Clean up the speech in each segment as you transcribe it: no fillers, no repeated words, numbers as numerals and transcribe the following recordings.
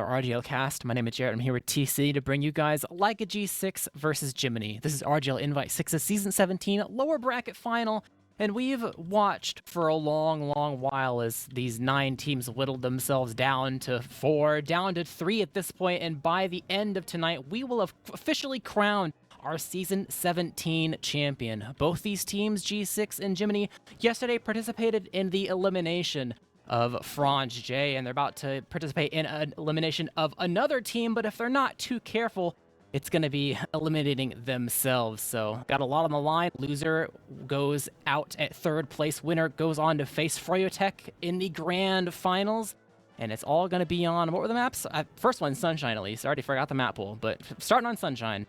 RGL cast. My name is Jared. I'm here with TC to bring you guys like a G6 versus Jiminy. This is RGL Invite 6's Season 17 lower bracket final, and we've watched for a long while as these 9 teams whittled themselves down to 4, down to 3 at this point, and by the end of tonight, we will have officially crowned our Season 17 champion. Both these teams, G6 and Jiminy, yesterday participated in the elimination of Franz J, and they're about to participate in an elimination of another team, but if they're not too careful, it's going to be eliminating themselves. So got a lot on the line. Loser goes out at 3rd place. Winner goes on to face Froyotech in the grand finals, and it's all going to be on, what were the maps? First one, Sunshine, at least. I already forgot the map pool, but starting on Sunshine.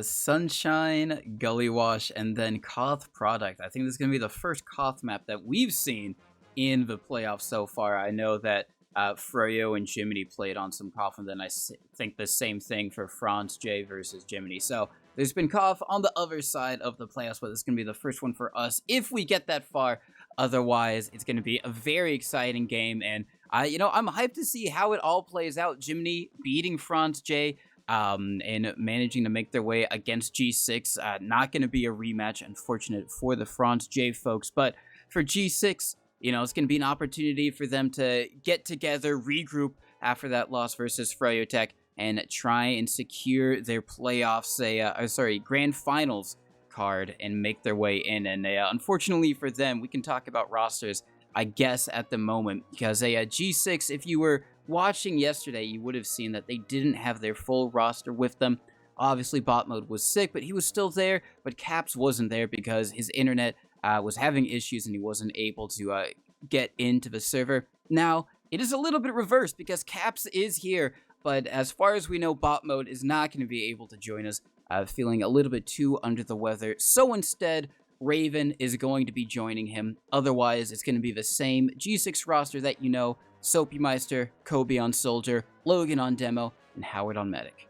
Sunshine, Gullywash, and then Koth Product. I think this is going to be the first Koth map that we've seen in the playoffs so far. I know that Froyo and Jiminy played on some Koth, and then I think the same thing for Franz J versus Jiminy. So there's been Koth on the other side of the playoffs, but this is going to be the first one for us if we get that far. Otherwise, it's going to be a very exciting game, and I'm hyped to see how it all plays out. Jiminy beating Franz J, and managing to make their way against G6. Not going to be a rematch, unfortunate for the Franz J folks, but for G6, it's going to be an opportunity for them to get together, regroup after that loss versus Froyotech, and try and secure their playoffs, grand finals card, and make their way in. And unfortunately for them, we can talk about rosters, I guess, at the moment, because G6, if you were watching yesterday, you would have seen that they didn't have their full roster with them. Obviously, Bot Mode was sick, but he was still there, but Caps wasn't there because his internet was having issues and he wasn't able to get into the server. Now, it is a little bit reversed because Caps is here, but as far as we know, Bot Mode is not going to be able to join us, feeling a little bit too under the weather. So instead, Raven is going to be joining him. Otherwise, it's going to be the same G6 roster that you know: Soapy Meister, Kobe on Soldier, Logan on Demo, and Howard on Medic.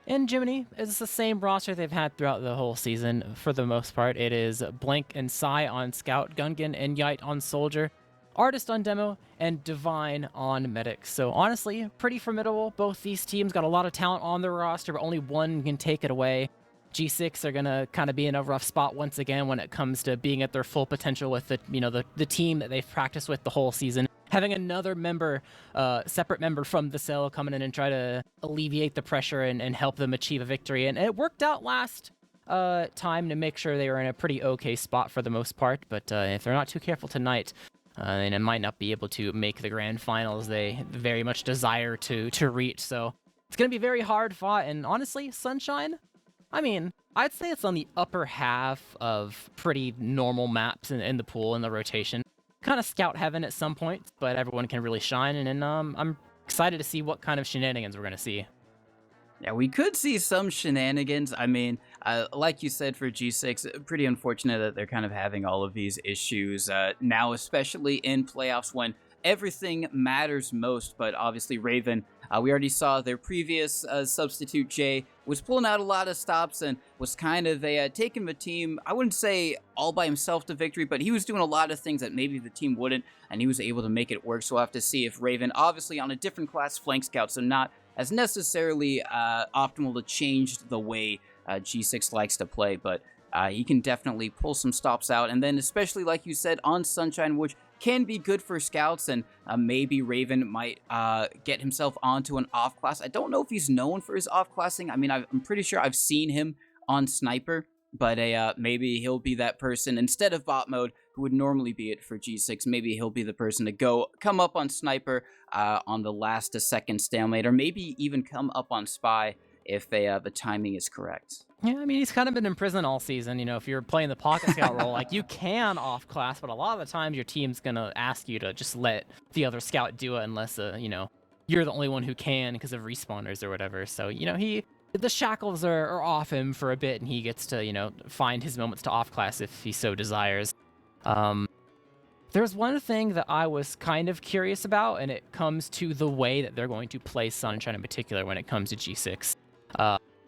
And Jiminy is the same roster they've had throughout the whole season for the most part. It is Blank and Psy on Scout, Gungan and Yite on Soldier, Artist on Demo, and Divine on Medic. So honestly, pretty formidable. Both these teams got a lot of talent on their roster, but only one can take it away. G6 are going to kind of be in a rough spot once again when it comes to being at their full potential with the team that they've practiced with the whole season. Having another member, separate member from the cell come in and try to alleviate the pressure and help them achieve a victory. And it worked out last time to make sure they were in a pretty okay spot for the most part. But if they're not too careful tonight, then it might not be able to make the grand finals they very much desire to reach. So it's going to be very hard fought. And honestly, Sunshine, I mean, I'd say it's on the upper half of pretty normal maps in the pool, in the rotation. Kind of scout heaven at some point, but everyone can really shine, and I'm excited to see what kind of shenanigans we're going to see. Yeah, we could see some shenanigans. I mean, like you said, for G6, pretty unfortunate that they're kind of having all of these issues now, especially in playoffs when everything matters most. But obviously, Raven, we already saw their previous substitute Jay was pulling out a lot of stops and was kind of taking the team, I wouldn't say all by himself to victory, but he was doing a lot of things that maybe the team wouldn't, and he was able to make it work. So we'll have to see if Raven, obviously on a different class, flank scout, so not as necessarily optimal to change the way G6 likes to play, but he can definitely pull some stops out. And then especially, like you said, on Sunshine, which can be good for scouts, and maybe Raven might get himself onto an off-class. I don't know if he's known for his off-classing. I mean, I'm pretty sure I've seen him on Sniper, but maybe he'll be that person instead of Bot Mode, who would normally be it for G6. Maybe he'll be the person to come up on Sniper on the last to second stalemate, or maybe even come up on Spy if the timing is correct. Yeah, I mean, he's kind of been in prison all season. If you're playing the pocket scout role, like, you can off class, but a lot of the times your team's gonna ask you to just let the other scout do it unless you're the only one who can because of respawners or whatever. So the shackles are off him for a bit, and he gets to find his moments to off class if he so desires. There's one thing that I was kind of curious about, and it comes to the way that they're going to play Sunshine in particular when it comes to G6.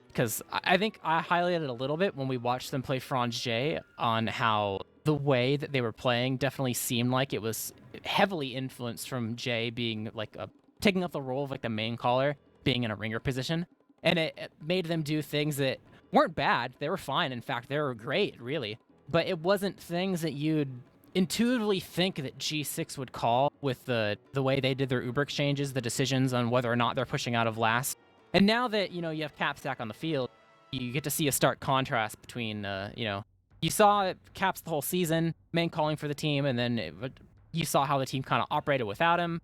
Because I think I highlighted a little bit when we watched them play Franz J on how the way that they were playing definitely seemed like it was heavily influenced from J being like a taking up the role of like the main caller, being in a ringer position, and it made them do things that weren't bad. They were fine. In fact, they were great, really. But it wasn't things that you'd intuitively think that G6 would call with the way they did their Uber exchanges, the decisions on whether or not they're pushing out of last. And now that, you have Capstack on the field, you get to see a stark contrast between, you saw Caps the whole season, main calling for the team, and then you saw how the team kind of operated without him,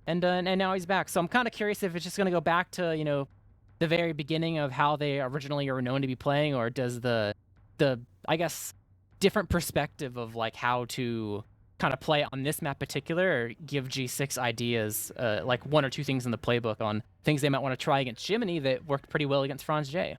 and now he's back. So I'm kind of curious if it's just going to go back to, the very beginning of how they originally were known to be playing, or does the I guess, different perspective of like how to kind of play on this map particular, or give G6 ideas, like one or two things in the playbook on things they might want to try against Jiminy that worked pretty well against Franz J.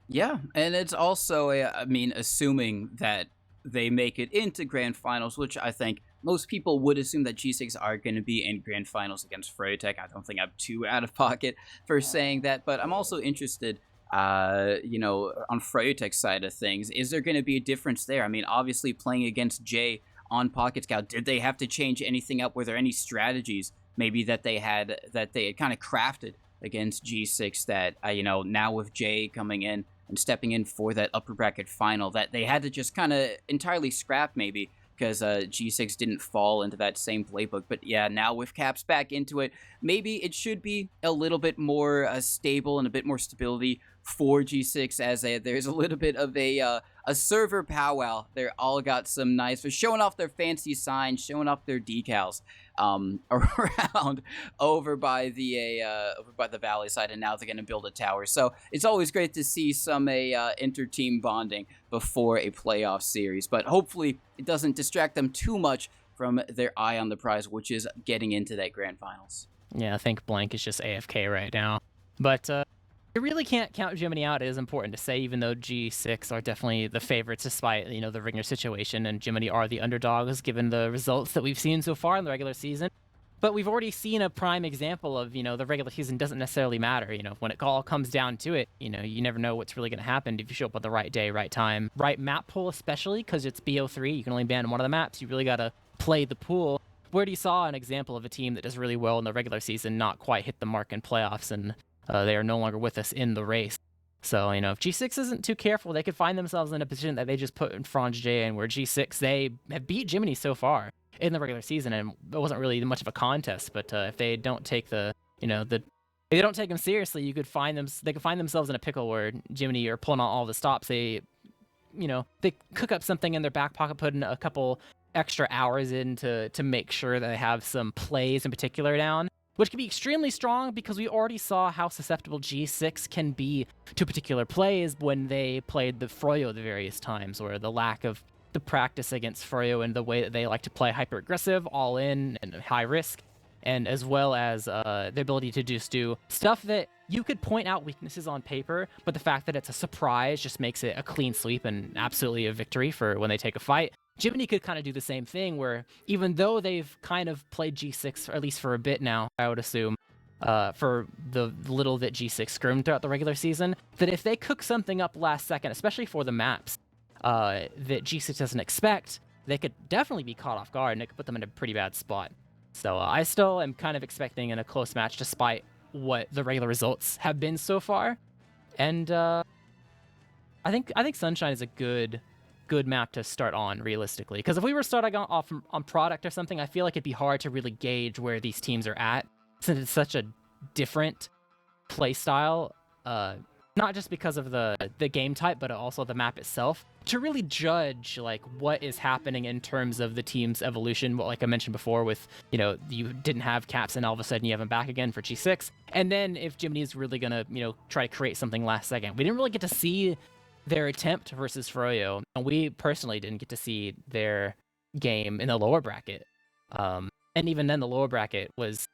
Yeah, and it's also, assuming that they make it into Grand Finals, which I think most people would assume that G6 are going to be in Grand Finals against Froyotech. I don't think I'm too out of pocket for saying that, but I'm also interested, on Froyotech's side of things. Is there going to be a difference there? I mean, obviously playing against Jay on Pocket Scout, did they have to change anything up? Were there any strategies maybe that they had kind of crafted against G6 that, now with Jay coming in and stepping in for that upper bracket final, that they had to just kind of entirely scrap maybe because G6 didn't fall into that same playbook? But yeah, now with Caps back into it, maybe it should be a little bit more stable and a bit more stability for G6, as there's a little bit of a server powwow. They're all got some nice, for showing off their fancy signs, showing off their decals around over by the valley side, and now they're going to build a tower. So it's always great to see some inter-team bonding before a playoff series, but hopefully it doesn't distract them too much from their eye on the prize, which is getting into that grand finals. Yeah, I think Blank is just AFK right now, but you really can't count Jiminy out. It is important to say, even though G6 are definitely the favorites despite, the ringer situation, and Jiminy are the underdogs given the results that we've seen so far in the regular season. But we've already seen a prime example of, the regular season doesn't necessarily matter. When it all comes down to it, you never know what's really going to happen if you show up on the right day, right time, right map pool, especially because it's BO3. You can only ban one of the maps. You really got to play the pool. We already saw an example of a team that does really well in the regular season not quite hit the mark in playoffs, and they are no longer with us in the race. So, if G6 isn't too careful, they could find themselves in a position that they just put in Franz J, and where G6, they have beat Jiminy so far in the regular season, and it wasn't really much of a contest. But if they don't take if they don't take them seriously, they could find themselves in a pickle where Jiminy are pulling out all the stops. They cook up something in their back pocket, put in a couple extra hours in to make sure that they have some plays in particular down, which can be extremely strong because we already saw how susceptible G6 can be to particular plays when they played the Froyo the various times, or the lack of the practice against Froyo and the way that they like to play hyper-aggressive, all-in, and high risk, and as well as the ability to just do stuff that you could point out weaknesses on paper, but the fact that it's a surprise just makes it a clean sweep and absolutely a victory for when they take a fight. Jiminy could kind of do the same thing, where even though they've kind of played G6, or at least for a bit now, I would assume, for the little that G6 scrimmed throughout the regular season, that if they cook something up last second, especially for the maps that G6 doesn't expect, they could definitely be caught off guard, and it could put them in a pretty bad spot. So I still am kind of expecting in a close match, despite what the regular results have been so far. And I think Sunshine is a good map to start on, realistically, because if we were starting off on product or something, I feel like it'd be hard to really gauge where these teams are at, since it's such a different play style, not just because of the game type, but also the map itself, to really judge like what is happening in terms of the team's evolution. Well, like I mentioned before, with you didn't have Caps and all of a sudden you have him back again for G6, and then if Jiminy is really gonna try to create something last second. We didn't really get to see their attempt versus Froyo, and we personally didn't get to see their game in the lower bracket. And even then, the lower bracket was,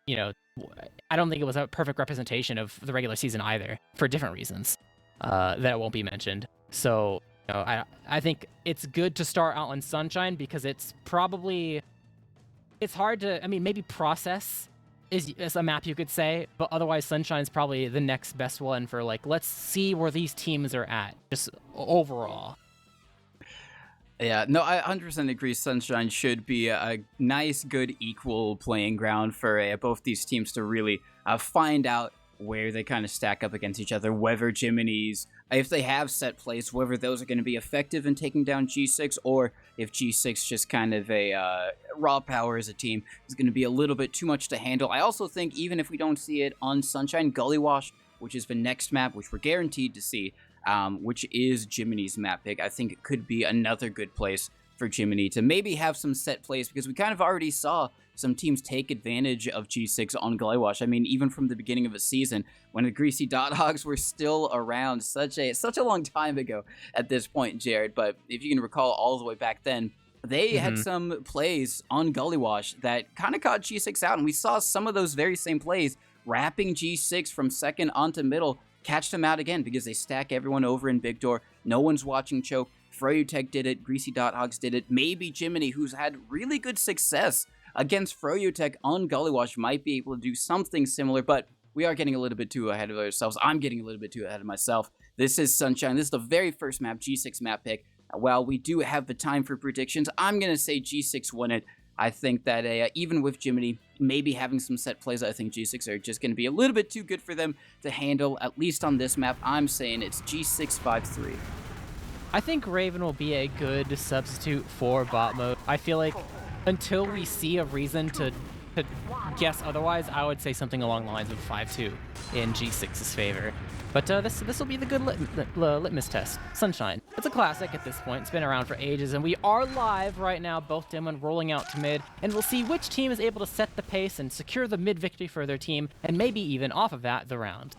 I don't think it was a perfect representation of the regular season either, for different reasons that won't be mentioned. So, I think it's good to start out on Sunshine because it's hard to, maybe Process is a map you could say, but otherwise Sunshine's probably the next best one for let's see where these teams are at, just overall. Yeah, no, I 100% agree. Sunshine should be a nice, good, equal playing ground for both these teams to really find out where they kind of stack up against each other, whether Jiminy's, if they have set plays, whether those are going to be effective in taking down G6, or if G6 just kind of a raw power as a team is going to be a little bit too much to handle. I also think even if we don't see it on Sunshine, Gullywash, which is the next map, which we're guaranteed to see, which is Jiminy's map pick, I think it could be another good place for Jiminy to maybe have some set plays, because we kind of already saw some teams take advantage of G6 on Gullywash. I mean, even from the beginning of the season, when the Greasy Dot Hogs were still around, such a long time ago at this point, Jared. But if you can recall all the way back then, they had some plays on Gullywash that kind of caught G6 out, and we saw some of those very same plays wrapping G6 from second onto middle, catch them out again because they stack everyone over in Big Door. No one's watching choke. Froyotech did it. Greasy Dot Hogs did it. Maybe Jiminy, who's had really good success against Froyotech on Gullywash, might be able to do something similar, but we are getting a little bit too ahead of ourselves. I'm getting a little bit too ahead of myself. This is Sunshine. This is the very first map, G6 map pick. While we do have the time for predictions, I'm going to say G6 won it. I think that even with Jiminy maybe having some set plays, I think G6 are just going to be a little bit too good for them to handle, at least on this map. I'm saying it's G6 5-3. I think Raven will be a good substitute for bot mode. I feel like until we see a reason to guess otherwise, I would say something along the lines of 5-2 in G6's favor. But this will be the good litmus test. Sunshine. It's a classic at this point. It's been around for ages, and we are live right now, both Demon rolling out to mid, and we'll see which team is able to set the pace and secure the mid victory for their team, and maybe even off of that, the round.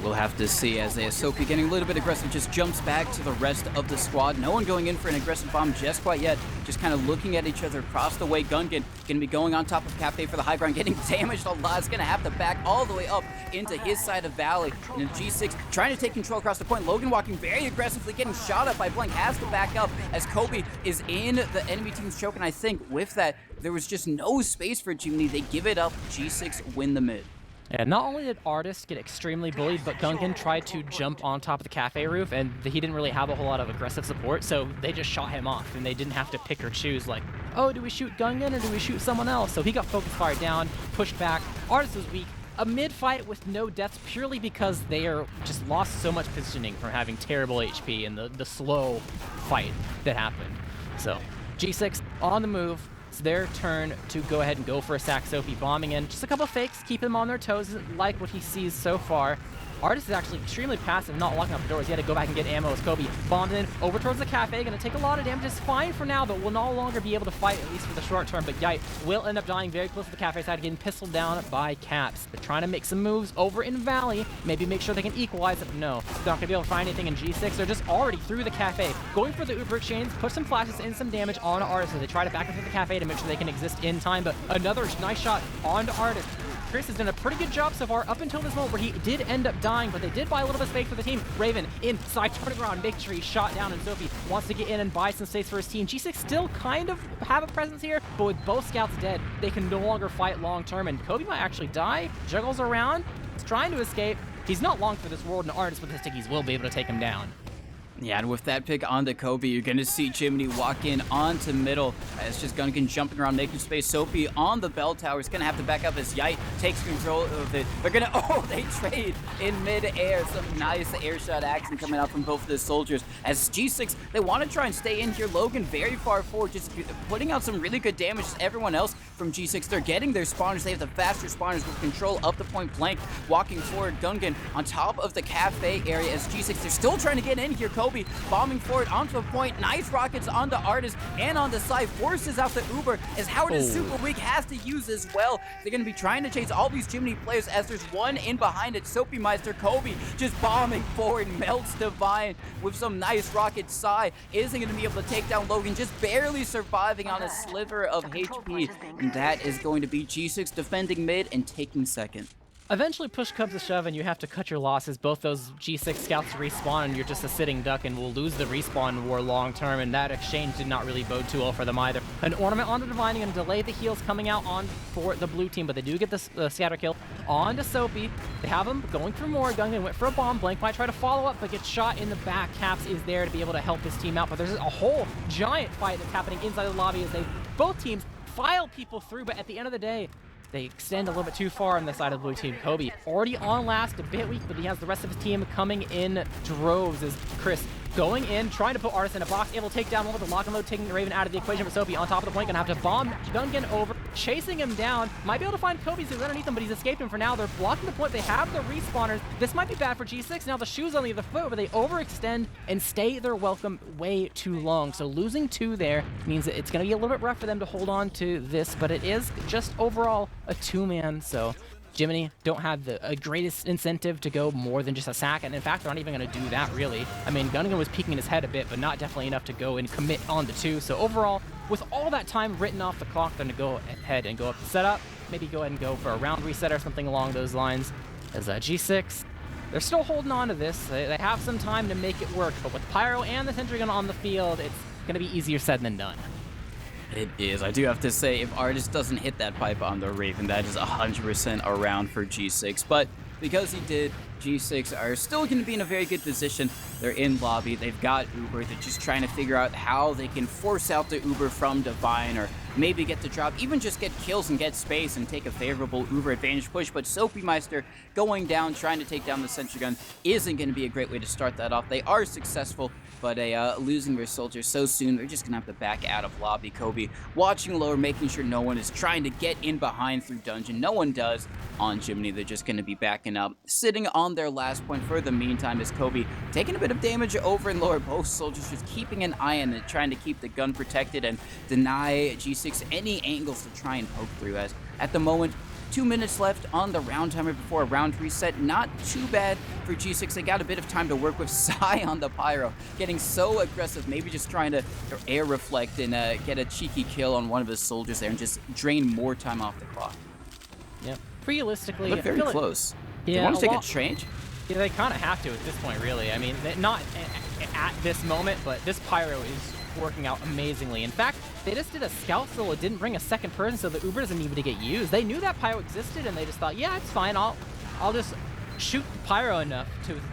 We'll have to see as Sophie getting a little bit aggressive, just jumps back to the rest of the squad. No one going in for an aggressive bomb just quite yet. Just kind of looking at each other across the way. Gungan going to be going on top of Cafe for the high ground, getting damaged a lot. It's going to have to back all the way up into his side of Valley. And then G6 trying to take control across the point. Logan walking very aggressively, getting shot up by Blank. Has to back up as Kobe is in the enemy team's choke. And I think with that, there was just no space for Jiminy. They give it up. G6 win the mid. Yeah, not only did Artist get extremely bullied, but Gungan tried to jump on top of the cafe roof, and he didn't really have a whole lot of aggressive support, so they just shot him off, and they didn't have to pick or choose, like, oh, do we shoot Gungan or do we shoot someone else? So he got focus fired down, pushed back. Artist was weak. A mid-fight with no deaths purely because they are just lost so much positioning from having terrible HP and the slow fight that happened. So G6 on the move. It's their turn to go ahead and go for a sack. Sophie bombing in. Just a couple fakes, keep him on their toes. Doesn't like what he sees so far. Artist is actually extremely passive, not locking up the doors. He had to go back and get ammo as Kobe bombed in over towards the cafe. Gonna take a lot of damage. It's fine for now, but will no longer be able to fight, at least for the short term. But Yite will end up dying very close to the cafe side, getting pistoled down by Caps. They're trying to make some moves over in Valley. Maybe make sure they can equalize it. No, they're not gonna be able to find anything in G6. They're just already through the cafe. Going for the Uber exchange, put some flashes in some damage on Artist as they try to back into the cafe to make sure they can exist in time. But another nice shot onto Artist. Chris has done a pretty good job so far up until this moment where he did end up dying, but they did buy a little bit of space for the team. Raven inside, turning around, make sure he's shot down, and Sophie wants to get in and buy some space for his team. G6 still kind of have a presence here, but with both scouts dead, they can no longer fight long term, and Kobe might actually die. Juggles around, he's trying to escape. He's not long for this world, and Artist with his stickies will be able to take him down. Yeah, and with that pick onto Kobe, you're going to see Jiminy walk in onto middle. It's just Gungan jumping around, making space. Sophie on the bell tower is going to have to back up as Yite takes control of it. They're going to, oh, they trade in mid-air. Some nice air shot action coming out from both of the soldiers. As G6, they want to try and stay in here. Logan very far forward, just putting out some really good damage to everyone else from G6. They're getting their spawners. They have the faster spawners with control of the point blank. Walking forward, Gungan on top of the cafe area as G6. They're still trying to get in here. Kobe bombing forward onto a point. Nice rockets onto Artist and on the side. Forces out the Uber as Howard is super weak. Has to use as well. They're going to be trying to chase all these Jiminy players as there's one in behind it. Sophie Meister, Kobe just bombing forward. Melts Divine with some nice rockets. Sai isn't going to be able to take down Logan. Just barely surviving on a sliver of HP. And that is going to be G6 defending mid and taking second. Eventually, push comes to shove, and you have to cut your losses. Both those G6 scouts respawn, and you're just a sitting duck, and will lose the respawn war long term. And that exchange did not really bode too well for them either. An ornament onto Divine, and delay the heals coming out on for the blue team, but they do get the scatter kill onto Soapy. They have him going through more. Gungan went for a bomb. Blank might try to follow up, but gets shot in the back. Caps is there to be able to help his team out, but there's a whole giant fight that's happening inside the lobby as both teams file people through. But at the end of the day, they extend a little bit too far on the side of the blue team. Kobe already on last, a bit weak, but he has the rest of his team coming in droves as Chris going in, trying to put Artis in a box, able to take down one with the lock and load, taking the Raven out of the equation. But Soapy on top of the point, gonna have to bomb Gungan over, chasing him down. Might be able to find Kobe who's underneath him, but he's escaped him for now. They're blocking the point. They have the respawners. This might be bad for G6. Now the shoe's on the other foot, but they overextend and stay their welcome way too long. So losing 2 there means that it's gonna be a little bit rough for them to hold on to this, but it is just overall a 2-man. So Jiminy don't have the greatest incentive to go more than just a sack, and in fact, they're not even going to do that, really. I mean, Gungan was peeking his head a bit, but not definitely enough to go and commit on the 2. So overall, with all that time written off the clock, they're going to go ahead and go up the setup, maybe go ahead and go for a round reset or something along those lines. As G6, they're still holding on to this. They have some time to make it work, but with Pyro and the Sentry Gun on the field, it's going to be easier said than done. It is. I do have to say, if Artis doesn't hit that pipe on the Raven, that is 100% a round for G6. But because he did, G6 are still going to be in a very good position. They're in lobby. They've got Uber. They're just trying to figure out how they can force out the Uber from Divine, or maybe get the drop, even just get kills and get space and take a favorable Uber advantage push. But Soapy Meister going down, trying to take down the Sentry Gun, isn't going to be a great way to start that off. They are successful, but losing their soldiers so soon, they're just going to have to back out of lobby. Kobe watching lower, making sure no one is trying to get in behind through dungeon. No one does on Jiminy. They're just going to be backing up, sitting on their last point for the meantime, as Kobe taking a bit of damage over in lower. Both soldiers just keeping an eye on it, trying to keep the gun protected and deny G6 any angles to try and poke through. As at the moment, 2 minutes left on the round timer before a round reset. Not too bad for G6. They got a bit of time to work with. Psy on the Pyro, getting so aggressive, maybe just trying to air reflect and get a cheeky kill on one of his soldiers there and just drain more time off the clock. Yep. Realistically, look very close. Yeah, they want to take a change? Yeah, they kind of have to at this point, really. I mean, not at this moment, but this Pyro is working out amazingly. In fact, they just did a scout solo, didn't bring a second person, so the Uber doesn't need to get used. They knew that Pyro existed, and they just thought, yeah, it's fine. I'll just shoot the Pyro enough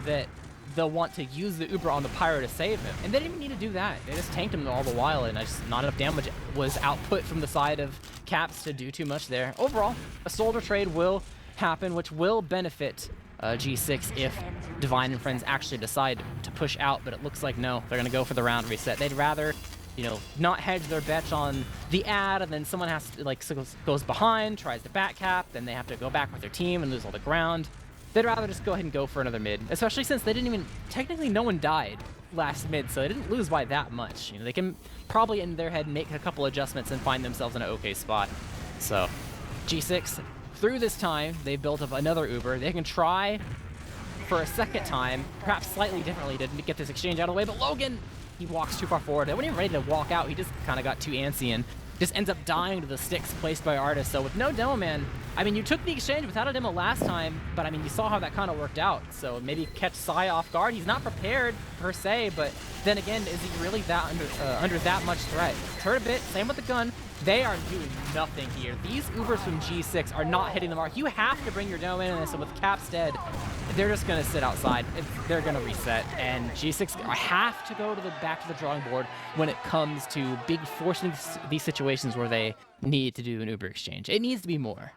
that they'll want to use the Uber on the Pyro to save him. And they didn't even need to do that. They just tanked him all the while, and just not enough damage was output from the side of Caps to do too much there. Overall, a soldier trade will happen, which will benefit G6 if Divine and friends actually decide to push out, but it looks like no, they're gonna go for the round reset. They'd rather, you know, not hedge their bets on the ad, and then someone has to, like, goes behind, tries to back cap, then they have to go back with their team and lose all the ground. They'd rather just go ahead and go for another mid, especially since they didn't even, technically no one died last mid, so they didn't lose by that much. You know, they can probably in their head make a couple adjustments and find themselves in an okay spot. So G6, through this time, they've built up another Uber. They can try for a second time, perhaps slightly differently, to get this exchange out of the way, but Logan, he walks too far forward. They weren't even ready to walk out. He just kind of got too antsy and just ends up dying to the sticks placed by Artis. So with no demo man, I mean, you took the exchange without a demo last time, but I mean, you saw how that kind of worked out. So maybe catch Psy off guard. He's not prepared per se, but then again, is he really that under that much threat? Hurt a bit, same with the gun. They are doing nothing here. These Ubers from G6 are not hitting the mark. You have to bring your dome in, and so with Caps dead, they're just gonna sit outside. They're gonna reset, and G6 have to go to back to the drawing board when it comes to forcing these situations where they need to do an Uber exchange. It needs to be more.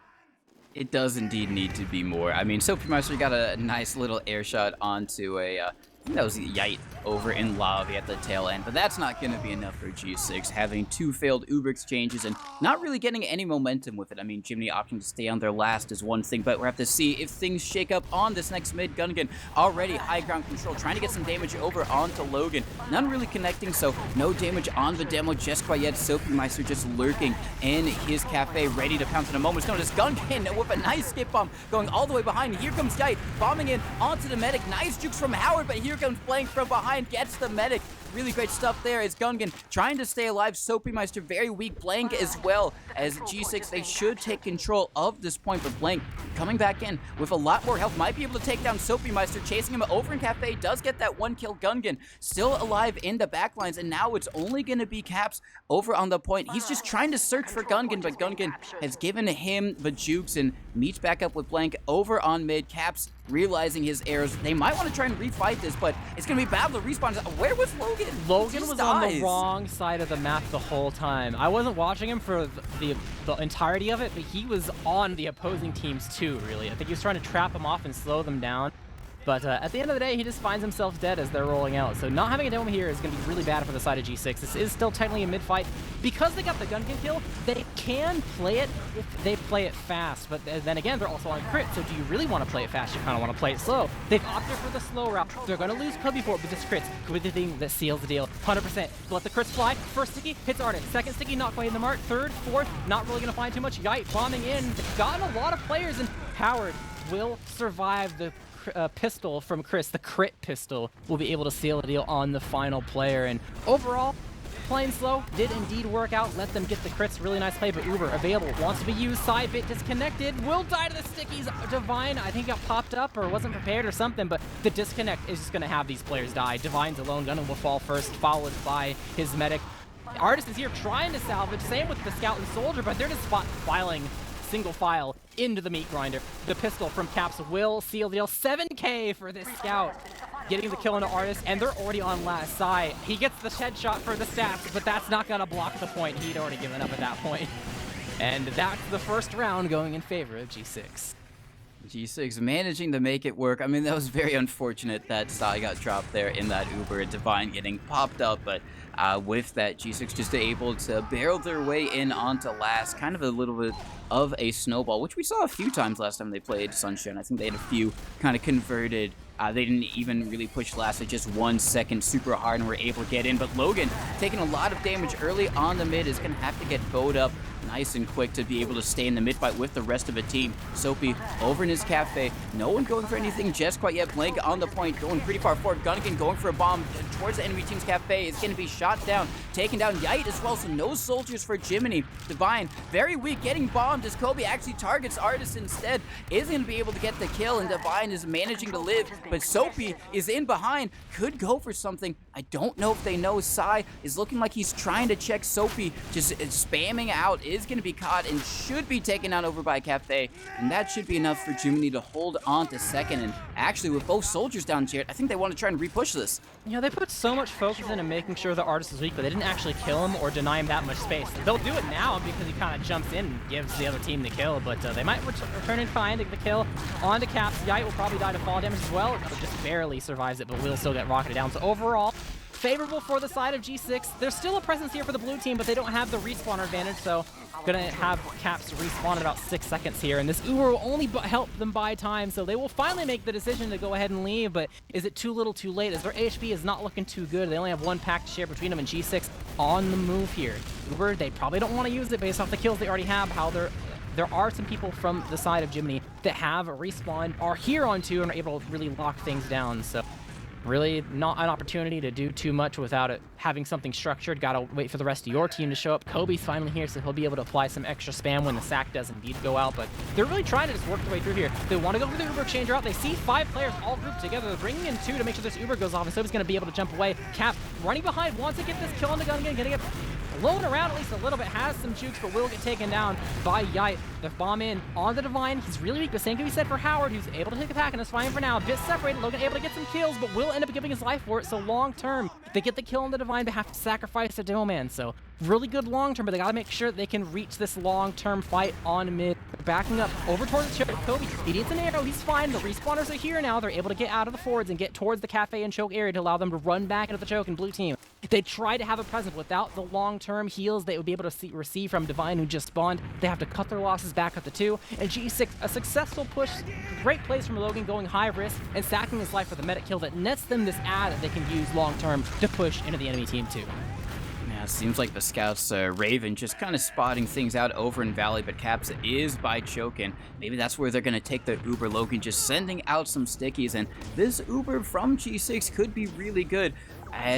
It does indeed need to be more. I mean, Soapy Meister got a nice little air shot onto a I think that was Yite over in lobby at the tail end, but that's not going to be enough for G6, having 2 failed Uber exchanges and not really getting any momentum with it. I mean, Jiminy opting to stay on their last is one thing, but we'll have to see if things shake up on this next mid. Gungan already high ground control, trying to get some damage over onto Logan. None really connecting, so no damage on the demo just quite yet. Soapy Meister just lurking in his cafe, ready to pounce in a moment's notice. Gungan with a nice skip bomb going all the way behind. Here comes Yite, bombing in onto the medic. Nice jukes from Howard, but here here comes Blank from behind, gets the medic. Really great stuff there as Gungan trying to stay alive. Soapymeister very weak. Blank as well as G6. They should take control of this point, but Blank coming back in with a lot more health. Might be able to take down Soapymeister. Chasing him over in Cafe. Does get that one kill. Gungan still alive in the backlines, and now it's only going to be Caps over on the point. He's just trying to search for Gungan, but Gungan has given him the jukes and meets back up with Blank over on mid. Caps realizing his errors. They might want to try and refight this, but it's going to be battle to respawn. Where was Logan? Logan was on the wrong side of the map the whole time. I wasn't watching him for the entirety of it, but he was on the opposing teams too, really. I think he was trying to trap them off and slow them down. But at the end of the day, he just finds himself dead as they're rolling out. So not having a dome here is going to be really bad for the side of G6. This is still technically a mid-fight. Because they got the Gungan kill, they can play it if they play it fast. But then again, they're also on crit. So do you really want to play it fast? You kind of want to play it slow. They've opted for the slow route. They're going to lose Kobe for it, but this crits with the thing that seals the deal. 100%. Let the crits fly. First sticky, hits Artist. Second sticky, not quite in the mark. Third, fourth, not really going to find too much. Yite bombing in. They've gotten a lot of players, and Howard will survive the pistol from Chris. The crit pistol will be able to seal the deal on the final player. And overall, playing slow did indeed work out. Let them get the crits. Really nice play, but Uber available. Wants to be used. Side bit disconnected. Will die to the stickies. Divine, I think, got popped up or wasn't prepared or something, but the disconnect is just going to have these players die. Divine's alone. Gunnan will fall first, followed by his medic. Artist is here trying to salvage. Same with the Scout and Soldier, but they're just filing single file into the meat grinder. The pistol from Caps will seal the deal. 7K for this Scout. Getting the kill into Artist, and they're already on last side. He gets the headshot for the stats, but that's not going to block the point. He'd already given up at that point. And that's the first round going in favor of G6. G6 managing to make it work. I mean, that was very unfortunate that Sai got dropped there in that Uber. Divine getting popped up, but with that, G6 just able to barrel their way in onto last. Kind of a little bit of a snowball, which we saw a few times last time they played Sunshine. I think they had a few kind of converted. They didn't even really push last. They just 1 second super hard and were able to get in. But Logan taking a lot of damage early on the mid is going to have to get bowed up nice and quick to be able to stay in the mid fight with the rest of the team. Soapy over in his cafe. No one going for anything just quite yet. Blank on the point, going pretty far forward. Gunnigan going for a bomb towards the enemy team's cafe. Is going to be shot down, taken down. Yite as well, so no soldiers for Jiminy. Divine, very weak, getting bombed as Kobe actually targets Artist instead. Isn't going to be able to get the kill, and Divine is managing to live, but Soapy is in behind. Could go for something. I don't know if they know. Sai is looking like he's trying to check Soapy, just spamming out. Is going to be caught and should be taken out over by Cafe, and that should be enough for Jiminy to hold on to second. And actually, with both soldiers down here, I think they want to try and repush this. You know, they put so much focus into making sure the Artist is weak, but they didn't actually kill him or deny him that much space. They'll do it now because he kind of jumps in and gives the other team the kill, but they might return in kind to get the kill onto Caps. Yite will probably die to fall damage as well, but just barely survives it, but will still get rocketed down. So overall, favorable for the side of G6. There's still a presence here for the blue team, but they don't have the respawner advantage, so gonna have Caps respawn in about 6 seconds here, and this Uber will only help them buy time, so they will finally make the decision to go ahead and leave. But is it too little too late, as their HP is not looking too good? They only have one pack to share between them, and G6 on the move here. Uber, they probably don't want to use it based off the kills they already have. How there are some people from the side of Jiminy that have a respawn, are here on 2, and are able to really lock things down. So really not an opportunity to do too much without it having something structured. Gotta wait for the rest of your team to show up. Kobe's finally here, so he'll be able to apply some extra spam when the sack does indeed go out, but they're really trying to just work their way through here. They want to go for the Uber exchange route. They see 5 players all grouped together. They're bringing in 2 to make sure this Uber goes off, and so he's going to be able to jump away. Cap running behind, wants to get this kill on the gun again, getting it blown around at least a little bit, has some jukes, but will get taken down by Yite. The bomb in on the Divine. He's really weak, but same can be said for Howard, who's able to take the pack and is fine for now. A bit separated, Logan able to get some kills, but will end up giving his life for it, so long term, they get the kill on the Divine, they have to sacrifice the Demo Man, so really good long term, but they gotta make sure that they can reach this long term fight on mid. They're backing up over towards the choke. Kobe, he needs an arrow, he's fine. The respawners are here now. They're able to get out of the forwards and get towards the cafe and choke area to allow them to run back into the choke and blue team. They try to have a presence without the long-term heals they would be able to receive from Divine, who just spawned. They have to cut their losses back up to 2. And G6, a successful push. Great plays from Logan, going high risk and sacking his life for the medic kill that nets them this ad that they can use long-term to push into the enemy team too. Yeah, Yeah, it seems like the scouts, Raven, just kind of spotting things out over in Valley, but Caps is by choking. Maybe that's where they're going to take the Uber. Logan just sending out some stickies, and this Uber from G6 could be really good.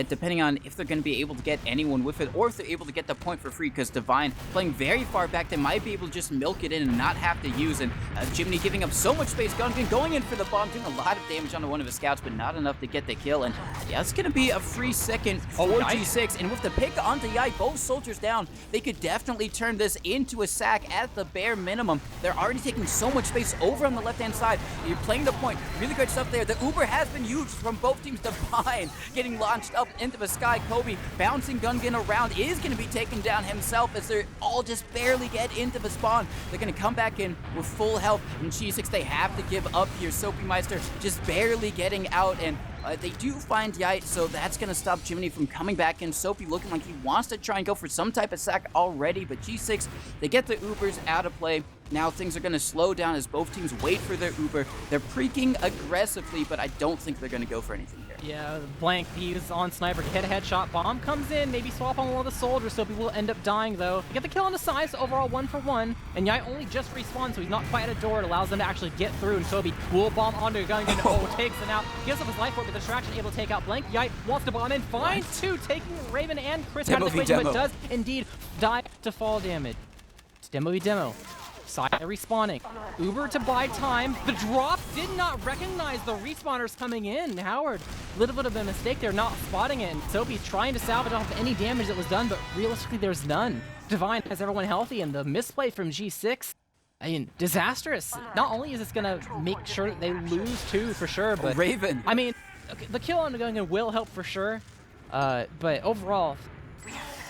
Depending on if they're going to be able to get anyone with it, or if they're able to get the point for free, because Divine playing very far back, they might be able to just milk it in and not have to use. And Jiminy giving up so much space, Gungan going in for the bomb, doing a lot of damage onto one of his scouts, but not enough to get the kill. And yeah, it's going to be a free second for G6. And with the pick onto Yai, both soldiers down, they could definitely turn this into a sack at the bare minimum. They're already taking so much space over on the left-hand side. You're playing the point. Really great stuff there. The Uber has been used from both teams. Divine getting launched up into the sky. Kobe bouncing Gungan around, is going to be taken down himself as they're all just barely get into the spawn. They're going to come back in with full health, and G6, they have to give up here. Soapy Meister just barely getting out, and they do find Yite, so that's going to stop Jiminy from coming back in. Soapy looking like he wants to try and go for some type of sack already, but G6, they get the Ubers out of play. Now things are going to slow down as both teams wait for their Uber. They're preking aggressively, but I don't think they're going to go for anything here. Yeah, blank views on sniper. Get a headshot. Bomb comes in. Maybe swap on one of the soldiers. So people will end up dying though. Get the kill on the side. So overall 1-for-1. And Yai only just respawned, so he's not quite at a door. It allows them to actually get through. And Kobe will bomb onto a gun. Takes it out. Gives up his life for it, but the distraction able to take out blank. Yai wants to bomb in. Finds two, taking Raven and Chris out of the equation, but does indeed die to fall damage. It's demo v demo. Side respawning. Uber to buy time. The drop did not recognize the respawners coming in. Howard, little bit of a mistake there, not spotting it. And Soapy's trying to salvage off any damage that was done, but realistically, there's none. Divine has everyone healthy, and the misplay from G6, I mean, disastrous. Not only is this gonna make sure that they lose too, for sure, but Raven. I mean, okay, the kill on the gun will help for sure. But overall,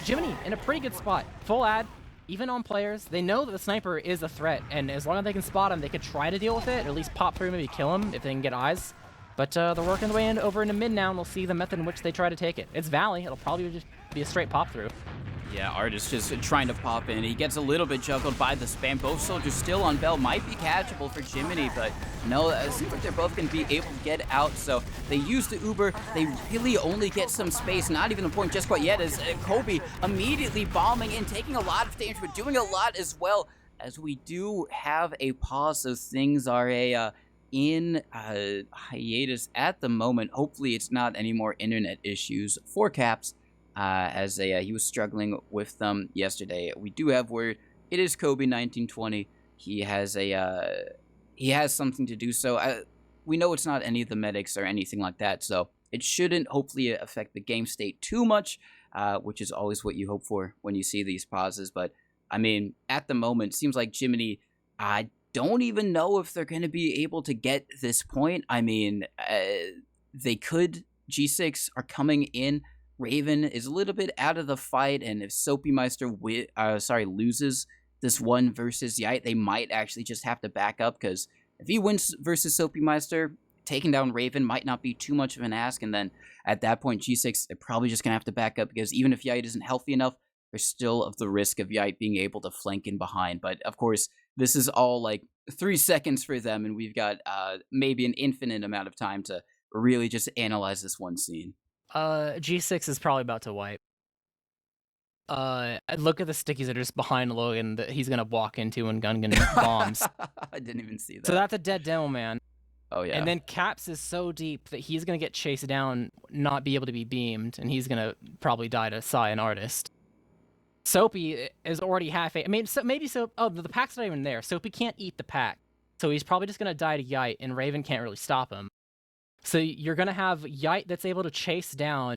Jiminy in a pretty good spot. Full ad. Even on players, they know that the sniper is a threat, and as long as they can spot him, they could try to deal with it, or at least pop through, maybe kill him if they can get eyes. But they're working their way over into mid now, and we'll see the method in which they try to take it. It's Valley. It'll probably just be a straight pop through. Yeah, Artist just trying to pop in. He gets a little bit juggled by the spam. Both soldiers still on Bell. Might be catchable for Jiminy, but no, it seems like they're both going to be able to get out. So they use the Uber. They really only get some space. Not even the point just quite yet as Kobe immediately bombing in, taking a lot of damage, but doing a lot as well. As we do have a pause, so things are in hiatus at the moment. Hopefully it's not any more internet issues for Caps. As he was struggling with them yesterday. We do have word. It is Kobe 1920. He has something to do. So we know it's not any of the medics or anything like that. So it shouldn't hopefully affect the game state too much, which is always what you hope for when you see these pauses. But I mean, at the moment, it seems like Jiminy, I don't even know if they're going to be able to get this point. I mean, they could. G6 are coming in. Raven is a little bit out of the fight, and if Soapy Meister loses this one versus Yite, they might actually just have to back up, because if he wins versus Soapy Meister, taking down Raven might not be too much of an ask, and then at that point, G6 are probably just going to have to back up, because even if Yite isn't healthy enough, there's still of the risk of Yite being able to flank in behind. But of course, this is all like 3 seconds for them, and we've got maybe an infinite amount of time to really just analyze this one scene. G6 is probably about to wipe. Look at the stickies that are just behind Logan that he's gonna walk into and Gungan bombs. I didn't even see that. So that's a dead demo, man. Oh yeah. And then Caps is so deep that he's gonna get chased down, not be able to be beamed, and he's gonna probably die to Psy and Artist. Soapy is already half. I mean, so maybe so. Oh, the pack's not even there. Soapy can't eat the pack, so he's probably just gonna die to Yite, and Raven can't really stop him. So you're going to have Yite that's able to chase down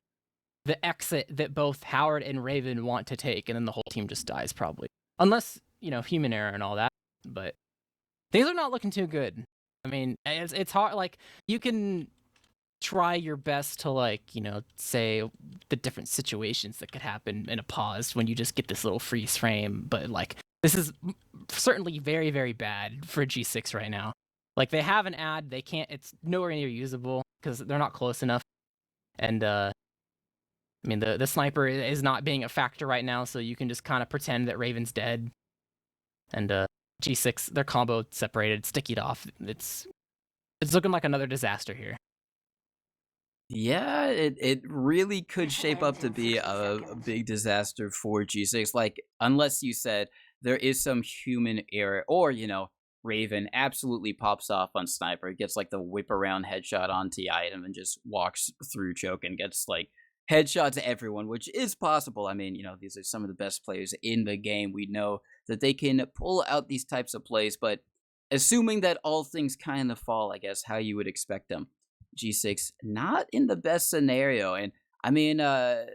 the exit that both Howard and Raven want to take, and then the whole team just dies probably. Unless, you know, human error and all that. But things are not looking too good. I mean, it's hard. Like, you can try your best to, like, you know, say the different situations that could happen in a pause when you just get this little freeze frame. But, like, this is certainly very, very bad for G6 right now. Like, they have an ad, they can't, it's nowhere near usable, because they're not close enough. And, I mean, the sniper is not being a factor right now, so you can just kind of pretend that Raven's dead. And, G6, their combo separated, stickied off. It's looking like another disaster here. Yeah, it really could shape up to be a big disaster for G6. Like, unless you said there is some human error, or Raven absolutely pops off on Sniper, gets like the whip around headshot onto the item, and just walks through choke and gets like headshots to everyone, which is possible. I mean, these are some of the best players in the game. We know that they can pull out these types of plays, but assuming that all things kind of fall, I guess, how you would expect them. G6 not in the best scenario. And I mean, I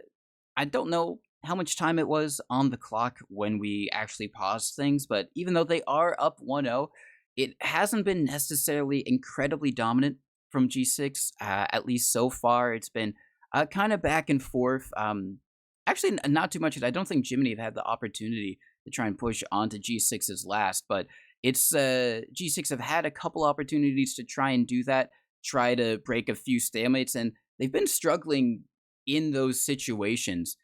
don't know how much time it was on the clock when we actually paused things, but even though they are up 1-0, it hasn't been necessarily incredibly dominant from G6, at least so far. It's been kind of back and forth. Actually, not too much. I don't think Jiminy have had the opportunity to try and push onto G6's last, but it's G6 have had a couple opportunities to try and do that, try to break a few stalemates, and they've been struggling in those situations.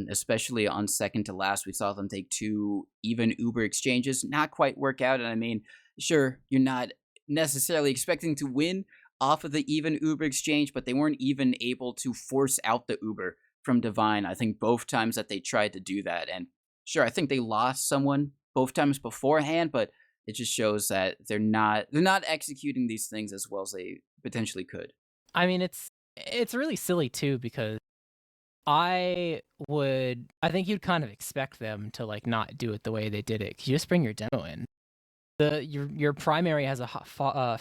Especially on second to last, we saw them take 2 even Uber exchanges, not quite work out. And I mean, sure, you're not necessarily expecting to win off of the even Uber exchange, but they weren't even able to force out the Uber from Divine. I think both times that they tried to do that, and sure, I think they lost someone both times beforehand, but it just shows that they're not executing these things as well as they potentially could. I mean, it's really silly too because I think you'd kind of expect them to like not do it the way they did it. 'Cause you just bring your demo in. Your primary has a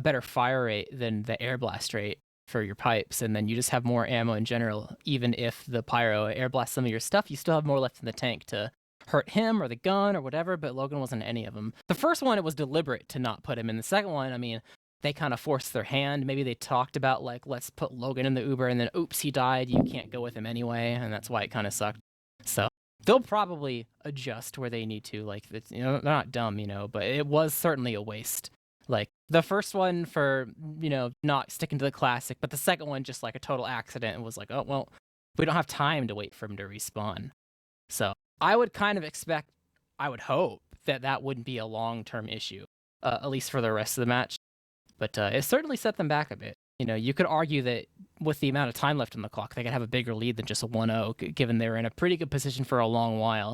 better fire rate than the air blast rate for your pipes, and then you just have more ammo in general. Even if the pyro air blasts some of your stuff, you still have more left in the tank to hurt him or the gun or whatever. But Logan wasn't any of them. The first one, it was deliberate to not put him in. The second one, I mean, they kind of forced their hand. Maybe they talked about like, let's put Logan in the Uber, and then oops, he died. You can't go with him anyway, and that's why it kind of sucked. So they'll probably adjust where they need to. Like, it's, they're not dumb, but it was certainly a waste. Like the first one for not sticking to the classic, but the second one just like a total accident and was like, oh well, we don't have time to wait for him to respawn. So I would kind of expect, I would hope that wouldn't be a long-term issue, at least for the rest of the match. But it certainly set them back a bit. You could argue that with the amount of time left on the clock, they could have a bigger lead than just a 1-0, given they were in a pretty good position for a long while.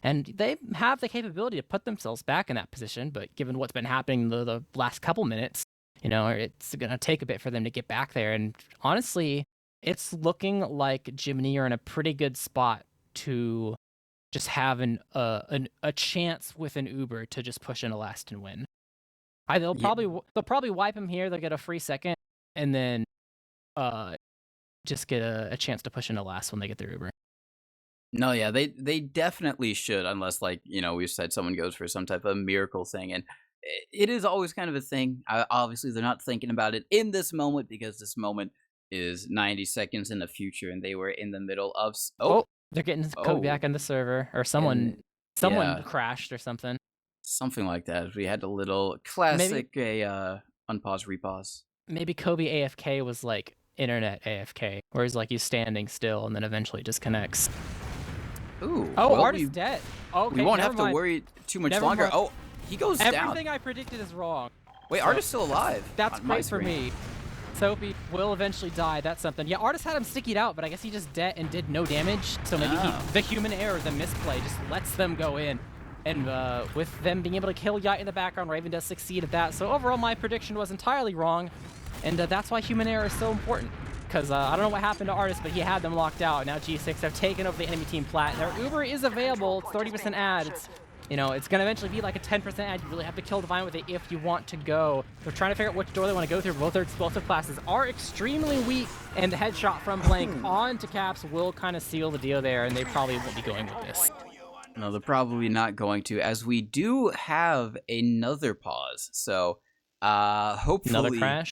And they have the capability to put themselves back in that position, but given what's been happening the last couple minutes, it's going to take a bit for them to get back there. And honestly, it's looking like Jiminy are in a pretty good spot to just have a chance with an Uber to just push in a last and win. They'll probably wipe him here. They'll get a free second, and then just get a chance to push in a last when they get their Uber. No, yeah, they definitely should, unless we said someone goes for some type of miracle thing, and it is always kind of a thing. Obviously, they're not thinking about it in this moment because this moment is 90 seconds in the future, and they were in the middle of they're getting Kobe back on the server, or someone yeah, crashed or something. something like that. We had a little classic unpause repause. Maybe Kobe AFK was like internet AFK, where he's like he's standing still and then eventually disconnects. Ooh. Oh, well, Artist dead. Okay, we won't have to worry too much longer. Mind. Oh, he goes down. Everything I predicted is wrong. Wait, so, Artist still alive. That's great for me. Soapy will eventually die. That's something. Yeah, Artist had him stickied out, but I guess he just dead and did no damage. So maybe the human error, the misplay, just lets them go in. And with them being able to kill Yite in the background, Raven does succeed at that. So overall, my prediction was entirely wrong. And that's why human error is so important. Because I don't know what happened to Artist, but he had them locked out. Now G6 have taken over the enemy team plat. Their Uber is available. It's 30% ad. It's it's going to eventually be like a 10% ad. You really have to kill Divine with it if you want to go. They're trying to figure out which door they want to go through. Both their explosive classes are extremely weak, and the headshot from Blank onto Caps will kind of seal the deal there, and they probably won't be going with this. No, they're probably not going to, as we do have another pause. So, hopefully... Another crash?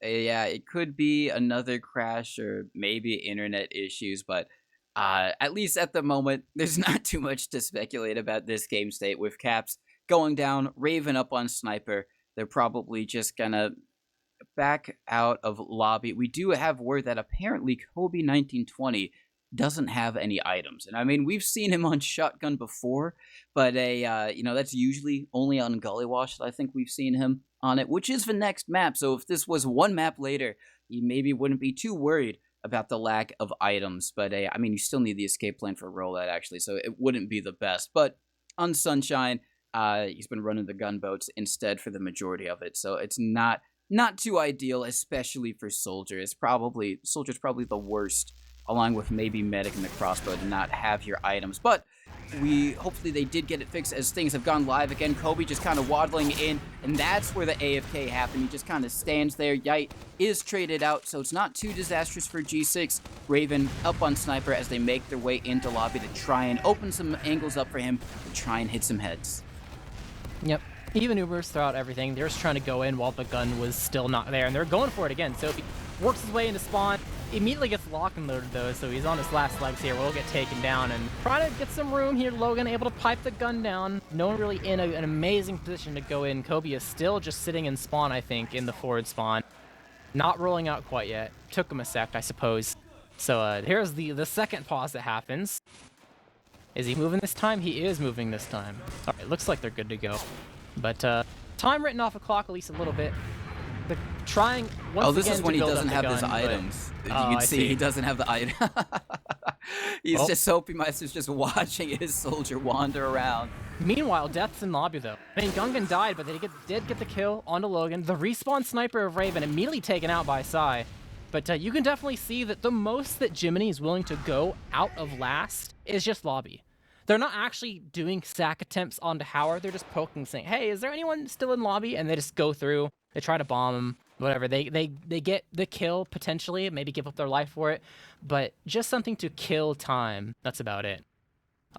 Yeah, it could be another crash or maybe internet issues, but at least at the moment, there's not too much to speculate about this game state with Caps going down, Raven up on Sniper. They're probably just gonna back out of lobby. We do have word that apparently Kobe 1920 doesn't have any items, and I mean we've seen him on shotgun before, but that's usually only on Gullywash that I think we've seen him on it, which is the next map. So if this was one map later, you maybe wouldn't be too worried about the lack of items. But I mean, you still need the escape plan for rollout, actually, so it wouldn't be the best. But on Sunshine, he's been running the gunboats instead for the majority of it, so it's not too ideal, especially for Soldier. Soldier's probably the worst, along with maybe Medic and the crossbow, to not have your items. But hopefully they did get it fixed as things have gone live again. Kobe just kind of waddling in, and that's where the AFK happened. He just kind of stands there. Yite is traded out, so it's not too disastrous for G6. Raven up on Sniper as they make their way into lobby to try and open some angles up for him to try and hit some heads. Yep. Even Ubers throughout everything, they're just trying to go in while the gun was still not there, and they're going for it again. So he works his way into spawn, immediately gets lock and loaded though, so he's on his last legs here. Will get taken down and try to get some room here. Logan able to pipe the gun down. No one really in an amazing position to go in. Kobe is still just sitting in spawn, I think, in the forward spawn. Not rolling out quite yet. Took him a sec, I suppose. So here's the second pause that happens. Is he moving this time? He is moving this time. All right, looks like they're good to go. But time written off a clock at least a little bit. They're trying once Oh, this again is when to he build doesn't up have the his gun, items. You Oh, can I see see. he doesn't have the item. He's just Soapy Meister's just watching his soldier wander around. Meanwhile, Death's in lobby though. I mean, Gungan died, but they did get the kill onto Logan. The respawn sniper of Raven immediately taken out by Psy. But you can definitely see that the most that Jiminy is willing to go out of last is just lobby. They're not actually doing sack attempts onto Howard. They're just poking, saying, "Hey, is there anyone still in lobby?" And they just go through. They try to bomb him, whatever. They get the kill potentially, maybe give up their life for it, but just something to kill time. That's about it.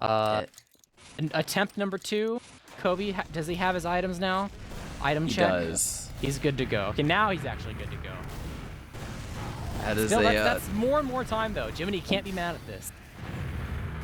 Attempt number 2. Kobe, does he have his items now? Item check. He does. He's good to go. Okay, now he's actually good to go. That is Still, that's more and more time though. Jiminy can't be mad at this.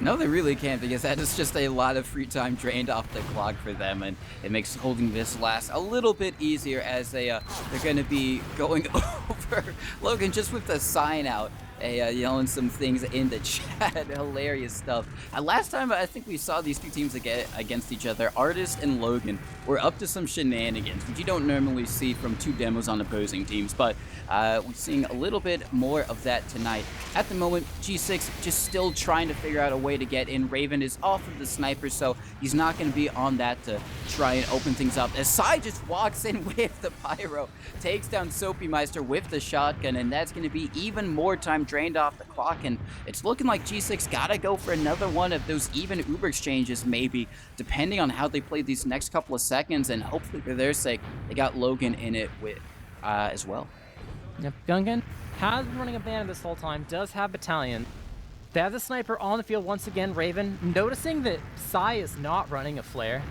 No, they really can't, because that is just a lot of free time drained off the clock for them, and it makes holding this last a little bit easier as they're going to be going over Logan just with the sign out. Yelling some things in the chat. Hilarious stuff. Last time I think we saw these two teams against each other, Artist and Logan were up to some shenanigans, which you don't normally see from two demos on opposing teams, but we're seeing a little bit more of that tonight. At the moment, G6 just still trying to figure out a way to get in. Raven is off of the sniper, so he's not going to be on that to try and open things up. As Psy just walks in with the pyro, takes down Soapy Meister with the shotgun, and that's going to be even more time drained off the clock, and it's looking like G6 gotta go for another one of those even Uber exchanges, maybe, depending on how they play these next couple of seconds, and hopefully for their sake, they got Logan in it with as well. Yep, Gungan has been running a band this whole time, does have battalion. They have the sniper on the field once again. Raven noticing that Psy is not running a flare,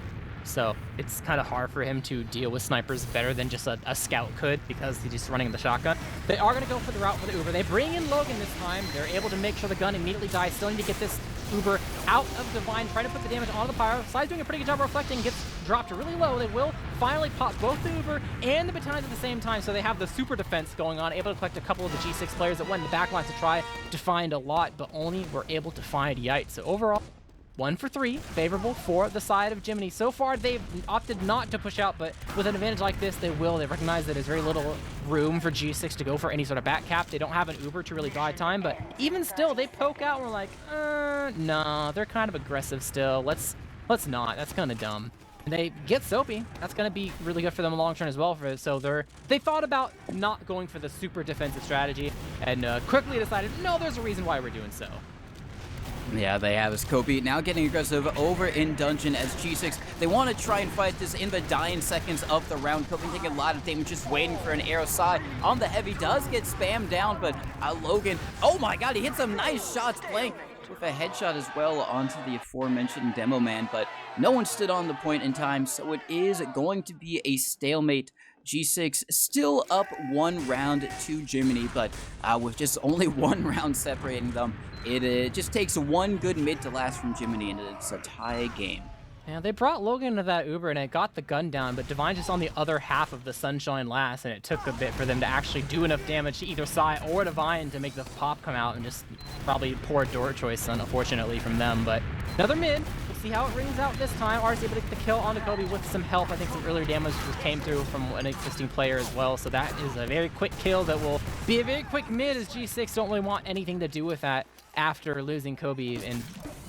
so it's kind of hard for him to deal with snipers better than just a scout could, because he's just running the shotgun. They are going to go for the route for the Uber. They bring in Logan this time. They're able to make sure the gun immediately dies. Still need to get this Uber out of Divine, trying to put the damage onto the pyro. Psy's doing a pretty good job reflecting, gets dropped really low. They will finally pop both the Uber and the battalions at the same time, so they have the super defense going on, able to collect a couple of the G6 players that went in the back line to try to find a lot, but only were able to find Yite. So overall, 1 for 3, favorable for the side of Jiminy. So far, they've opted not to push out, but with an advantage like this, they will. They recognize that there's very little room for G6 to go for any sort of back cap. They don't have an Uber to really buy time, but even still, they poke out and we're like, nah, they're kind of aggressive still. Let's not. That's kind of dumb. And they get Soapy. That's going to be really good for them long term as well. So they thought about not going for the super defensive strategy and quickly decided, no, there's a reason why we're doing so. Yeah, they have his Kobe now getting aggressive over in dungeon as G6. They want to try and fight this in the dying seconds of the round. Kobe taking a lot of damage, just waiting for an arrow. Psy on the heavy does get spammed down, but Logan, oh my god, he hit some nice shots. Blank with a headshot as well onto the aforementioned demo man, but no one stood on the point in time, so it is going to be a stalemate. G6 still up 1 round to Jiminy, but with just only 1 round separating them, it just takes 1 good mid to last from Jiminy, and it's a tie game. Yeah, they brought Logan into that Uber and it got the gun down, but Divine just on the other half of the Sunshine last, and it took a bit for them to actually do enough damage to either Psy or Divine to make the pop come out, and just probably poor door choice, unfortunately, from them. But another mid. We'll see how it rings out this time. Artist able to get the kill onto Kobe with some help. I think some earlier damage just came through from an existing player as well. So that is a very quick kill that will be a very quick mid, as G6 don't really want anything to do with that after losing Kobe in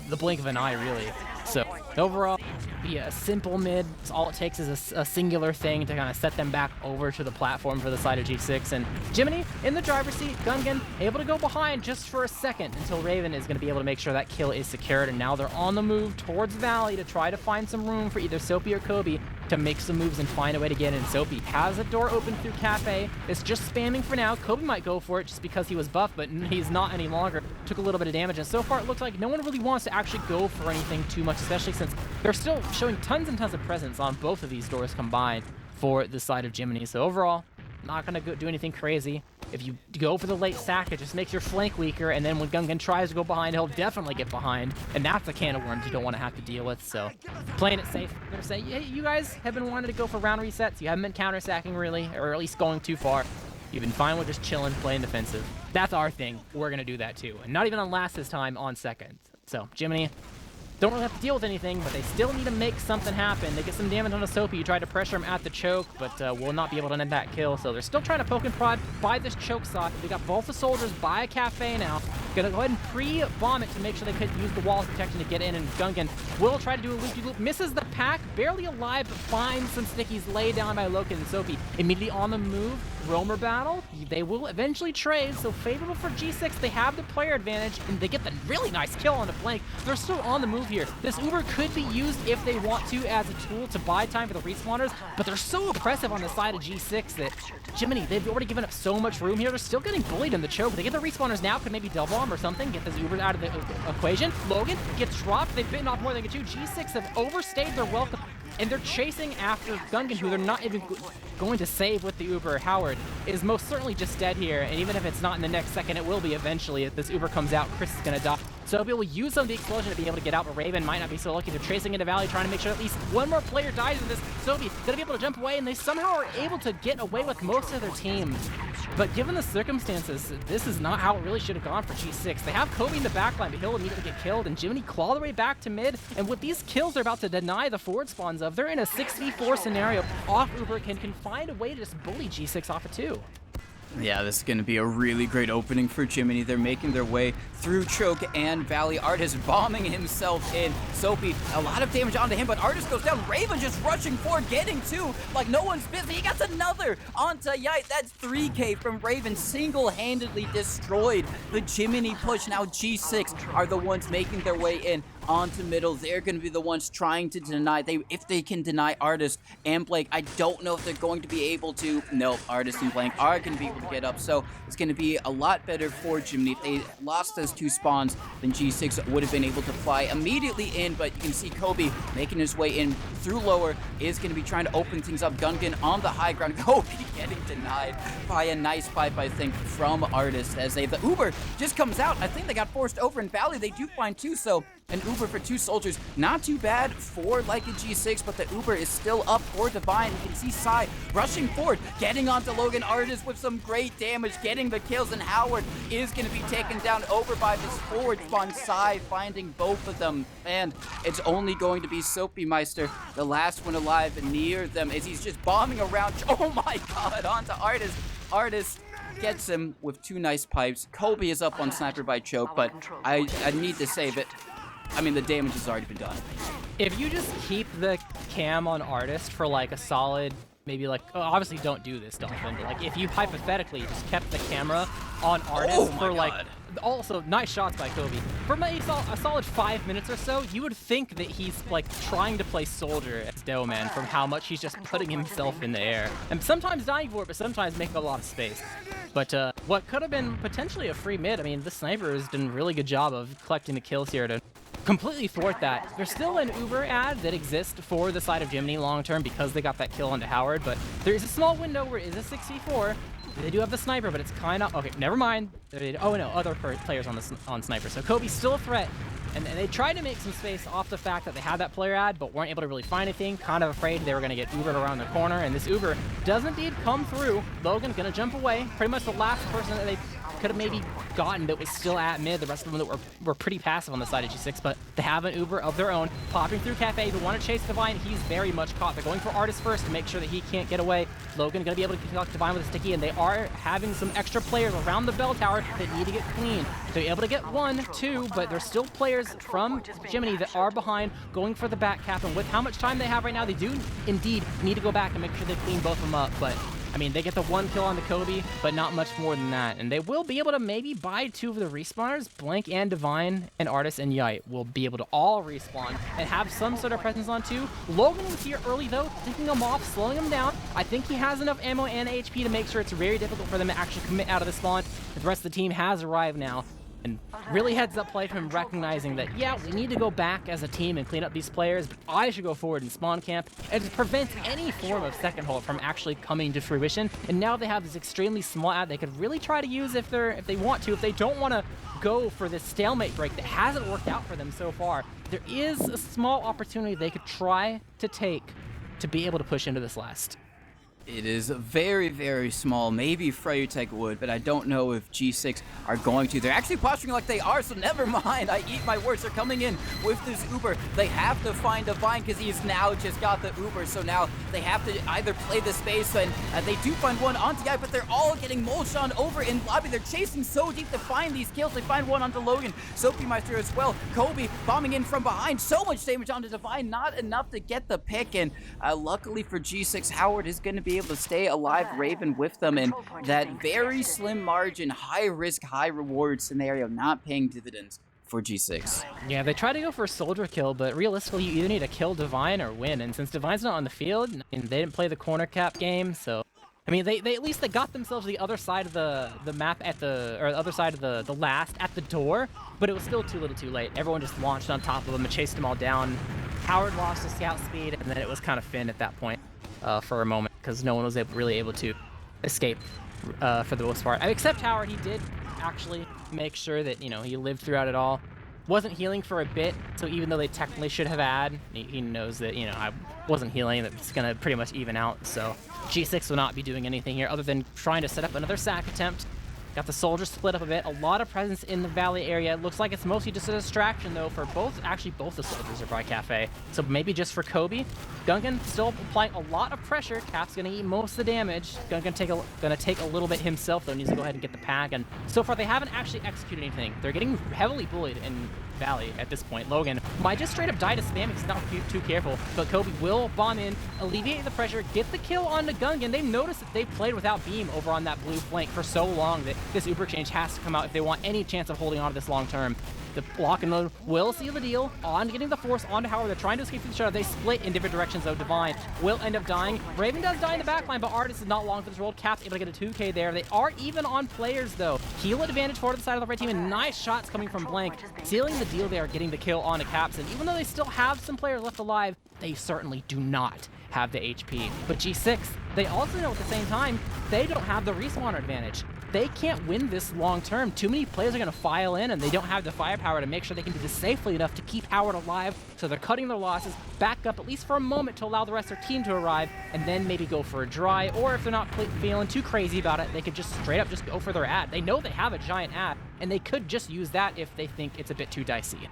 the blink of an eye, really. So overall, be a simple mid. All it takes is a singular thing to kind of set them back over to the platform for the side of G6. And Jiminy in the driver's seat, Gungan able to go behind just for a second until Raven is going to be able to make sure that kill is secured. And now they're on the move towards Valley to try to find some room for either Soapy or Kobe to make some moves and find a way to get in. Soapy has a door open through Cafe. It's just spamming for now. Kobe might go for it just because he was buffed, but he's not any longer. Took a little bit of damage, and so far it looks like no one really wants to actually go for anything too much, especially since they're still showing tons and tons of presence on both of these doors combined for the side of Jiminy. So overall, not going to do anything crazy. If you go for the late sack, it just makes your flank weaker, and then when Gungan tries to go behind, he'll definitely get behind, and that's a can of worms you don't want to have to deal with. So playing it safe. I'm going to say, hey, you guys have been wanting to go for round resets. You haven't been counter-sacking really, or at least going too far. You've been fine with just chilling, playing defensive. That's our thing. We're going to do that too. And not even on last this time, on second. So Jiminy don't really have to deal with anything, but they still need to make something happen. They get some damage on a Soapy. You try to pressure him at the choke, but will not be able to end that kill. So they're still trying to poke and prod by this choke socket. They got both the soldiers by a Cafe now. Gonna go ahead and pre-bomb it to make sure they could use the wall protection to get in, and Gungan will try to do a loop-de-loop. Misses the pack, barely alive, but finds some stickies laid down by Loken and Soapy. Immediately on the move, roamer battle. They will eventually trade, so favorable for G6. They have the player advantage, and they get the really nice kill on the flank. They're still on the move here. This Uber could be used if they want to as a tool to buy time for the respawners, but they're so oppressive on the side of G6 that Jiminy, they've already given up so much room here. They're still getting bullied in the choke. They get the respawners now, could maybe double them or something, get this Uber out of the equation. Logan gets dropped. They've bitten off more than they can chew. G6 have overstayed their welcome, and they're chasing after Gungan, who they're not even going to save with the Uber. Howard is most certainly just dead here, and even if it's not in the next second, it will be eventually. If this Uber comes out, Chris is going to die. So he'll be able to use some of the explosion to be able to get out, but Raven might not be so lucky. They're tracing into Valley, trying to make sure at least one more player dies in this. Soapy gonna be able to jump away, and they somehow are able to get away with most of their team. But given the circumstances, this is not how it really should have gone for G6. They have Kobe in the backline, but he'll immediately get killed, and Jiminy claw their way back to mid. And with these kills they're about to deny the forward spawns of, they're in a 6v4 scenario. Off Uber can find a way to just bully G6 off of 2. Yeah, this is going to be a really great opening for Jiminy. They're making their way through choke, and Valley Artist bombing himself in. Soapy, a lot of damage onto him, but Artist goes down. Raven just rushing forward, getting 2 like no one's busy. He gets another onto Yite. That's 3K from Raven, single-handedly destroyed the Jiminy push. Now G6 are the ones making their way in onto middle. They're going to be the ones trying to deny. If they can deny Artist and Blake, I don't know if they're going to be able to. No, Artist and Blank are going to be able to get up, so it's going to be a lot better for Jiminy. If they lost those 2 spawns, then G6 would have been able to fly immediately in, but you can see Kobe making his way in through lower, is going to be trying to open things up. Gungan on the high ground. Kobe getting denied by a nice pipe, I think, from Artist, as the Uber just comes out. I think they got forced over in Valley. They do find 2, so an Uber for 2 soldiers. Not too bad for like a G6, but the Uber is still up for Divine. You can see Sai rushing forward, getting onto Logan. Artist with some great damage, getting the kills, and Howard is going to be taken down over by this forward spawn. Sai finding both of them, and it's only going to be Soapy Meister, the last one alive near them, as he's just bombing around. Oh my god, onto Artist. Artist gets him with 2 nice pipes. Kobe is up on Sniper by choke, but I need to save it. I mean, the damage has already been done. If you just keep the cam on Artist for like a solid, maybe like, obviously don't do this, Dolphin, but like if you hypothetically just kept the camera on Artist for like, also nice shots by Kobe, for maybe a solid 5 minutes or so, you would think that he's like trying to play soldier as Doman from how much he's just putting himself in the air. And sometimes dying for it, but sometimes making a lot of space. But what could have been potentially a free mid, I mean, the sniper has done a really good job of collecting the kills here to completely thwart that. There's still an Uber ad that exists for the side of Jiminy long term because they got that kill onto Howard, but there is a small window where it is a 6v4. They do have the sniper, but it's kind of okay. Never mind. Oh no, other players on sniper. So Kobe's still a threat, and they tried to make some space off the fact that they had that player ad, but weren't able to really find anything. Kind of afraid they were going to get Ubered around the corner, and this Uber does indeed come through. Logan gonna jump away. Pretty much the last person that they could have maybe gotten that was still at mid. The rest of them that were pretty passive on the side of G6, but they have an Uber of their own. Popping through Cafe, they want to chase Divine. He's very much caught. They're going for Artist first to make sure that he can't get away. Logan going to be able to collect Divine with a sticky, and they are having some extra players around the bell tower that need to get clean. They're able to get 1, 2, but there's still players from Jiminy that are behind, going for the back cap, and with how much time they have right now, they do indeed need to go back and make sure they clean both of them up. But I mean, they get the 1 kill on the Kobe, but not much more than that. And they will be able to maybe buy 2 of the respawners. Blank and Divine and Artist and Yite will be able to all respawn and have some sort of presence on 2. Logan was here early though, taking them off, slowing them down. I think he has enough ammo and HP to make sure it's very difficult for them to actually commit out of the spawn. The rest of the team has arrived now. And really heads up play from him, recognizing that, yeah, we need to go back as a team and clean up these players, but I should go forward and spawn camp and to prevent any form of second hold from actually coming to fruition. And now they have this extremely small ad they could really try to use if they want to. If they don't want to go for this stalemate break that hasn't worked out for them so far, there is a small opportunity they could try to take to be able to push into this last. It is very, very small. Maybe Froyotech would, but I don't know if G6 are going to. They're actually posturing like they are, so never mind. I eat my words. They're coming in with this Uber. They have to find Divine because he's now just got the Uber, so now they have to either play the space, and they do find one onto Guy, but they're all getting Molshan over in lobby. They're chasing so deep to find these kills. They find one onto Logan. Soapy Meister as well. Kobe bombing in from behind. So much damage onto Divine. Not enough to get the pick, and luckily for G6, Howard is going to be able to stay alive. Raven with them in that very slim margin, high risk, high reward scenario, not paying dividends for G6. Yeah, they try to go for a soldier kill, but realistically, you either need to kill Divine or win. And since Divine's not on the field, and they didn't play the corner cap game, so I mean, they at least they got themselves the other side of the map or the other side of the last at the door, but it was still too little, too late. Everyone just launched on top of them and chased them all down. Howard lost his scout speed, and then it was kind of Finn at that point for a moment because no one was really able to escape for the most part. Except Howard, he did actually make sure that he lived throughout it all. Wasn't healing for a bit, so even though they technically should have had, he knows that I wasn't healing. That's gonna pretty much even out. So G6 will not be doing anything here other than trying to set up another sack attempt. Got the soldiers split up a bit. A lot of presence in the valley area. It looks like it's mostly just a distraction, though, for both the soldiers are by Cafe. So maybe just for Kobe. Gungan still applying a lot of pressure. Cap's going to eat most of the damage. Gungan gonna take a little bit himself, though. Needs to go ahead and get the pack. And so far, they haven't actually executed anything. They're getting heavily bullied in Valley at this point. Logan might just straight up die to spam because he's not too careful, but Kobe will bomb in, alleviate the pressure, get the kill on the Gungan. They've noticed that they've played without beam over on that blue flank for so long that this Uber exchange has to come out if they want any chance of holding on to this long term. The block and load will seal the deal on getting the force onto Howard. They're trying to escape through the shadow. They split in different directions, though. Divine will end up dying. Raven does die in the backline, but Artist is not long for this roll. Cap's able to get a 2K there. They are even on players, though. Heal advantage forward to the side of the red team, and nice shots coming from Blank. Sealing the deal there, getting the kill onto Caps. And even though they still have some players left alive, they certainly do not have the HP. But G6, they also know at the same time, they don't have the respawner advantage. They can't win this long term. Too many players are going to file in, and they don't have the firepower to make sure they can do this safely enough to keep Howard alive. So they're cutting their losses, back up at least for a moment to allow the rest of their team to arrive, and then maybe go for a dry. Or if they're not feeling too crazy about it, they could just straight up just go for their ad. They know they have a giant ad, and they could just use that if they think it's a bit too dicey.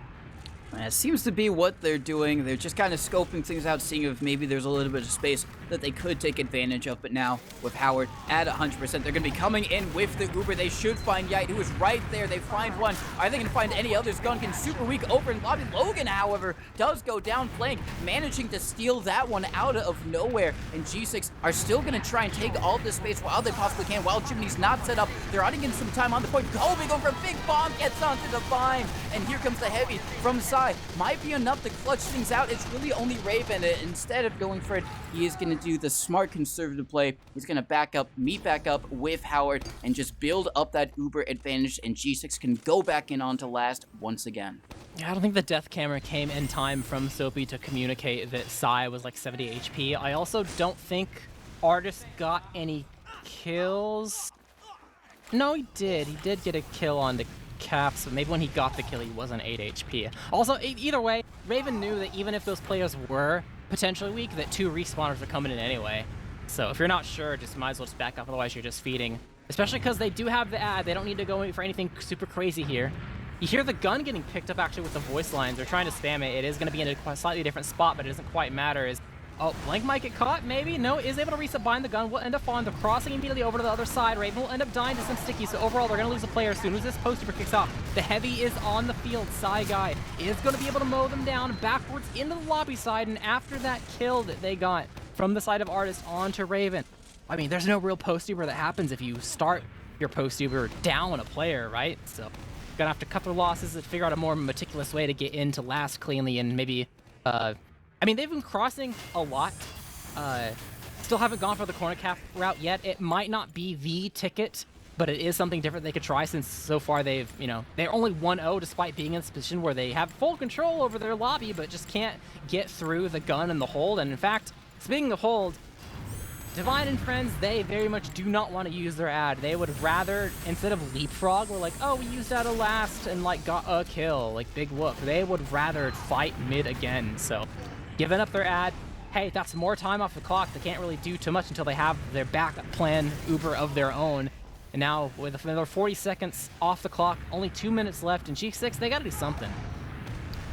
It seems to be what they're doing. They're just kind of scoping things out, seeing if maybe there's a little bit of space that they could take advantage of. But now, with Howard at 100%, they're going to be coming in with the Uber. They should find Yite, who is right there. They find one. Are they going to find any others? Gungan super weak over in lobby. Logan, however, does go down flank, managing to steal that one out of nowhere. And G6 are still going to try and take all this space while they possibly can, while Jiminy's not set up. They're adding in some time on the point. Kobe going for a big bomb, gets onto Divine. And here comes the heavy from the side. Might be enough to clutch things out. It's really only Raven. Instead of going for it, he is going to do the smart conservative play. He's going to meet back up with Howard and just build up that Uber advantage, and G6 can go back in onto last once again. Yeah, I don't think the death camera came in time from Soapy to communicate that Sai was like 70 HP. I also don't think Artist got any kills. No, he did. He did get a kill on the Caps, but maybe when he got the kill, he wasn't 8 HP. Also, either way, Raven knew that even if those players were potentially weak, that 2 respawners are coming in anyway. So if you're not sure, just might as well just back up, otherwise you're just feeding. Especially because they do have the ad, they don't need to go for anything super crazy here. You hear the gun getting picked up actually with the voice lines. They're trying to spam it. It is going to be in a slightly different spot, but it doesn't quite matter. Oh, Blank might get caught, maybe? No, is able to reset behind the gun. Will end up falling. They're crossing immediately over to the other side. Raven will end up dying to some sticky, so overall they're going to lose a player as soon as this post super kicks off. The heavy is on the field. Psy Guy is going to be able to mow them down backwards into the lobby side, and after that kill that they got from the side of Artist onto Raven, I mean, there's no real post uber that happens if you start your post uber down a player, right? So gonna have to cut their losses and figure out a more meticulous way to get into last cleanly, and maybe I mean, they've been crossing a lot. Still haven't gone for the corner cap route yet. It might not be the ticket, but it is something different they could try, since so far they've, you know, they're only 1-0 despite being in this position where they have full control over their lobby, but just can't get through the gun and the hold. And in fact, speaking of hold, Divine and friends, they very much do not want to use their ad. They would rather, instead of leapfrog, we're like, oh, we used that last and like got a kill, like big whoop. They would rather fight mid again. So giving up their ad, hey, that's more time off the clock. They can't really do too much until they have their backup plan Uber of their own. And now with another 40 seconds off the clock, only 2 minutes left in G6, they got to do something.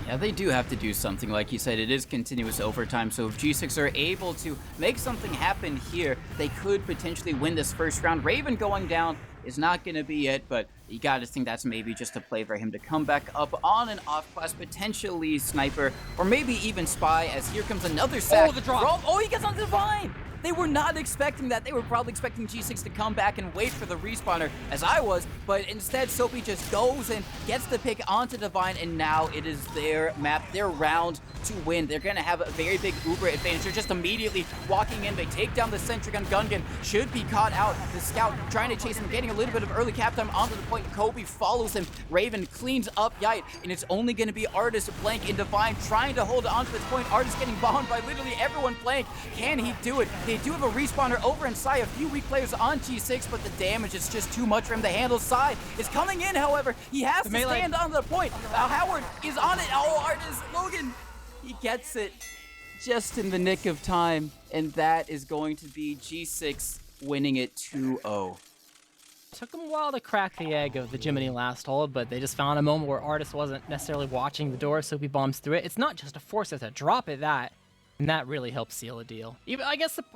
Yeah, they do have to do something. Like you said, it is continuous overtime, so if G6 are able to make something happen here, they could potentially win this first round. Raven going down is not going to be it, but you got to think that's maybe just a play for him to come back up on an off-class, potentially sniper, or maybe even spy, as here comes another sack. Oh, the drop! Oh, he gets on Divine! They were not expecting that. They were probably expecting G6 to come back and wait for the respawner, as I was, but instead Soapy just goes and gets the pick onto Divine, and now it is their map, their round to win. They're going to have a very big Uber advantage. They're just immediately walking in. They take down the sentry gun. Gungan should be caught out. The scout trying to chase him, getting a little bit of early cap time onto the point. Kobe follows him. Raven cleans up Yite, and it's only going to be Artist, Blank, and Divine trying to hold on to this point. Artist getting bombed by literally everyone playing. Can he do it? They do have a respawner over inside, a few weak players on G6, but the damage is just too much for him to handle. Sai is coming in, however. He has to stand on the point. Howard is on it. Oh, Artist, Logan, he gets it just in the nick of time, and that is going to be G6 winning it 2-0. Took them a while to crack the egg of the Jiminy last hold, but they just found a moment where Artist wasn't necessarily watching the door, so he bombs through it. It's not just a force, it's a drop at that. And that really helped seal a deal. Even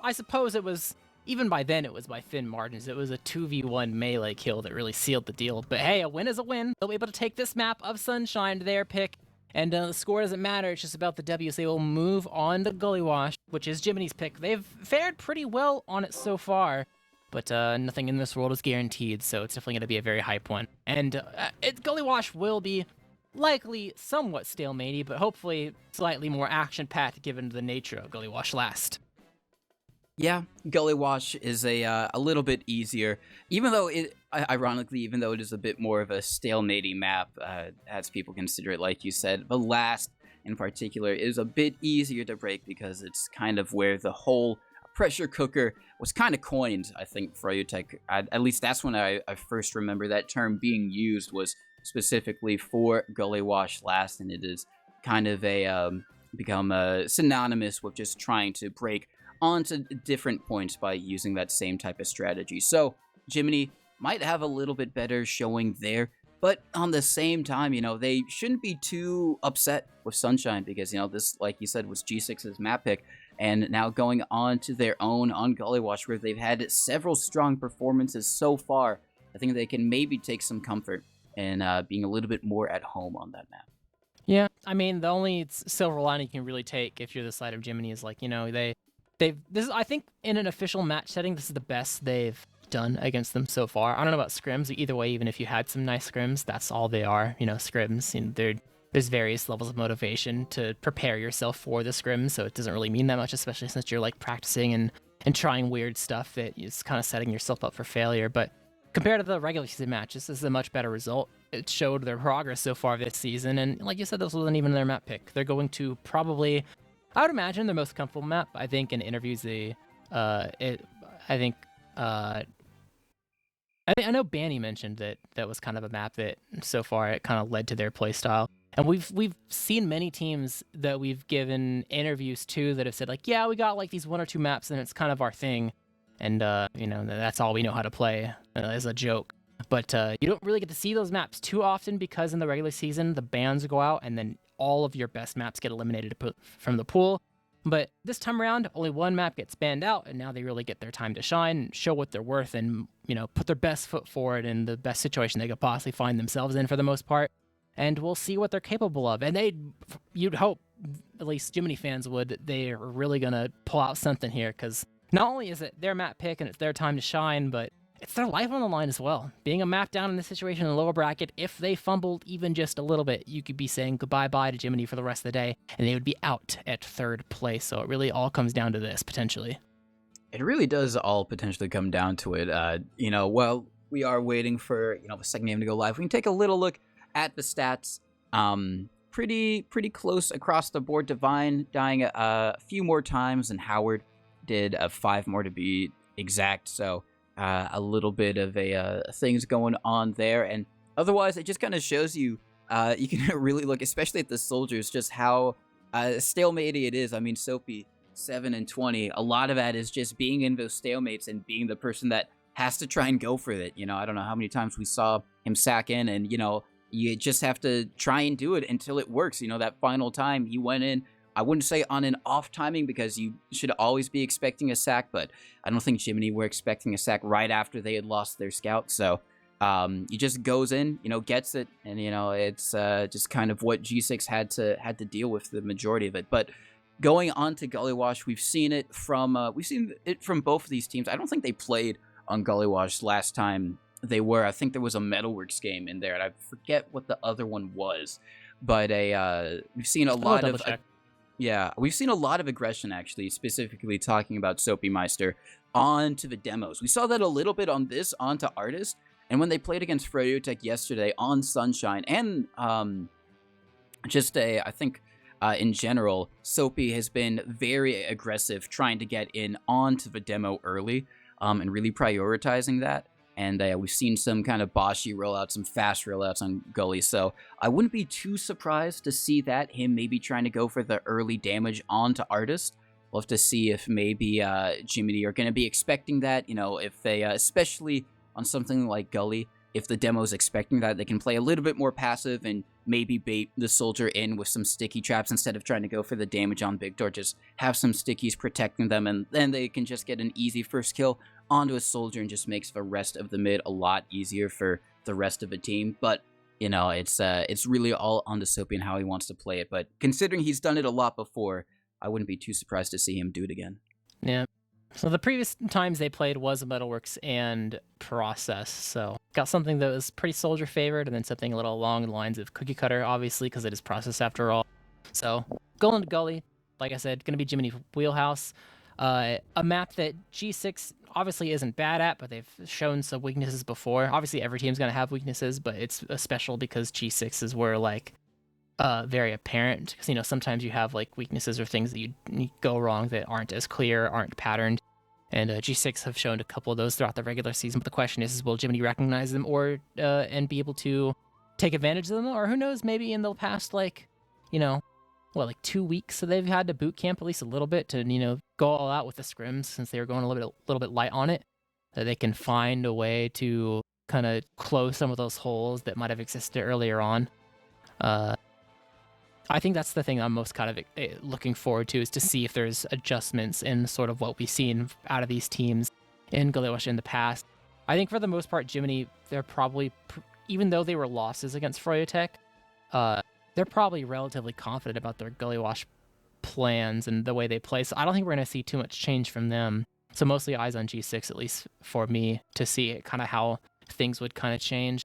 I suppose it was, even by then, it was by thin margins. It was a 2v1 melee kill that really sealed the deal. But hey, a win is a win. They'll be able to take this map of Sunshine to their pick. And the score doesn't matter. It's just about the W. So they will move on to Gullywash, which is Jiminy's pick. They've fared pretty well on it so far. But nothing in this world is guaranteed, so it's definitely going to be a very hype one. And Gullywash will be likely somewhat stalematey, but hopefully slightly more action-packed given the nature of Gullywash last. Yeah, Gullywash is a little bit easier, even though ironically, even though it is a bit more of a stalematey map, as people consider it, like you said, the last in particular is a bit easier to break because it's kind of where the whole pressure cooker was kind of coined. I think Froyotech, at least that's when I first remember that term being used, was specifically for Gullywash last, and it is kind of become synonymous with just trying to break onto different points by using that same type of strategy. So Jiminy might have a little bit better showing there, but on the same time, you know, they shouldn't be too upset with Sunshine because, you know, this, like you said, was G6's map pick, and now going on to their own on Gullywash, where they've had several strong performances so far. I think they can maybe take some comfort and being a little bit more at home on that map. Yeah, I mean, the only silver lining you can really take if you're the side of Jiminy is, like, you know, this is, I think, in an official match setting, this is the best they've done against them so far. I don't know about scrims. Either way, even if you had some nice scrims, that's all they are. You know, scrims. You know, there's various levels of motivation to prepare yourself for the scrims, so it doesn't really mean that much, especially since you're like practicing and trying weird stuff that is kind of setting yourself up for failure. But compared to the regular season matches, this is a much better result. It showed their progress so far this season, and like you said, this wasn't even their map pick. They're going to probably, I would imagine, their most comfortable map. I think in interviews I know Banny mentioned that was kind of a map that so far it kind of led to their playstyle. And we've seen many teams that we've given interviews to that have said like, yeah, we got like these one or two maps and it's kind of our thing, and that's all we know how to play as a joke. But you don't really get to see those maps too often because in the regular season the bans go out and then all of your best maps get eliminated from the pool. But this time around, only one map gets banned out, and now they really get their time to shine and show what they're worth and, put their best foot forward in the best situation they could possibly find themselves in for the most part. And we'll see what they're capable of. And you'd hope, at least Jiminy fans would, they're really going to pull out something here, because not only is it their map pick and it's their time to shine, but it's their life on the line as well. Being a map down in this situation in the lower bracket, if they fumbled even just a little bit, you could be saying goodbye-bye to Jiminy for the rest of the day, and they would be out at third place. So it really all comes down to this, potentially. It really does all potentially come down to it. While we are waiting for, the second game to go live, we can take a little look at the stats. Pretty close across the board. Divine dying a few more times, and Howard did 5 more to be exact. So a little bit of things going on there, and otherwise it just kind of shows you you can really look, especially at the soldiers, just how stalematy it is. I mean, Soapy 7-20, a lot of that is just being in those stalemates and being the person that has to try and go for it. I don't know how many times we saw him sack in, and you just have to try and do it until it works. That final time he went in, I wouldn't say on an off timing, because you should always be expecting a sack, but I don't think Jiminy were expecting a sack right after they had lost their scout. So he just goes in, gets it, and it's just kind of what G6 had to deal with the majority of it. But going on to Gullywash, we've seen it from both of these teams. I don't think they played on Gullywash last time they were. I think there was a Metalworks game in there, and I forget what the other one was. But we've seen a lot of. Yeah, we've seen a lot of aggression, actually, specifically talking about Soapy Meister onto the demos. We saw that a little bit onto Artist, and when they played against Froyotech yesterday on Sunshine, and I think in general, Soapy has been very aggressive trying to get in onto the demo early, and really prioritizing that. And we've seen some kind of boshy rollouts, some fast rollouts on Gully. So I wouldn't be too surprised to see him maybe trying to go for the early damage onto Artist. We'll have to see if maybe Jiminy are going to be expecting that. If they, especially on something like Gully, if the demo's expecting that, they can play a little bit more passive and maybe bait the soldier in with some sticky traps instead of trying to go for the damage on Big Door. Just have some stickies protecting them, and then they can just get an easy first kill onto a soldier, and just makes the rest of the mid a lot easier for the rest of the team. But it's really all on the Soapy and how he wants to play it. But considering he's done it a lot before, I wouldn't be too surprised to see him do it again. Yeah. So the previous times they played was Metalworks and Process. So got something that was pretty soldier favored, and then something a little along the lines of Cookie Cutter, obviously, because it is Process after all. So going to Gully, like I said, going to be Jiminy Wheelhouse. A map that G6 obviously isn't bad at, but they've shown some weaknesses before. Obviously, every team's going to have weaknesses, but it's special because G6s were very apparent. Because sometimes you have weaknesses or things that you go wrong that aren't as clear, aren't patterned. And G6 have shown a couple of those throughout the regular season. But the question is will Jiminy recognize them or and be able to take advantage of them? Or who knows, maybe in the past 2 weeks, so they've had to boot camp at least a little bit to go all out with the scrims, since they were going a little bit light on it, that they can find a way to kind of close some of those holes that might have existed earlier on. I think that's the thing I'm most kind of looking forward to, is to see if there's adjustments in sort of what we've seen out of these teams in Gullywash in the past. I think for the most part, Jiminy, they're probably, even though they were losses against Froyotech, they're probably relatively confident about their Gullywash plans and the way they play. So I don't think we're going to see too much change from them. So mostly eyes on G6, at least for me, to see kind of how things would kind of change.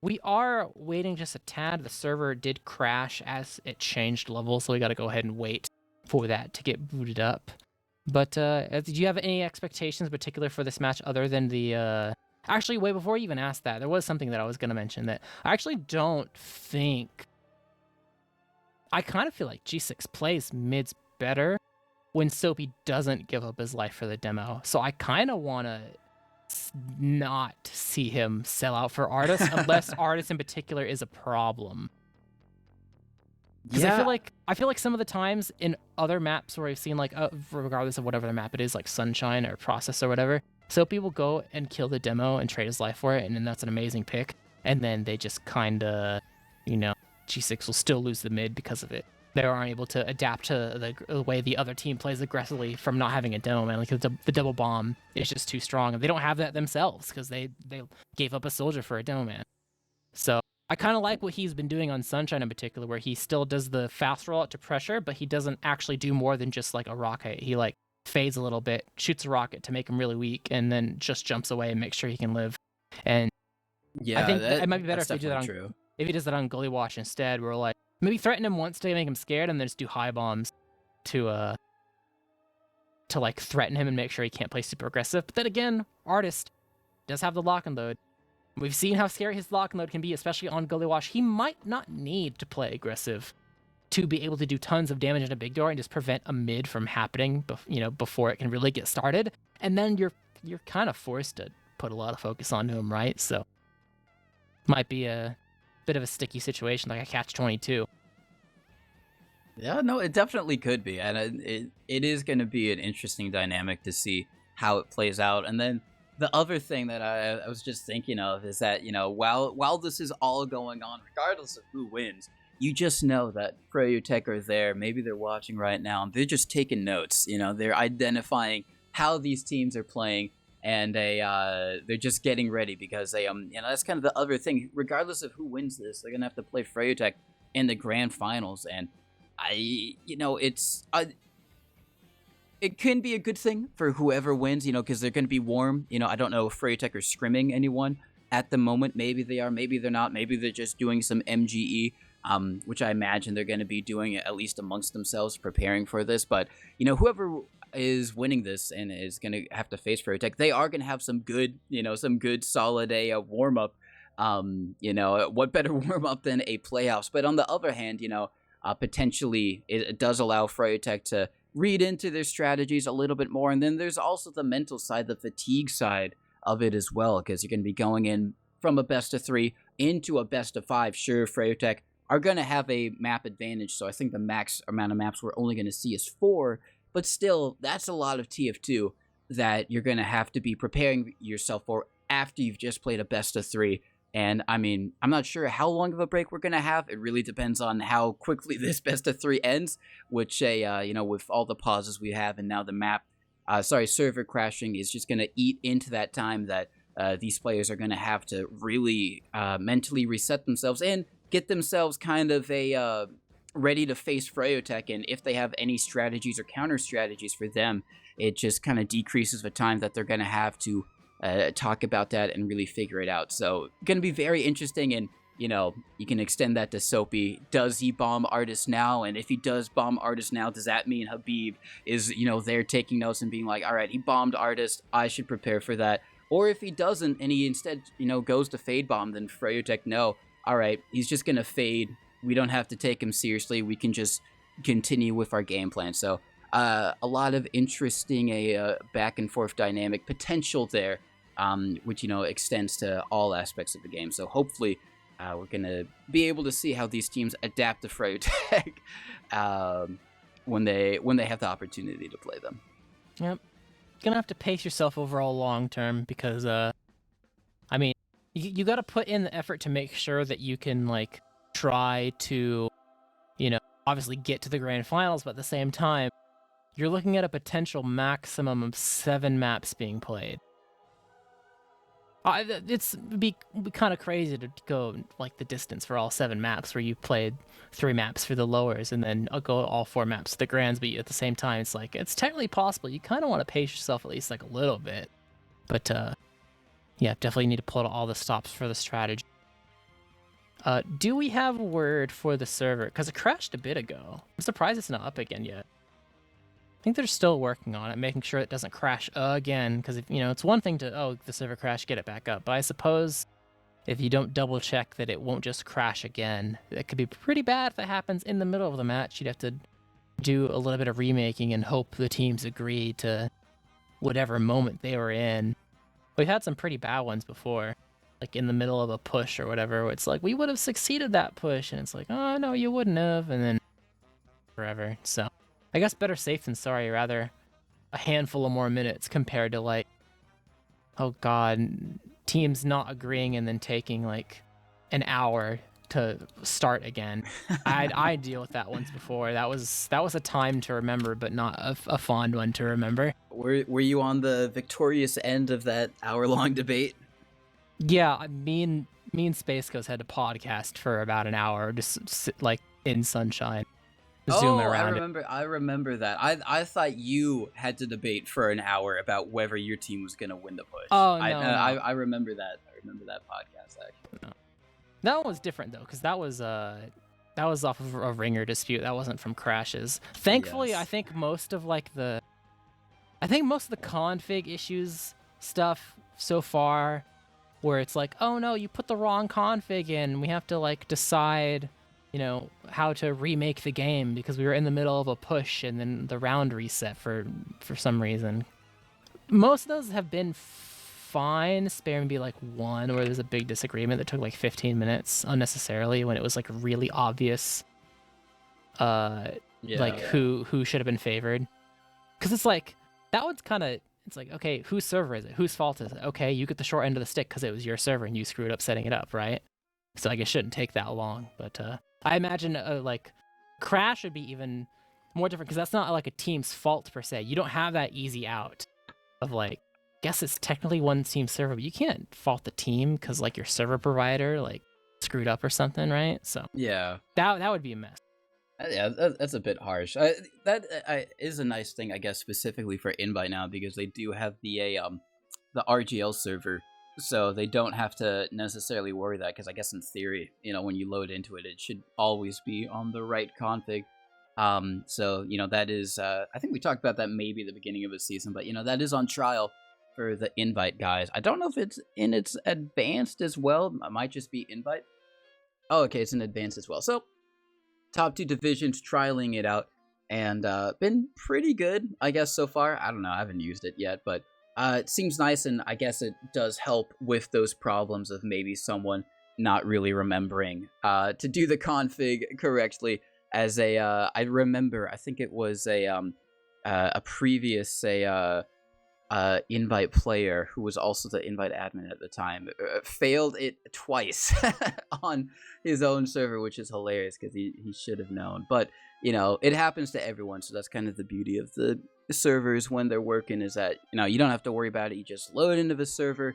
We are waiting just a tad. The server did crash as it changed levels, so we got to go ahead and wait for that to get booted up. But do you have any expectations in particular for this match other than the... Actually, wait, before you even ask that, there was something that I was going to mention that I actually don't think... I kind of feel like G6 plays mids better when Soapy doesn't give up his life for the demo. So I kind of want to not see him sell out for Artist unless Artist in particular is a problem. Because I feel like some of the times in other maps where I've seen like regardless of whatever the map it is, like Sunshine or Process or whatever, Soapy will go and kill the demo and trade his life for it, and then that's an amazing pick. And then they just kind of, G6 will still lose the mid because of it. They aren't able to adapt to the way the other team plays aggressively from not having a demo man. Like the double bomb is just too strong, and they don't have that themselves because they gave up a soldier for a demo man. So I kind of like what he's been doing on Sunshine in particular, where he still does the fast rollout to pressure, but he doesn't actually do more than just like a rocket. He like fades a little bit, shoots a rocket to make him really weak, and then just jumps away and makes sure he can live. And yeah, I think it might be better if he he does that on Gullywash instead, where like maybe threaten him once to make him scared, and then just do high bombs to like threaten him and make sure he can't play super aggressive. But then again, Artist does have the lock and load. We've seen how scary his lock and load can be, especially on Gullywash. He might not need to play aggressive to be able to do tons of damage in a big door and just prevent a mid from happening, before it can really get started. And then you're kind of forced to put a lot of focus onto him, right? So might be a bit of a sticky situation, like a catch-22. Yeah, no, it definitely could be, and it is going to be an interesting dynamic to see how it plays out. And then the other thing that I was just thinking of is that, while this is all going on, regardless of who wins, you just know that Froyotech are there. Maybe they're watching right now, and they're just taking notes. They're identifying how these teams are playing, and they're just getting ready because that's kind of the other thing. Regardless of who wins this, they're gonna have to play Froyotech in the grand finals, and it can be a good thing for whoever wins, because they're going to be warm. I don't know if Froyotech are scrimming anyone at the moment. Maybe they are, maybe they're not. Maybe they're just doing some MGE, which I imagine they're going to be doing at least amongst themselves, preparing for this. But, whoever is winning this and is going to have to face Froyotech, they are going to have some good, solid warm-up. What better warm-up than a playoffs? But on the other hand, potentially it does allow Froyotech to read into their strategies a little bit more. And then there's also the mental side, the fatigue side of it as well, because you're going to be going in from a best of 3 into a best of 5. Sure, Froyotech are going to have a map advantage, so I think the max amount of maps we're only going to see is 4, but still, that's a lot of TF2 that you're going to have to be preparing yourself for after you've just played a best of 3. And I mean, I'm not sure how long of a break we're going to have. It really depends on how quickly this best of 3 ends, which, with all the pauses we have and now the server crashing is just going to eat into that time that these players are going to have to really mentally reset themselves and get themselves kind of ready to face Froyotech. And if they have any strategies or counter strategies for them, it just kind of decreases the time that they're going to have to talk about that and really figure it out. So going to be very interesting, and you can extend that to Soapy. Does he bomb Artist now? And if he does bomb Artist now, does that mean Habib is there taking notes and being like, all right, he bombed Artist, I should prepare for that? Or if he doesn't and he instead goes to fade bomb, then Froyotech know, all right, he's just gonna fade, we don't have to take him seriously, we can just continue with our game plan. So a lot of interesting back and forth dynamic potential there, which extends to all aspects of the game. So hopefully we're gonna be able to see how these teams adapt to Froyotech when they have the opportunity to play them. Yep, gonna have to pace yourself overall long term, because you got to put in the effort to make sure that you can like try to obviously get to the grand finals, but at the same time you're looking at a potential maximum of 7 maps being played. It'd be kind of crazy to go like the distance for all 7 maps, where you played 3 maps for the lowers and then go all 4 maps to the grands. But at the same time, it's like it's technically possible. You kind of want to pace yourself at least like a little bit. But yeah, definitely need to pull out all the stops for the strategy. Do we have word for the server? Because it crashed a bit ago. I'm surprised it's not up again yet. I think they're still working on it, making sure it doesn't crash again, because it's one thing to, the server crashed, get it back up. But I suppose if you don't double check that it won't just crash again, it could be pretty bad if that happens in the middle of the match. You'd have to do a little bit of remaking and hope the teams agree to whatever moment they were in. We've had some pretty bad ones before, like in the middle of a push or whatever, where it's like, we would have succeeded that push, and it's like, oh, no, you wouldn't have, and then forever. So I guess better safe than sorry, rather a handful of more minutes compared to like, oh god, teams not agreeing and then taking like an hour to start again. I deal with that once before. That was a time to remember, but not a fond one to remember. Were you on the victorious end of that hour-long debate? Yeah, me and Space Ghost had to podcast for about an hour, just sit, like in sunshine, zooming around. I remember that. I thought you had to debate for an hour about whether your team was gonna win the push. Oh, no, I remember that. I remember that podcast actually. No. That one was different though, because that was off of a ringer dispute. That wasn't from crashes. Thankfully, Yes. I think most of the config issues stuff so far, where it's like, oh no, you put the wrong config in, we have to like decide, how to remake the game because we were in the middle of a push and then the round reset for some reason. Most of those have been fine. Spare maybe like one where there's a big disagreement that took like 15 minutes unnecessarily when it was like really obvious like who should have been favored. Because it's like, that one's kind of, it's like, okay, whose server is it? Whose fault is it? Okay, you get the short end of the stick because it was your server and you screwed up setting it up, right? So I guess it shouldn't take that long. But I imagine like Crash would be even more different because that's not like a team's fault per se. You don't have that easy out of like, guess it's technically one team server, but you can't fault the team because like your server provider like screwed up or something, right? So yeah, that would be a mess. Yeah, that's a bit harsh. That is a nice thing, I guess, specifically for Invite now because they do have the RGL server, so they don't have to necessarily worry that. Because I guess in theory, when you load into it, it should always be on the right config. So that is. I think we talked about that maybe at the beginning of the season, but that is on trial for the Invite guys. I don't know if it's in its advanced as well. It might just be Invite. Oh, okay, it's in advanced as well. So. Top 2 divisions trialing it out and been pretty good, I guess, so far. I don't know, I haven't used it yet, but it seems nice, and I guess it does help with those problems of maybe someone not really remembering to do the config correctly. As I remember, I think it was a previous Invite player who was also the Invite admin at the time failed it twice on his own server, which is hilarious because he should have known. But it happens to everyone, so that's kind of the beauty of the servers when they're working, is that you don't have to worry about it. You just load into the server,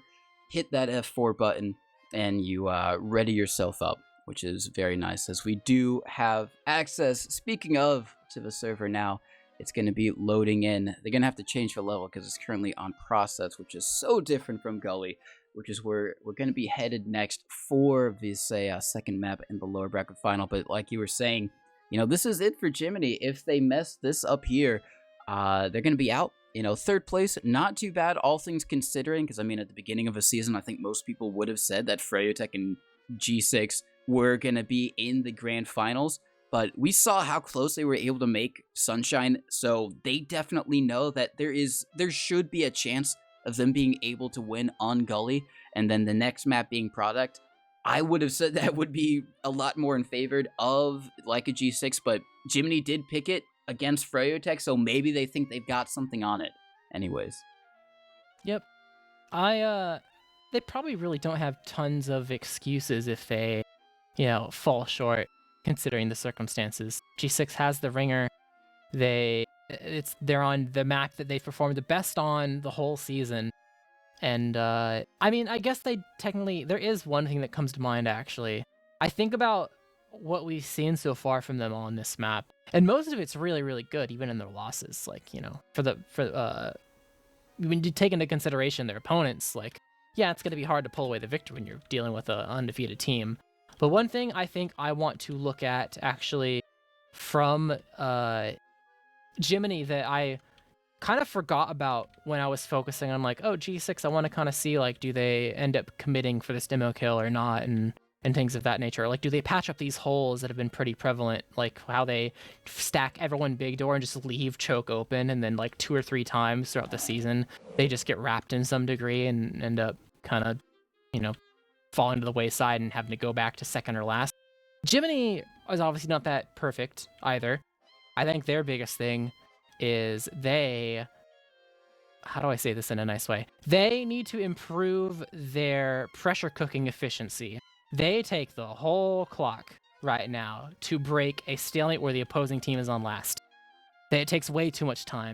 hit that F4 button, and you ready yourself up, which is very nice, as we do have access, speaking of, to the server now. It's going to be loading in. They're going to have to change the level because it's currently on process, which is so different from Gully, which is where we're going to be headed next for this second map in the lower bracket final. But like you were saying, this is it for Jiminy. If they mess this up here, they're going to be out. Third place, not too bad, all things considering, because, at the beginning of a season, I think most people would have said that Froyotech and G6 were going to be in the grand finals. But we saw how close they were able to make Sunshine, so they definitely know that there should be a chance of them being able to win on Gully, and then the next map being Product. I would have said that would be a lot more in favor of like a G6, but Jiminy did pick it against Froyotech, so maybe they think they've got something on it. Anyways. Yep. They probably really don't have tons of excuses if they, fall short, considering the circumstances. G6 has the ringer. They're on the map that they've performed the best on the whole season. And I guess there is one thing that comes to mind, actually. I think about what we've seen so far from them on this map, and most of it's really, really good, even in their losses. Like, when you take into consideration their opponents, like, yeah, it's going to be hard to pull away the victory when you're dealing with an undefeated team. But one thing I think I want to look at, actually, from Jiminy that I kind of forgot about when I was focusing on, like, oh, G6, I want to kind of see, like, do they end up committing for this demo kill or not? And and things of that nature? Like, do they patch up these holes that have been pretty prevalent, like how they stack everyone big door and just leave choke open, and then like 2 or 3 times throughout the season they just get wrapped in some degree and end up kind of, falling to the wayside and having to go back to second or last. Jiminy is obviously not that perfect either. I think their biggest thing is how do I say this in a nice way? They need to improve their pressure cooking efficiency. They take the whole clock right now to break a stalemate where the opposing team is on last. It takes way too much time.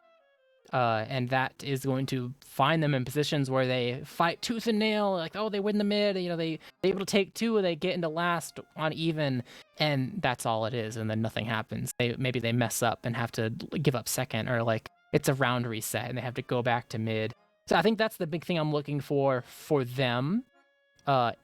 And that is going to find them in positions where they fight tooth and nail, like, oh, they win the mid, they able to take 2, they get into last on even, and that's all it is, and then nothing happens. Maybe they mess up and have to give up second, or like it's a round reset and they have to go back to mid. So I think that's the big thing I'm looking for them,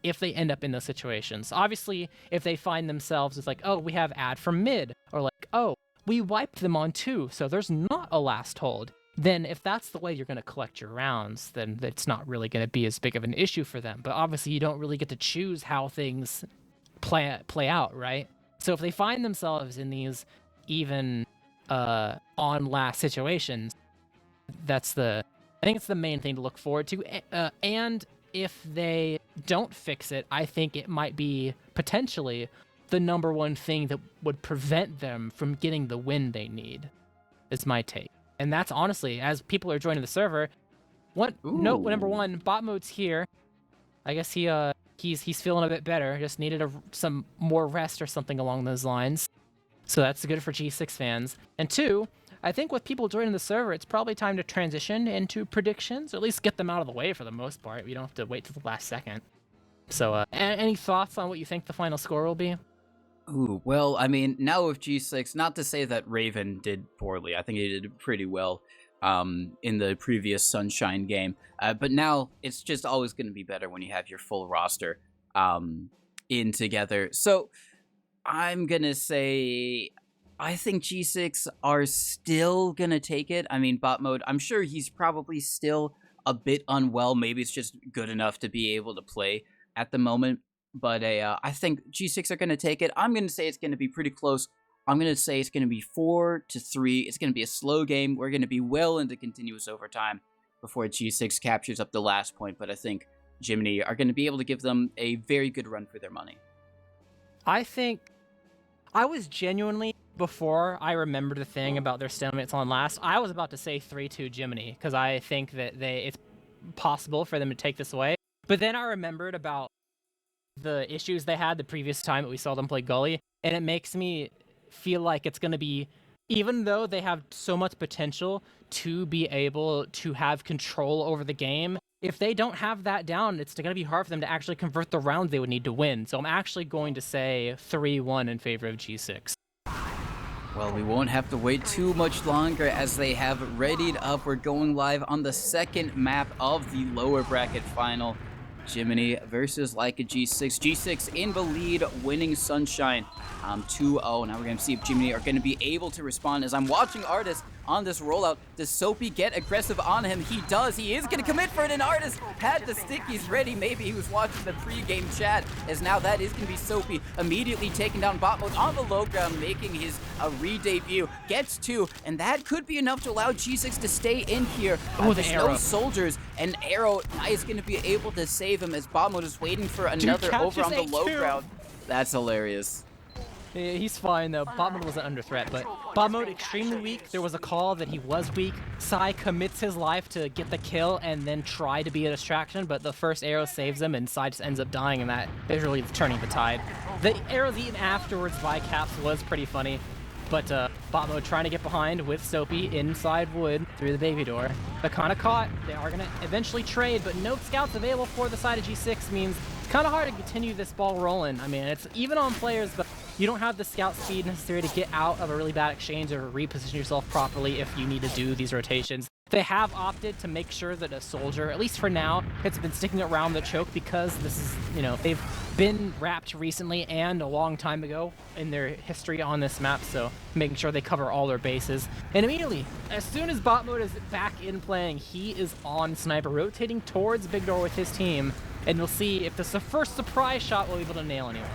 if they end up in those situations. Obviously, if they find themselves, it's like, oh, we have ad from mid, or like, oh, we wiped them on 2, so there's not a last hold. Then if that's the way you're going to collect your rounds, then it's not really going to be as big of an issue for them. But obviously, you don't really get to choose how things play out, right? So if they find themselves in these even on last situations, I think it's the main thing to look forward to. And if they don't fix it, I think it might be potentially the number one thing that would prevent them from getting the win they need, is my take. And that's honestly, as people are joining the server, note number 1, bot mode's here. I guess he's feeling a bit better. Just needed some more rest or something along those lines. So that's good for G6 fans. And 2, I think with people joining the server, it's probably time to transition into predictions, or at least get them out of the way for the most part. We don't have to wait till the last second. So any thoughts on what you think the final score will be? Ooh, well, I mean, now with G6, not to say that Raven did poorly. I think he did pretty well in the previous Sunshine game. But now it's just always going to be better when you have your full roster in together. So I'm going to say I think G6 are still going to take it. I mean, bot mode, I'm sure he's probably still a bit unwell. Maybe it's just good enough to be able to play at the moment. But I think G6 are going to take it. I'm going to say it's going to be pretty close. I'm going to say it's going to be 4-3. It's going to be a slow game. We're going to be well into continuous overtime before G6 captures up the last point. But I think Jiminy are going to be able to give them a very good run for their money. I think I was genuinely, before I remembered the thing about their stalemates on last, I was about to say 3-2 Jiminy, because I think that it's possible for them to take this away. But then I remembered about the issues they had the previous time that we saw them play Gully, and it makes me feel like it's going to be, even though they have so much potential to be able to have control over the game, if they don't have that down, it's going to be hard for them to actually convert the rounds they would need to win. So I'm actually going to say 3-1 in favor of G6. Well, we won't have to wait too much longer as they have readied up. We're going live on the second map of the lower bracket final. Jiminy versus Leica G6. G6 in the lead, winning Sunshine 2-0. Now we're going to see if Jiminy are going to be able to respond. As I'm watching Artis on this rollout, does Soapy get aggressive on him? He does. He is going to commit for it, and Artis had the stickies ready. Maybe he was watching the pre-game chat, as now that is going to be Soapy immediately taking down bot mode on the low ground, making his re-debut. Gets 2, and that could be enough to allow G6 to stay in here. The arrow. No soldiers, and Arrow is going to be able to save him as bot mode is waiting for another over on the low ground. That's hilarious. Yeah, he's fine though. Bot mode wasn't under threat, but bot mode extremely weak. There was a call that he was weak. Sai commits his life to get the kill and then try to be a distraction, but the first arrow saves him and Sai just ends up dying, and that is really turning the tide. The arrows eaten afterwards by Caps was pretty funny, but bot mode trying to get behind with Soapy inside wood through the baby door. They're kind of caught. They are going to eventually trade, but no scouts available for the side of G6 means it's kind of hard to continue this ball rolling. I mean, it's even on players, but you don't have the scout speed necessary to get out of a really bad exchange or reposition yourself properly if you need to do these rotations. They have opted to make sure that a soldier, at least for now, has been sticking around the choke, because this is, they've been wrapped recently and a long time ago in their history on this map, so making sure they cover all their bases. And immediately, as soon as bot mode is back in playing, he is on sniper, rotating towards Big Door with his team. and we'll see if this is the first surprise shot we'll be able to nail anyone.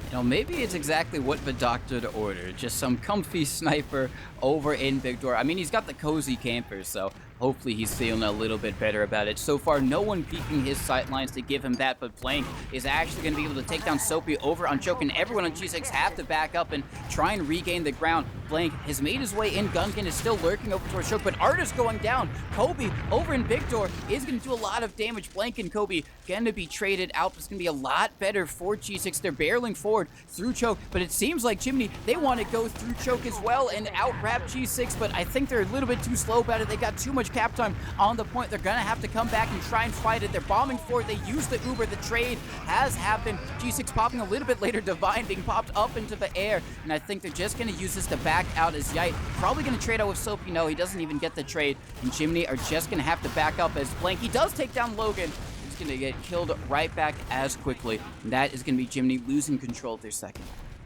You know, maybe it's exactly what the doctor ordered. Just some comfy sniper over in Big Door. I mean, he's got the cozy camper, so hopefully he's feeling a little bit better about it. So far, no one peeking his sightlines to give him that, but Blank is actually going to be able to take down Soapy over on Choke, and everyone on G6 have to back up and try and regain the ground. Blank has made his way in. Gungan is still lurking over towards Choke, but Artist going down. Kobe over in Big Door is going to do a lot of damage. Blank and Kobe going to be traded out. It's going to be a lot better for G6. They're barreling forward through Choke, but it seems like Jiminy, they want to go through Choke as well and out-wrap G6, but I think they're a little bit too slow about it. They got too much cap time on the point. They're going to have to come back and try and fight it. They're bombing forward. They use the Uber. The trade has happened. G6 popping a little bit later. Divine being popped up into the air, and I think they're just going to use this to back out as Yite probably going to trade out with Soapy. No, he doesn't even get the trade, and Jiminy are just going to have to back up as Blank. He does take down Logan. He's going to get killed right back as quickly, and that is going to be Jiminy losing control of their second.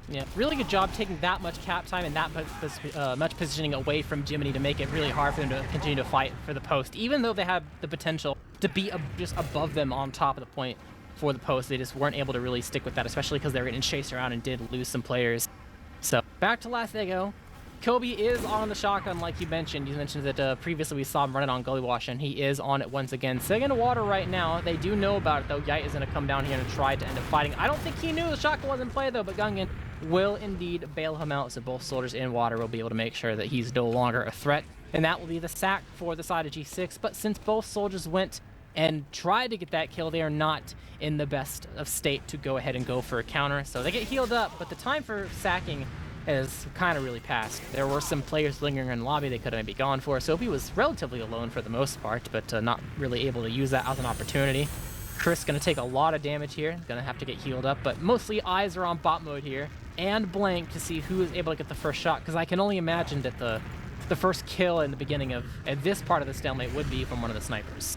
Yeah, really good job taking that much cap time and that much positioning away from Jiminy to make it really hard for them to continue to fight for the post. Even though they had the potential to be just above them on top of the point for the post, they just weren't able to really stick with that, especially because they were getting chased around and did lose some players. So back to last they go. Kobe is on the shotgun, like you mentioned. You mentioned that previously we saw him running on Gullywash, and he is on it once again. Second water right now. They do know about it, though. Yite is going to come down here and try to end up fighting. I don't think he knew the shotgun wasn't in play, though, but Gungan will indeed bail him out, so both soldiers in water will be able to make sure that he's no longer a threat. And that will be the sack for the side of G6. But since both soldiers went and tried to get that kill, they are not in the best of state to go ahead and go for a counter. So they get healed up, but the time for sacking has kind of really passed. There were some players lingering in the lobby they could have maybe gone for. Soapy was relatively alone for the most part, but not really able to use that as an opportunity. Chris going to take a lot of damage here. Going to have to get healed up, but mostly eyes are on bot mode here and Blank to see who is able to get the first shot, because I can only imagine that the first kill in the beginning of this part of the stalemate would be from one of the snipers.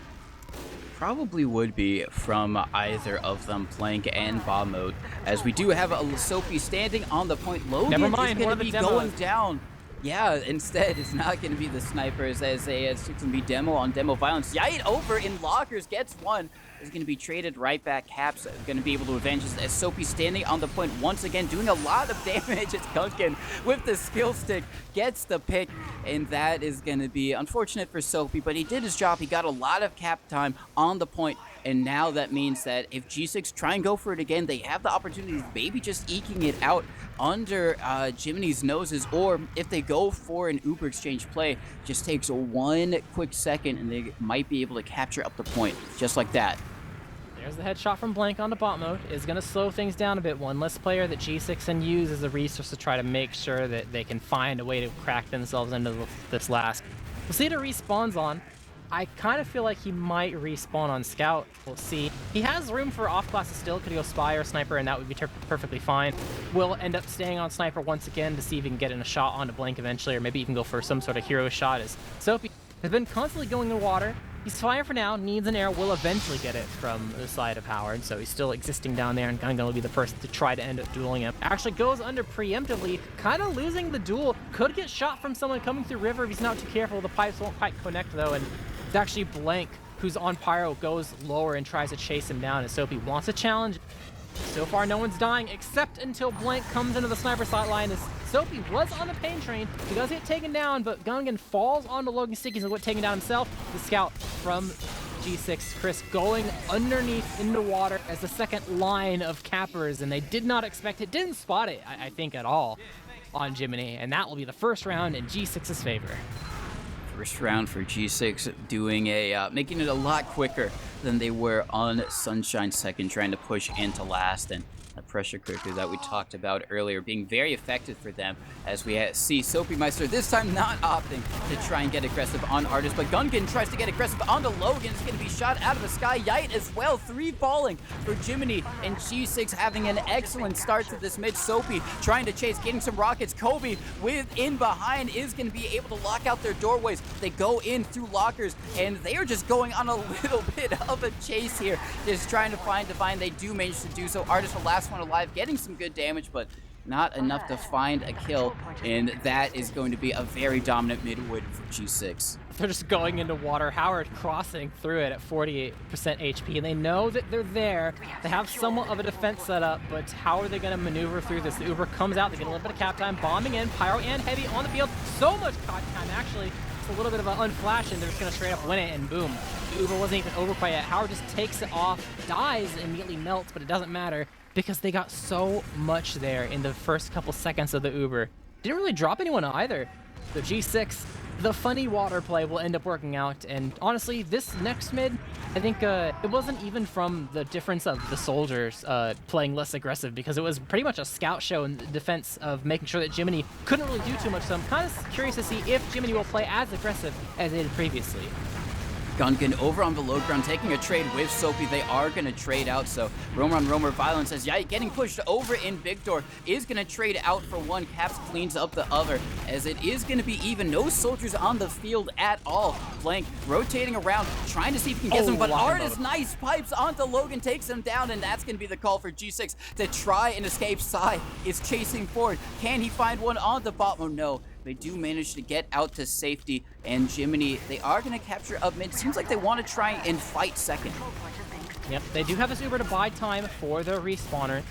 Probably would be from either of them, Blank and Bob mode, as we do have a Soapy standing on the point. Logan Never mind, is going to be demos. going down. Yeah, instead, it's not going to be the snipers, as it's going to be demo on demo violence. Yite over in lockers, gets one. Is going to be traded right back. Caps going to be able to avenge as Soapy standing on the point once again, doing a lot of damage. It's Gungan with the skill stick, gets the pick, and that is going to be unfortunate for Soapy, but he did his job. He got a lot of cap time on the point, and now that means that if G6 try and go for it again, they have the opportunity of maybe just eking it out under Jiminy's noses, or if they go for an Uber exchange play, just takes one quick second, and they might be able to capture up the point, just like that. There's the headshot from Blank onto bot mode. Is going to slow things down a bit. One less player that G6 can use as a resource to try to make sure that they can find a way to crack themselves into this last. We'll see what it respawns on. I kind of feel like he might respawn on Scout. We'll see. He has room for off-classes still. Could he go Spy or Sniper, and that would be perfectly fine. Will end up staying on Sniper once again to see if he can get in a shot onto Blank eventually, or maybe even go for some sort of hero shot, as Soapy has been constantly going in water. He's fine for now, needs an arrow, will eventually get it from the side of Howard, so he's still existing down there, and Gungan will be the person to try to end up dueling him. Actually goes under preemptively, kind of losing the duel. Could get shot from someone coming through river if he's not too careful. The pipes won't quite connect though, and it's actually Blank who's on Pyro, goes lower and tries to chase him down as Soapy wants a challenge. So far, no one's dying except until Blank comes into the sniper sight line as Soapy was on the pain train. He does get taken down, but Gungan falls onto Logan Stick. He's taken down himself. The scout from G6, Chris, going underneath into water as the second line of cappers, and they did not expect it, didn't spot it, I think, at all on Jiminy, and that will be the first round in G6's favor. First round for G6, doing making it a lot quicker than they were on Sunshine second, trying to push into last, and that pressure cooker that we talked about earlier being very effective for them, as we see Soapy Meister this time not opting to try and get aggressive on Artist, but Gungan tries to get aggressive onto Logan. It's going to be shot out of the sky. Yite as well, 3 falling for Jiminy, and G6 having an excellent start to this mid. Soapy trying to chase, getting some rockets. Kobe with in behind is going to be able to lock out their doorways. They go in through lockers, and they are just going on a little bit of a chase here, just trying to find Divine. They do manage to do so. Artist the last one alive, getting some good damage, but not enough to find a kill, and that is going to be a very dominant mid-wood for G6. They're just going into water. Howard crossing through it at 48% HP, and they know that they're there. They have somewhat of a defense set up, but how are they going to maneuver through this? The Uber comes out, they get a little bit of cap time, bombing in, Pyro and Heavy on the field. So much cap time, actually. It's a little bit of an unflash, and they're just going to straight up win it, and boom. The Uber wasn't even over quite yet. Howard just takes it off, dies, immediately melts, but it doesn't matter because they got so much there in the first couple seconds of the Uber. Didn't really drop anyone either. So G6, the funny water play will end up working out, and honestly, this next mid, I think it wasn't even from the difference of the soldiers playing less aggressive, because it was pretty much a scout show in the defense of making sure that Jiminy couldn't really do too much, so I'm kind of curious to see if Jiminy will play as aggressive as they did previously. Gungan over on the low ground, taking a trade with Soapy. They are going to trade out, so Roamer on Roamer violence as Yite getting pushed over in Big Door is going to trade out for one. Caps cleans up the other, as it is going to be even. No soldiers on the field at all. Blank rotating around, trying to see if he can get some, but Artist nice pipes onto Logan, takes him down, and that's going to be the call for G6 to try and escape. Sai is chasing forward. Can he find one on the bottom? Oh, no. They do manage to get out to safety, and Jiminy, they are going to capture up mid. Seems like they want to try and fight second. Yep, they do have this Uber to buy time for the respawner.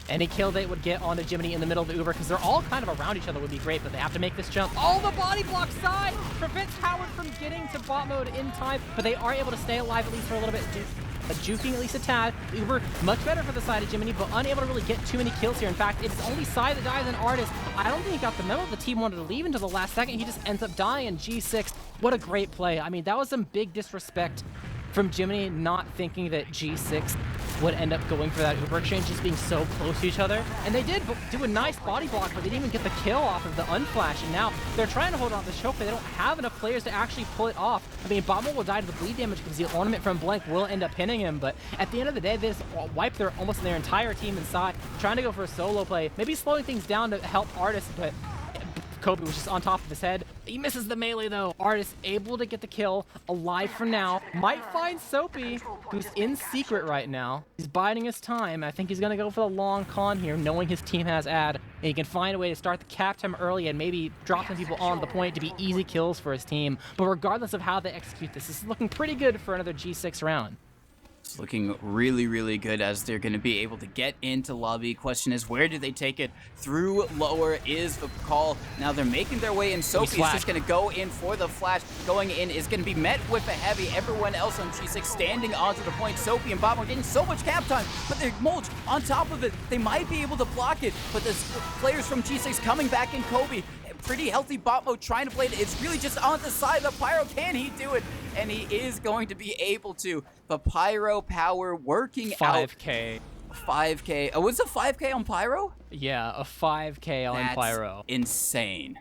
Any kill they would get onto Jiminy in the middle of the Uber, because they're all kind of around each other, would be great, but they have to make this jump. Oh, the body block side prevents Howard from getting to bot mode in time, but they are able to stay alive at least for a little bit. Juking at least a tad. Uber much better for the side of Jiminy, but unable to really get too many kills here. In fact, it's only Sai that dies, and Artist, I don't think he got the memo. The team wanted to leave until the last second. He just ends up dying. G6, what a great play. I mean, that was some big disrespect from Jiminy, not thinking that G6 would end up going for that Uber exchange, just being so close to each other. And they did do a nice body block, but they didn't even get the kill off of the unflash. And now they're trying to hold on to the choke, but they don't have enough players to actually pull it off. I mean, Bomber will die to the bleed damage because the ornament from Blank will end up hitting him. But at the end of the day, they just wipe almost their entire team inside, trying to go for a solo play, maybe slowing things down to help Artist, but Kobe was just on top of his head. He misses the melee though. Artist able to get the kill, alive for now. Might find Soapy, who's in secret right now. He's biding his time. I think he's gonna go for the long con here, knowing his team has ad. And he can find a way to start the cap time early and maybe drop some people on the point to be easy kills for his team. But regardless of how they execute this is looking pretty good for another G6 round. It's looking really, really good as they're going to be able to get into lobby. Question is, where do they take it? Through lower is the call. Now they're making their way in. Soapy is just going to go in for the flash. Going in is going to be met with a heavy. Everyone else on G6 standing onto the point. Soapy and Bob are getting so much cap time, but they're mulch on top of it. They might be able to block it, but the players from G6 coming back in. Kobe, pretty healthy bot mode, trying to play it. It's really just on the side of the Pyro. Can he do it? And he is going to be able to. The Pyro power working 5K. out. 5K. Oh, was it 5K on Pyro? Yeah, a 5K on That's Pyro. Insane.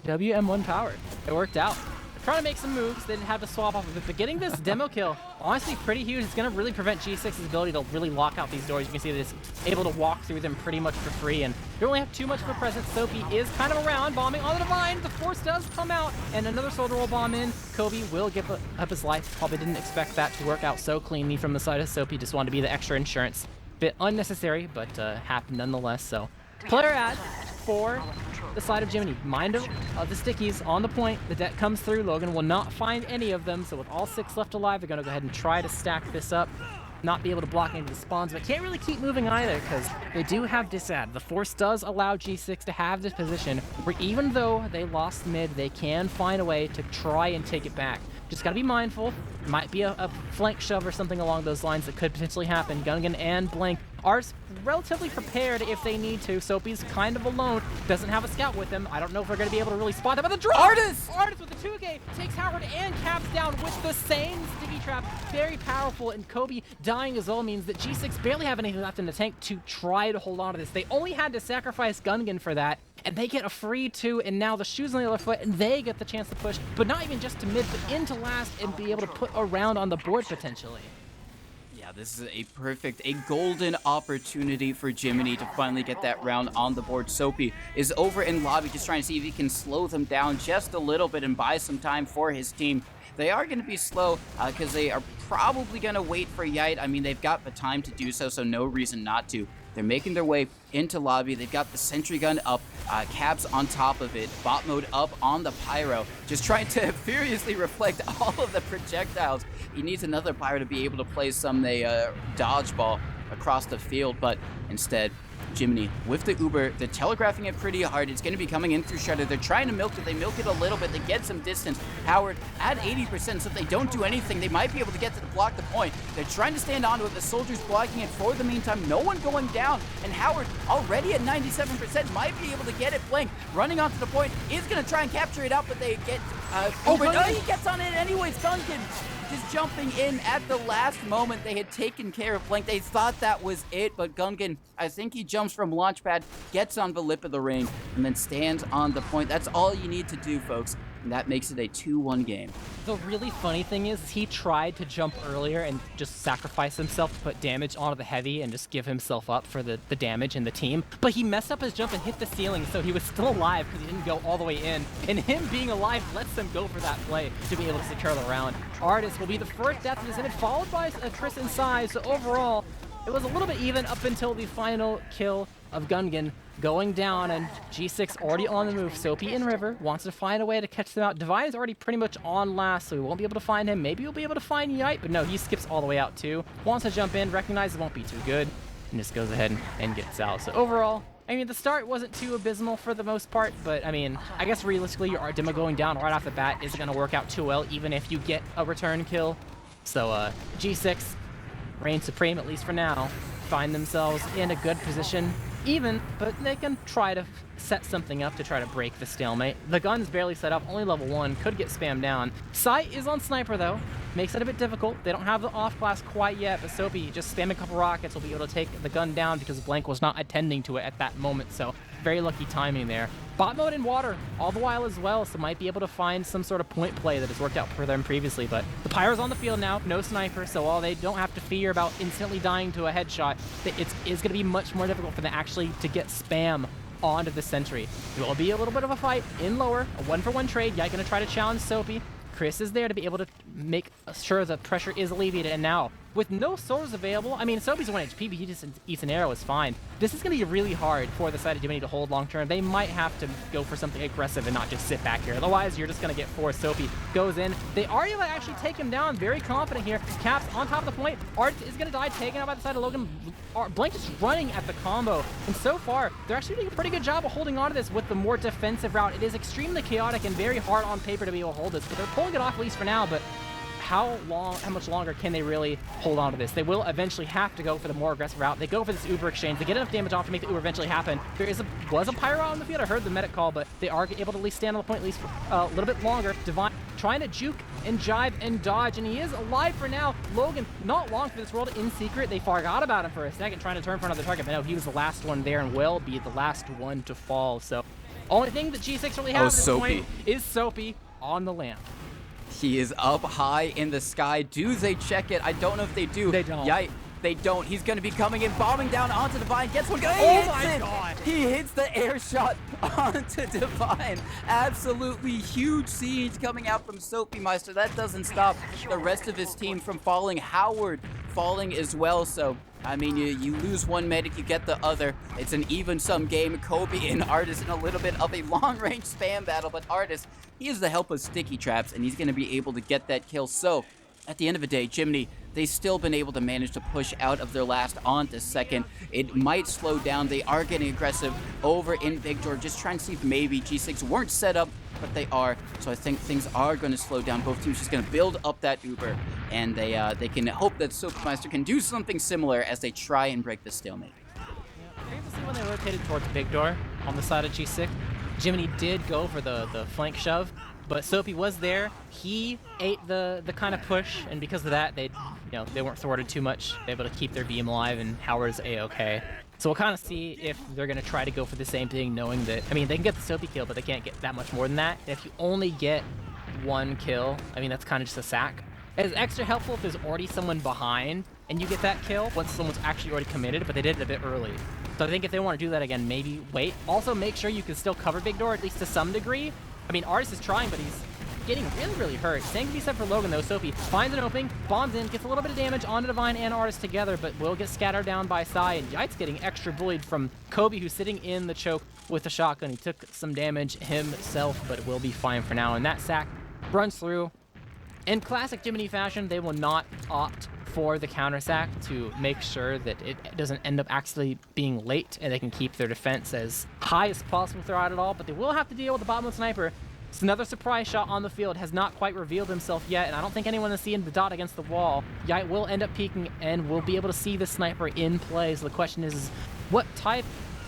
WM1 powered. It worked out. They're trying to make some moves. They didn't have to swap off of it, but getting this demo kill, honestly, pretty huge. It's going to really prevent G6's ability to really lock out these doors. You can see that it's able to walk through them pretty much for free, and they don't really have too much of a presence. Soapy is kind of around, bombing on the Divine. The Force does come out, and another soldier will bomb in. Kobe will give up his life. Probably didn't expect that to work out so cleanly from the side of Soapy. Just wanted to be the extra insurance. Bit unnecessary, but happened nonetheless. So, player ad for the side of Jiminy. Mind of the stickies on the point. The deck comes through. Logan will not find any of them. So with all 6 left alive, they're going to go ahead and try to stack this up. Not be able to block any of the spawns, but can't really keep moving either because they do have disad. The Force does allow G6 to have this position where even though they lost mid, they can find a way to try and take it back. Just gotta be mindful. Might be a flank shove or something along those lines that could potentially happen. Gungan and Blank are relatively prepared if they need to. Soapy's kind of alone. Doesn't have a scout with him. I don't know if we're going to be able to really spot them. But the drop! Artist with the 2K takes Howard and Caps down with the same sticky trap. Very powerful, and Kobe dying as well means that G6 barely have anything left in the tank to try to hold on to this. They only had to sacrifice Gungan for that, and they get a free 2, and now the shoes on the other foot, and they get the chance to push, but not even just to mid, but into last and be able to put a round on the board potentially. Yeah, this is a golden opportunity for Jiminy to finally get that round on the board. Soapy is over in lobby just trying to see if he can slow them down just a little bit and buy some time for his team. They are going to be slow because they are probably going to wait for Yite. I mean, they've got the time to do so, so no reason not to. They're making their way into lobby. They've got the sentry gun up, Cabs on top of it, bot mode up on the pyro, just trying to furiously reflect all of the projectiles. He needs another pyro to be able to play some dodgeball across the field, but instead, Jiminy with the Uber, they're telegraphing it pretty hard. It's going to be coming in through Shredder. They're trying to milk it. They milk it a little bit. They get some distance. Howard at 80%, so if they don't do anything, they might be able to get to the block the point. They're trying to stand onto it. The soldiers blocking it for the meantime. No one going down, and Howard already at 97% might be able to get it. Blank running onto the point is going to try and capture it out, but they get Uber. Oh, he gets on it anyways. Duncan just jumping in at the last moment. They had taken care of Blank. They thought that was it, but Gungan, I think he jumps from launchpad, gets on the lip of the ring, and then stands on the point. That's all you need to do, folks. And that makes it a 2-1 game. The really funny thing is he tried to jump earlier and just sacrifice himself to put damage onto the heavy and just give himself up for the damage in the team. But he messed up his jump and hit the ceiling, so he was still alive because he didn't go all the way in. And him being alive lets him go for that play to be able to secure the round. Artist will be the first death in this image, followed by Tris and Sai. So overall, it was a little bit even up until the final kill of Gungan going down, and G6 already on the move. Soapy and River wants to find a way to catch them out. Divine is already pretty much on last, so we won't be able to find him. Maybe we'll be able to find Yite, but no, he skips all the way out too. Wants to jump in, recognizes it won't be too good, and just goes ahead and gets out. So overall, I mean, the start wasn't too abysmal for the most part, but I mean, I guess realistically, your demo going down right off the bat isn't going to work out too well, even if you get a return kill. So G6 reigns supreme, at least for now, find themselves in a good position. Even, but they can try to set something up to try to break the stalemate. The gun's barely set up, only level 1, could get spammed down. Sight is on Sniper though, makes it a bit difficult. They don't have the off class quite yet, but Soapy just spam a couple rockets will be able to take the gun down because Blank was not attending to it at that moment, so very lucky timing there. Bot mode in water all the while as well, so might be able to find some sort of point play that has worked out for them previously, but the Pyro's on the field now, no Sniper, so while they don't have to fear about instantly dying to a headshot, it's going to be much more difficult for them actually to get spam onto the sentry. It will be a little bit of a fight in lower, a 1-for-1 trade. Yite going to try to challenge Soapy. Chris is there to be able to make sure the pressure is alleviated, and now with no swords available, I mean, Soapy's 1 HP, but he just eats an arrow is fine. This is going to be really hard for the side of Jiminy to hold long term. They might have to go for something aggressive and not just sit back here. Otherwise, you're just going to get forced. Soapy goes in. They are able to actually take him down. Very confident here. Caps on top of the point. Art is going to die, taken out by the side of Logan. Blank is running at the combo. And so far, they're actually doing a pretty good job of holding on to this with the more defensive route. It is extremely chaotic and very hard on paper to be able to hold this, but they're pulling it off at least for now. But how much longer can they really hold on to this? They will eventually have to go for the more aggressive route. They go for this Uber exchange. They get enough damage off to make the Uber eventually happen. There was a Pyro on the field. I heard the medic call, but they are able to at least stand on the point at least for a little bit longer. Divine trying to juke and jive and dodge, and he is alive for now. Logan, not long for this world in secret. They forgot about him for a second, trying to turn for another target, but no, he was the last one there and will be the last one to fall. So only thing that G6 really has at this point is Soapy on the lamp. He is up high in the sky. Do they check it? I don't know if they do. They don't. Yite. They don't. He's going to be coming in, bombing down onto Divine. Gets one. Oh my God. He hits the air shot onto Divine. Absolutely huge siege coming out from Soapy Meister. That doesn't stop the rest of his team from falling. Howard falling as well. So, I mean, you lose one medic, you get the other. It's an even-sum game. Kobe and Artist in a little bit of a long-range spam battle, but Artist, he has the help of sticky traps, and he's going to be able to get that kill. So, at the end of the day, Jiminy, they've still been able to manage to push out of their last onto second. It might slow down. They are getting aggressive over in Victor, just trying to see if maybe G6 weren't set up, but they are. So I think things are going to slow down. Both teams just going to build up that Uber, and they can hope that Soapmeister can do something similar as they try and break the stalemate. Previously, when they rotated towards Victor on the side of G6, Jiminy did go for the flank shove, but Soapy was there. He ate the kind of push, and because of that, they weren't thwarted too much. They're able to keep their beam alive, and Howard's A-okay. So we'll kind of see if they're going to try to go for the same thing, knowing that, I mean, they can get the Soapy kill, but they can't get that much more than that. And if you only get one kill, I mean, that's kind of just a sack. It's extra helpful if there's already someone behind and you get that kill once someone's actually already committed, but they did it a bit early. So I think if they want to do that again, maybe wait. Also, make sure you can still cover Big Door, at least to some degree. I mean, Artist is trying, but getting really hurt. Same can be said for Logan, though. Sophie finds an opening, bombs in, gets a little bit of damage onto Divine and Artist together, but will get scattered down by Sai, and Yite's getting extra bullied from Kobe, who's sitting in the choke with the shotgun. He took some damage himself, but will be fine for now, and that sack runs through. In classic Jiminy fashion, they will not opt for the counter sack to make sure that it doesn't end up actually being late and they can keep their defense as high as possible throughout it all, but they will have to deal with the bottom of sniper. It's another surprise shot on the field, has not quite revealed himself yet, and I don't think anyone is seeing the dot against the wall. Yite will end up peeking and will be able to see the sniper in play, so the question is what type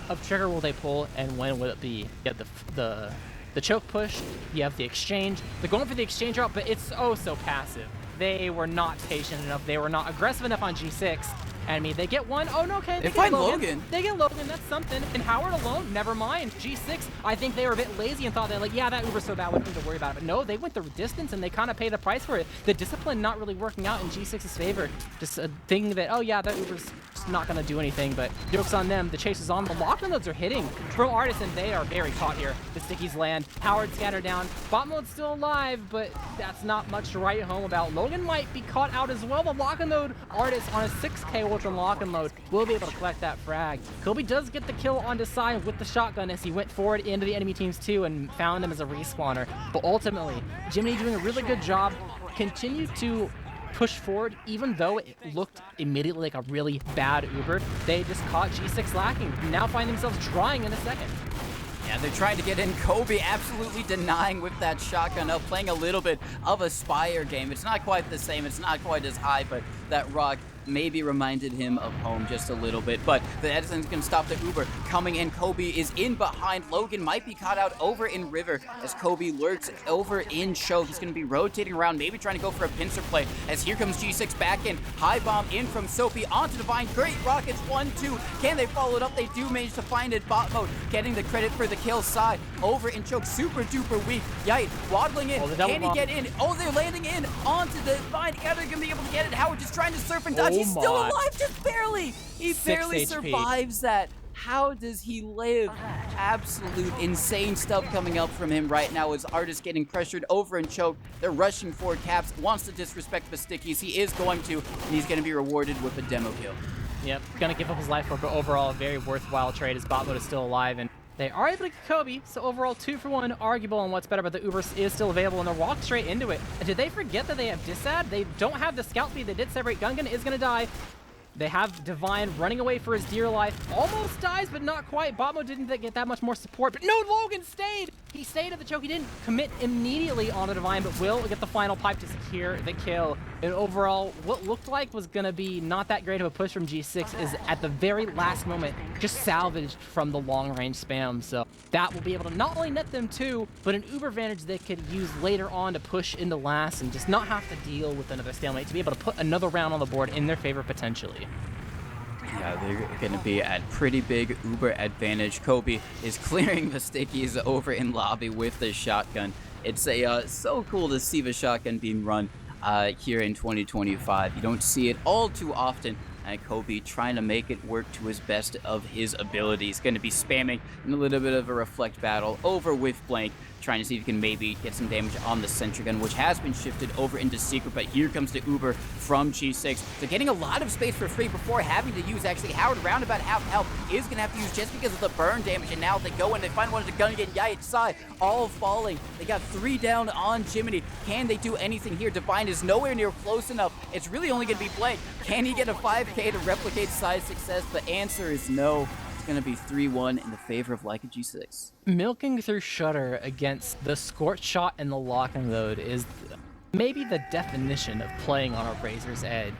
of trigger will they pull and when will it be? Yeah, the choke push, you have the exchange. They're going for the exchange route, but it's oh so passive. They were not patient enough. They were not aggressive enough on G6. I mean, they get one. Oh, no, okay. They find Logan. They get Logan. That's something. And Howard alone, never mind. G6, I think they were a bit lazy and thought they're like, yeah, that Uber's so bad, we don't need to worry about it. But no, they went the distance and they kind of paid a price for it. The discipline not really working out in G6's favor. Just a thing that, oh, yeah, that Uber's just not going to do anything. But joke's on them. The chase is on. The lock-on loads are hitting from Artist, and they are very caught here. The stickies land. Howard scattered down. Bot mode's still alive, but that's not much to write home about. Logan might be caught out as well. The lock-on load Artist on a 6K Ultra lock-on load will be able to collect that frag. Kobe does get the kill on Desai with the shotgun as he went forward into the enemy teams too and found him as a respawner. But ultimately, Jiminy doing a really good job, continued to push forward even though it looked immediately like a really bad Uber. They just caught G6 lacking, now find themselves drawing in a second. Yeah, they're trying to get in. Kobe absolutely denying with that shotgun up, playing a little bit of a Spire game. It's not quite the same, it's not quite as high, but that rock maybe reminded him of home just a little bit. But the Edison's gonna stop the Uber. Coming in, Kobe is in behind. Logan might be caught out over in River as Kobe lurks over in Choke. He's gonna be rotating around, maybe trying to go for a pincer play as here comes G6 back in. High bomb in from Sophie onto Divine. Great rockets, 1-2. Can they follow it up? They do manage to find it. Bot mode getting the credit for the kill. Side over in Choke, super duper weak. Yite waddling in. Can he get in? Oh, they're landing in onto the Divine. Are they gonna be able to get it? Howard just trying to surf and dodge. He's still alive, just barely. He barely survives that. How does he live? Absolute insane stuff coming up from him right now as Artist getting pressured over and choked. They're rushing for Caps, wants to disrespect the stickies. He is going to, and he's going to be rewarded with a demo kill. Yep, gonna give up his life for it, but overall a very worthwhile trade as bot mode is still alive, and they are able to get Kobe, so overall 2 for 1, arguable on what's better, but the Uber is still available and they're walked straight into it. And did they forget that they have Disad? They don't have the scout speed. They did separate. Gungan is gonna die. They have Divine running away for his dear life. Almost dies, but not quite. Botmo didn't get that much more support, but no, Logan stayed. He stayed at the choke. He didn't commit immediately on the Divine, but will get the final pipe to secure the kill. And overall, what looked like was going to be not that great of a push from G6 is at the very last moment just salvaged from the long-range spam. So that will be able to not only net them 2, but an Uber advantage they could use later on to push into last and just not have to deal with another stalemate, to be able to put another round on the board in their favor potentially. Yeah, they're going to be at pretty big Uber advantage. Kobe is clearing the stickies over in lobby with the shotgun. It's so cool to see the shotgun being run here in 2025. You don't see it all too often. And Kobe trying to make it work to his best of his abilities. Going to be spamming in a little bit of a reflect battle over with Blank, trying to see if he can maybe get some damage on the sentry gun, which has been shifted over into Secret, but here comes the Uber from G6. So getting a lot of space for free before having to use actually Howard around about half health is going to have to use just because of the burn damage, and now they go in, they find one of the gun again, Yite side, all falling. They got 3 down on Jiminy. Can they do anything here? Divine is nowhere near close enough. It's really only going to be Blank. Can he get a 5K to replicate side success? The answer is no. Going to be 3-1 in the favor of Leica G6. Milking through Shutter against the Scorch Shot and the Lock and Load is maybe the definition of playing on a razor's edge.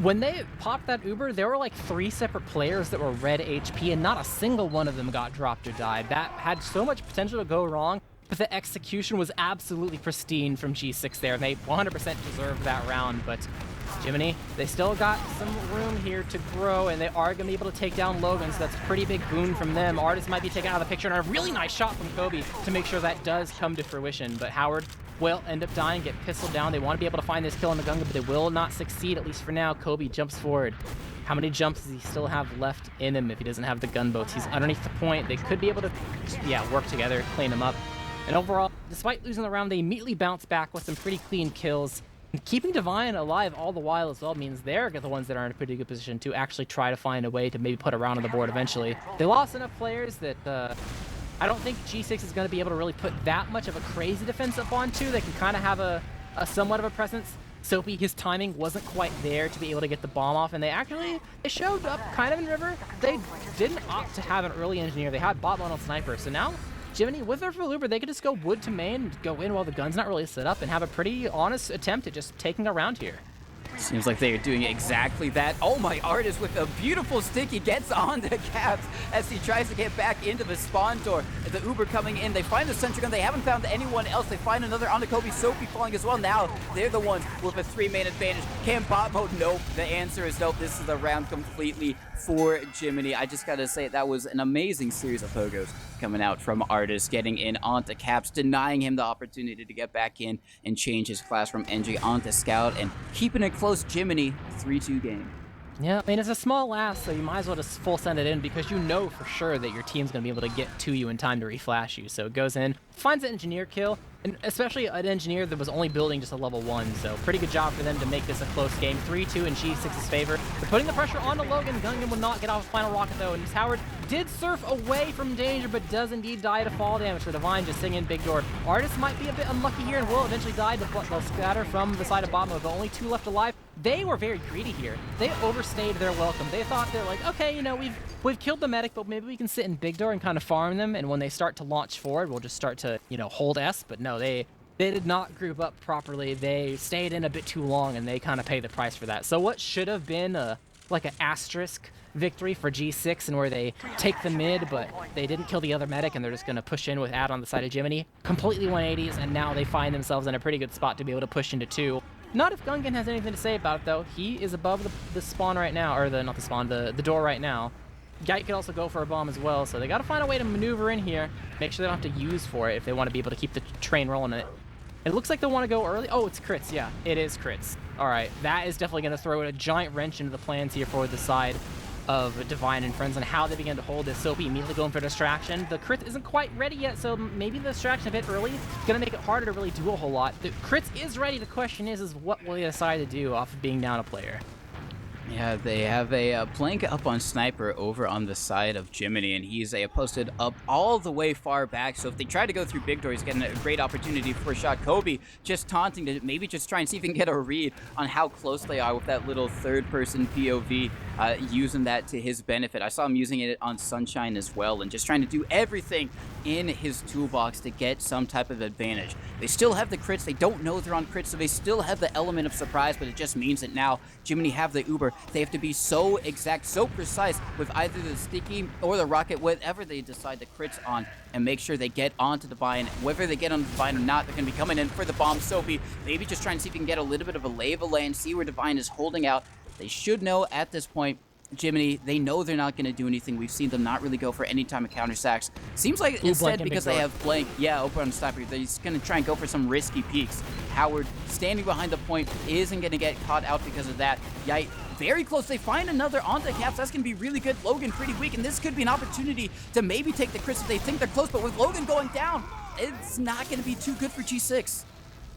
When they popped that Uber, there were like 3 separate players that were red HP, and not a single one of them got dropped or died. That had so much potential to go wrong, but the execution was absolutely pristine from G6 there, and they 100% deserved that round. But Jiminy, they still got some room here to grow, and they are going to be able to take down Logan, so that's a pretty big boon from them. Artist might be taken out of the picture, and a really nice shot from Kobe to make sure that does come to fruition. But Howard will end up dying, get pistoled down. They want to be able to find this kill on the Gunga, but they will not succeed, at least for now. Kobe jumps forward. How many jumps does he still have left in him if he doesn't have the gunboats? He's underneath the point. They could be able to, work together, clean him up. And overall, despite losing the round, they immediately bounce back with some pretty clean kills. And keeping Divine alive all the while as well means they're the ones that are in a pretty good position to actually try to find a way to maybe put a round on the board eventually. They lost enough players that I don't think G6 is going to be able to really put that much of a crazy defense up onto. They can kind of have a somewhat of a presence. Soapy, his timing wasn't quite there to be able to get the bomb off, and they showed up kind of in River. They didn't opt to have an early engineer. They had bot lane on sniper, so now Jiminy, with their full Uber, they could just go wood to main and go in while the gun's not really set up and have a pretty honest attempt at just taking a round here. Seems like they are doing exactly that. Oh my, Artist with a beautiful stick. He gets on the Caps as he tries to get back into the spawn door. The Uber coming in. They find the sentry gun. They haven't found anyone else. They find another on the Kobe. Soapy falling as well. Now they're the ones with a 3-man advantage. Can bot mode? Nope. The answer is nope. This is the round completely for Jiminy. I just gotta say, that was an amazing series of pogos coming out from Artist, getting in onto Caps, denying him the opportunity to get back in and change his class from NG onto Scout, and keeping it close. Jiminy, 3-2 game. Yeah, I mean, it's a small last, so you might as well just full send it in because you know for sure that your team's going to be able to get to you in time to reflash you. So it goes in, finds an engineer kill, and especially an engineer that was only building just a level 1. So pretty good job for them to make this a close game. 3-2 in G6's favor. They're putting the pressure onto Logan. Gungan will not get off a final rocket though, and Howard did surf away from danger, but does indeed die to fall damage for Divine just sitting in big door. Artist might be a bit unlucky here and will eventually die to scatter from the side of bot mode, but only 2 left alive. They were very greedy here. They overstayed their welcome. They thought they're like, okay, you know, we've killed the medic, but maybe we can sit in big door and kind of farm them, and when they start to launch forward, we'll just start to, you know, hold S. But no, they did not group up properly. They stayed in a bit too long, and they kind of pay the price for that. So what should have been like an asterisk victory for G6, and where they take the mid, but they didn't kill the other medic, and they're just going to push in with Ad on the side of Jiminy. Completely 180s, and now they find themselves in a pretty good spot to be able to push into 2. Not if Gungan has anything to say about it, though. He is above the spawn right now, or not the spawn, the door right now. Geit could also go for a bomb as well, so they got to find a way to maneuver in here, make sure they don't have to use for it if they want to be able to keep the train rolling it. It looks like they want to go early. Oh, it's crits. Yeah, it is crits. All right, that is definitely going to throw a giant wrench into the plans here for the side of Divine and friends and how they begin to hold this. Soapy immediately going for distraction. The crit isn't quite ready yet, so maybe the distraction a bit early is going to make it harder to really do a whole lot. The crits is ready. The question is what will they decide to do off of being down a player? Yeah, they have a plank up on Sniper over on the side of Jiminy, and he's posted up all the way far back. So if they try to go through big door, he's getting a great opportunity for a shot. Kobe just taunting to maybe just try and see if he can get a read on how close they are with that little third-person POV, using that to his benefit. I saw him using it on Sunshine as well, and just trying to do everything in his toolbox to get some type of advantage. They still have the crits. They don't know they're on crits, so they still have the element of surprise, but it just means that now Jiminy have the Uber. They have to be so exact, so precise with either the sticky or the rocket, whatever they decide the crits on, and make sure they get onto Divine. Whether they get on Divine or not, they're going to be coming in for the bomb. Soapy maybe just trying to see if he can get a little bit of a lay of the land, see where Divine is holding out. They should know at this point. Jiminy, they know they're not going to do anything. We've seen them not really go for any time of counter sacks. Seems like instead, because they have Blank, open on Sniper, they're just going to try and go for some risky peeks. Howard, standing behind the point, isn't going to get caught out because of that. Yite, very close. They find another onto Caps. That's going to be really good. Logan pretty weak, and this could be an opportunity to maybe take the crits if they think they're close, but with Logan going down, it's not going to be too good for G6.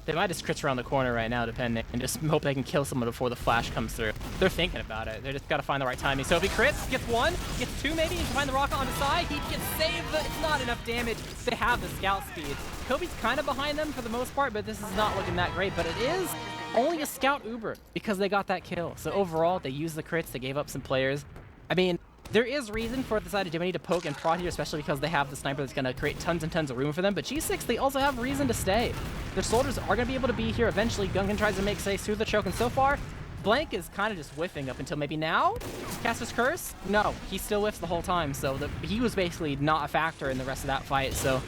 They might just crits around the corner right now, depending, and just hope they can kill someone before the flash comes through. They're thinking about it. They just got to find the right timing. So if he crits, gets 1, gets 2 maybe, and find the rocket on the side, he gets saved, but it's not enough damage. They have the scout speed. Kobe's kind of behind them for the most part, but this is not looking that great. But it is only a scout Uber because they got that kill. So overall, they used the crits. They gave up some players. I mean, there is reason for the side of Jiminy to poke and prod here, especially because they have the sniper that's going to create tons and tons of room for them. But G6, they also have reason to stay. Their soldiers are going to be able to be here eventually. Gungan tries to make safe through the choke, and so far, Blank is kind of just whiffing up until maybe now? Caster's Curse? No, he still whiffs the whole time, so he was basically not a factor in the rest of that fight. So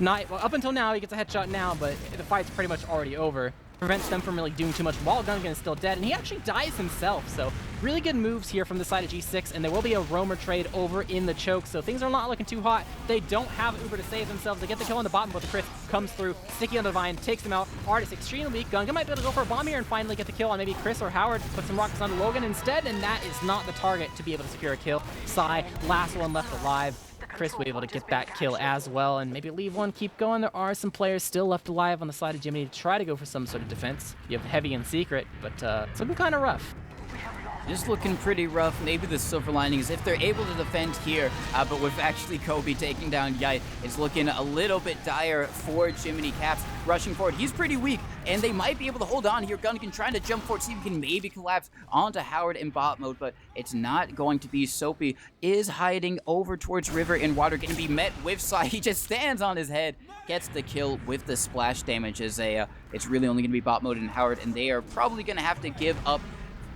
up until now, he gets a headshot now, but the fight's pretty much already over. Prevents them from really doing too much while Gungan is still dead, and he actually dies himself. So really good moves here from the side of G6, and there will be a roamer trade over in the choke, so things are not looking too hot. They don't have Uber to save themselves. They get the kill on the bottom, but the crit comes through. Sticky on the Divine, takes him out. Artist extremely weak. Gungan might be able to go for a bomb here and finally get the kill on maybe Chris or Howard. Put some rockets on Logan instead, and that is not the target to be able to secure a kill. Psy, last one left alive. Chris will be able to get that kill as well and maybe leave one, keep going. There are some players still left alive on the side of Jiminy to try to go for some sort of defense. You have Heavy and Secret, but it's looking kind of rough. Just looking pretty rough. Maybe the silver lining is if they're able to defend here, but with actually Kobe taking down Yite, it's looking a little bit dire for Jiminy Caps rushing forward. He's pretty weak, and they might be able to hold on here. Gungan trying to jump forward, see if he can maybe collapse onto Howard in bot mode, but it's not going to be. Soapy is hiding over towards River and Water, going to be met with Sai. He just stands on his head, gets the kill with the splash damage as it's really only going to be bot mode and Howard, and they are probably going to have to give up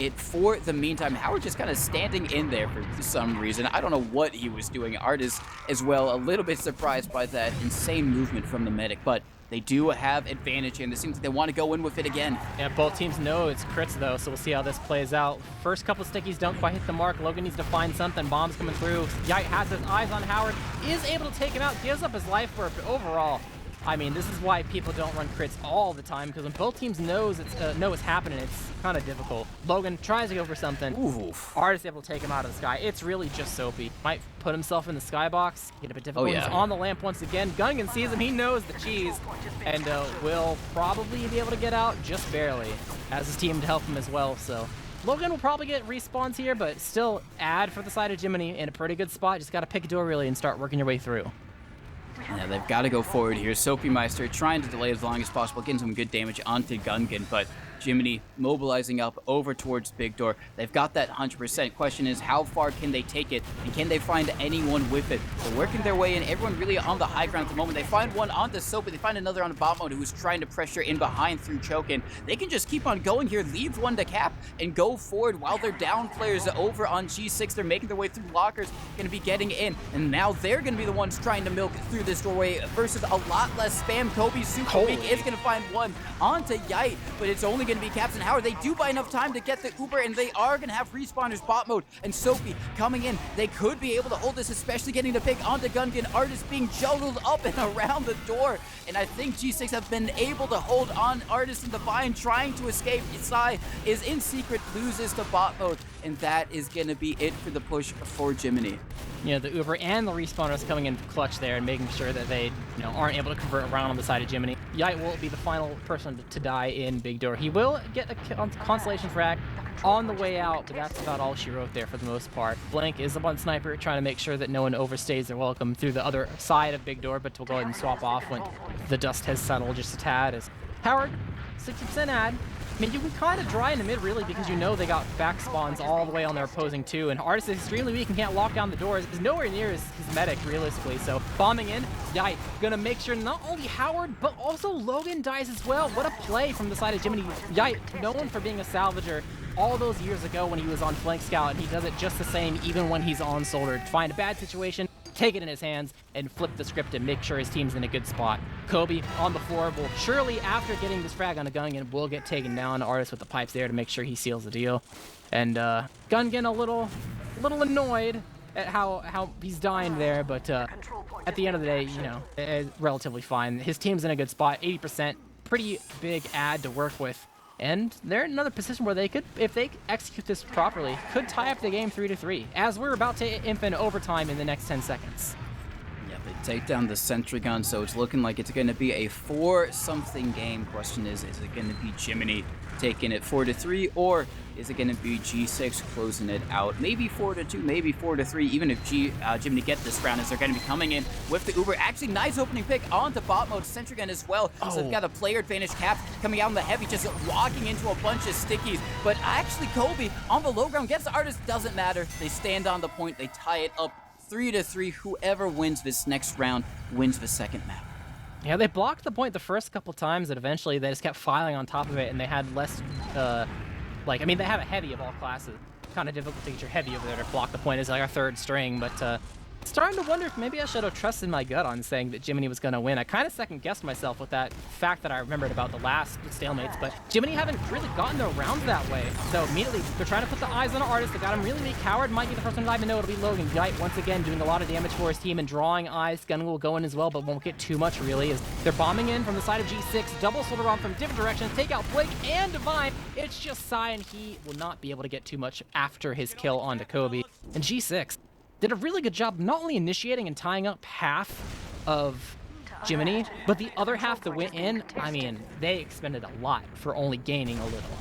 it for the meantime. Howard just kind of standing in there for some reason. I don't know what he was doing. Artist as well, a little bit surprised by that insane movement from the medic, but they do have advantage and it seems like they want to go in with it again. Yeah, both teams know it's crits though, so we'll see how this plays out. First couple stickies don't quite hit the mark. Logan needs to find something. Bombs coming through. Yite has his eyes on Howard, is able to take him out, gives up his life for it, but overall, I mean, this is why people don't run crits all the time, because when both teams know it's happening, it's kind of difficult. Logan tries to go for something. Oof. Artist able to take him out of the sky. It's really just Soapy. Might put himself in the skybox. Get a bit difficult. Oh, yeah. He's on the lamp once again. Gungan sees him. He knows the cheese, and will probably be able to get out just barely. Has his team to help him as well, so Logan will probably get respawns here, but still add for the side of Jiminy in a pretty good spot. Just got to pick a door really and start working your way through. Yeah, they've got to go forward here. Soapy Meister trying to delay as long as possible, getting some good damage onto Gungan, but Jiminy mobilizing up over towards Big Door. They've got that 100%. Question is, how far can they take it, and can they find anyone with it? They're working their way in. Everyone really on the high ground at the moment. They find one onto Soapy. They find another on bot mode who's trying to pressure in behind through Chokin. They can just keep on going here, leave one to Cap, and go forward while they're down players over on G6. They're making their way through lockers, going to be getting in, and now they're going to be the ones trying to milk through this doorway versus a lot less spam. Kobe's super weak. Is going to find one onto Yite, but it's only going to be Caps and Howard. They do buy enough time to get the Uber, and they are going to have respawners bot mode, and Soapy coming in. They could be able to hold this, especially getting the pick onto Gungan. Artist being juggled up and around the door, and I think G6 have been able to hold on Artist and Divine trying to escape. Sai is in secret, loses to bot mode, and that is going to be it for the push for Jiminy. You know, the Uber and the respawners coming in clutch there and making sure that they, aren't able to convert around on the side of Jiminy. Yite will be the final person to die in Big Door. He will get a constellation frag on the way out, but that's about all she wrote there for the most part. Blank is the one sniper trying to make sure that no one overstays their welcome through the other side of Big Door, but we'll go ahead and swap off when the dust has settled just a tad. As Howard, 60% ad. I mean, you can kind of dry in the mid, really, because they got back spawns all the way on their opposing too, and Artist is extremely weak and can't lock down the doors. Is nowhere near his medic, realistically, so bombing in, Yite gonna make sure not only Howard, but also Logan dies as well. What a play from the side of Jiminy. Yite, known for being a salvager all those years ago when he was on Flank Scout, and he does it just the same even when he's on Soldier. Find a bad situation, take it in his hands, and flip the script and make sure his team's in a good spot. Kobe on the floor will surely, after getting this frag on a Gungan, will get taken down. Artist with the pipes there to make sure he seals the deal. And Gungan a little annoyed at how he's dying there, but at the end of the day, relatively fine. His team's in a good spot, 80%, pretty big ad to work with. And they're in another position where they could, if they execute this properly, could tie up the game 3-3, as we're about to infin overtime in the next 10 seconds. Yeah, they take down the sentry gun, so it's looking like it's going to be a 4-something game. Question is it going to be Jiminy taking it 4-3, or is it going to be G6 closing it out? Maybe 4-2, maybe 4-3, even if Jiminy get this round, as they're going to be coming in with the Uber. Actually, nice opening pick onto bot mode, sentry gun as well. So they've got a player advantage. Cap coming out in the heavy, just walking into a bunch of stickies. But actually, Kobe on the low ground gets the Artist, doesn't matter. They stand on the point, they tie it up 3-3. Whoever wins this next round wins the second map. Yeah, they blocked the point the first couple times, and eventually they just kept filing on top of it, and they had less, they have a heavy of all classes. Kind of difficult to get your heavy over there to block the point as like our third string, but starting to wonder if maybe I should have trusted my gut on saying that Jiminy was going to win. I kind of second-guessed myself with that fact that I remembered about the last stalemates, but Jiminy haven't really gotten their rounds that way. So immediately, they're trying to put the eyes on the Artist. They got him really weak. Howard might be the first one to even know it'll be Logan. Yite, once again, doing a lot of damage for his team and drawing eyes. Gun will go in as well, but won't get too much, really, as they're bombing in from the side of G6. Double soldier bomb from different directions. Take out Blake and Divine. It's just Sai, and he will not be able to get too much after his kill onto Kobe. And G6, did a really good job not only initiating and tying up half of Jiminy, but the other half that went in, I mean, they expended a lot for only gaining a little.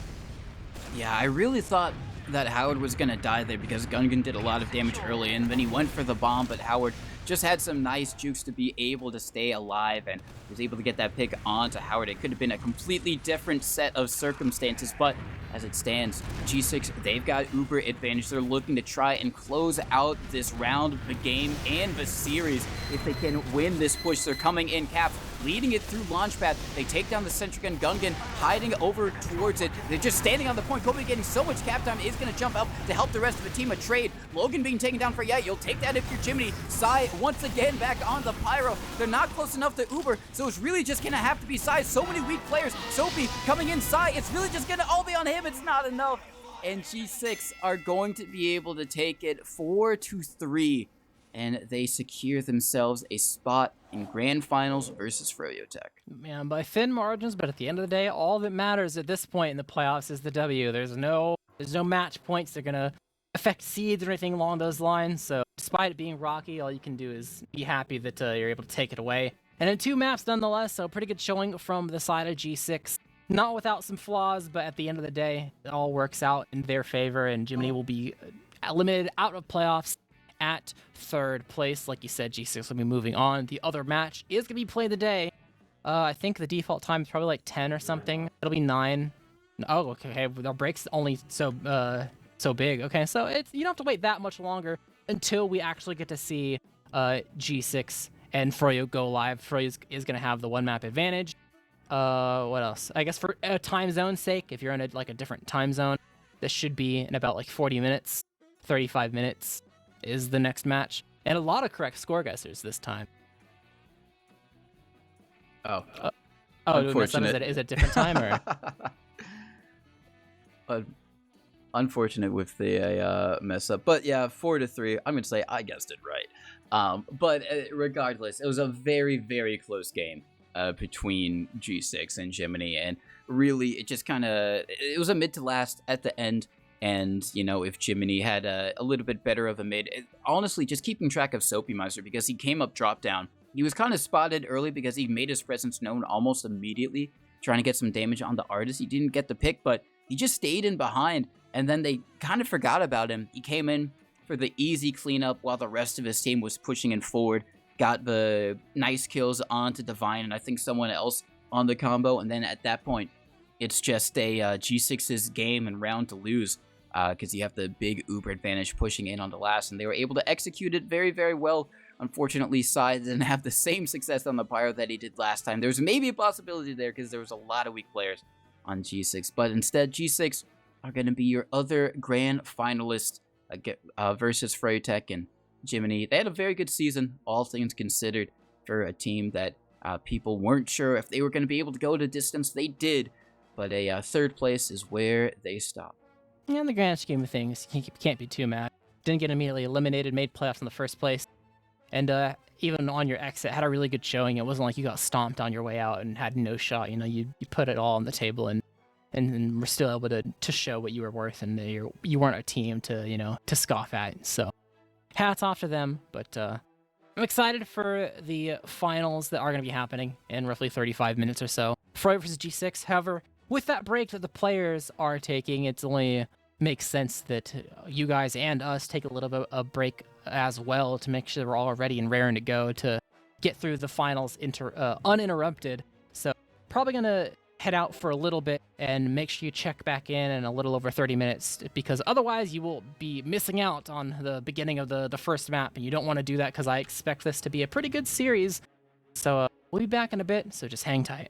Yeah, I really thought that Howard was going to die there because Gungan did a lot of damage early, and then he went for the bomb, but Howard just had some nice jukes to be able to stay alive and was able to get that pick onto Howard. It could have been a completely different set of circumstances, but as it stands, G6, they've got uber advantage. They're looking to try and close out this round, the game, and the series. If they can win this push, they're coming in caps, leading it through Launchpad. They take down the Centric and Gungan, hiding over towards it. They're just standing on the point. Kobe getting so much cap time is going to jump up to help the rest of the team. A trade. Logan being taken down for you'll take that if you're Jiminy. Sai once again back on the Pyro. They're not close enough to Uber, so it's really just going to have to be Sai. So many weak players. Sophie coming in. Sai, it's really just going to all be on him. It's not enough. And G6 are going to be able to take it 4-3. And they secure themselves a spot in Grand Finals versus Froyotech. Man, by thin margins, but at the end of the day, all that matters at this point in the playoffs is the W. There's no match points that are going to affect seeds or anything along those lines. So despite it being rocky, all you can do is be happy that you're able to take it away. And in 2 maps nonetheless, so pretty good showing from the side of G6. Not without some flaws, but at the end of the day, it all works out in their favor, and Jiminy will be eliminated out of playoffs at 3rd place. Like you said, G6 will be moving on. The other match is going to be played today. I think the default time is probably like 10 or something. It'll be 9. Oh, okay. Our break's only so big. Okay, so you don't have to wait that much longer until we actually get to see G6 and Froyo go live. Froyo is going to have the 1-map advantage. What else? I guess for time zone sake, if you're in a different time zone, this should be in about like 40 minutes, 35 minutes is the next match. And a lot of correct score guessers this time. Unfortunate. Is it a different time or? Unfortunate with the mess up. But yeah, 4-3. I'm going to say I guessed it right. But regardless, it was a very, very close game between G6 and Jiminy. And really, it just it was a mid to last at the end. And, if Jiminy had a little bit better of a mid, honestly, just keeping track of Soapy Meister because he came up drop down. He was kind of spotted early because he made his presence known almost immediately, trying to get some damage on the artist. He didn't get the pick, but he just stayed in behind, and then they kind of forgot about him. He came in for the easy cleanup while the rest of his team was pushing in forward, got the nice kills onto Divine, and I think someone else on the combo, and then at that point, it's just a G6's game and round to lose. Because you have the big uber advantage pushing in on the last, and they were able to execute it very, very well. Unfortunately, Sai didn't have the same success on the Pyro that he did last time. There's maybe a possibility there because there was a lot of weak players on G6, but instead, G6 are going to be your other grand finalist versus Froyotech and Jiminy. They had a very good season, all things considered, for a team that people weren't sure if they were going to be able to go the distance. They did, but a 3rd place is where they stopped. Yeah, in the grand scheme of things, you can't be too mad. Didn't get immediately eliminated, made playoffs in the first place. And even on your exit, had a really good showing. It wasn't like you got stomped on your way out and had no shot. You put it all on the table and were still able to show what you were worth, and you weren't a team to scoff at. So hats off to them. But I'm excited for the finals that are going to be happening in roughly 35 minutes or so. Froyo versus G6, however, with that break that the players are taking, it only makes sense that you guys and us take a little bit of a break as well to make sure we're all ready and raring to go to get through the finals uninterrupted. So probably going to head out for a little bit and make sure you check back in a little over 30 minutes, because otherwise you will be missing out on the beginning of the first map, and you don't want to do that because I expect this to be a pretty good series. So we'll be back in a bit, so just hang tight.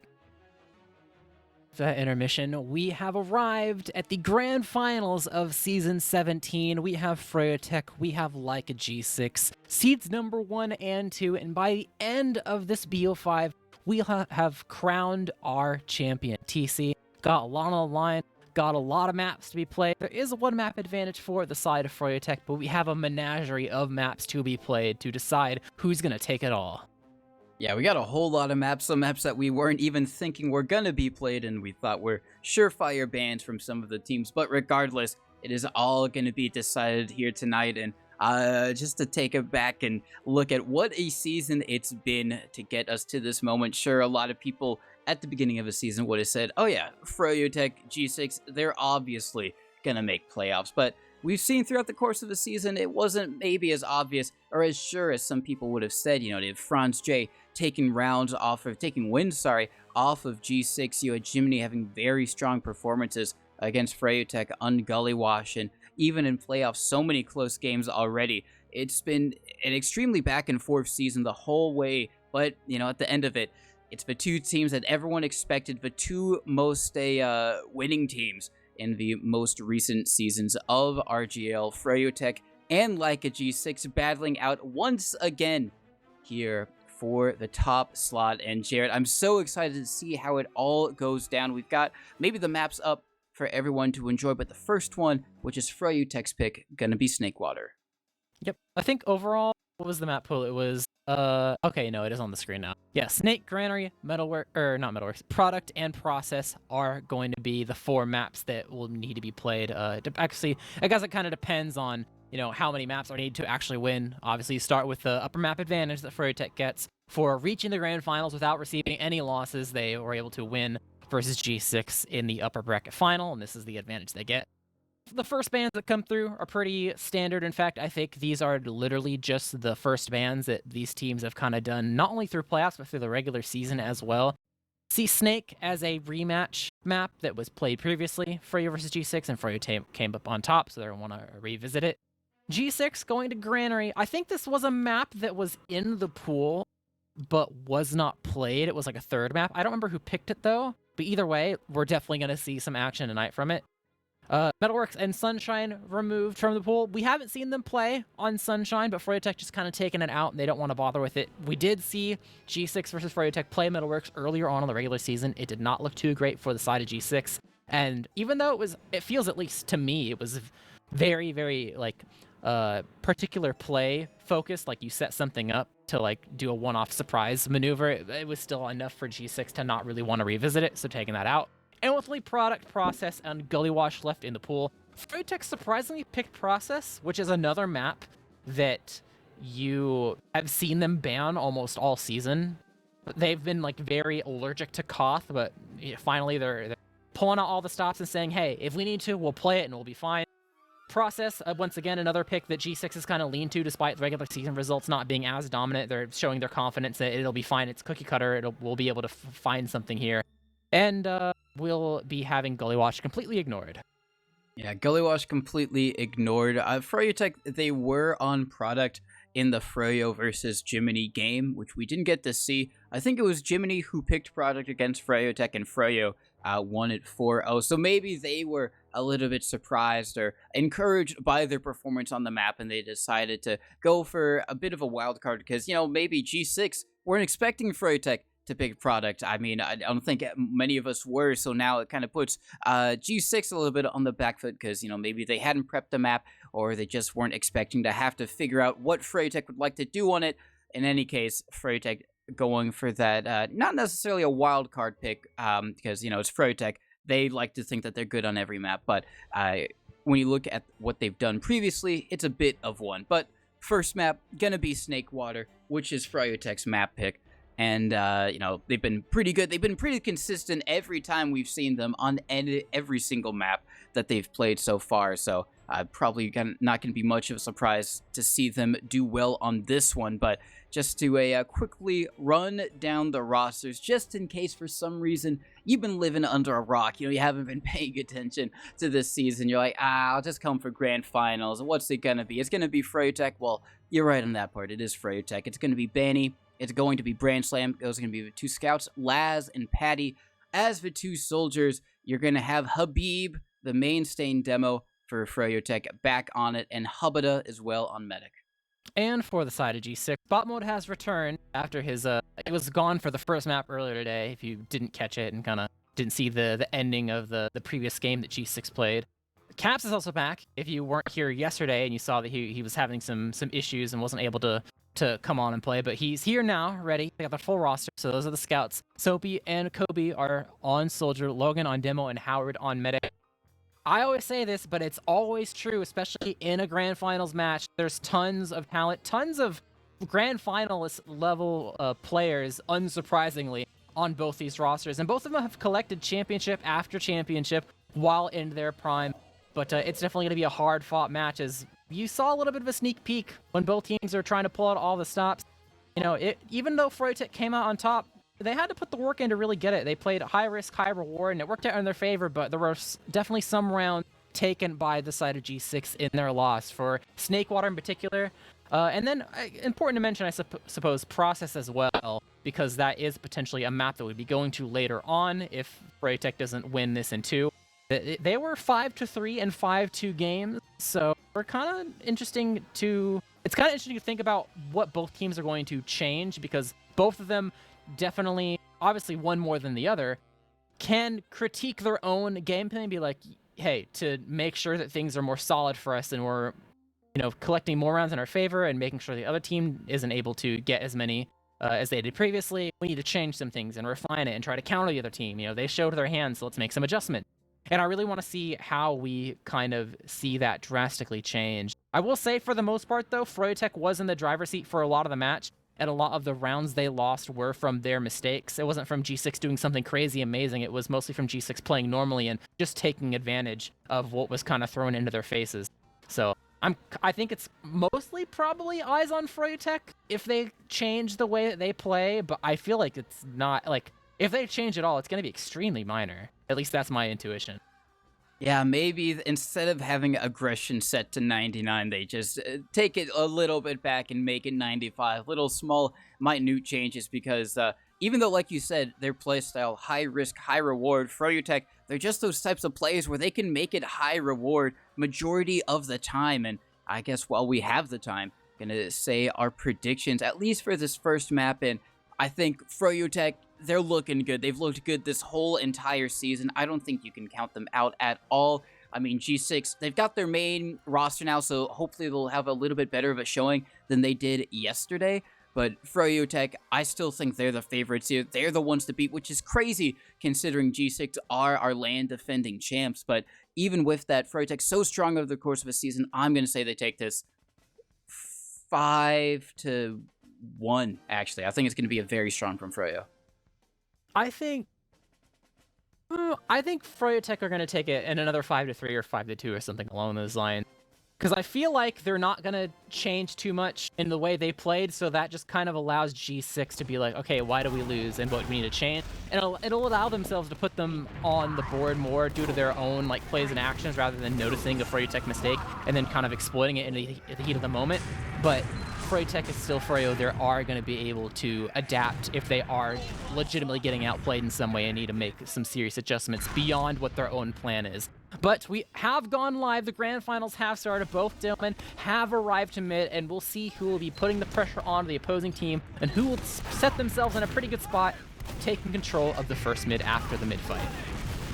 The intermission, we have arrived at the grand finals of Season 17. We have Froyotech, we have Leica G6, seeds number 1 and 2, and by the end of this BO5, we have crowned our champion. TC got a lot on the line, got a lot of maps to be played. There is a 1-map advantage for the side of Froyotech, but we have a menagerie of maps to be played to decide who's going to take it all. Yeah, we got a whole lot of maps, some maps that we weren't even thinking were gonna be played, and we thought were surefire bans from some of the teams. But regardless, it is all gonna be decided here tonight, and just to take it back and look at what a season it's been to get us to this moment. Sure, a lot of people at the beginning of a season would have said, oh yeah, Froyotech, G6, they're obviously going to make playoffs. But we've seen throughout the course of the season, it wasn't maybe as obvious or as sure as some people would have said. You know, did Franz J taking wins, off of G6. You had Jiminy having very strong performances against Froyotech on Gullywash, and even in playoffs, so many close games already. It's been an extremely back and forth season the whole way, but you know, at the end of it, it's the two teams that everyone expected, the two most winning teams in the most recent seasons of RGL, Froyotech and Leica G6, battling out once again here for the top slot. And Jared, I'm so excited to see how it all goes down. We've got maybe the maps up for everyone to enjoy, but the first one, which is Froyotech's pick, gonna be Snakewater. Yep. I think overall, what was the map pool? It was, okay, no, it is on the screen now. Yeah, Snake, Granary, Metalworks, Product, and Process are going to be the 4 maps that will need to be played. Actually, I guess it kind of depends on, you know, how many maps are needed to actually win. Obviously, you start with the upper map advantage that Froyotech gets for reaching the grand finals without receiving any losses. They were able to win versus G6 in the upper bracket final, and this is the advantage they get. The first bans that come through are pretty standard. In fact, I think these are literally just the first bans that these teams have kind of done, not only through playoffs, but through the regular season as well. See Snake as a rematch map that was played previously, Froyo versus G6, and Froyo came up on top, so they want to revisit it. G6 going to Granary. I think this was a map that was in the pool, but was not played. It was like a third map. I don't remember who picked it, though. But either way, we're definitely going to see some action tonight from it. Metalworks and Sunshine removed from the pool. We haven't seen them play on Sunshine, but Froyotech just kind of taking it out, and they don't want to bother with it. We did see G6 versus Froyotech play Metalworks earlier on in the regular season. It did not look too great for the side of G6. And even though it feels, at least to me, it was very, very, like, particular play focused, like you set something up to like do a one-off surprise maneuver, it was still enough for G6 to not really want to revisit it, so taking that out. And with Product, Process, and Gullywash left in the pool, Froyotech surprisingly picked Process, which is another map that you have seen them ban almost all season. They've been like very allergic to Koth, but finally they're pulling out all the stops and saying, hey, if we need to, we'll play it and we'll be fine. Process, once again, another pick that G6 has kind of leaned to despite the regular season results not being as dominant. They're showing their confidence that it'll be fine. It's cookie cutter. We'll be able to find something here. And we'll be having Gullywash completely ignored. Yeah, Gullywash completely ignored. Froyotech, they were on Product in the Froyo versus Jiminy game, which we didn't get to see. I think it was Jiminy who picked Product against Froyotech, and Froyo won it 4-0. So maybe they were a little bit surprised or encouraged by their performance on the map, and they decided to go for a bit of a wild card because, you know, maybe G6 weren't expecting Froyotech to pick Product. I mean, I don't think many of us were, so now it kind of puts G6 a little bit on the back foot because, you know, maybe they hadn't prepped the map or they just weren't expecting to have to figure out what Froyotech would like to do on it. In any case, Froyotech going for that, not necessarily a wild card pick because, you know, it's Froyotech. They like to think that they're good on every map, but when you look at what they've done previously, it's a bit of one. But first map, gonna be Snakewater, which is Froyotech's map pick. And, you know, they've been pretty good. They've been pretty consistent every time we've seen them on every single map that they've played so far. So probably not going to be much of a surprise to see them do well on this one. But just to quickly run down the rosters, just in case for some reason you've been living under a rock, you know, you haven't been paying attention to this season. You're like, I'll just come for grand finals. What's it going to be? It's going to be Froyotech. Well, you're right on that part. It is Froyotech. It's going to be Banny. It's going to be Brand Slam. Those are going to be the 2 scouts, Laz and Patty. As the 2 soldiers, you're going to have Habib, the main stain demo for Froyotech, back on it, and Hubada as well on Medic. And for the side of G6, bot mode has returned after his, it was gone for the first map earlier today, if you didn't catch it and kind of didn't see the ending of the previous game that G6 played. Caps is also back. If you weren't here yesterday and you saw that he was having some issues and wasn't able to come on and play, but he's here now, ready. They got the full roster, so those are the scouts. Soapy and Kobe are on Soldier, Logan on Demo, and Howard on Medic. I always say this, but it's always true, especially in a grand finals match. There's tons of talent, tons of grand finalist level players, unsurprisingly, on both these rosters. And both of them have collected championship after championship while in their prime. But it's definitely going to be a hard-fought match, as you saw a little bit of a sneak peek when both teams are trying to pull out all the stops. You know, even though Froyotech came out on top, they had to put the work in to really get it. They played high risk, high reward, and it worked out in their favor, but there were definitely some rounds taken by the side of G6 in their loss, for Snakewater in particular. And then, important to mention, I suppose, Process as well, because that is potentially a map that we'd be going to later on if Froyotech doesn't win this in 2. They were 5-3 and 5-2 games, so we're kind of interesting to... It's kind of interesting to think about what both teams are going to change, because both of them definitely, obviously one more than the other, can critique their own gameplay and be like, hey, to make sure that things are more solid for us and we're, you know, collecting more rounds in our favor and making sure the other team isn't able to get as many as they did previously, we need to change some things and refine it and try to counter the other team. You know, they showed their hands, so let's make some adjustments. And I really want to see how we kind of see that drastically change. I will say, for the most part, though, Froyotech was in the driver's seat for a lot of the match, and a lot of the rounds they lost were from their mistakes. It wasn't from G6 doing something crazy amazing. It was mostly from G6 playing normally and just taking advantage of what was kind of thrown into their faces. So I think it's mostly probably eyes on Froyotech if they change the way that they play, but I feel like it's not, like, if they change at all, it's going to be extremely minor. At least that's my intuition. Yeah, maybe instead of having aggression set to 99, they just take it a little bit back and make it 95. Little small, minute changes, because even though, like you said, their playstyle, high risk, high reward, Froyotech, they're just those types of players where they can make it high reward majority of the time. And I guess while we have the time, gonna say our predictions, at least for this first map. And I think Froyotech, they're looking good. They've looked good this whole entire season. I don't think you can count them out at all. I mean, G6, they've got their main roster now, so hopefully they'll have a little bit better of a showing than they did yesterday. But Froyotech, I still think they're the favorites here. They're the ones to beat, which is crazy considering G6 are our LAN defending champs. But even with that, Froyotech's so strong over the course of a season, I'm going to say they take this 5-1, actually. I think it's going to be a very strong from Froyo. I think Froyotech are going to take it in another 5-3 or 5-2 or something along those lines. Because I feel like they're not going to change too much in the way they played, so that just kind of allows G6 to be like, okay, why do we lose and what do we need to change? And it'll allow themselves to put them on the board more due to their own like plays and actions rather than noticing a Froyotech mistake and then kind of exploiting it in the heat of the moment. But Froyotech is still Froyo. They are going to be able to adapt if they are legitimately getting outplayed in some way and need to make some serious adjustments beyond what their own plan is. But we have gone live. The grand finals have started. Both gentlemen have arrived to mid, and we'll see who will be putting the pressure on the opposing team and who will set themselves in a pretty good spot, taking control of the first mid after the mid fight.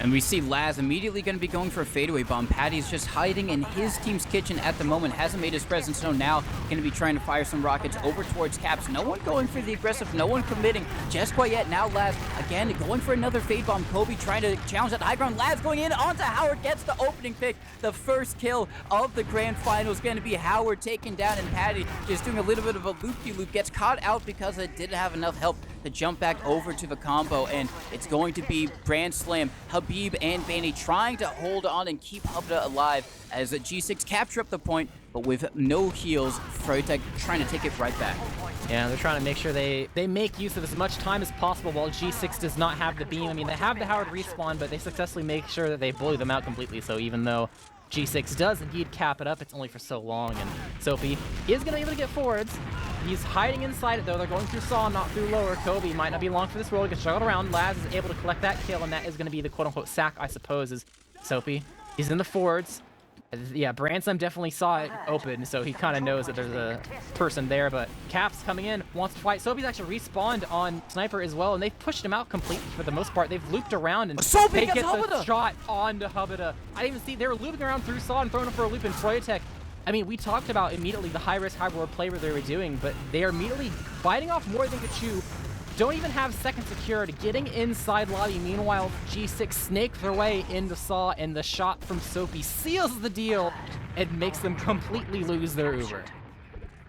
And we see Laz immediately going to be going for a fadeaway bomb. Patty's just hiding in his team's kitchen at the moment. Hasn't made his presence known now. Going to be trying to fire some rockets over towards Caps. No one going for the aggressive. No one committing just quite yet. Now Laz again going for another fade bomb. Kobe trying to challenge that high ground. Laz going in onto Howard. Gets the opening pick. The first kill of the grand final is going to be Howard taken down. And Patty just doing a little bit of a loop-de-loop. Gets caught out because it didn't have enough help to jump back over to the combo. And it's going to be Brand Slam, Habib, and Bani trying to hold on and keep Habda alive as G6 capture up the point, but with no heals, Froyotech trying to take it right back. Yeah, they're trying to make sure they make use of as much time as possible while G6 does not have the beam. I mean, they have the Howard respawn, but they successfully make sure that they bully them out completely, so even though G6 does indeed cap it up, it's only for so long, and Sophie is going to be able to get forwards. He's hiding inside it, though. They're going through Saw, not through lower. Kobe might not be long for this roll. He gets juggled around. Laz is able to collect that kill, and that is going to be the quote-unquote sack, I suppose, is Sophie. He's in the forwards. Yeah, Bransom definitely saw it open, so he kind of knows that there's a person there, but Caps coming in, wants to fight. Sophie's actually respawned on Sniper as well, and they've pushed him out completely for the most part. They've looped around, and they get the shot onto Habita. I didn't even see, they were looping around through Saw and throwing him for a loop in Froyotech. I mean, we talked about immediately the high-risk, high-reward play where they were doing, but they are immediately biting off more than Kachu, don't even have second secured, getting inside lobby. Meanwhile, G6 snake their way into Saw, and the shot from Soapy seals the deal and makes them completely lose their Uber.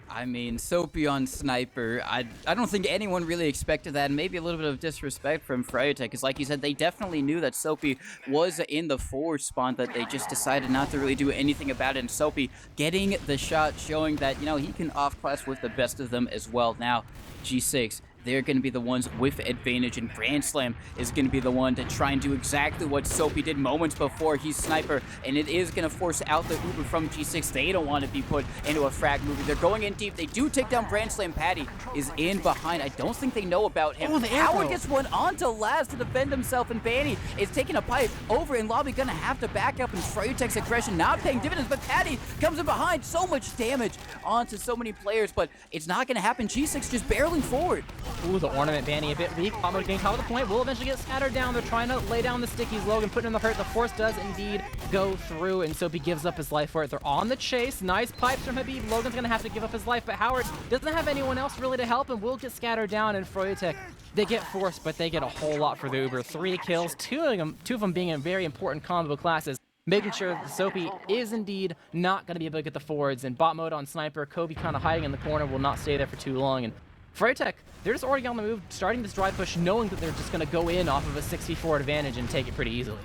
I mean, Soapy on Sniper, I don't think anyone really expected that, and maybe a little bit of disrespect from Froyotech, because like you said, they definitely knew that Soapy was in the forward spawn, but they just decided not to really do anything about it, and Soapy getting the shot, showing that, you know, he can off-class with the best of them as well. Now, G6, they're going to be the ones with advantage, and Grand Slam is going to be the one to try and do exactly what Soapy did moments before. He's Sniper, and it is going to force out the Uber from G6. They don't want to be put into a frag movie. They're going in deep. They do take down Grand Slam. Patty is in behind. I don't think they know about him. Oh, the Howard arrow gets one onto Laz to defend himself, and Banny is taking a pipe over in lobby. Going to have to back up, and Froyotech's aggression not paying dividends, but Patty comes in behind. So much damage onto so many players, but it's not going to happen. G6 just barreling forward. Ooh, the ornament Banny a bit weak. Almost getting top of the point. Will eventually get scattered down. They're trying to lay down the stickies. Logan putting in the hurt. The force does indeed go through, and Soapy gives up his life for it. They're on the chase. Nice pipes from Habib. Logan's going to have to give up his life, but Howard doesn't have anyone else really to help him. Will get scattered down, and Froyotech, they get forced, but they get a whole lot for the Uber. 3 kills, two of them being in very important combo classes, making sure that Soapy is indeed not going to be able to get the forwards. And bot mode on Sniper, Kobe kind of hiding in the corner, will not stay there for too long. And Froyotech, they're just already on the move, starting this drive push, knowing that they're just going to go in off of a 6v4 advantage and take it pretty easily.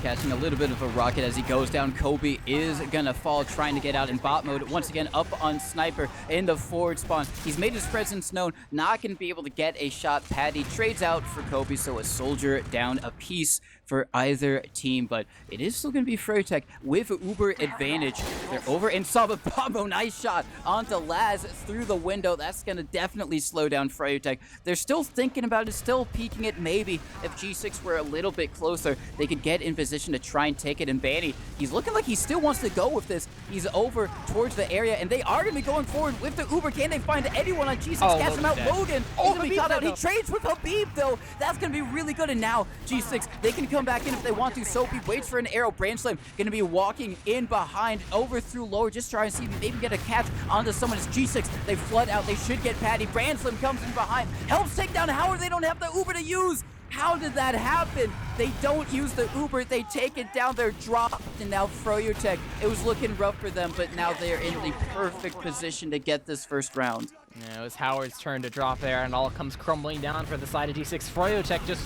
Catching a little bit of a rocket as he goes down. Kobe is gonna fall, trying to get out in bot mode. Once again, up on Sniper in the forward spawn. He's made his presence known, not gonna be able to get a shot. Patty trades out for Kobe, so a soldier down a piece for either team, but it is still going to be Froyotech with Uber advantage. They're over and saw the Bombo. Nice shot onto Laz through the window. That's going to definitely slow down Froyotech. They're still thinking about it, still peeking it. Maybe if G6 were a little bit closer, they could get in position to try and take it. And Banny, he's looking like he still wants to go with this. He's over towards the area, and they are going to be going forward with the Uber. Can they find anyone on G6? Catch him out. Logan, he's going to be caught out. He trades with Habib, though. That's going to be really good. And now G6, they can come back in if they want to. Soapy waits for an arrow. Brandslam going to be walking in behind, over through lower, just trying to see if maybe get a catch onto someone. It's G6. They flood out. They should get Patty. Brandslam comes in behind, helps take down Howard. They don't have the Uber to use. How did that happen? They don't use the Uber. They take it down. They're dropped. And now Froyotech, it was looking rough for them, but now they're in the perfect position to get this first round. Yeah, it was Howard's turn to drop there, and all comes crumbling down for the side of G6. Froyotech just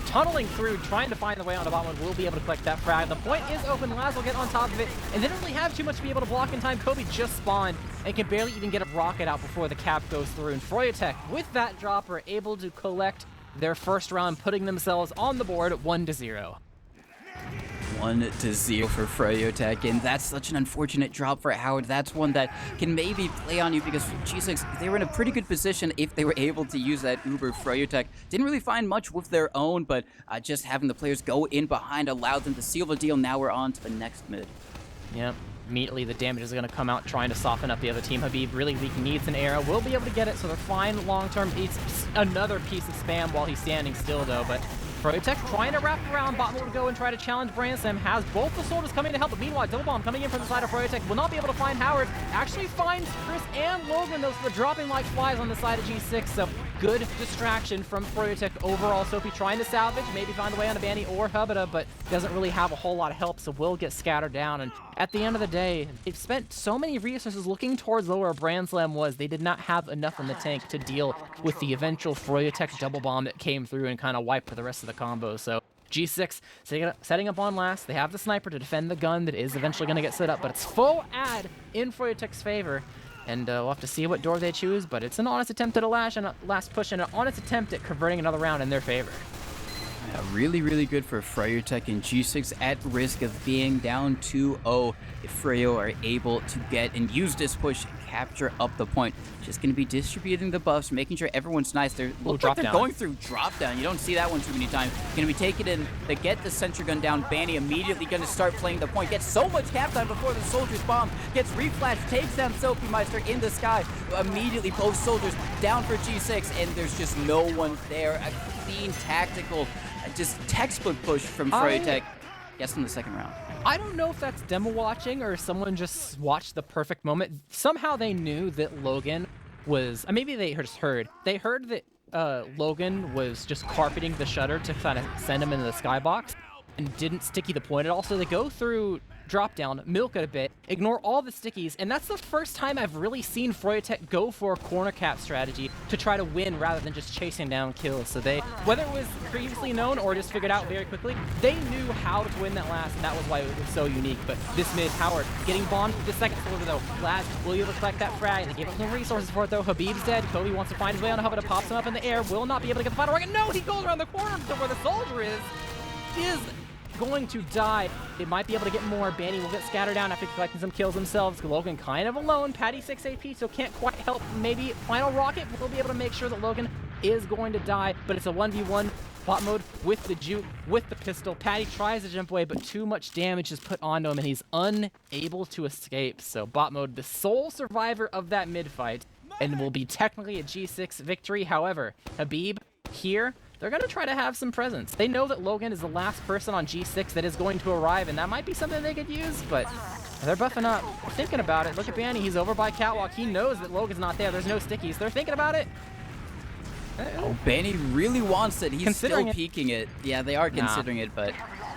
tunneling through, trying to find the way on the bottom. Will be able to collect that frag. The point is open. Laz will get on top of it, and they don't really have too much to be able to block in time. Kobe just spawned and can barely even get a rocket out before the cap goes through. And Froyotech, with that drop, are able to collect their first round, putting themselves on the board 1-0. 1-0 for Froyotech, and that's such an unfortunate drop for Howard. That's one that can maybe play on you, because G6, they were in a pretty good position if they were able to use that Uber. Froyotech didn't really find much with their own, but just having the players go in behind allowed them to seal the deal. Now we're on to the next mid. Yep. Immediately the damage is going to come out, trying to soften up the other team. Habib really weak, needs an arrow. Will be able to get it, so they're fine long-term. It's another piece of spam while he's standing still, though, but Froyotech trying to wrap around. Bot will go and try to challenge Brandslam. Has both the soldiers coming to help, but meanwhile, double bomb coming in from the side of Froyotech. Will not be able to find Howard. Actually finds Chris and Logan, though, so they're dropping like flies on the side of G6. So good distraction from Froyotech overall. Soapy trying to salvage, maybe find a way on a Banny or Hubada, but doesn't really have a whole lot of help, so will get scattered down. And at the end of the day, they've spent so many resources looking towards lower where Brandslam was. They did not have enough in the tank to deal with the eventual Froyotech double bomb that came through and kind of wiped the rest of the combo. So G6 setting up on last. They have the sniper to defend the gun that is eventually going to get set up, but it's full ad in Froyotech's favor. And we'll have to see what door they choose, but it's an honest attempt at a last push and an honest attempt at converting another round in their favor. Yeah, really, really good for Froyotech, and G6 at risk of being down 2-0 if Freo are able to get and use this push, capture up the point. Just going to be distributing the buffs, making sure everyone's nice. They're going through drop down. You don't see that one too many times. Going to be taking in, they get the sentry gun down. Banny immediately going to start playing the point. Gets so much cap time before the soldier's bomb. Gets reflashed, takes down Soapy Meister in the sky. Immediately both soldiers down for G6, and there's just no one there. A clean tactical, just textbook push from Froyotech. Yes, in the second round. I don't know if that's demo watching or someone just watched the perfect moment. Somehow they knew that Logan was, maybe they just heard. They heard that Logan was just carpeting the shutter to kind of send him into the skybox and didn't sticky the point at all. So they go through drop down, milk it a bit, ignore all the stickies, and that's the first time I've really seen Froyotech go for a corner cap strategy to try to win rather than just chasing down kills. So they, whether it was previously known or just figured out very quickly, they knew how to win that last, and that was why it was so unique. But this mid, Howard getting bombed the second soldier though. Laz will be able to collect that frag. They gave up some resources for it though. Habib's dead. Kobe wants to find his way on Hubba, pops him up in the air, will not be able to get the final rocket. No, he goes around the corner to where the soldier is going to die. They might be able to get more. Banny will get scattered down after collecting some kills themselves. Logan kind of alone. Patty 6 AP, so can't quite help. Maybe final rocket will be able to make sure that Logan is going to die, but it's a 1v1 bot mode with the juke, with the pistol. Patty tries to jump away, but too much damage is put onto him, and he's unable to escape. So bot mode, the sole survivor of that mid fight, and will be technically a G6 victory. However, Habib here, they're going to try to have some presence. They know that Logan is the last person on G6 that is going to arrive, and that might be something they could use, but they're buffing up. They're thinking about it. Look at Banny. He's over by Catwalk. He knows that Logan's not there. There's no stickies. They're thinking about it. Oh, Banny really wants it. He's still Considering peeking it. Yeah, they are considering it, but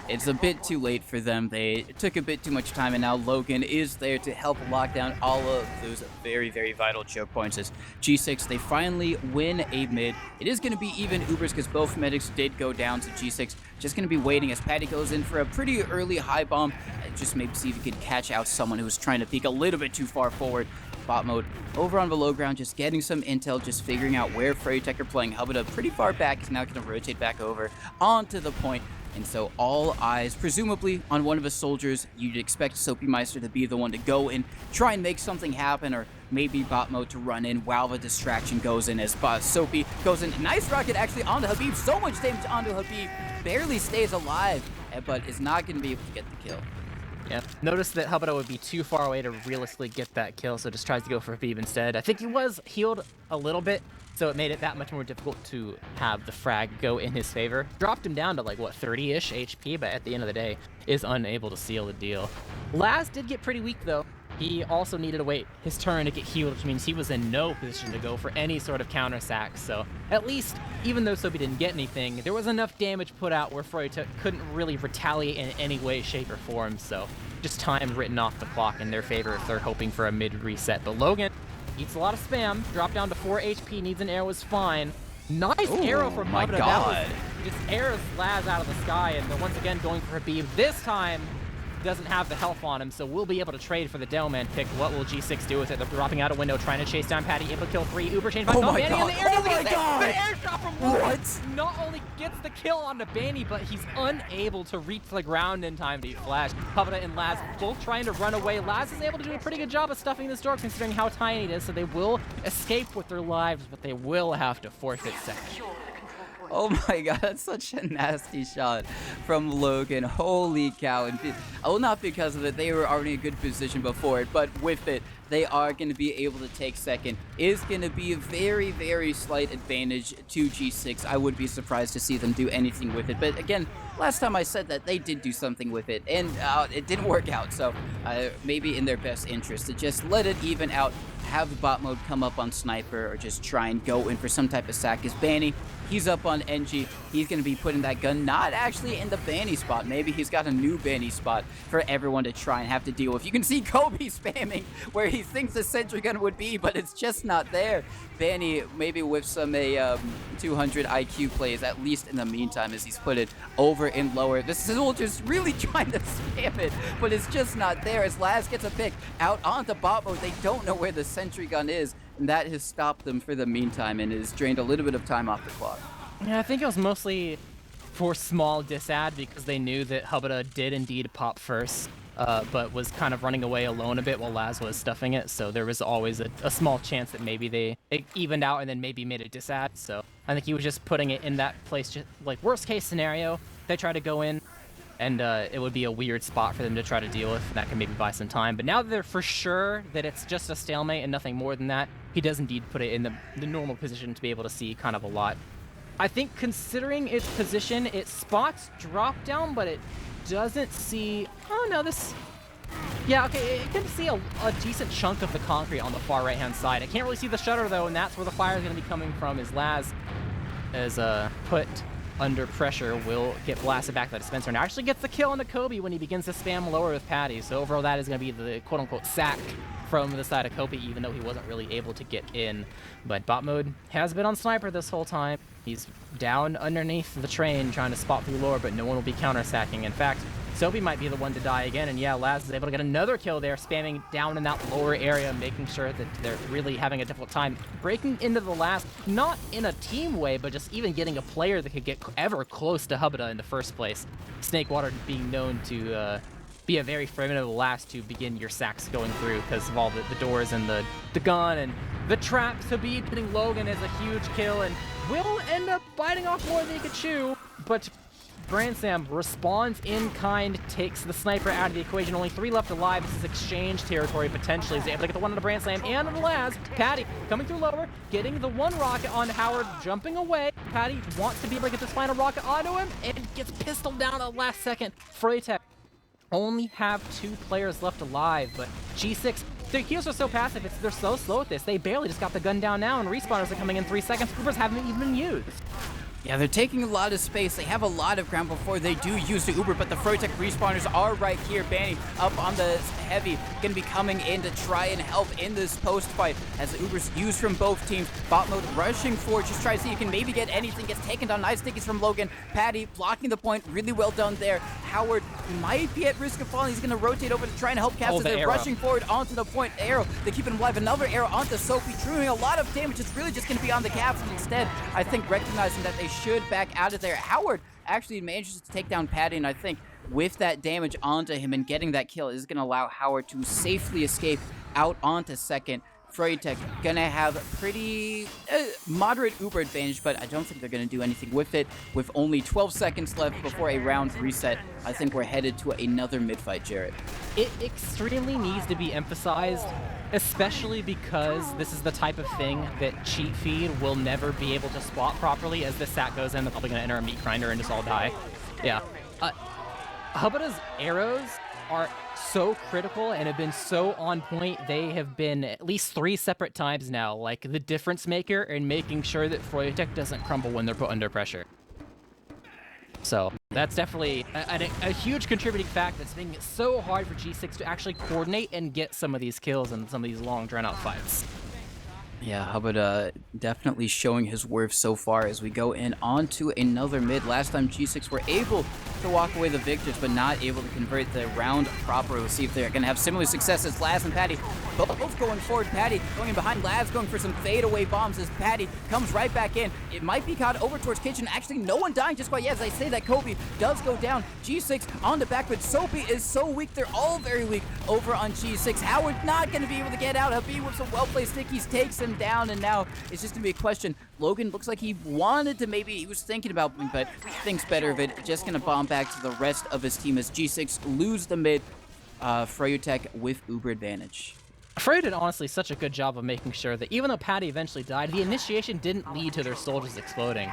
it's a bit too late for them. They took a bit too much time, and now Logan is there to help lock down all of those very, very vital choke points. As G6, they finally win a mid. It is going to be even Ubers because both medics did go down to G6. Just going to be waiting as Patty goes in for a pretty early high bomb. Just maybe see if he could catch out someone who was trying to peek a little bit too far forward. Bot mode over on below ground, just getting some intel, just figuring out where Froyotech are playing. Hubba pretty far back. He's now going to rotate back over onto the point. And so all eyes, presumably, on one of the soldiers. You'd expect Soapy Meister to be the one to go in, try and make something happen, or maybe bot mode to run in while the distraction goes in as Soapy goes in. Nice rocket actually onto Habib. So much damage onto Habib. Barely stays alive, but is not going to be able to get the kill. Yeah. Notice that Hubba would be too far away to realistically get that kill, so just tries to go for Habib instead. I think he was healed a little bit, so it made it that much more difficult to have the frag go in his favor. Dropped him down to like, what, 30-ish HP, but at the end of the day, is unable to seal the deal. Laz did get pretty weak, though. He also needed to wait his turn to get healed, which means he was in no position to go for any sort of counter sack. So at least, even though Soapy didn't get anything, there was enough damage put out where Froyotech couldn't really retaliate in any way, shape, or form. So just time written off the clock in their favor if they're hoping for a mid reset. But Logan eats a lot of spam, dropped down to 4 HP, needs an arrow, is fine. Nice arrow from my Hubba. God. Just arrows Laz out of the sky, and they're once again going for Habib. This time, doesn't have the health on him, so we'll be able to trade for the Delman pick. What will G6 do with it? They're dropping out a window, trying to chase down Patty, able to kill 3. Uber chain by Oh my Banny God. in the air. Oh my God. The air shot from Logan What? not only gets the kill onto Banny, but he's unable to reach the ground in time to be flashed. Hubba and Laz both trying to run away. Laz is able to do a pretty good job of stuffing this door considering how tiny it is, so they will escape with their lives, but they will have to forfeit second. Oh my God, that's such a nasty shot from Logan. Holy cow. And well, not because of it, they were already in a good position before it, but with it, they are going to be able to take second. Is going to be a very, very slight advantage to G6. I would be surprised to see them do anything with it. But again, last time I said that they did do something with it, and it didn't work out. So maybe in their best interest to just let it even out, have the bot mode come up on Sniper, or just try and go in for some type of sack. Is Banny, he's up on NG. He's going to be putting that gun not actually in the Banny spot. Maybe he's got a new Banny spot for everyone to try and have to deal with. You can see Kobe spamming where he thinks the sentry gun would be, but it's just not there. Banny, maybe with some 200 IQ plays, at least in the meantime, as he's put it over and lower. The soldier's really trying to spam it, but it's just not there. As Laz gets a pick out onto bot mode, they don't know where the sentry gun is, and that has stopped them for the meantime and has drained a little bit of time off the clock. Yeah, I think it was mostly for small disad because they knew that Hubba did indeed pop first, but was kind of running away alone a bit while Laz was stuffing it. So there was always a small chance that maybe they evened out and then maybe made a disad. So I think he was just putting it in that place, just like worst case scenario, they try to go in, and it would be a weird spot for them to try to deal with. That can maybe buy some time. But now that they're for sure that it's just a stalemate and nothing more than that, he does indeed put it in the normal position to be able to see kind of a lot. I think considering its position, it spots drop down, but it doesn't see... Oh, no, this... Yeah, okay, it can see a decent chunk of the concrete on the far right-hand side. I can't really see the shutter, though, and that's where the fire is going to be coming from, is Laz as put under pressure will get blasted back to the dispenser and actually gets the kill on the Kobe when he begins to spam lower with Patty. So overall, that is going to be the quote-unquote sack from the side of Kobe, even though he wasn't really able to get in. But bot mode has been on sniper this whole time. He's down underneath the train trying to spot through lower, but no one will be counter-sacking. In fact, Soapy might be the one to die again, and yeah, Laz is able to get another kill there, spamming down in that lower area, making sure that they're really having a difficult time breaking into the last, not in a team way, but just even getting a player that could get ever close to Hubada in the first place. Snakewater being known to be a very formidable last to begin your sacks going through because of all the doors and the gun and the traps. Habib hitting Logan is a huge kill and will end up biting off more than he could chew, but Bransam responds in kind, takes the sniper out of the equation. Only 3 left alive. This is exchange territory potentially. He's able to get the one on the Bransam and on the Laz. Patty coming through lower, getting the one rocket on Howard, jumping away. Patty wants to be able to get this final rocket onto him and gets pistoled down at the last second. Froyotech only have 2 players left alive, but G6, their heals are so passive, they're so slow at this. They barely just got the gun down now, and respawners are coming in 3 seconds. Coopers haven't even been used. Yeah, they're taking a lot of space. They have a lot of ground before they do use the Uber, but the Froyotech respawners are right here. Banny up on the heavy, going to be coming in to try and help in this post fight as the Uber's used from both teams. Bot mode rushing forward, just try to see if you can maybe get anything. Gets taken down. Nice stickies from Logan. Patty blocking the point. Really well done there. Howard might be at risk of falling. He's going to rotate over to try and help Caps as they're rushing forward onto the point. Arrow, they keep him alive. Another arrow onto Sophie, doing a lot of damage. It's really just going to be on the Caps, and instead, I think recognizing that they should back out of there. Howard actually manages to take down Patty, and I think with that damage onto him and getting that kill is going to allow Howard to safely escape out onto second. Froyotech going to have pretty moderate Uber advantage, but I don't think they're going to do anything with it. With only 12 seconds left before a round reset, I think we're headed to another mid-fight, Jarrett. It extremely needs to be emphasized, especially because this is the type of thing that Cheat Feed will never be able to spot properly. As the sack goes in, they're probably going to enter a meat grinder and just all die. Yeah. Hubada's arrows are so critical and have been so on point. They have been at least 3 separate times now, like the difference maker in making sure that Froyotech doesn't crumble when they're put under pressure. So that's definitely a huge contributing fact that's making it so hard for G6 to actually coordinate and get some of these kills in some of these long drawn-out fights. Yeah, Hubada definitely showing his worth so far as we go in onto another mid. Last time G6 were able to walk away the victors, but not able to convert the round proper. We'll see if they're going to have similar success as Laz and Patty. Both going forward. Patty going in behind Laz, going for some fadeaway bombs as Patty comes right back in. It might be caught over towards Kitchen. Actually, no one dying just quite yet. As I say that, Kobe does go down. G6 on the back, but Soapy is so weak. They're all very weak over on G6. Howard not going to be able to get out. Habib with some well-placed stickies takes him down, and now it's just gonna be a question. Logan looks like he wanted to, maybe he was thinking about, but thinks better of it. Just gonna bomb back to the rest of his team as G6 lose the mid. Froyotech with Uber advantage. Froyo did honestly such a good job of making sure that even though Patty eventually died, the initiation didn't lead to their soldiers exploding.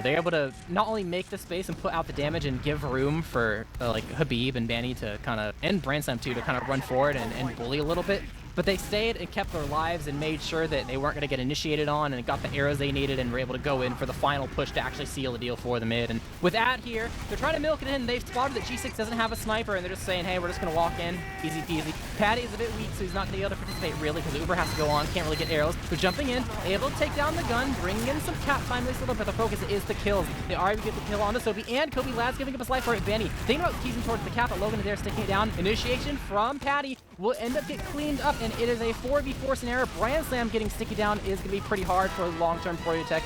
They're able to not only make the space and put out the damage and give room for like Habib and Banny to kind of, and Bransam too, to kind of run forward and bully a little bit. But they stayed and kept their lives and made sure that they weren't going to get initiated on and got the arrows they needed and were able to go in for the final push to actually seal the deal for the mid. And with that here, they're trying to milk it in. They've spotted that G6 doesn't have a sniper, and they're just saying, hey, we're just going to walk in. Easy peasy. Patty is a bit weak, so he's not going to be able to participate really because Uber has to go on. Can't really get arrows. They're jumping in, able to take down the gun, bringing in some cap time this little, but the focus is the kills. They are able to get the kill on the Sophie, and Kobe Laz giving up his life for it. Banny thinking about teasing towards the cap, but Logan is there sticking it down. Initiation from Patty will end up getting cleaned up, and it is a 4v4 scenario. Bransam getting sticky down is going to be pretty hard for long-term Froyotech.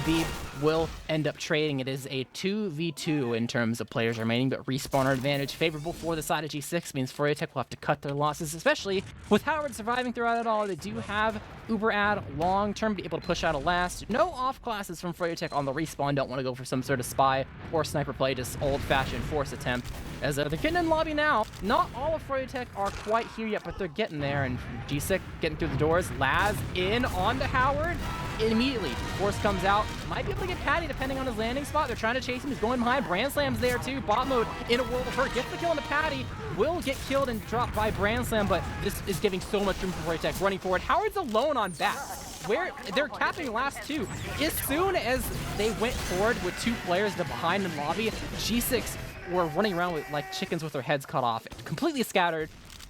Habib will end up trading. It is a 2v2 in terms of players remaining, but respawner advantage favorable for the side of G6 means Froyotech will have to cut their losses, especially with Howard surviving throughout it all. They do have Uber ad long-term, be able to push out a last. No off classes from Froyotech on the respawn. Don't want to go for some sort of spy or sniper play, just old-fashioned force attempt. As they're getting in lobby now. Not all of Froyotech are quite here yet, but they're getting there, and G6 getting through the doors. Laz in onto Howard. Immediately, Force comes out. Might be able to get Patty depending on his landing spot. They're trying to chase him. He's going behind. Branslam's there too. Bot mode in a world of hurt. Gets the kill on the Patty. Will get killed and dropped by Branslam, but this is giving so much room for Froyotech running forward. Howard's alone on back. swear they're capping last two. As soon as they went forward with 2 players to behind in lobby, G6 were running around with like chickens with their heads cut off, completely scattered.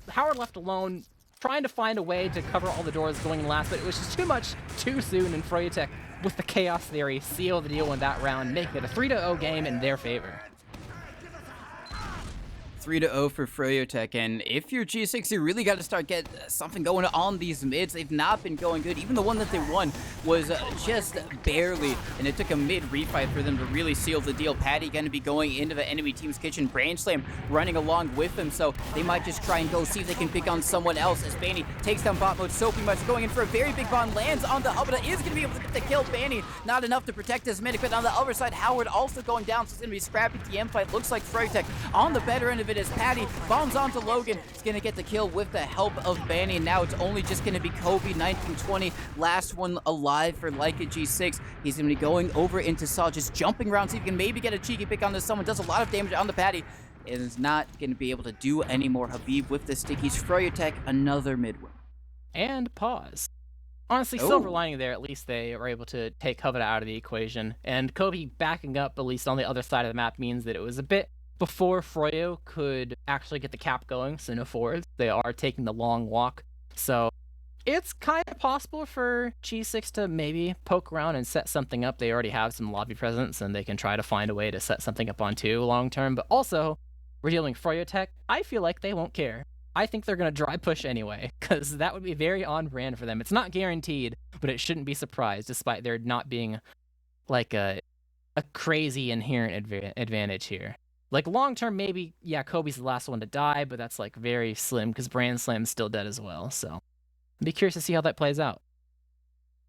Howard left alone, trying to find a way to cover all the doors going in last, but it was just too much too soon, and Froyotech, with the Chaos Theory, sealed the deal in that round, making it a 3-0 game in their favor. 3-0 for Froyotech, and if you're G6, you really got to start get something going on these mids. They've not been going good. Even the one that they won was just barely, and it took a mid refight for them to really seal the deal. Patty going to be going into the enemy team's kitchen. Brain Slam running along with him, so they might just try and go see if they can pick on someone else as Banny takes down bot mode. Soapy much going in for a very big bomb, lands on the hub, but is going to be able to get the kill. Banny not enough to protect his medic, but on the other side, Howard also going down, so it's going to be scrappy TM fight. Looks like Froyotech on the better end of it as Patty bombs onto Logan. He's going to get the kill with the help of Banny, and now it's only just going to be Kobe, 1920, last one alive for Leica G6. He's going to be going over into Saw, just jumping around, see if he can maybe get a cheeky pick on this. Someone does a lot of damage on the Patty, and is not going to be able to do any more. Habib with the stickies. Froyotech, another mid win. And pause. Honestly, silver lining there, at least they were able to take Havana out of the equation, and Kobe backing up, at least on the other side of the map, means that it was a bit before Froyo could actually get the cap going, so no forwards. They are taking the long walk, so it's kind of possible for G6 to maybe poke around and set something up. They already have some lobby presence, and they can try to find a way to set something up on 2 long term, but also, we're dealing with Froyotech. I feel like they won't care. I think they're going to dry push anyway, because that would be very on brand for them. It's not guaranteed, but it shouldn't be surprised, despite there not being like a crazy inherent advantage here. Like, long-term, maybe, yeah, Kobe's the last one to die, but that's, like, very slim, because Brand Slam's still dead as well, so I'd be curious to see how that plays out.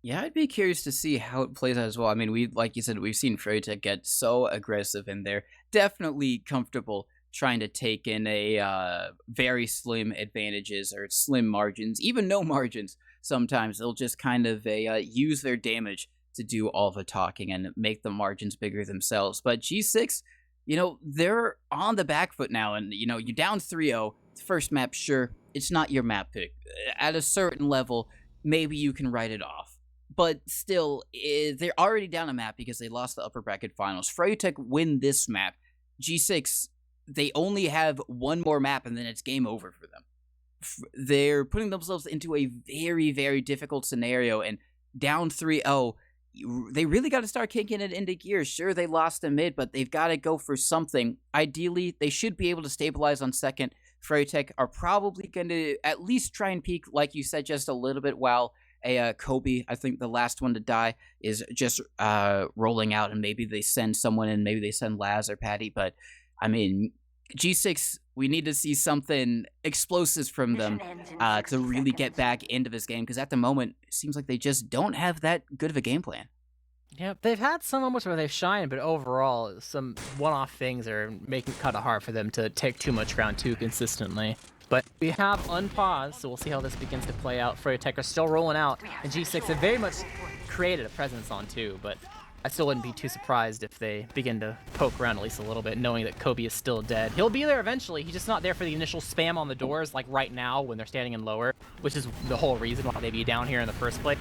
Yeah, I'd be curious to see how it plays out as well. I mean, like you said, we've seen Froyotech get so aggressive, and they're definitely comfortable trying to take in a very slim advantages, or slim margins, even no margins. Sometimes they'll just kind of use their damage to do all the talking and make the margins bigger themselves. But G6... they're on the back foot now, and, you're down 3-0. First map, sure, it's not your map pick. At a certain level, maybe you can write it off. But still, they're already down a map because they lost the upper bracket finals. Froyotech win this map. G6, they only have one more map, and then it's game over for them. They're putting themselves into a very, very difficult scenario, and down 3-0, they really got to start kicking it into gear. Sure, they lost the mid, but they've got to go for something. Ideally, they should be able to stabilize on second. Froyotech are probably going to at least try and peek, like you said, just a little bit, while Kobe, I think the last one to die, is just rolling out, and maybe they send someone in, maybe they send Laz or Patty. But, I mean, G6, we need to see something explosive from them to really get back into this game, because at the moment, it seems like they just don't have that good of a game plan. Yeah, they've had some moments where they've shined, but overall, some one-off things are making it kind of hard for them to take too much ground too consistently. But we have unpaused, so we'll see how this begins to play out. Froyotech are still rolling out, and G6 have very much created a presence on 2, but I still wouldn't be too surprised if they begin to poke around at least a little bit, knowing that Kobe is still dead. He'll be there eventually. He's just not there for the initial spam on the doors, like right now when they're standing in lower, which is the whole reason why they'd be down here in the first place.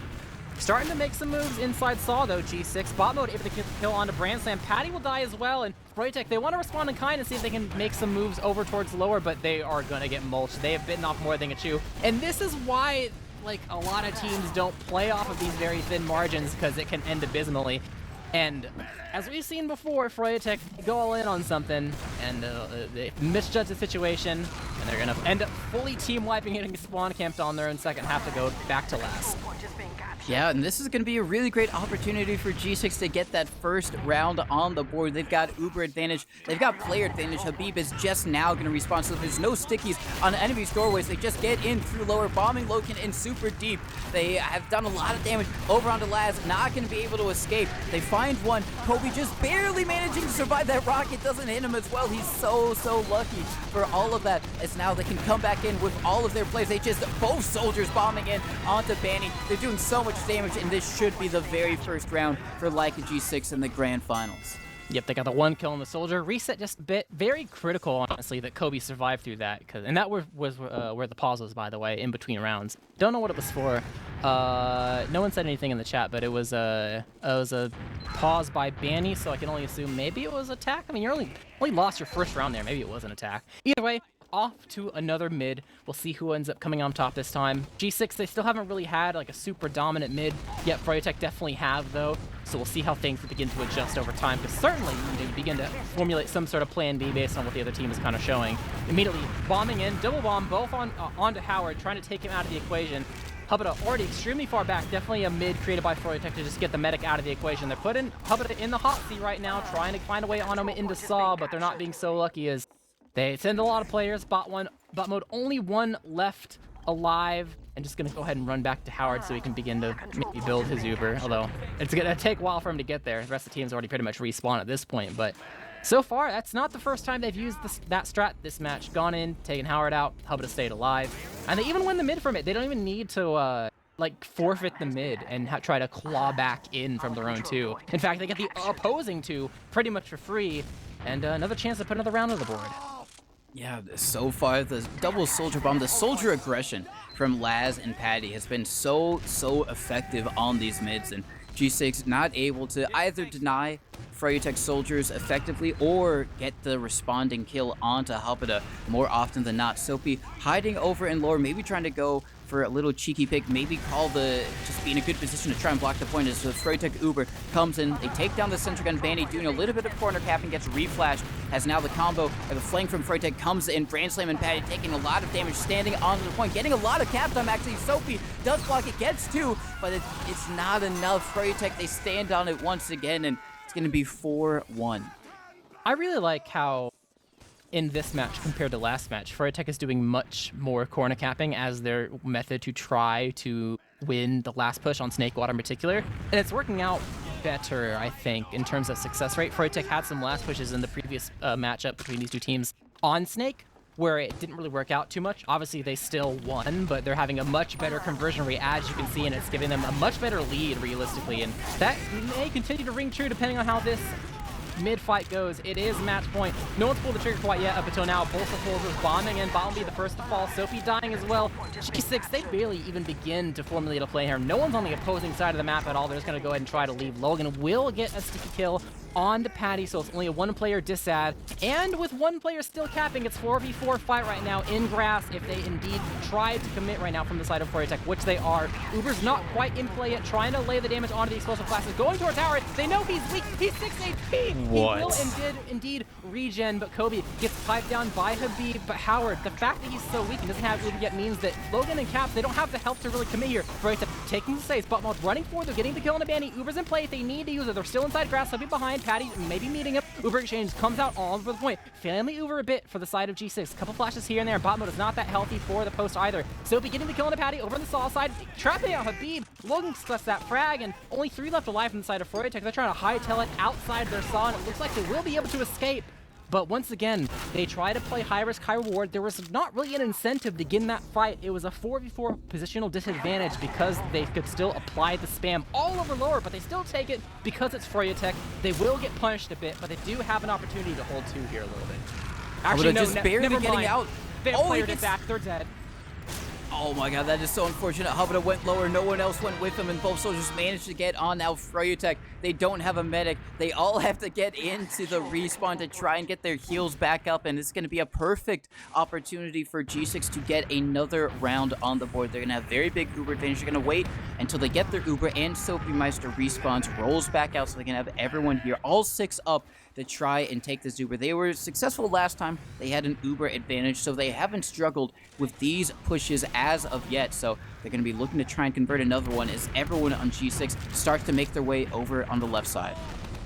Starting to make some moves inside Saw, though, G6. Bot mode able to get the kill onto Brand Slam. Patty will die as well, and Froyotech, they want to respond in kind and see if they can make some moves over towards lower, but they are going to get mulched. They have bitten off more than they can chew. And this is why, like, a lot of teams don't play off of these very thin margins, because it can end abysmally. And as we've seen before, Froyotech go all in on something, and they misjudge the situation, and they're going to end up fully team-wiping, getting spawn camped on their own second half to go back to last. Yeah, and this is going to be a really great opportunity for G6 to get that first round on the board. They've got Uber advantage. They've got player advantage. Habib is just now going to respond, so there's no stickies on enemy's doorways. They just get in through lower, bombing Logan in super deep. They have done a lot of damage over onto Laz, not going to be able to escape. They find one. Kobe just barely managing to survive that rocket. Doesn't hit him as well. He's so lucky for all of that, as now they can come back in with all of their plays. They just, both soldiers bombing in onto Banny. They're doing so much damage, and this should be the very first round for Leica G6 in the grand finals. Yep, they got the 1 kill on the soldier. Reset just a bit. Very critical, honestly, that Kobe survived through that. And that was where the pause was, by the way, in between rounds. Don't know what it was for. No one said anything in the chat, but it was a pause by Banny, so I can only assume maybe it was attack. I mean, you only lost your first round there. Maybe it was an attack. Either way, off to another mid. We'll see who ends up coming on top this time. G6, they still haven't really had like a super dominant mid yet. Froyotech definitely have, though. So we'll see how things begin to adjust over time, because certainly you begin to formulate some sort of plan B based on what the other team is kind of showing. Immediately bombing in, double bomb, both onto Howard, trying to take him out of the equation. Hubada already extremely far back, definitely a mid created by Froyotech to just get the medic out of the equation. They're putting Hubada in the hot seat right now, trying to find a way on him into Saw, but they're not being so lucky as they send a lot of players. Bot mode, only 1 left alive, and just gonna go ahead and run back to Howard so he can begin to maybe build his Uber, although it's gonna take a while for him to get there. The rest of the team's already pretty much respawned at this point, but so far, that's not the first time they've used that strat this match. Gone in, taken Howard out, Hubada stayed alive, and they even win the mid from it. They don't even need to like forfeit the mid and try to claw back in from their own 2. In fact, they get the opposing 2 pretty much for free, and another chance to put another round on the board. Yeah, so far, the double soldier bomb, the soldier aggression from Laz and Patty has been so effective on these mids, and G6 not able to either deny Froyotech soldiers effectively or get the responding kill onto Hubada more often than not. Soapy hiding over in lore, maybe trying to go for a little cheeky pick, maybe just be in a good position to try and block the point as the Froyotech Uber comes in. They take down the center gun. Banny doing a little bit of corner capping, gets reflashed as now the combo of the flank from Froyotech comes in. Brand Slam and Patty taking a lot of damage, standing onto the point, getting a lot of cap time actually. Soapy does block it, gets 2, but it's not enough. Froyotech, they stand on it once again, and it's going to be 4-1. I really like how in this match compared to last match, Froyotech is doing much more corner capping as their method to try to win the last push on Snakewater in particular. And it's working out better, I think, in terms of success rate. Froyotech had some last pushes in the previous matchup between these 2 teams on Snake, where it didn't really work out too much. Obviously, they still won, but they're having a much better conversion rate, as you can see, and it's giving them a much better lead, realistically. And that may continue to ring true depending on how this mid-fight goes. It is match point. No one's pulled the trigger quite yet up until now. Both the soldiers bombing in. Bottom be the first to fall. Soapy dying as well. G6, they barely even begin to formulate a play here. No one's on the opposing side of the map at all. They're just going to go ahead and try to leave. Logan will get a sticky kill on to Patty, so it's only a 1-player disad. And with 1 player still capping, it's 4v4 fight right now in grass if they indeed try to commit right now from the side of Froyotech, which they are. Uber's not quite in play yet, trying to lay the damage onto the explosive classes, going towards Howard. They know he's weak. He's 6 HP. What? He will and did indeed regen, but Kobe gets piped down by Habib. But Howard, the fact that he's so weak and doesn't have Uber yet means that Logan and Caps, they don't have the health to really commit here. Froyotech taking the saves, but while running forward, they're getting the kill on the Banny. Uber's in play if they need to use it. They're still inside grass. Habib behind. Patty maybe meeting him. Uber exchange comes out all over the point. Family Uber a bit for the side of G6. A couple flashes here and there. Bot mode is not that healthy for the post either. Soapy getting the kill on the Patty over on the Saw side. Trapping out Habib. Logan splits that frag, and only 3 left alive from the side of Froyotech. They're trying to hightail it outside their Saw, and it looks like they will be able to escape. But once again, they try to play high risk, high reward. There was not really an incentive to get in that fight. It was a 4v4 positional disadvantage because they could still apply the spam all over lower, but they still take it because it's Froyotech. They will get punished a bit, but they do have an opportunity to hold 2 here a little bit. Actually, no, just barely never getting mind. out. They Oh, played it back. They're dead. Oh my god, that is so unfortunate. Hubada went lower, no one else went with him, and both soldiers managed to get on. Now Froyotech, they don't have a medic. They all have to get into the respawn to try and get their heals back up, and it's going to be a perfect opportunity for G6 to get another round on the board. They're going to have very big Uber advantage. They're going to wait until they get their Uber, and Soapy Meister respawns, rolls back out, so they can have everyone here, all 6 up, to try and take this Uber. They were successful last time. They had an Uber advantage, so they haven't struggled with these pushes as of yet. So they're going to be looking to try and convert another one as everyone on G6 starts to make their way over on the left side.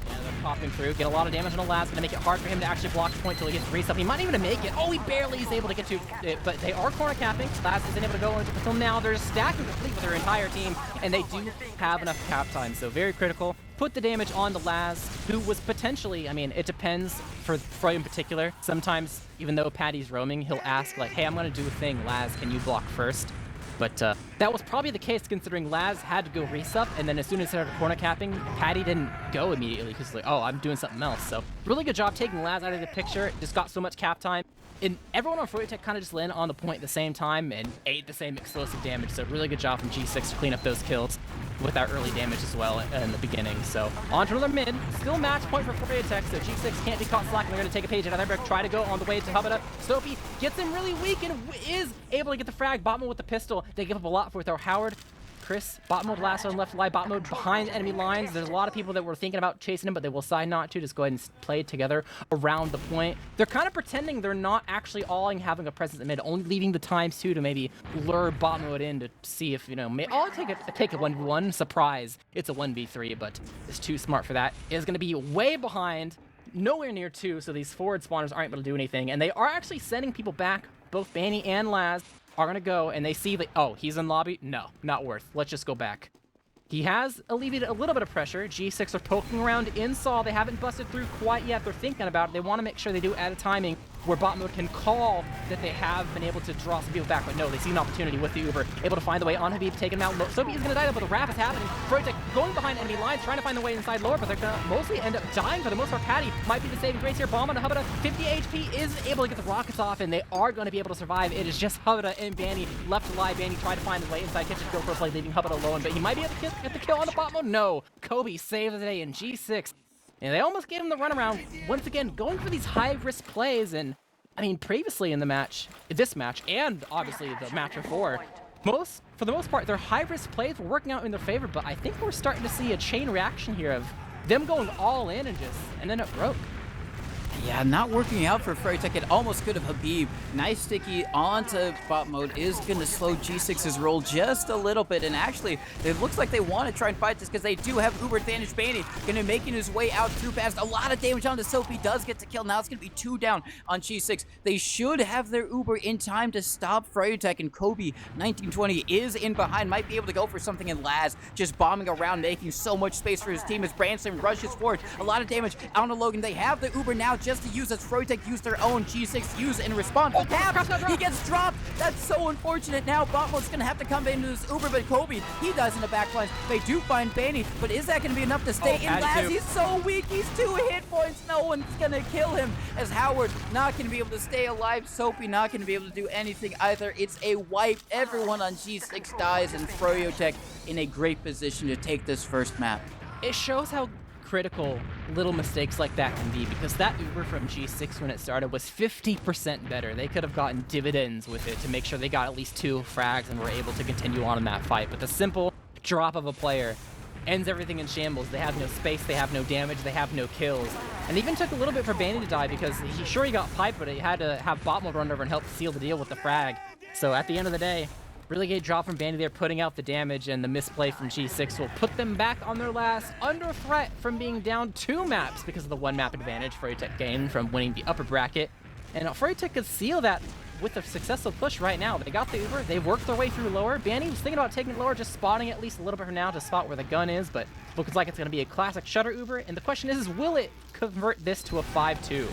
Yeah, they're popping through, get a lot of damage on the Laz, gonna make it hard for him to actually block the point till he gets reset. He might even make it. Oh, he barely is able to get to it, but they are corner capping. Laz isn't able to go into until now. They're stacking complete with their entire team, and they do have enough cap time, so very critical. Put the damage on the Laz, who was potentially, I mean, it depends for Froy in particular. Sometimes, even though Patty's roaming, he'll ask like, hey, I'm gonna do a thing, Laz, can you block first? But that was probably the case considering Laz had to go resup, and then as soon as he started corner capping, Patty didn't go immediately because like, oh, I'm doing something else. So really good job taking Laz out of the picture. Just got so much cap time. And everyone on Froyotech kind of just landed on the point at the same time and ate the same explosive damage. So really good job from G6 to clean up those kills with our early damage as well in the beginning. So on to another mid. Still match point for Froyotech, so G6 can't be caught slacking. They're going to take a page out of their back, try to go on the way to Hubba. Soapy gets him really weak and is able to get the frag. Bot mode with the pistol. They give up a lot with our Howard. Chris, bot mode last on left alive, bot mode behind enemy lines. There's a lot of people that were thinking about chasing him, but they will decide not to. Just go ahead and play together around the point. They're kind of pretending they're not actually all having a presence in mid, only leaving the ×2 to maybe lure bot mode in to see if, you know, I'll take a 1v1. Surprise, it's a 1v3, but it's too smart for that. It's going to be way behind, nowhere near 2, so these forward spawners aren't able to do anything. And they are actually sending people back. Both Banny and Laz are gonna go, and they see that, oh, he's in lobby? No, not worth. Let's just go back. He has alleviated a little bit of pressure. G6 are poking around in Saw. They haven't busted through quite yet. They're thinking about it. They want to make sure they do at a timing where bot mode can call that they have been able to draw some people back, but no, they see an opportunity with the Uber, able to find the way on Habib, taking him out. Soapy is going to die, but the wrap is happening. Froyotech going behind enemy lines, trying to find the way inside lower, but they're going to mostly end up dying for the most part. Patty might be the saving grace here. Bomb on Hubba, 50 HP, is able to get the rockets off, and they are going to be able to survive. It is just Hubba and Banny left alive. Banny tried to find his way inside kitchen, go for a play, leaving Hubba alone, but he might be able to get the kill on the bot mode. No, Kobe saved the day in G6. And they almost gave him the runaround. Once again, going for these high-risk plays. And, I mean, previously in the match, this match, and obviously the match before, for the most part, their high-risk plays were working out in their favor, but I think we're starting to see a chain reaction here of them going all in and then it broke. Yeah, not working out for Froyotech. It almost could have. Habib. Nice sticky onto bot mode is going to slow G6's roll just a little bit. And actually, it looks like they want to try and fight this because they do have Uber advantage. Banny going to making his way out through past. A lot of damage onto Soapy. Does get the kill. Now it's going to be 2 down on G6. They should have their Uber in time to stop Froyotech. And Kobe, 1920, is in behind. Might be able to go for something in Laz. Just bombing around, making so much space for his team as Branson rushes forward. A lot of damage onto Logan. They have the Uber now just to use as Froyotech use their own. G6 use in response. Oh, he gets dropped. That's so unfortunate. Now Botmo's gonna have to come into this Uber, but Kobe, he dies in the backline. They do find Banny, but is that gonna be enough to stay in Laz? He's so weak. He's 2 hit points. No one's gonna kill him as Howard not gonna be able to stay alive. Soapy not gonna be able to do anything either. It's a wipe. Everyone on G6 dies, and Froyotech in a great position to take this first map. It shows how critical little mistakes like that can be, because that Uber from G6 when it started was 50% better. They could have gotten dividends with it to make sure they got at least 2 frags and were able to continue on in that fight. But the simple drop of a player ends everything in shambles. They have no space, they have no damage, they have no kills. And even took a little bit for Banny to die because he got piped, but he had to have Botmode run over and help seal the deal with the frag. So at the end of the day, really good drop from Banny there, putting out the damage, and the misplay from G6 will put them back on their last, under threat from being down 2 maps because of the 1 map advantage Froyotech gained from winning the upper bracket. And Froyotech could seal that with a successful push right now. They got the Uber, they've worked their way through lower. Banny was thinking about taking it lower, just spotting it at least a little bit for now to spot where the gun is, but looks like it's going to be a classic shutter Uber. And the question is will it convert this to a 5-2?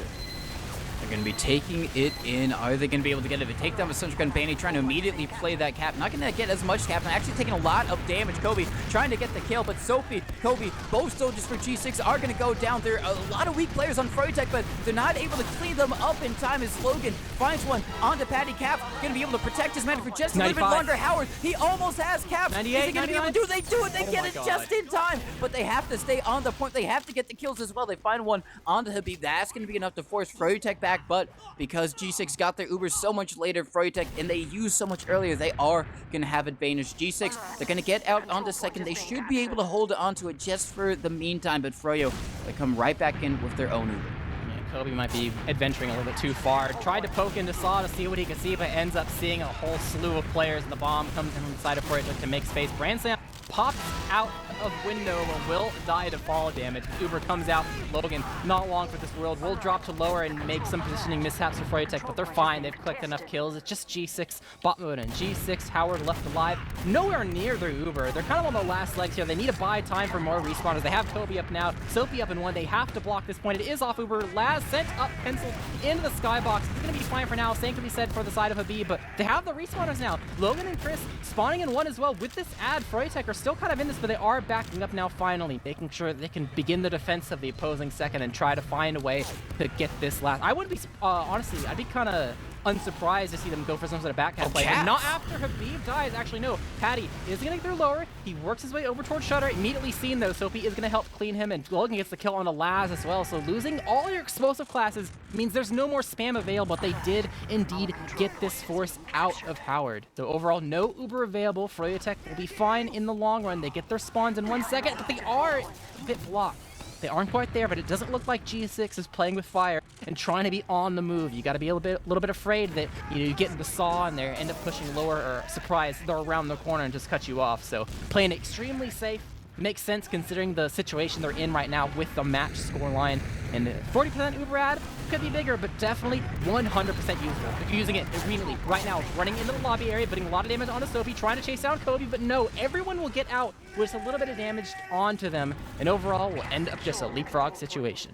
They're going to be taking it in. Are they going to be able to get it? A takedown with Central Gun. Banny trying to immediately play that cap. Not going to get as much cap. And actually taking a lot of damage. Kobe trying to get the kill. But Sophie, Kobe, both soldiers for G6 are going to go down. There are a lot of weak players on Froyotech, but they're not able to clean them up in time as Logan finds one onto Patty. Cap going to be able to protect his man for just a little bit longer. Howard, he almost has cap. 98, Is he going to be able to do it? They do it. They get it God. just in time. But they have to stay on the point. They have to get the kills as well. They find one onto Habib. That's going to be enough to force Froyotech back, but because G6 got their Ubers so much later, Froyotech, and they used so much earlier, they are going to have advantage. G6, they're going to get out onto second. They should be able to hold onto it just for the meantime, but Froyo, they come right back in with their own Uber. Yeah, Kobe might be adventuring a little bit too far. Tried to poke into Saw to see what he could see, but ends up seeing a whole slew of players, and the bomb comes in from the side of Froyotech to make space. Branson pops out of window and will die to fall damage. Uber comes out. Logan, not long for this world, will drop to lower and make some positioning mishaps for Froyotech, but they're fine. They've clicked enough kills. It's just G6 bot mode and G6 Howard left alive. Nowhere near their Uber. They're kind of on the last legs here. They need to buy time for more respawners. They have Kobe up now. Sophie up in 1. They have to block this point. It is off Uber. Laz sent up, penciled into the skybox. He's going to be fine for now. Same can be said for the side of Habib, but they have the respawners now. Logan and Chris spawning in one as well. With this ad, Froyotech are still kind of in this, but they are backing up now finally, making sure that they can begin the defense of the opposing second and try to find a way to get this last. I would be, honestly, I'd be kind of unsurprised to see them go for some sort of backhand play. And not after Habib dies. Actually, no. Patty is going to get through lower. He works his way over towards Shutter. Immediately seen, though. Soapy is going to help clean him, and Logan gets the kill on the Laz as well. So losing all your explosive classes means there's no more spam available, but they did indeed get this force out of Howard. So overall, no Uber available. Froyotech will be fine in the long run. They get their spawns in 1 second, but they are a bit blocked. They aren't quite there, but it doesn't look like G6 is playing with fire and trying to be on the move. You got to be a little bit afraid that you get in the saw and they end up pushing lower, or surprise, they're around the corner and just cut you off. So playing extremely safe makes sense considering the situation they're in right now with the match scoreline. And the 40% Uber ad could be bigger, but definitely 100% useful. If you're using it immediately, right now, running into the lobby area, putting a lot of damage onto Soapy, trying to chase down Kobe, but no, everyone will get out with a little bit of damage onto them, and overall will end up just a leapfrog situation.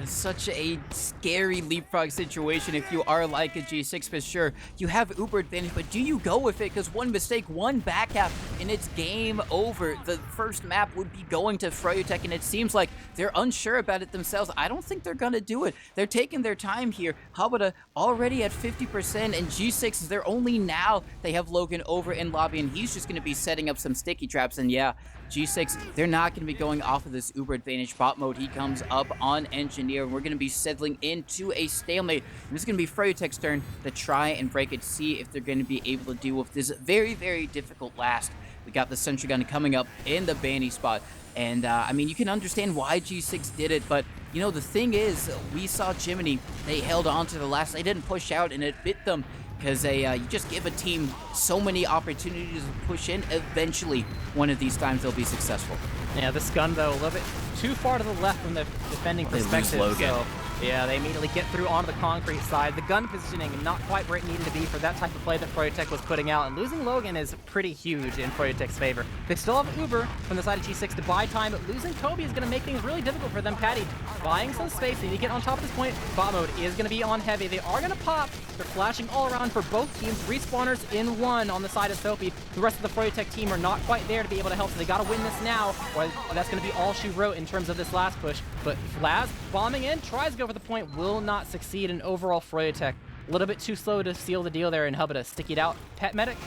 It's such a scary leapfrog situation if you are like a G6, for sure. You have Uber advantage, but do you go with it? Because one mistake, one back half, and it's game over. The first map would be going to Froyotech, and it seems like they're unsure about it themselves. I don't think they're going to do it. They're taking their time here. Habada already at 50%, and G6, they're only now they have Logan over in lobby, and he's just going to be setting up some sticky traps. And yeah, G6, they're not going to be going off of this Uber advantage. Bot mode, he comes up on Engineer, and we're going to be settling into a stalemate. And this is going to be Froyotech's turn to try and break it, see if they're going to be able to deal with this very, very difficult last. We got the Sentry Gun coming up in the Banny spot. And, I mean, you can understand why G6 did it, but, you know, the thing is, we saw Jiminy, they held on to the last, they didn't push out, and it bit them. Because you just give a team so many opportunities to push in, eventually, one of these times they'll be successful. Yeah, this gun, though, a little bit too far to the left from the defending perspective. So, yeah, they immediately get through onto the concrete side. The gun positioning not quite where it needed to be for that type of play that Froyotech was putting out. And losing Logan is pretty huge in Froyotech's favor. They still have Uber from the side of G6 to buy time, but losing Kobe is going to make things really difficult for them. Patty buying some space. They need to get on top of this point. Bot mode is going to be on heavy. They are going to pop. They're flashing all around for both teams. Respawners in one on the side of Soapy. The rest of the Froyotech team are not quite there to be able to help, so they got to win this now, or that's going to be all she wrote in terms of this last push. But Laz bombing in, tries to go for the point, will not succeed. And overall, Froyotech a little bit too slow to seal the deal there, and Hubba to stick it out. Pet Medic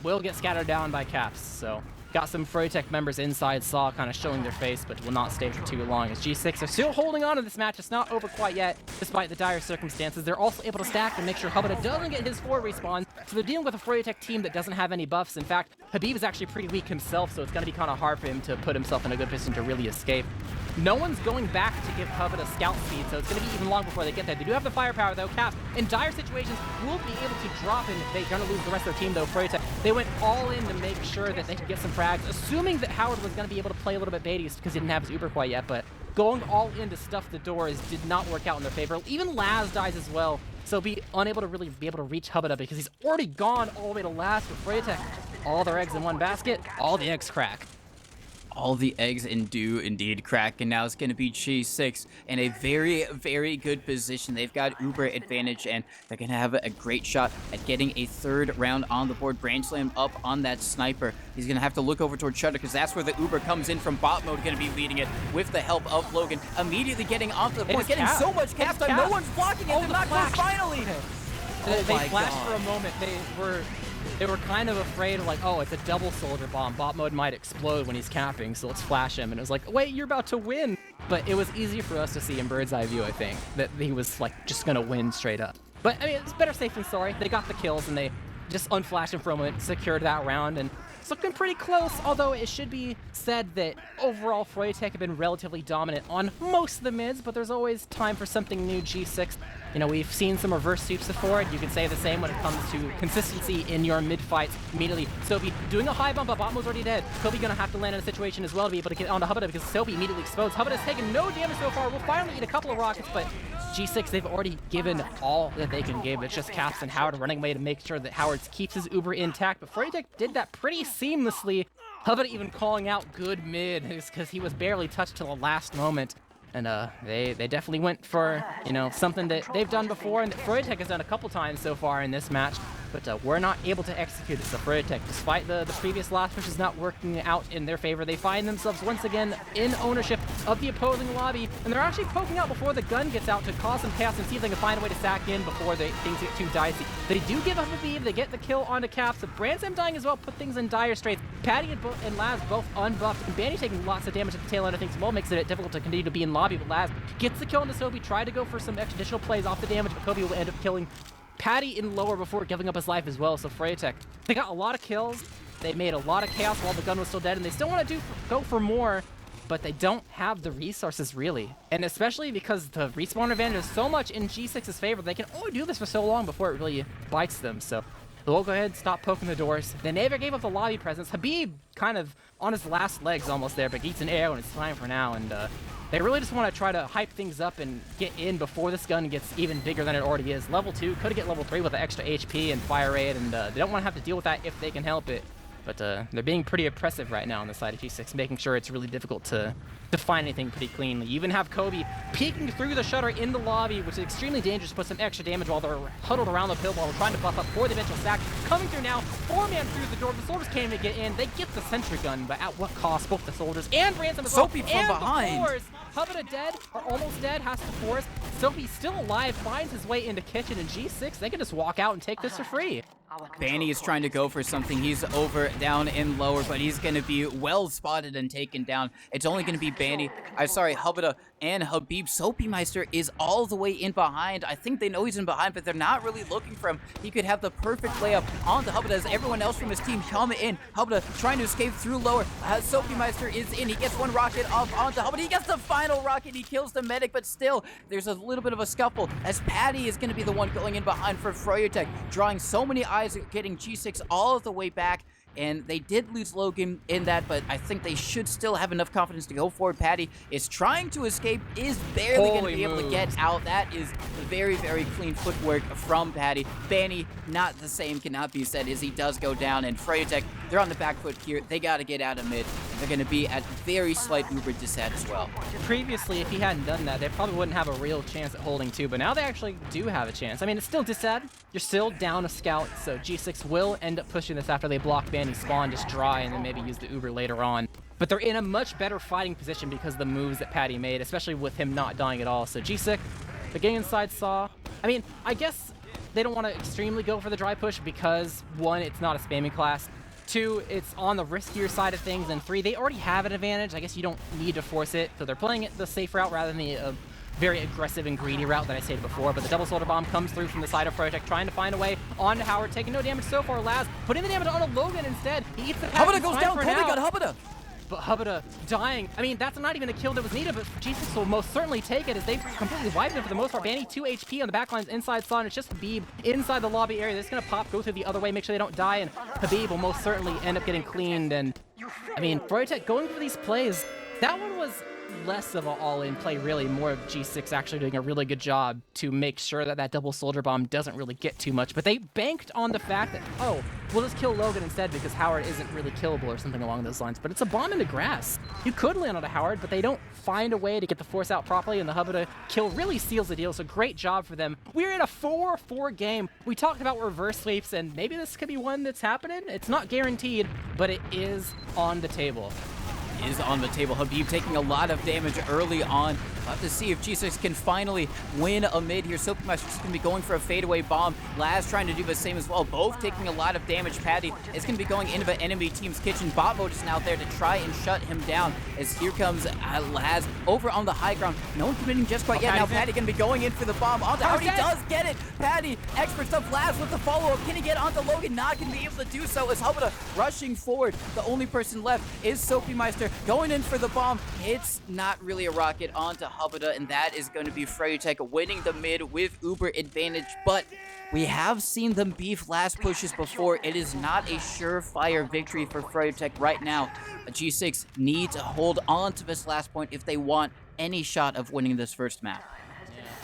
will get scattered down by Caps, so got some Froyotech members inside Saw kind of showing their face, but will not stay for too long as G6 are still holding on to this match. It's not over quite yet, despite the dire circumstances. They're also able to stack and make sure Habada doesn't get his 4 respawns, so they're dealing with a Froyotech team that doesn't have any buffs. In fact, Habib is actually pretty weak himself, so it's going to be kind of hard for him to put himself in a good position to really escape. No one's going back to give Habada scout speed, so it's going to be even long before they get there. They do have the firepower, though. Caps, in dire situations, will be able to drop, and they're going to lose the rest of their team, though. Froyotech, they went all in to make sure that they could get some frags, assuming that Howard was going to be able to play a little bit baities because he didn't have his Uber quite yet, but going all in to stuff the doors did not work out in their favor. Even Laz dies as well, so be unable to really be able to reach Habada because he's already gone all the way to last with Froyotech. All their eggs in one basket, all the eggs crack. All the eggs do indeed crack, and now it's going to be G6 in a very, very good position. They've got Uber advantage, and they're going to have a great shot at getting a 3rd round on the board. Brain Slam up on that sniper. He's going to have to look over towards Shutter because that's where the Uber comes in from bot mode, going to be leading it with the help of Logan. Immediately getting off the point, getting so much cap time. No one's blocking it. They're not going finally. They flashed for a moment. They were kind of afraid of, like, oh, it's a double soldier bomb. Bot mode might explode when he's capping, so let's flash him. And it was like, wait, you're about to win. But it was easy for us to see in bird's eye view, I think, that he was, like, just going to win straight up. But, I mean, it's better safe than sorry. They got the kills, and they just unflashed him for a moment, secured that round, and it's looking pretty close, although it should be said that overall Froyotech have been relatively dominant on most of the mids, but there's always time for something new. G6, you know, we've seen some reverse sweeps before, and you can say the same when it comes to consistency in your mid fights immediately. Soapy doing a high bump, but Botmo's already dead. Kobe gonna have to land in a situation as well to be able to get onto Habada because Soapy immediately exposed. Habada's taken no damage so far. We'll finally eat a couple of rockets, but G6, they've already given all that they can give. It's just Caps and Howard running away to make sure that Howard keeps his Uber intact, but Froyotech did that pretty seamlessly. Habada even calling out good mid because he was barely touched till the last moment. And they definitely went for, you know, something that they've done before and that Froyotech has done a couple times so far in this match. But we're not able to execute it. So Froyotech, despite the previous last push is not working out in their favor, they find themselves once again in ownership of the opposing lobby. And they're actually poking out before the gun gets out to cause some chaos and see if they can find a way to sack in before things get too dicey. They do give up a beam. They get the kill onto Caps. So Brandsam dying as well put things in dire straits. Patty and Laz both unbuffed. And Banny taking lots of damage at the tail end of things as well makes it difficult to continue to be in lobby. But Laz gets the kill on Sobi, tried to go for some additional plays off the damage, but Kobe will end up killing Patty in lower before giving up his life as well. So Froyotech, they got a lot of kills. They made a lot of chaos while the gun was still dead, and they still want to go for more, but they don't have the resources really. And especially because the respawn advantage is so much in G6's favor, they can only do this for so long before it really bites them. So they'll go ahead and stop poking the doors. They never gave up the lobby presence. Habib kind of on his last legs almost there, but eats an arrow and it's fine for now. And they really just want to try to hype things up and get in before this gun gets even bigger than it already is. Level 2, could get level 3 with the extra HP and fire rate, and they don't want to have to deal with that if they can help it. But they're being pretty oppressive right now on the side of G6, making sure it's really difficult to find anything pretty cleanly. You even have Kobe peeking through the shutter in the lobby, which is extremely dangerous, to put some extra damage while they're huddled around the pill while we're trying to buff up for the eventual sack. Coming through now, 4-man through the door. The soldiers can't even get in. They get the sentry gun, but at what cost? Both the soldiers and Ransom as well. Soapy from behind. Hubba dead, or almost dead, has to force. Soapy's still alive, finds his way into kitchen, and G6, they can just walk out and take this for free. Banny is trying to go for something. He's over, down, and lower, but he's going to be well spotted and taken down. It's only going to be Banny. I'm sorry, Hubba and Habib. Soapy Meister is all the way in behind. I think they know he's in behind, but they're not really looking for him. He could have the perfect layup onto Hubba as everyone else from his team come in. Hubba trying to escape through lower. Soapy Meister is in. He gets one rocket off onto Hubba. He gets the final rocket. He kills the medic, but still, there's a little bit of a scuffle as Patty is going to be the one going in behind for Froyotech, drawing so many eyes, getting G6 all the way back. And they did lose Logan in that, but I think they should still have enough confidence to go forward. Patty is trying to escape, is barely going to be able to get out. That is very, very clean footwork from Patty. Banny, not the same, cannot be said, as he does go down. And Froyotech, they're on the back foot here. They got to get out of mid. They're going to be at very slight Uber disad as well. Previously, if he hadn't done that, they probably wouldn't have a real chance at holding 2, but now they actually do have a chance. I mean, it's still disad. You're still down a scout, so G6 will end up pushing this after they block Banny's spawn just dry and then maybe use the Uber later on. But they're in a much better fighting position because of the moves that Patty made, especially with him not dying at all. So G6, they're getting inside Saw. I mean, I guess they don't want to extremely go for the dry push because 1, it's not a spamming class. 2, it's on the riskier side of things, and 3, they already have an advantage. I guess you don't need to force it, so they're playing it the safe route rather than the very aggressive and greedy route that I stated before. But the double soldier bomb comes through from the side of Froyotech, trying to find a way onto Howard, taking no damage so far. Laz putting the damage onto Logan instead. He eats the pass. Hubba goes down. Kobe got Hubba. But Hubba dying. I mean, that's not even a kill that was needed, but G6 will most certainly take it as they've completely wiped it for the most part. Banny 2 HP on the backlines inside Saw, and it's just Habib inside the lobby area. They're just going to pop, go through the other way, make sure they don't die, and Habib will most certainly end up getting cleaned. And I mean, Froyotech going for these plays, that one was less of an all-in play, really, more of G6 actually doing a really good job to make sure that that double soldier bomb doesn't really get too much. But they banked on the fact that, oh, we'll just kill Logan instead because Howard isn't really killable or something along those lines. But it's a bomb in the grass. You could land on a Howard, but they don't find a way to get the force out properly, and the Hubba kill really seals the deal. So great job for them. We're in a 4-4 game. We talked about reverse sweeps, and maybe this could be one that's happening. It's not guaranteed, but it is on the table. Is on the table. Habib taking a lot of damage early on. We'll have to see if G6 can finally win a mid here. Soapy Meister is going to be going for a fadeaway bomb. Laz trying to do the same as well. Both taking a lot of damage. Patty is going to be going into the enemy team's kitchen. Bot mode is now there to try and shut him down. As here comes Laz over on the high ground. No one committing just quite yet. Now Patty going to be going in for the bomb onto Howard. He does get it. Patty, expert stuff. Laz with the follow-up. Can he get onto Logan? Not going to be able to do so as Hubba rushing forward. The only person left is Soapy Meister going in for the bomb. It's not really a rocket onto Hubba, and that is going to be Froyotech winning the mid with Uber advantage. But we have seen them beef last pushes before. It is not a surefire victory for Froyotech right now. G6 need to hold on to this last point if they want any shot of winning this first map.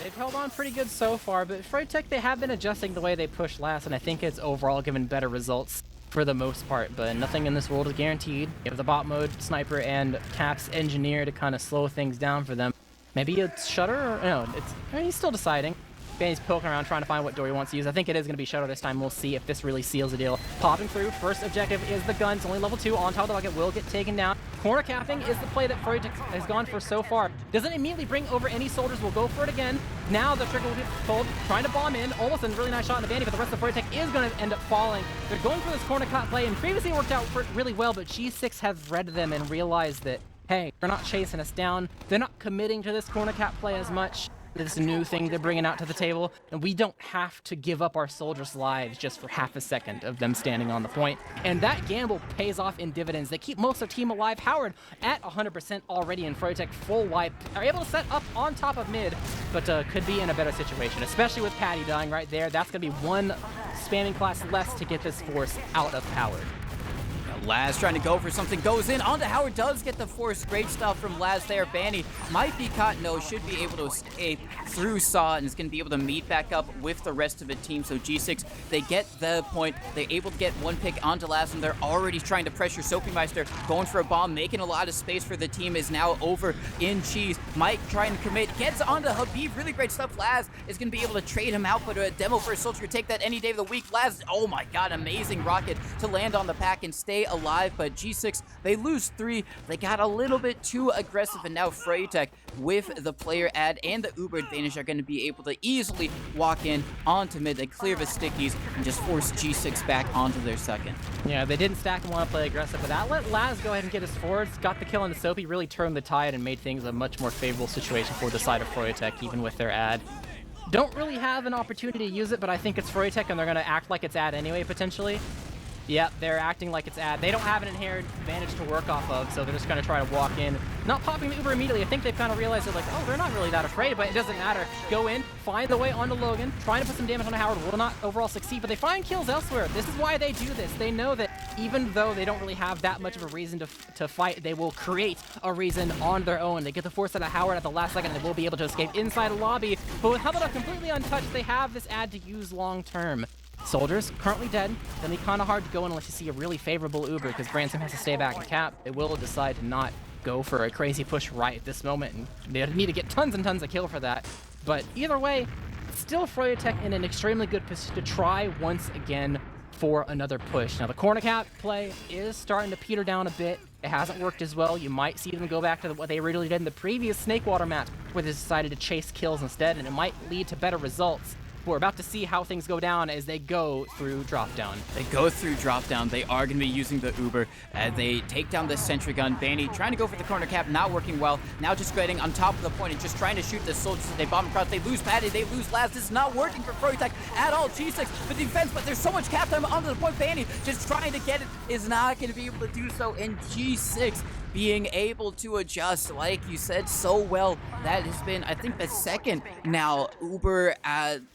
They've held on pretty good so far, but Froyotech, they have been adjusting the way they push last, and I think it's overall given better results for the most part, but nothing in this world is guaranteed. You have the bot mode, sniper, and Caps engineer to kind of slow things down for them. Maybe it's Shutter or no, he's still deciding. He's poking around trying to find what door he wants to use. I think it is going to be Shutter this time. We'll see if this really seals the deal. Popping through. First objective is the gun. It's only level 2. On top of the bucket will get taken down. Corner capping is the play that Froyotech has gone for so far. Doesn't immediately bring over any soldiers. Will go for it again. Now the trigger will get pulled. Trying to bomb in. Almost a really nice shot in the Bandy, but the rest of Froyotech is going to end up falling. They're going for this corner cut play, and previously worked out really well, but G6 has read them and realized that, hey, they're not chasing us down. They're not committing to this corner cap play as much. This new thing they're bringing out to the table, and we don't have to give up our soldiers' lives just for half a second of them standing on the point. And that gamble pays off in dividends. They keep most of their team alive. Howard at 100% already in Froyotech, full wipe. Are able to set up on top of mid, but could be in a better situation, especially with Patty dying right there. That's going to be one spamming class less to get this force out of Howard. Laz trying to go for something, goes in, onto Howard, does get the force. Great stuff from Laz there. Banny might be caught, no, should be able to escape through Saw, and is going to be able to meet back up with the rest of the team. So G6, they get the point. They're able to get one pick onto Laz, and they're already trying to pressure Soapymeister, going for a bomb, making a lot of space for the team, is now over in Cheese. Mike trying to commit, gets onto Habib, really great stuff. Laz is going to be able to trade him out, but a demo for a soldier could take that any day of the week. Laz, oh my god, amazing rocket to land on the pack and stay alive, but G6, they lose 3. They got a little bit too aggressive, and now Froyotech, with the player ad and the Uber advantage, are going to be able to easily walk in onto mid. They clear the stickies and just force G6 back onto their second. Yeah, they didn't stack and want to play aggressive, but that let Laz go ahead and get his forwards. Got the kill on the Soapy, really turned the tide and made things a much more favorable situation for the side of Froyotech, even with their ad. Don't really have an opportunity to use it, but I think it's Froyotech, and they're going to act like it's ad anyway, potentially. Yep, they're acting like it's ad. They don't have an inherent advantage to work off of, so they're just going to try to walk in. Not popping the Uber immediately. I think they've kind of realized they're like, oh, they're not really that afraid, but it doesn't matter. Go in, find the way onto Logan, trying to put some damage on Howard. Will not overall succeed, but they find kills elsewhere. This is why they do this. They know that even though they don't really have that much of a reason to fight, they will create a reason on their own. They get the force out of Howard at the last second, and they will be able to escape inside a lobby. But with Hubba completely untouched, they have this ad to use long term. Soldiers currently dead. Then be kind of hard to go in unless you see a really favorable Uber, because Branson has to stay back and cap. They will decide to not go for a crazy push right at this moment, and they need to get tons and tons of kill for that. But either way, still Froyotech in an extremely good position to try once again for another push. Now the corner cap play is starting to peter down a bit. It hasn't worked as well. You might see them go back to what they originally did in the previous Snakewater match, where they decided to chase kills instead, and it might lead to better results. We're about to see how things go down as they go through drop down. They go through drop down. They are going to be using the Uber as they take down the sentry gun. Banny trying to go for the corner cap, not working well. Now just getting on top of the point and just trying to shoot the soldiers as they bomb across. They lose Patty, they lose Laz. This is not working for Froyotech at all. G6 for defense, but there's so much cap time onto the point. Banny just trying to get it is not going to be able to do so. And G6 being able to adjust, like you said so well. That has been, I think, the second now Uber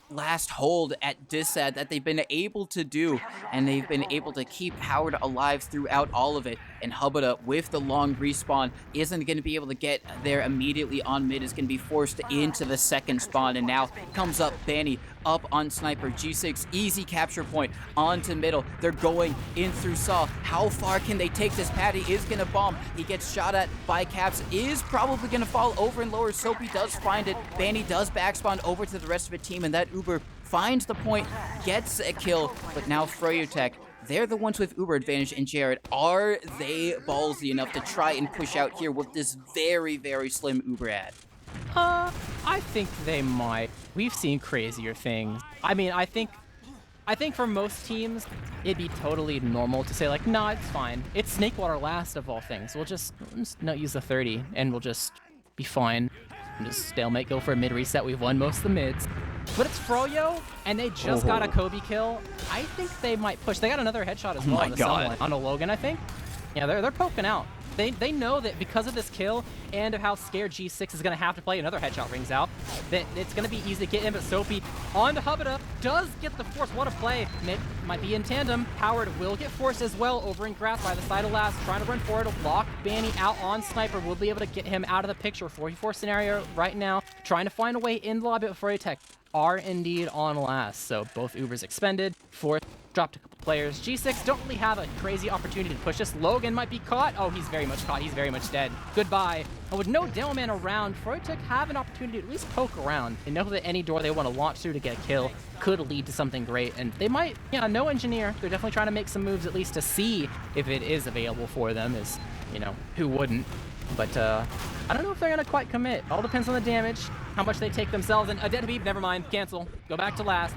last hold at Dissad that they've been able to do, and they've been able to keep Howard alive throughout all of it. And Hubba, with the long respawn, isn't going to be able to get there immediately on mid, is going to be forced into the second spawn, and now comes up Banny up on Sniper. G6 easy capture point onto middle. They're going in through Saw. How far can they take this? Patty is going to bomb. He gets shot at by Caps, is probably going to fall over and lower. Soapy does find it. Banny does backspawn over to the rest of the team, and that Uber finds the point, gets a kill, but now Froyotech, they're the ones with Uber advantage. And Jared, are they ballsy enough to try and push out here with this very, very slim Uber ad? I think they might. We've seen crazier things. I mean, I think for most teams, it'd be totally normal to say like, nah, it's fine. It's Snakewater last of all things. We'll just not use the 30, and we'll just be fine. And just stalemate, go for a mid reset. We've won most of the mids. But it's Froyo, and they just got a Kobe kill. I think they might push. They got another headshot as well on the someone, on a Logan, I think. Yeah, they're poking out. They know that because of this kill and of how scared G6 is going to have to play, another headshot rings out, that it's going to be easy to get in. But Soapy onto Hubba does get the force. What a play. It might be in tandem. Howard will get forced as well over in grass by the side of Last, trying to run forward. Lock Banny out on Sniper. Will be able to get him out of the picture. 44 scenario right now. Trying to find a way in the lobby. Froyotech are indeed on Last. So both Ubers expended. Fourth dropped a couple players. G6 don't really have a crazy opportunity to push this. Logan might be caught. Oh, he's very much caught. He's very much dead. Goodbye. And with no demo man around, Froyotech have an opportunity to at least poke around. They know that any door they want to launch through to get a kill could lead to something great. And they might, yeah, no engineer. They're definitely trying to make some moves at least to see if it is available for them, as, you know, who wouldn't? But I don't know if they're going to quite commit. All depends on the damage, how much they take themselves. And a dead Habib, never mind, cancel. Go back to last,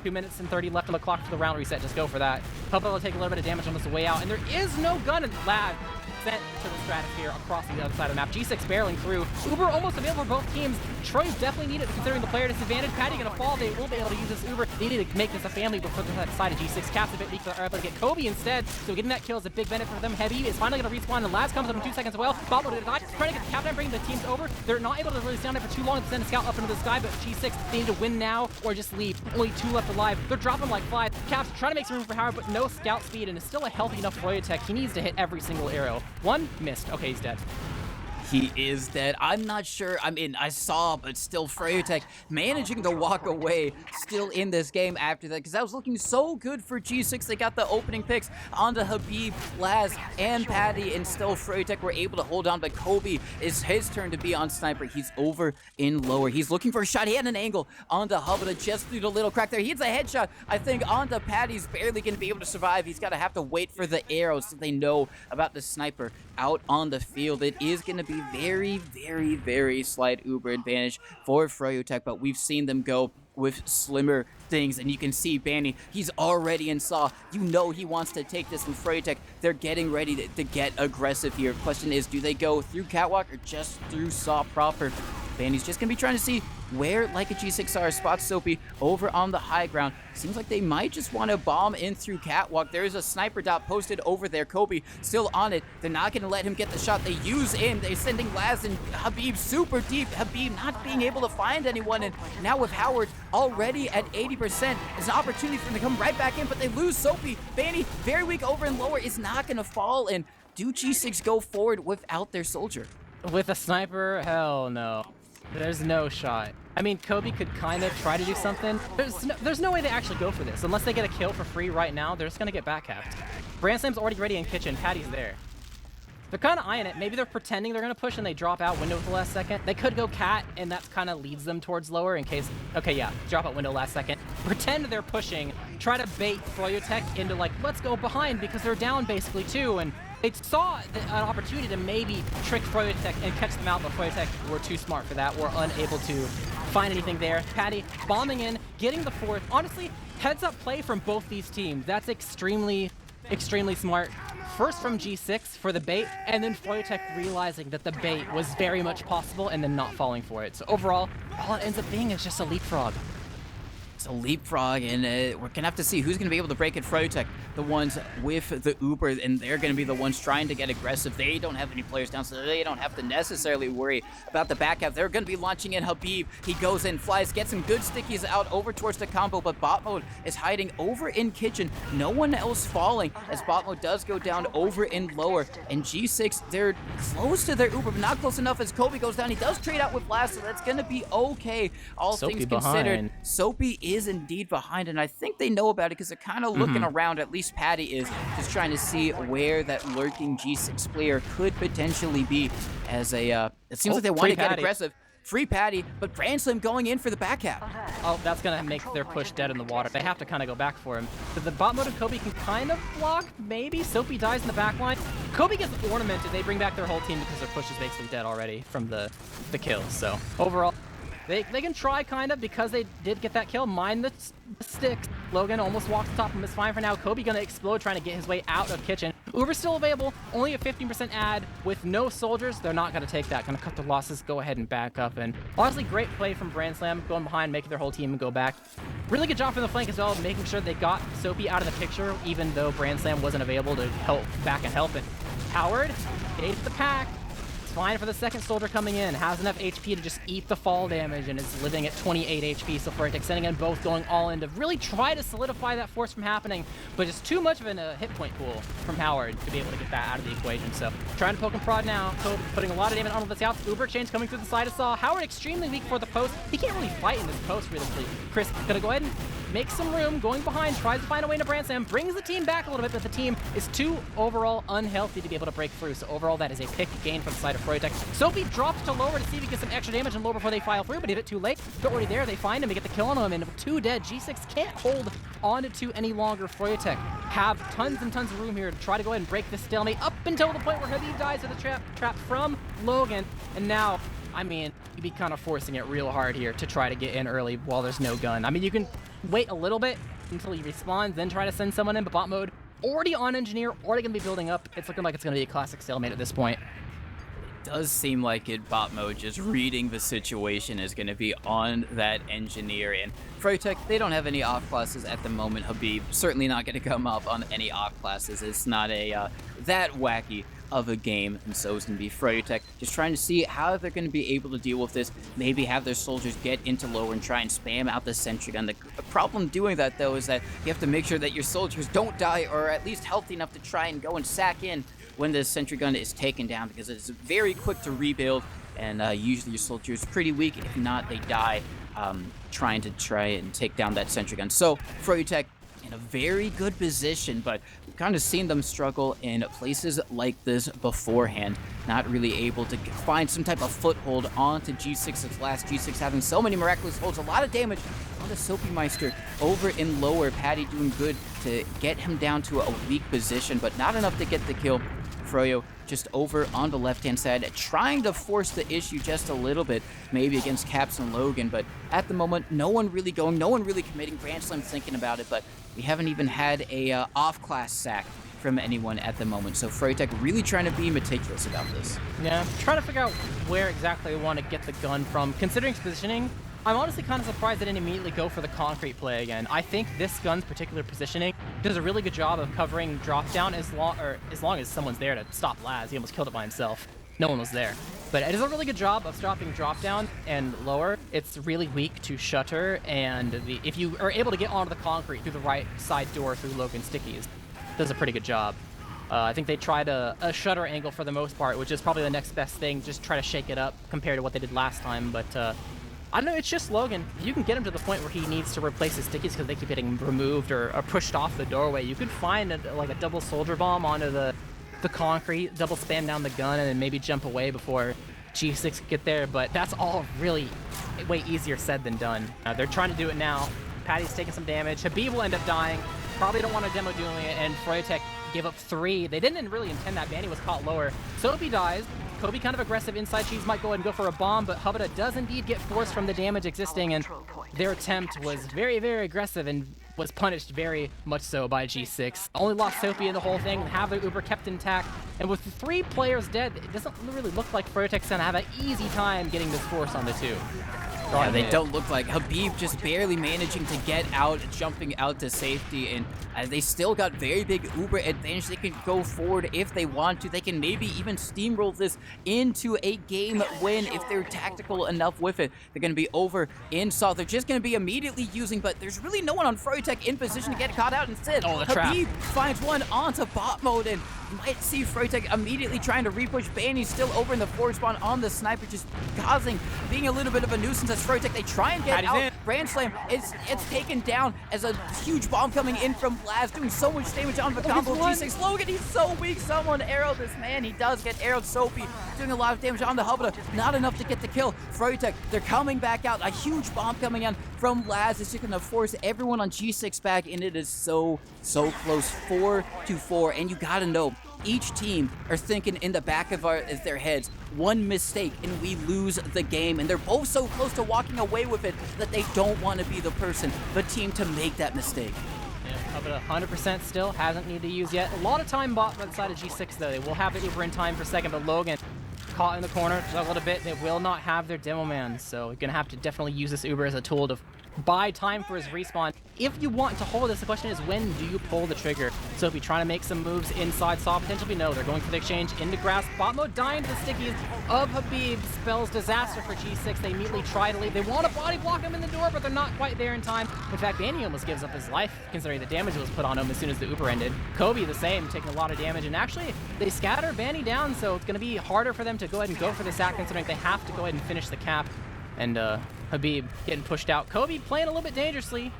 2 minutes and 30 left on the clock for the round reset. Just go for that. Hope it'll take a little bit of damage on this way out. And there is no gun in Lad. Sent to the stratosphere across the other side of the map. G6 barreling through. Uber almost available for both teams. Troy's definitely needed considering the player disadvantage. Patty gonna fall. They will be able to use this Uber. They need to make this a family before that side of G6. Caps a bit weak, so they're able to get Kobe instead. So getting that kill is a big benefit for them. Heavy is finally gonna respawn, and Laz comes up in 2 seconds as well. Bobo did not trying to get the captain, bringing the teams over. They're not able to really stand there for too long to send a scout up into the sky, but G6, they need to win now or just leave. Only 2 left alive. They're dropping like flies. Caps trying to make some room for Howard, but no scout speed, and it's still a healthy enough Froyotech. He needs to hit every single arrow. One missed. Okay, he's dead. He is dead. I'm not sure. I mean, I saw, but still Froyotech managing to walk away still in this game after that, because that was looking so good for G6. They got the opening picks onto Habib, Laz, and Patty, and still Froyotech were able to hold on, but Kobe is his turn to be on sniper. He's over in lower. He's looking for a shot. He had an angle onto Hubba just through the little crack there. He hits a headshot, I think, onto Patty's barely going to be able to survive. He's got to have to wait for the arrows so they know about the sniper out on the field. It is going to be very, very, very slight Uber advantage for Froyotech, but we've seen them go with slimmer things, and you can see Banny, he's already in Saw. You know he wants to take this, and Froyotech, they're getting ready to get aggressive here. Question is, do they go through Catwalk or just through Saw proper? Banny's just going to be trying to see where like a G6R spots Soapy over on the high ground. Seems like they might just want to bomb in through Catwalk. There is a sniper dot posted over there. Kobe still on it. They're not going to let him get the shot. They use in. They're sending Laz and Habib super deep. Habib not being able to find anyone. And now with Howard already at 80%, there's an opportunity for them to come right back in, but they lose Soapy. Banny, very weak over and lower, is not going to fall. And do G6 go forward without their soldier? With a sniper? Hell no. There's no shot. I mean, Kobe could kind of try to do something. There's no way they actually go for this. Unless they get a kill for free right now, they're just going to get backcapped. Brandslam's already ready in kitchen. Patty's there. They're kind of eyeing it. Maybe they're pretending they're going to push and they drop out window at the last second. They could go cat, and that kind of leads them towards lower in case... Okay, yeah, drop out window last second. Pretend they're pushing. Try to bait Froyotech into, like, let's go behind because they're down basically too, and they saw an opportunity to maybe trick Froyotech and catch them out, but Froyotech were too smart for that. Were unable to find anything there. Patty bombing in, getting the fourth. Honestly, heads up play from both these teams. That's extremely, extremely smart. First from G6 for the bait, and then Froyotech realizing that the bait was very much possible and then not falling for it. So overall, all it ends up being is just a leapfrog. It's a leapfrog, and we're gonna have to see who's gonna be able to break it. Froyotech, the ones with the Uber, and they're gonna be the ones trying to get aggressive. They don't have any players down, so they don't have to necessarily worry about the back half. They're gonna be launching in Habib. He goes in, flies, gets some good stickies out over towards the combo, but bot mode is hiding over in kitchen. No one else falling, as bot mode does go down over in lower. And G6, they're close to their Uber, but not close enough as Kobe goes down. He does trade out with Blast, so that's gonna be okay. All Soapy things considered, behind. Soapy is indeed behind, and I think they know about it because they're kind of looking around. At least Patty is just trying to see where that lurking G6 player could potentially be. As a, it seems like they want to get aggressive. Free Patty, but Brandslam going in for the back half. Oh, that's gonna make their push dead in the water. They have to kind of go back for him. But the bot mode of Kobe can kind of block, maybe. Soapy dies in the back line. Kobe gets ornamented. They bring back their whole team because their push is basically dead already from the kills. So overall, They can try, kind of, because they did get that kill. Mind the sticks. Logan almost walks the top of him. It's fine for now. Kobe gonna explode, trying to get his way out of kitchen. Uber's still available. Only a 15% ad with no soldiers. They're not gonna take that. Gonna cut their losses. Go ahead and back up. And honestly, great play from Brandslam. Going behind, making their whole team go back. Really good job from the flank as well, making sure they got Soapy out of the picture, even though Brandslam wasn't available to help back and help it. Howard, ate the pack. Fine for the second soldier coming in. Has enough HP to just eat the fall damage and is living at 28 HP. So Froyotech sending in both, going all in to really try to solidify that force from happening, but just too much of a hit point pool from Howard to be able to get that out of the equation. So trying to poke and prod now. Kobe putting a lot of damage on the scouts. Uber exchange coming through the side of Saw. Howard extremely weak for the post. He can't really fight in this post realistically. Chris gonna go ahead and makes some room, going behind, tries to find a way to Brand Slam, brings the team back a little bit, but the team is too overall unhealthy to be able to break through. So overall, that is a pick gain from the side of Froyotech. Soapy drops to lower to see if he gets some extra damage and lower before they file through, but he did it too late. They're already there, they find him, they get the kill on him, and with 2 dead, G6 can't hold on to 2 any longer. Froyotech have tons and tons of room here to try to go ahead and break this stalemate up until the point where Habib dies to the trap from Logan, and now, I mean, you'd be kind of forcing it real hard here to try to get in early while there's no gun. I mean, you can wait a little bit until he respawns, then try to send someone in, but bot mode already on engineer, already gonna be building up. It's looking like it's gonna be a classic stalemate at this point. Does seem like it, bot mode, just reading the situation, is going to be on that engineer. And Froyotech, they don't have any off classes at the moment. Habib certainly not going to come up on any off classes. It's not a that wacky of a game, and so it's going to be Froyotech just trying to see how they're going to be able to deal with this. Maybe have their soldiers get into lower and try and spam out the sentry gun. The problem doing that, though, is that you have to make sure that your soldiers don't die, or at least healthy enough to try and go and sack in when the sentry gun is taken down, because it's very quick to rebuild, and usually your soldiers are pretty weak. If not, they die trying and take down that sentry gun. So Froyotech in a very good position, but we've kind of seen them struggle in places like this beforehand, not really able to find some type of foothold onto G6's last. G6 having so many miraculous holds, a lot of damage on the Soapy Meister over in lower. Patty doing good to get him down to a weak position, but not enough to get the kill. Froyo just over on the left-hand side, trying to force the issue just a little bit, maybe against Caps and Logan, but at the moment, no one really going, no one really committing. Grand Slam thinking about it, but we haven't even had a off-class sack from anyone at the moment, so Froyotech really trying to be meticulous about this. Yeah, trying to figure out where exactly they want to get the gun from. Considering its positioning, I'm honestly kind of surprised they didn't immediately go for the concrete play again. I think this gun's particular positioning does a really good job of covering drop down as long as someone's there to stop Laz. He almost killed it by himself. No one was there. But it does a really good job of stopping drop down and lower. It's really weak to shutter, and if you are able to get onto the concrete through the right side door through Logan stickies, does a pretty good job. I think they tried a shutter angle for the most part, which is probably the next best thing. Just try to shake it up compared to what they did last time, but I don't know, it's just Logan. If you can get him to the point where he needs to replace his stickies because they keep getting removed or pushed off the doorway, you could find like a double soldier bomb onto the concrete, double spam down the gun, and then maybe jump away before G6 could get there, but that's all really way easier said than done. They're trying to do it now. Patty's taking some damage. Habib will end up dying. Probably don't want to demo doing it, and Froyotech gave up 3. They didn't really intend that. Banny was caught lower. Soapy dies. Kobe kind of aggressive inside. Cheese might go ahead and go for a bomb, but Hubada does indeed get forced from the damage existing, and their attempt was very, very aggressive and was punished very much so by G6. Only lost Soapy in the whole thing, have their Uber kept intact, and with 3 players dead, it doesn't really look like Froyotech's gonna have an easy time getting this force on the 2. Yeah, they don't look like. Habib just barely managing to get out, jumping out to safety, and they still got very big Uber advantage. They can go forward if they want to. They can maybe even steamroll this into a game win if they're tactical enough with it. They're going to be over in South. They're just going to be immediately using, but there's really no one on Froyotech in position to get caught out instead. Oh, the trap. Habib finds one onto bot mode, and you might see Froyotech immediately trying to repush. Banny's still over in the forward spawn on the sniper, just being a little bit of a nuisance as Froyotech. They try and get out. Brand Slam, it's taken down as a huge bomb coming in from Blaz, doing so much damage on the combo. G6 Logan, he's so weak. Someone arrowed this man. He does get arrowed. Soapy doing a lot of damage on the Hubada. Not enough to get the kill. Froyotech, they're coming back out. A huge bomb coming in from Laz. It's just going to force everyone on G6 back, and it is so close. 4-4, and you got to know, each team are thinking in the back of their heads, one mistake and we lose the game, and they're both so close to walking away with it that they don't want to be the team to make that mistake. Yeah, up at 100% still, hasn't needed to use yet. A lot of time bought by the side of G6 though. They will have the Uber in time for a second, but Logan caught in the corner a little bit. They will not have their demo man, so you're gonna have to definitely use this Uber as a tool to buy time for his respawn. If you want to hold this, the question is, when do you pull the trigger? So if you're trying to make some moves inside, saw potentially no, they're going for the exchange into grass. Bot mode dying to the stickies of Habib spells disaster for G6. They immediately try to leave. They want to body block him in the door, but they're not quite there in time. In fact, Banny almost gives up his life, considering the damage that was put on him as soon as the Uber ended. Kobe the same, taking a lot of damage, and actually they scatter Banny down, so it's going to be harder for them to go ahead and go for the sack, considering they have to go ahead and finish the cap. And Habib getting pushed out. Kobe playing a little bit dangerously.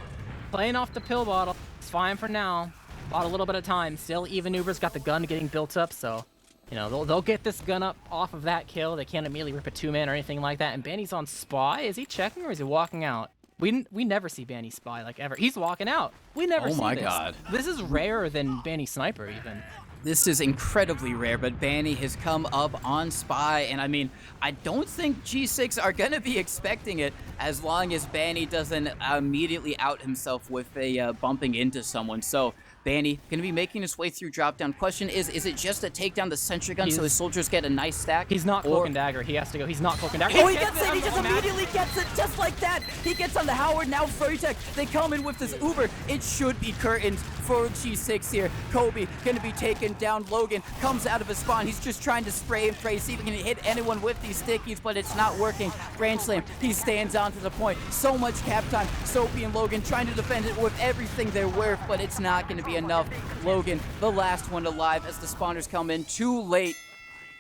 Playing off the pill bottle. It's fine for now. Bought a little bit of time. Still, even Uber's got the gun getting built up, so, you know, they'll get this gun up off of that kill. They can't immediately rip a 2-man or anything like that. And Banny's on spy. Is he checking or is he walking out? We never see Banny spy, like, ever. He's walking out. We never see this. Oh my god. This is rarer than Banny sniper, even. This is incredibly rare, but Banny has come up on spy, and I mean, I don't think G6 are going to be expecting it as long as Banny doesn't immediately out himself with a bumping into someone. So Banny going to be making his way through drop down. Question is it just a takedown the sentry gun so his soldiers get a nice stack? He's not cloak and dagger. He has to go. He's not cloak and dagger. Oh, he gets it! He just immediately gets it, just like that! He gets on the Howard, now Froyotech. They come in with this Uber. It should be curtains for G6 here. Kobe gonna be taken down. Logan comes out of his spawn. He's just trying to spray and pray, see if he can hit anyone with these stickies, but it's not working. Grand Slam, he stands on to the point. So much cap time. Soapy and Logan trying to defend it with everything they're worth, but it's not gonna be enough. Logan, the last one alive as the spawners come in too late.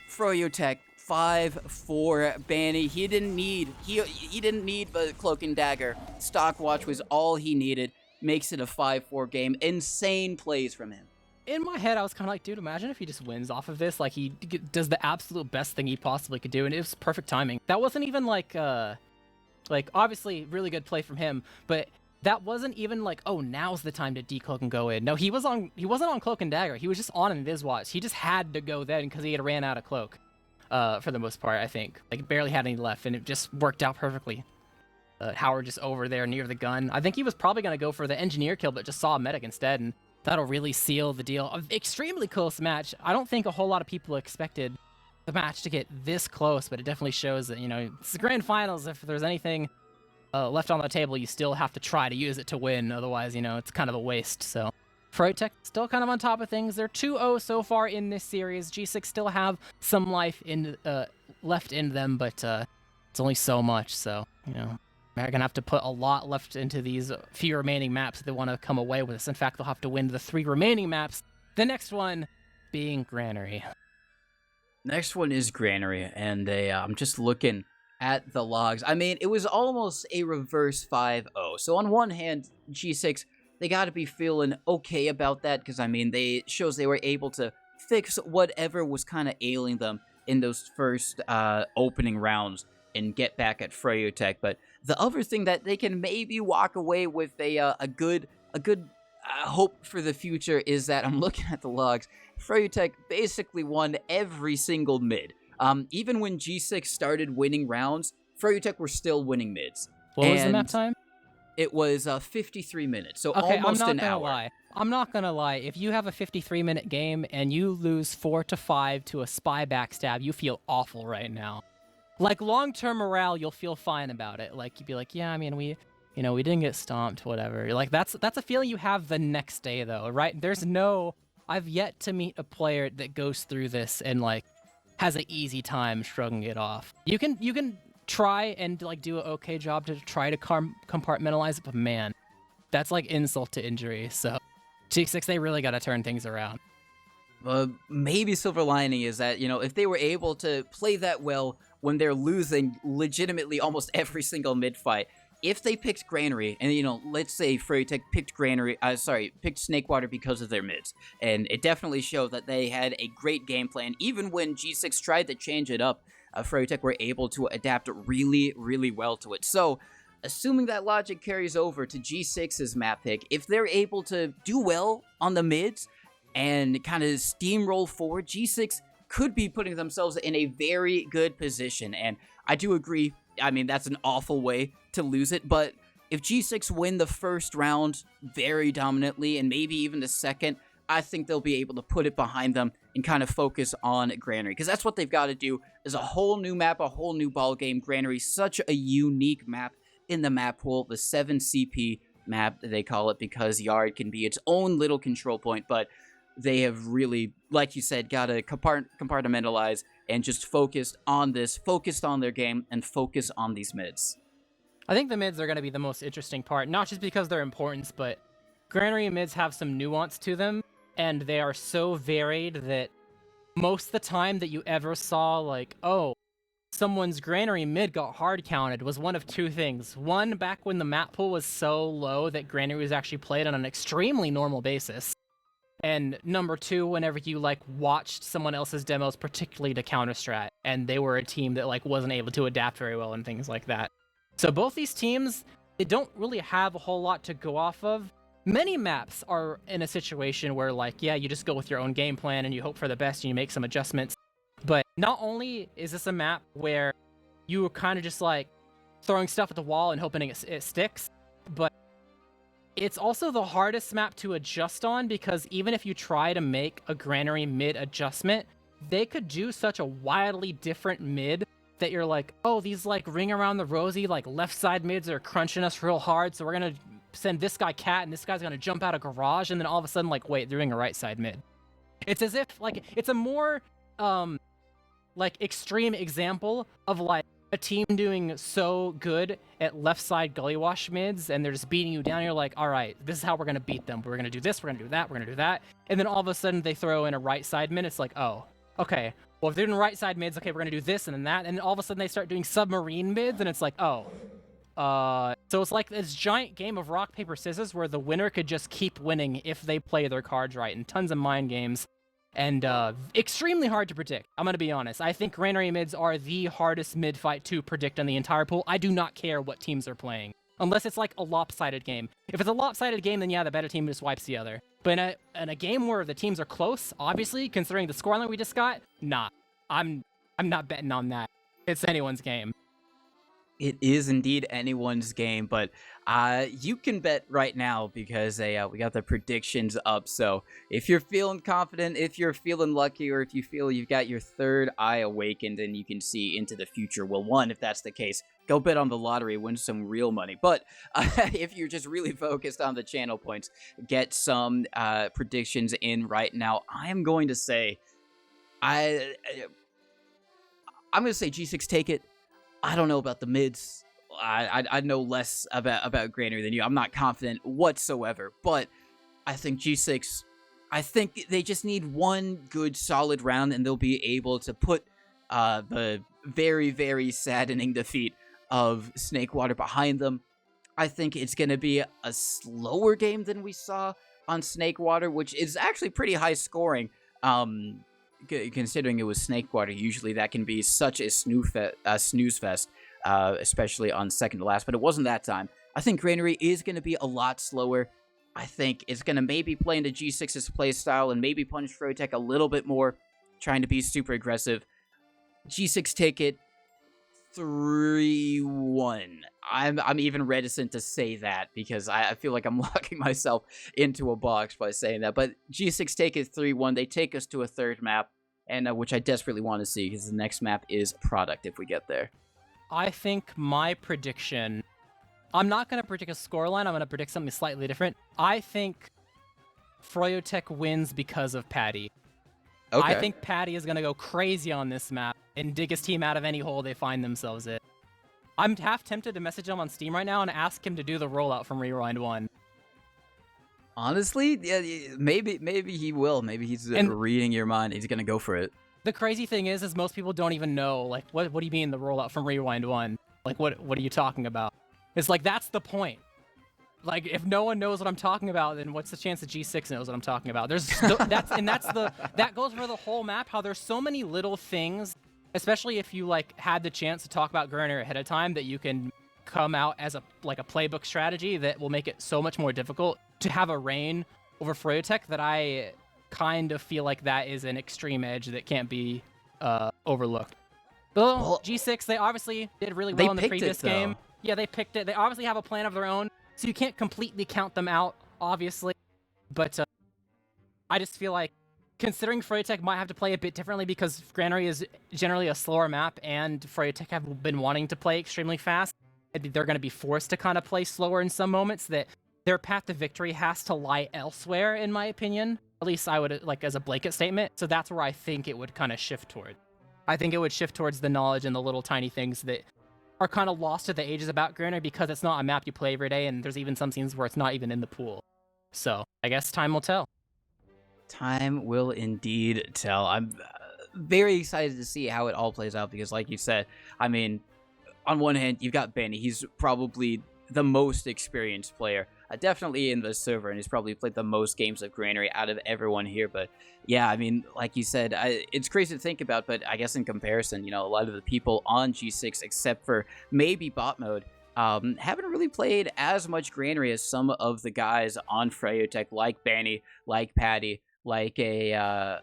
Froyotech 5-4 Banny. He didn't need the cloak and dagger. Stock watch was all he needed. Makes it a 5-4 game. Insane plays from him. In my head, I was kind of like, dude, imagine if he just wins off of this. Like, he does the absolute best thing he possibly could do, and it was perfect timing. That wasn't even like obviously really good play from him, but that wasn't even like, oh, now's the time to decloak and go in. No, he wasn't on cloak and dagger. He was just on Invis watch. He just had to go then because he had ran out of cloak, for the most part, I think. Like, barely had any left, and it just worked out perfectly. Howard just over there near the gun. I think he was probably going to go for the engineer kill, but just saw a medic instead, and that'll really seal the deal. An extremely close match. I don't think a whole lot of people expected the match to get this close, but it definitely shows that, you know, it's the grand finals. If there's anything left on the table, you still have to try to use it to win. Otherwise, you know, it's kind of a waste. So Froyotech still kind of on top of things. They're 2-0 so far in this series. G6 still have some life left in them, but it's only so much. So, you know, they're going to have to put a lot left into these few remaining maps if they want to come away with this. In fact, they'll have to win the 3 remaining maps. The next one being Granary. Next one is Granary, and I'm just looking at the logs. I mean, it was almost a reverse 5-0. So on one hand, G6, they got to be feeling okay about that, because, I mean, shows they were able to fix whatever was kind of ailing them in those first opening rounds and get back at Froyotech. But the other thing that they can maybe walk away with a good hope for the future is that I'm looking at the logs. Froyotech basically won every single mid. Even when G6 started winning rounds, Froyotech were still winning mids. What was the map time? It was 53 minutes, so okay, almost an hour. I'm not gonna lie. I'm not gonna lie. If you have a 53-minute game and you lose 4-5 to a spy backstab, you feel awful right now. Like, long-term morale, you'll feel fine about it. Like, you'd be like, yeah, I mean, we didn't get stomped, whatever. Like, that's a feeling you have the next day, though, right? I've yet to meet a player that goes through this and, like, has an easy time shrugging it off. You can try and, like, do an okay job to try to compartmentalize it, but man, that's like insult to injury. So G6, they really got to turn things around. Maybe silver lining is that, you know, if they were able to play that well when they're losing legitimately almost every single mid fight, if they picked Granary, and, you know, let's say Froyotech picked picked Snakewater because of their mids, and it definitely showed that they had a great game plan. Even when G6 tried to change it up, Froyotech were able to adapt really, really well to it. So, assuming that logic carries over to G6's map pick, if they're able to do well on the mids and kind of steamroll forward, G6 could be putting themselves in a very good position. And I do agree, I mean, that's an awful way to lose it, but if G6 win the first round very dominantly, and maybe even the second, I think they'll be able to put it behind them and kind of focus on Granary, because that's what they've got to do. Is a whole new map, a whole new ball game. Granary, such a unique map in the map pool, the 7 CP map, they call it, because Yard can be its own little control point, but they have really, like you said, got to compartmentalize and just focused on their game, and focus on these mids. I think the mids are going to be the most interesting part, not just because they're important, but Granary mids have some nuance to them, and they are so varied that most of the time that you ever saw, like, oh, someone's granary mid got hard counted was one of two things. One, back when the map pool was so low that granary was actually played on an extremely normal basis. And number two, whenever you like watched someone else's demos, particularly to counter strat, and they were a team that like wasn't able to adapt very well and things like that. So both these teams, they don't really have a whole lot to go off of. Many maps are in a situation where like, yeah, you just go with your own game plan and you hope for the best and you make some adjustments. But not only is this a map where you were kind of just like throwing stuff at the wall and hoping it sticks, but it's also the hardest map to adjust on, because even if you try to make a granary mid adjustment, they could do such a wildly different mid that you're like, oh, these like ring around the rosy, like left side mids are crunching us real hard, so we're gonna send this guy cat and this guy's gonna jump out of garage, and then all of a sudden like, wait, they're doing a right side mid. It's as if like it's a more like extreme example of like a team doing so good at left side Gullywash mids and they're just beating you down. You're like, all right, this is how we're going to beat them. We're going to do this, we're going to do that, we're going to do that. And then all of a sudden they throw in a right side mid. It's like, oh, okay. Well, if they're doing right side mids, okay, we're going to do this and then that. And then all of a sudden they start doing submarine mids and it's like, oh. So it's like this giant game of rock, paper, scissors where the winner could just keep winning if they play their cards right, and tons of mind games. And extremely hard to predict. I'm going to be honest. I think granary mids are the hardest mid fight to predict in the entire pool. I do not care what teams are playing, unless it's like a lopsided game. If it's a lopsided game, then yeah, the better team just wipes the other. But in a game where the teams are close, obviously, considering the scoreline we just got, nah. I'm not betting on that. It's anyone's game. It is indeed anyone's game, but you can bet right now because we got the predictions up. So if you're feeling confident, if you're feeling lucky, or if you feel you've got your third eye awakened and you can see into the future, well, one, if that's the case, go bet on the lottery, win some real money. But if you're just really focused on the channel points, get some predictions in right now. I am going to say, I'm going to say G6 take it. I don't know about the mids. I know less about granary than you. I'm not confident whatsoever, but I think G6, I think they just need one good solid round and they'll be able to put the very, very saddening defeat of Snakewater behind them. I think it's going to be a slower game than we saw on Snakewater, which is actually pretty high scoring. Considering it was Snakewater, usually that can be such a snooze fest, especially on second to last, but it wasn't that time. I think granary is going to be a lot slower. I think it's going to maybe play into G6's play style and maybe punish Froyotech a little bit more, trying to be super aggressive. G6 take it 3-1. I'm even reticent to say that because I feel like I'm locking myself into a box by saying that. But G6 take it 3-1. They take us to a third map, and which I desperately want to see because the next map is Product if we get there. I think my prediction, I'm not going to predict a scoreline. I'm going to predict something slightly different. I think Froyotech wins because of Patty. Okay. I think Patty is going to go crazy on this map and dig his team out of any hole they find themselves in. I'm half tempted to message him on Steam right now and ask him to do the rollout from Rewind 1. Honestly, yeah, maybe he will. Maybe he's reading your mind. He's going to go for it. The crazy thing is most people don't even know, like, what do you mean the rollout from Rewind 1? Like, what are you talking about? It's like, that's the point. Like, if no one knows what I'm talking about, then what's the chance that G6 knows what I'm talking about? That goes for the whole map, how there's so many little things, especially if you like had the chance to talk about granary ahead of time, that you can come out as a playbook strategy that will make it so much more difficult to have a reign over Froyotech, that I kind of feel like that is an extreme edge that can't be overlooked. Well, G6, they obviously did really well in the previous game. Yeah, they picked it. They obviously have a plan of their own, so you can't completely count them out, obviously. But I just feel like, considering Froyotech might have to play a bit differently because granary is generally a slower map and Froyotech have been wanting to play extremely fast, they're going to be forced to kind of play slower in some moments, that their path to victory has to lie elsewhere, in my opinion. At least I would, like, as a blanket statement. So that's where I think it would kind of shift toward. I think it would shift towards the knowledge and the little tiny things that are kind of lost to the ages about granary because it's not a map you play every day, and there's even some scenes where it's not even in the pool. So I guess time will tell. Time will indeed tell. very excited to see how it all plays out because, like you said, I mean, on one hand, you've got Benny. He's probably the most experienced player, definitely in the server, and he's probably played the most games of Granary out of everyone here. But yeah, I mean, like you said, it's crazy to think about, but I guess in comparison, you know, a lot of the people on G6, except for maybe bot mode, haven't really played as much Granary as some of the guys on Froyotech, like Benny, like Patty, like a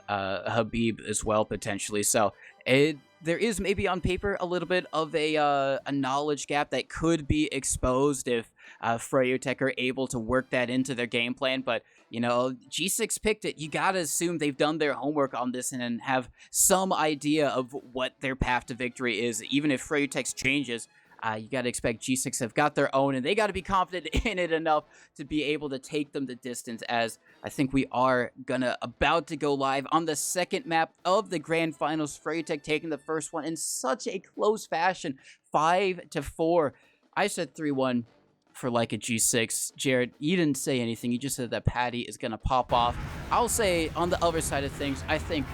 Habib as well, potentially. So there is maybe on paper a little bit of a knowledge gap that could be exposed if Froyotech are able to work that into their game plan. But, you know, G6 picked it. You gotta assume they've done their homework on this and have some idea of what their path to victory is. Even if Froyotech's changes, you got to expect G6 have got their own, and they got to be confident in it enough to be able to take them the distance, as I think we are about to go live on the second map of the Grand Finals. Froyotech taking the first one in such a close fashion, 5-4. I said 3-1 for like a G6. Jared, you didn't say anything. You just said that Patty is going to pop off. I'll say on the other side of things, I think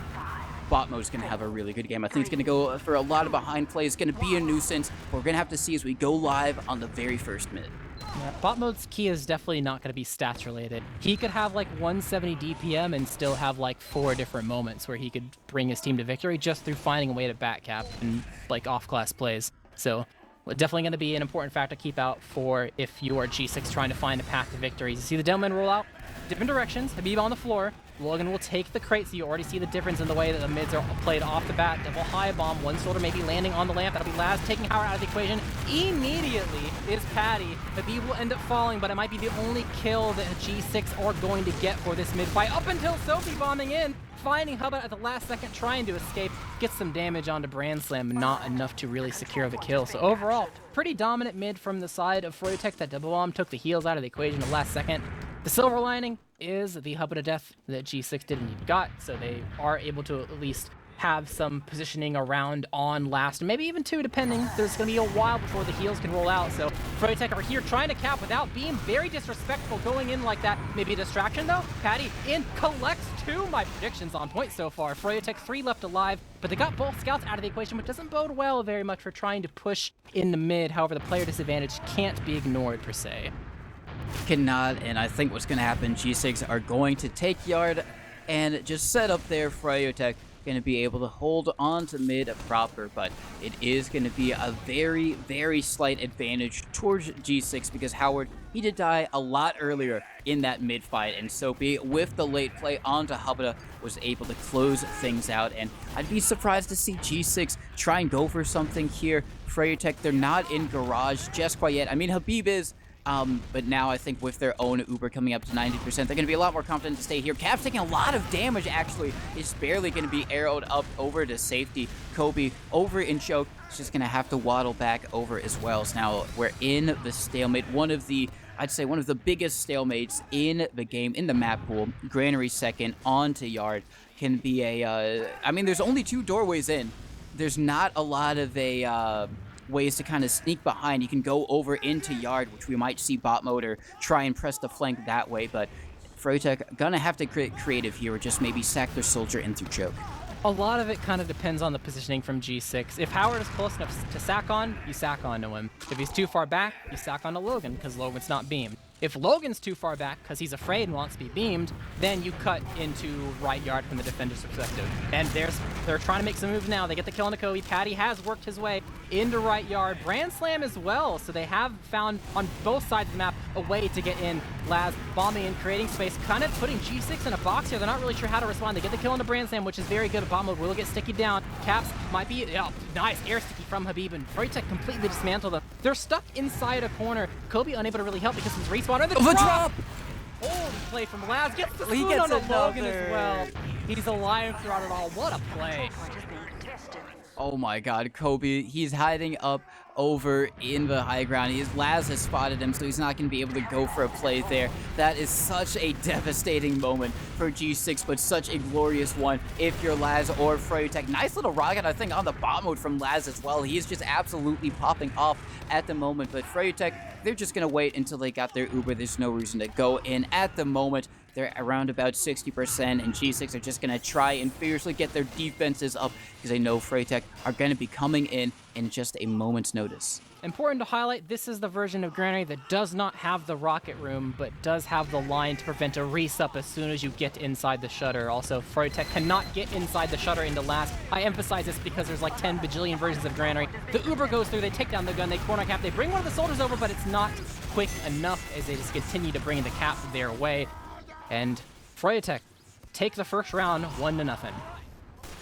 bot mode is going to have a really good game. I think it's going to go for a lot of behind play. It's going to be a nuisance. We're going to have to see as we go live on the very first mid. Yeah, bot mode's key is definitely not going to be stats related. He could have like 170 DPM and still have like 4 different moments where he could bring his team to victory just through finding a way to backcap and like off-class plays. So definitely going to be an important factor to keep out for if you are G6 trying to find a path to victory. You see the Demoman roll out, different directions, Habib on the floor. Logan will take the crate, so you already see the difference in the way that the mids are played off the bat. Double high bomb, one soldier maybe landing on the lamp. That'll be Laz taking Howard out of the equation. Immediately is Patty. Habib will end up falling, but it might be the only kill that G6 are going to get for this mid fight. Up until Sophie bombing in, finding Hubbard at the last second, trying to escape, gets some damage onto Brand Slam, not enough to really secure the kill. So overall, pretty dominant mid from the side of Froyotech. That double bomb took the heals out of the equation at the last second. The silver lining is the Hubbard of Death that G6 didn't even got, so they are able to at least have some positioning around on last, and maybe even 2, depending. There's going to be a while before the heals can roll out, so Froyotech are here trying to cap without being very disrespectful going in like that. Maybe a distraction, though. Patty in, collects 2. My predictions on point so far. Froyotech 3 left alive, but they got both scouts out of the equation, which doesn't bode well very much for trying to push in the mid. However, the player disadvantage can't be ignored, per se. Cannot, and I think what's going to happen, G6 are going to take yard and just set up there. Froyotech going to be able to hold on to mid proper, but it is going to be a very, very slight advantage towards G6 because Howard, he did die a lot earlier in that mid fight, and Soapy, with the late play onto Hubba, was able to close things out, and I'd be surprised to see G6 try and go for something here. Froyotech, they're not in garage just quite yet. I mean, Habib is, but now I think with their own Uber coming up to 90%, they're going to be a lot more confident to stay here. Cap's taking a lot of damage, actually. It's barely going to be arrowed up over to safety. Kobe over in choke. He's just going to have to waddle back over as well. So now we're in the stalemate. I'd say one of the biggest stalemates in the game, in the map pool. Granary second, onto yard. Can be I mean, there's only 2 doorways in. There's not a lot of ways to kind of sneak behind. You can go over into yard, which we might see bot mode or try and press the flank that way, but Froyotech gonna have to create creative here, or just maybe sack their soldier in through choke. A lot of it kind of depends on the positioning from G6. If Howard is close enough to sack on, you sack onto him. If he's too far back, you sack onto Logan, because Logan's not beamed. If Logan's too far back because he's afraid and wants to be beamed, then you cut into right yard from the defender's perspective. And they're trying to make some moves now. They get the kill on Kobe. Patty has worked his way into right yard. Brand Slam as well, so they have found on both sides of the map a way to get in. Laz bombing and creating space, kind of putting G6 in a box here. They're not really sure how to respond. They get the kill on the Brand Slam, which is very good. Bomb mode will get sticky down. Caps might be, nice air sticky from Habib, and Froyotech completely dismantled them. They're stuck inside a corner. Kobe unable to really help because he's respawn. And the drop! Holy play from Laz. Gets the spoon on Logan as well. He's alive throughout it all. What a play. Oh my god, Kobe, he's hiding up over in the high ground. Laz has spotted him, so he's not going to be able to go for a play there. That is such a devastating moment for G6, but such a glorious one if you're Laz or Froyotech. Nice little rocket, I think, on the bot mode from Laz as well. He is just absolutely popping off at the moment, but Froyotech, they're just going to wait until they got their Uber. There's no reason to go in at the moment. They're around about 60%, and G6 are just going to try and fiercely get their defenses up because they know Froyotech are going to be coming in just a moment's notice. Important to highlight, this is the version of Granary that does not have the rocket room, but does have the line to prevent a resup as soon as you get inside the shutter. Also, Froyotech cannot get inside the shutter into last. I emphasize this because there's like 10 bajillion versions of Granary. The Uber goes through, they take down the gun, they corner cap, they bring one of the soldiers over, but it's not quick enough as they just continue to bring the cap their way. And Froyotech take the first round 1-0.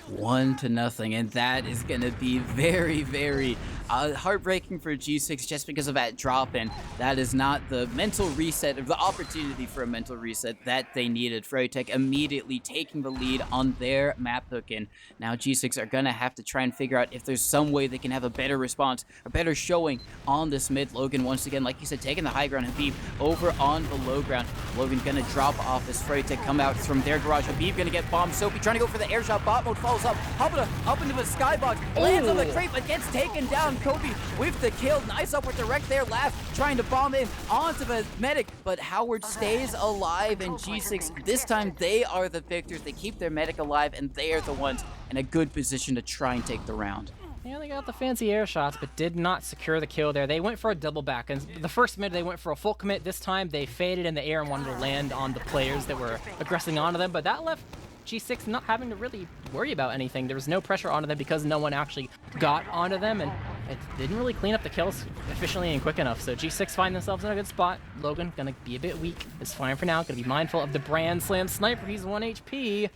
1-0, and that is going to be very, very heartbreaking for G6 just because of that drop in. That is not the mental reset, or the opportunity for a mental reset that they needed. Froyotech immediately taking the lead on their map hook, and now G6 are going to have to try and figure out if there's some way they can have a better response, a better showing on this mid. Logan, once again, like you said, taking the high ground. Habib over on the low ground. Logan going to drop off as Froyotech come out from their garage. Habib going to get bombed. Soapy trying to go for the air shot. Bot mode follows up. Up into the skybox. Lands on the crate, but gets taken down. Kobe with the kill. Nice upward direct there. Last trying to bomb in onto the medic, but Howard stays alive, and G6, this time they are the victors. They keep their medic alive, and they are the ones in a good position to try and take the round. Yeah, they got the fancy air shots, but did not secure the kill there. They went for a double back, and the first mid they went for a full commit. This time they faded in the air and wanted to land on the players that were aggressing onto them, but that left G6 not having to really worry about anything. There was no pressure onto them because no one actually got onto them, and it didn't really clean up the kills efficiently and quick enough. So G6 find themselves in a good spot. Logan gonna be a bit weak. It's fine for now. Gonna be mindful of the Brand Slam Sniper. He's 1 HP.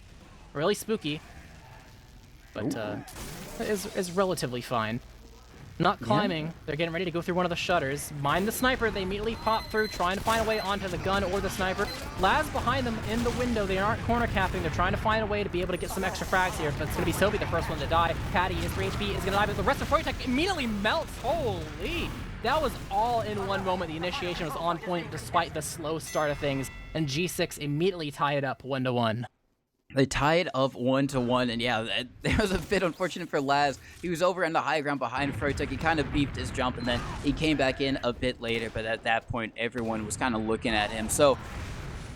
Really spooky, but is relatively fine. Not climbing. Yeah. They're getting ready to go through one of the shutters. Mind the sniper. They immediately pop through, trying to find a way onto the gun or the sniper. Laz behind them in the window. They aren't corner capping. They're trying to find a way to be able to get some extra frags here. But it's going to be Sophie, the first one to die. Patty is 3 HP, is going to die, but the rest of Froyotech immediately melts. Holy! That was all in one moment. The initiation was on point despite the slow start of things. And G6 immediately tie it up 1-1. They tied up 1-1, and yeah, that was a bit unfortunate for Laz. He was over on the high ground behind Froyotech. He kind of beeped his jump, and then he came back in a bit later, but at that point, everyone was kind of looking at him. So,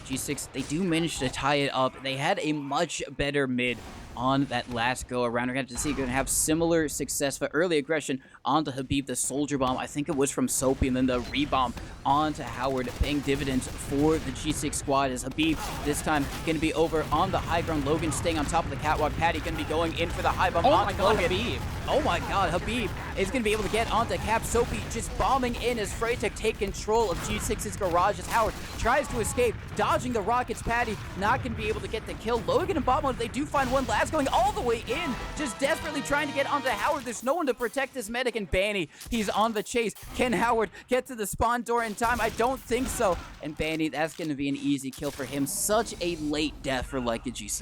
G6, they do manage to tie it up. They had a much better mid on that last go around. We're going to have to see if they're going to have similar success for early aggression onto Habib, the soldier bomb. I think it was from Soapy, and then the rebomb onto Howard, paying dividends for the G6 squad as Habib this time going to be over on the high ground. Logan staying on top of the catwalk. Patty going to be going in for the high bomb onto Logan. Habib. Oh my god, Habib is going to be able to get onto Cap. Soapy just bombing in as Froyotech take control of G6's garage as Howard tries to escape, dodging the rockets. Patty not going to be able to get the kill. Logan and bot mode, they do find one last going all the way in, just desperately trying to get onto Howard. There's no one to protect this medic, and Banny, he's on the chase. Can Howard get to the spawn door in time? I don't think so. And Banny, that's going to be an easy kill for him. Such a late death for like a G6.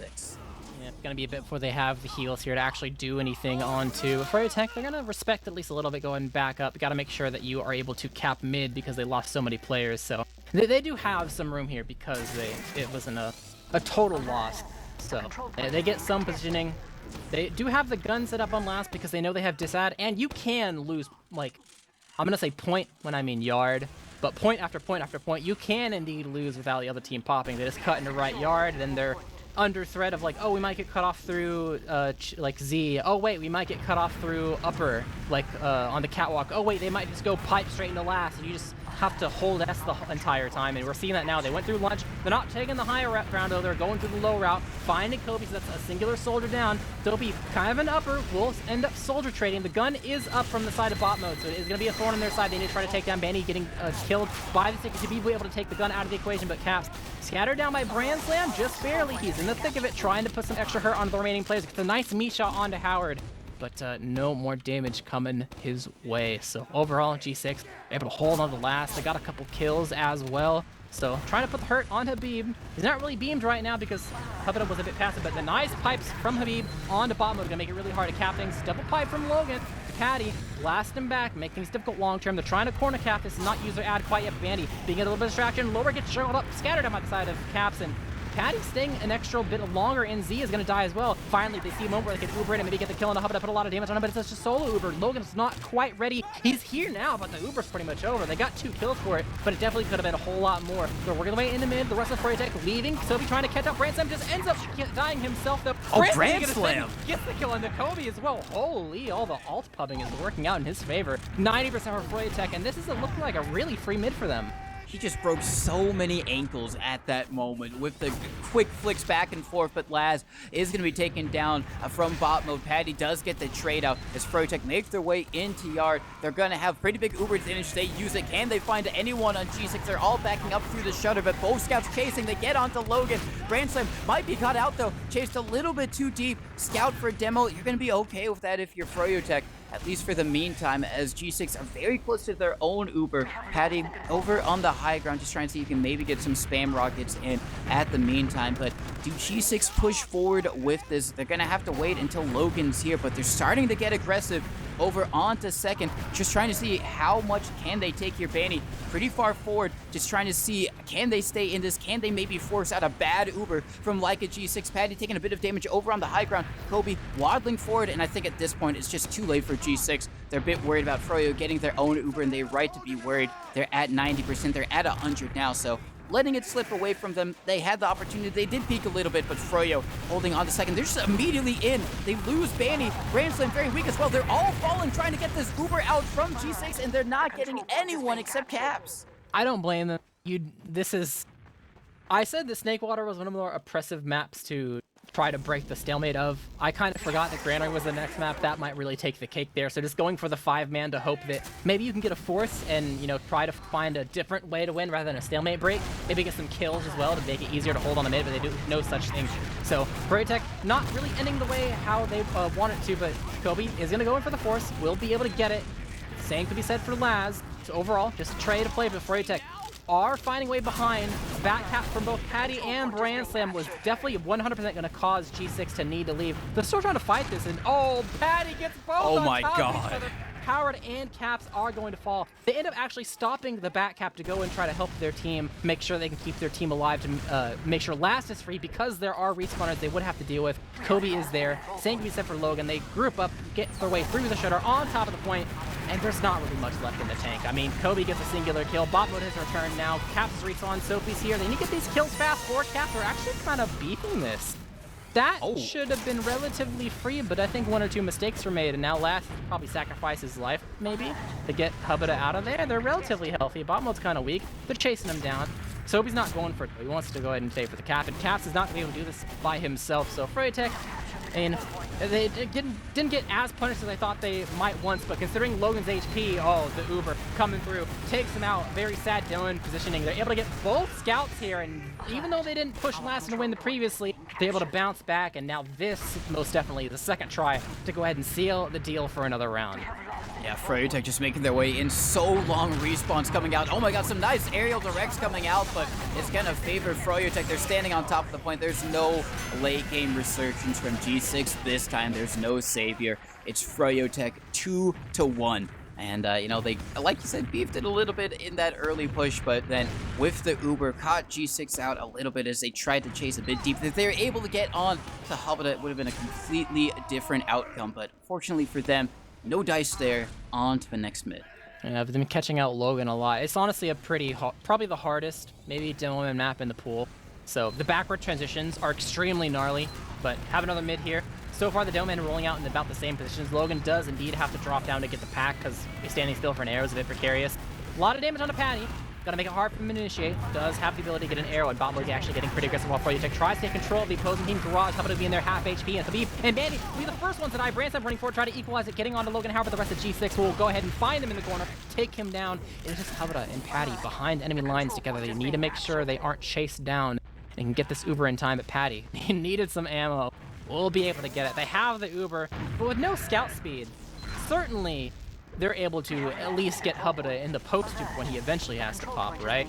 Yeah, it's going to be a bit before they have the heals here to actually do anything onto Froyotech. They're going to respect at least a little bit going back up. Got to make sure that you are able to cap mid because they lost so many players. So they do have some room here because it wasn't a total loss. So they get some positioning. They do have the gun set up on last because they know they have disad, and you can lose, like, I'm going to say point when I mean yard, but point after point after point, you can indeed lose without the other team popping. They just cut into right yard, and then they're under threat of like, oh, we might get cut off through like Z. Oh wait, we might get cut off through upper, like on the catwalk. Oh wait, they might just go pipe straight into last, and you just have to hold S the entire time. And we're seeing that now. They went through lunch. They're not taking the higher round though. They're going through the low route, finding Kobe. So that's a singular soldier down. They'll be kind of an upper. Will end up soldier trading. The gun is up from the side of bot mode, so it is going to be a thorn on their side. They need to try to take down Banny, getting killed by the ticket to be able to take the gun out of the equation, but Caps scattered down by Brand Slam just barely. He's in the thick of it, trying to put some extra hurt onto the remaining players. It's a nice meat shot onto Howard, but no more damage coming his way. So overall, G6 able to hold on to the last. They got a couple kills as well. So trying to put the hurt on Habib. He's not really beamed right now because Habib was a bit passive, but the nice pipes from Habib onto bot mode gonna make it really hard to cap things. Double pipe from Logan. Patty blast him back, make things difficult long term. They're trying to corner cap this, not use their ad quite yet. Bandy being a little bit of distraction. Lower gets shriveled up, scattered him at the side of Caps, and Patty's staying an extra bit longer, and Z is going to die as well. Finally, they see a moment where they can Uber in and maybe get the kill on the hub, and put a lot of damage on him, but it's just a solo Uber. Logan's not quite ready. He's here now, but the Uber's pretty much over. They got 2 kills for it, but it definitely could have been a whole lot more. They're working their way in the mid. The rest of Froyotech leaving. Sophie trying to catch up. Branslam just ends up dying himself, though. Oh, Branslam gets the kill on the Kobe as well. Holy, all the alt pubbing is working out in his favor. 90% for Froyotech, and this is looking like a really free mid for them. He just broke so many ankles at that moment with the quick flicks back and forth, but Laz is going to be taken down from bot mode. Patty does get the trade out as Froyotech make their way into yard. They're going to have pretty big Uber advantage. They use it. Can they find anyone on G6? They're all backing up through the shutter, but both scouts chasing. They get onto Logan. Brandslam might be caught out, though. Chased a little bit too deep. Scout for demo. You're going to be okay with that if you're Froyotech, at least for the meantime, as G6 are very close to their own Uber. Patty over on the high ground, just trying to see if you can maybe get some spam rockets in at the meantime. But do G6 push forward with this? They're going to have to wait until Logan's here, but they're starting to get aggressive over onto second, just trying to see how much can they take here. Banny pretty far forward, just trying to see, can they stay in this? Can they maybe force out a bad Uber from like a G6? Patty taking a bit of damage over on the high ground. Kobe waddling forward, and I think at this point it's just too late for G6. They're a bit worried about Froyo getting their own Uber, and they're right to be worried. They're at 90%, they're at 100 now, so letting it slip away from them. They had the opportunity. They did peek a little bit, but Froyo holding on to second. They're just immediately in. They lose Banny. Brandslam very weak as well. They're all falling, trying to get this Uber out from G6, and they're not getting anyone except Caps. I don't blame them. I said that Snakewater was one of the more oppressive maps to try to break the stalemate of. I kind of forgot that Granary was the next map. That might really take the cake there. So just going for the 5-man to hope that maybe you can get a force and, you know, try to find a different way to win rather than a stalemate break. Maybe get some kills as well to make it easier to hold on the mid, but they do no such thing. So Froyotech not really ending the way how they want it to, but Kobe is going to go in for the force. Will be able to get it. Same could be said for Laz. So overall, just a trade to play, but Froyotech are finding way behind. Back cap from both Patty and Brandslam was definitely 100% going to cause G6 to need to leave. They're still trying to fight this, and oh, Patty gets both. Oh on my top of each God. other. Howard and Caps are going to fall. They end up actually stopping the back cap to go and try to help their team, make sure they can keep their team alive, to make sure Last is free, because there are respawners they would have to deal with. Kobe is there. Same can be said for Logan. They group up, get their way through the shutter on top of the point, and there's not really much left in the tank. I mean, Kobe gets a singular kill. Bot mode has returned now. Caps is respawn. Sophie's here. They need to get these kills fast. 4 Caps are actually kind of beefing this. That should have been relatively free, but I think 1 or 2 mistakes were made, and now Last probably sacrifice his life, maybe, to get Hubada out of there. They're relatively healthy. Bot mode's kind of weak. They're chasing him down. Sobe's not going for it. He wants to go ahead and stay for the cap, and Caps is not going to be able to do this by himself. So Froyotech, and they didn't get as punished as I thought they might once, but considering Logan's HP, oh, the Uber coming through, takes him out. Very sad Dylan positioning. They're able to get both scouts here, and even though they didn't push Last to win the previously, they're able to bounce back, and now this, most definitely, the second try to go ahead and seal the deal for another round. Yeah, Froyotech just making their way in. So long respawns coming out. Oh my god, some nice aerial directs coming out, but it's gonna favor Froyotech. They're standing on top of the point. There's no late game resurgence from G6 this time. There's no savior. It's Froyotech 2-1. And, you know, they, like you said, beefed it a little bit in that early push, but then with the Uber, caught G6 out a little bit as they tried to chase a bit deep. If they were able to get on to Hubada, it would have been a completely different outcome, but fortunately for them, no dice there. On to the next mid. Yeah, I've been catching out Logan a lot. It's honestly a pretty, probably the hardest, maybe demo map in the pool. So the backward transitions are extremely gnarly, but have another mid here. So far, the Doman rolling out in about the same positions. Logan does indeed have to drop down to get the pack because he's standing still for an arrow is a bit precarious. A lot of damage on the Patty. Gotta make it hard for him to initiate. Does have the ability to get an arrow, and Botmode actually getting pretty aggressive while Froyotech tries to take control of the opposing team. Garage, how about to be in their half HP, and Khabib and Bandy will be the first ones to die. Brandslam running forward, try to equalize it, getting onto Logan Howard, but the rest of G6 will go ahead and find him in the corner, take him down. It's just Havada and Patty behind enemy lines together. They need to make sure they aren't chased down and can get this Uber in time, but Patty, he needed some ammo. We'll be able to get it. They have the Uber, but with no scout speed, certainly they're able to at least get Hubada in the poke stupid when he eventually has to pop, right?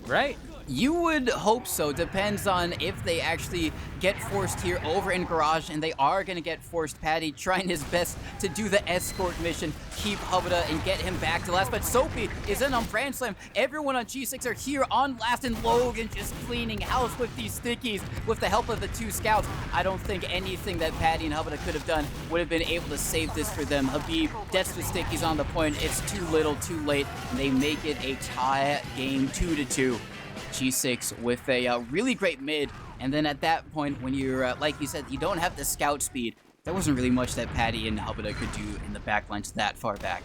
Right? You would hope so. Depends on if they actually get forced here over in Garage, and they are going to get forced. Patty trying his best to do the escort mission, keep Hubada and get him back to last. But Soapy is in on Brand Slam. Everyone on G6 are here on last, and Logan just cleaning house with these stickies with the help of the 2 scouts. I don't think anything that Patty and Hubada could have done would have been able to save this for them. Habib gets the stickies on the point. It's too little, too late, and they make it a tie game 2-2. G6 with a really great mid, and then at that point when you're, like you said, you don't have the scout speed, there wasn't really much that Patty and Hubada could do in the backlines that far back.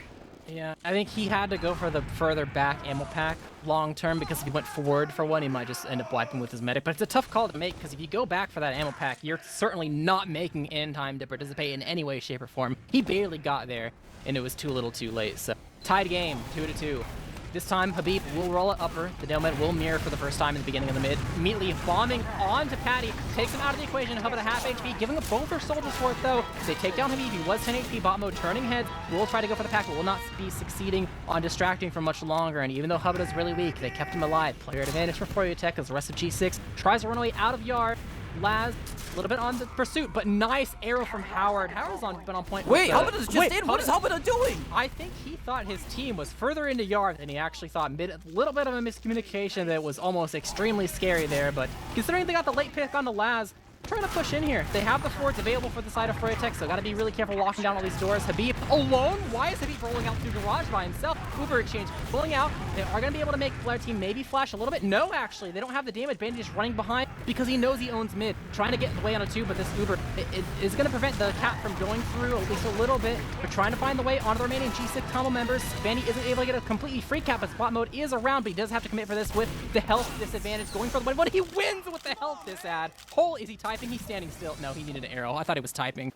Yeah, I think he had to go for the further back ammo pack long term, because if he went forward for one, he might just end up wiping with his medic. But it's a tough call to make, because if you go back for that ammo pack, you're certainly not making in time to participate in any way, shape, or form. He barely got there, and it was too little too late. So tied game, 2-2. This time, Habib will roll it upper. The Delmet will mirror for the first time in the beginning of the mid. Immediately bombing onto Patty. Takes him out of the equation. Hubba the half HP. Giving up both their soldiers for it, though. They take down Habib. He was 10 HP bot mode. Turning heads. Will try to go for the pack, but will not be succeeding on distracting for much longer. And even though Hubba is really weak, they kept him alive. Player advantage for Froyotech as the rest of G6 tries to run away out of yard. Laz, a little bit on the pursuit, but nice arrow from Howard. Howard's been on point. Wait, Hubada's just in. What is Hubada doing? I think he thought his team was further into yard than he actually thought. A little bit of a miscommunication that was almost extremely scary there, but considering they got the late pick on the Laz, trying to push in here. They have the forts available for the side of Froyotech, so gotta be really careful walking down all these doors. Habib alone? Why is Habib rolling out through Garage by himself? Uber exchange pulling out. They are gonna be able to make Flare team maybe flash a little bit. No, actually, they don't have the damage. Bandit is running behind because he knows he owns mid. Trying to get the way on a 2, but this Uber it is gonna prevent the cap from going through at least a little bit. But trying to find the way onto the remaining G6 combo members. Bandit isn't able to get a completely free cap, but spot mode is around, but he does have to commit for this with the health disadvantage. Going for the win, but he wins with the health disadd. Hole, is he typing? He's standing still. No, he needed an arrow. I thought he was typing.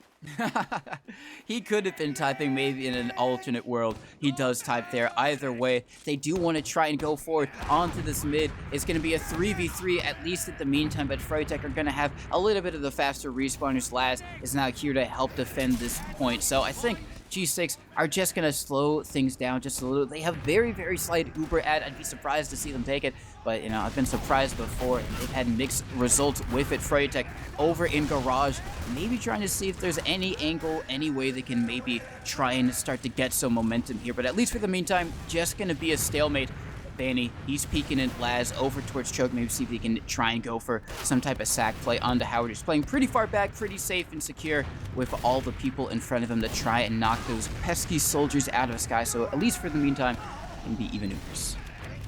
He could have been typing maybe in an alternate world. He does type there. Either way, they do want to try and go forward onto this mid. It's going to be a 3v3 at least at the meantime, but Froyotech are going to have a little bit of the faster respawners. Laz is now here to help defend this point. So I think G6 are just going to slow things down just a little. They have very, very slight Uber ad. I'd be surprised to see them take it, but, you know, I've been surprised before. They've had mixed results with it. Froyotech over in Garage, maybe trying to see if there's any angle, any way they can maybe try and start to get some momentum here, but at least for the meantime, just going to be a stalemate. Banny, he's peeking in Laz over towards Choke, maybe see if he can try and go for some type of sack play onto Howard. He's playing pretty far back, pretty safe and secure with all the people in front of him to try and knock those pesky soldiers out of the sky. So at least for the meantime, can be even Ubers.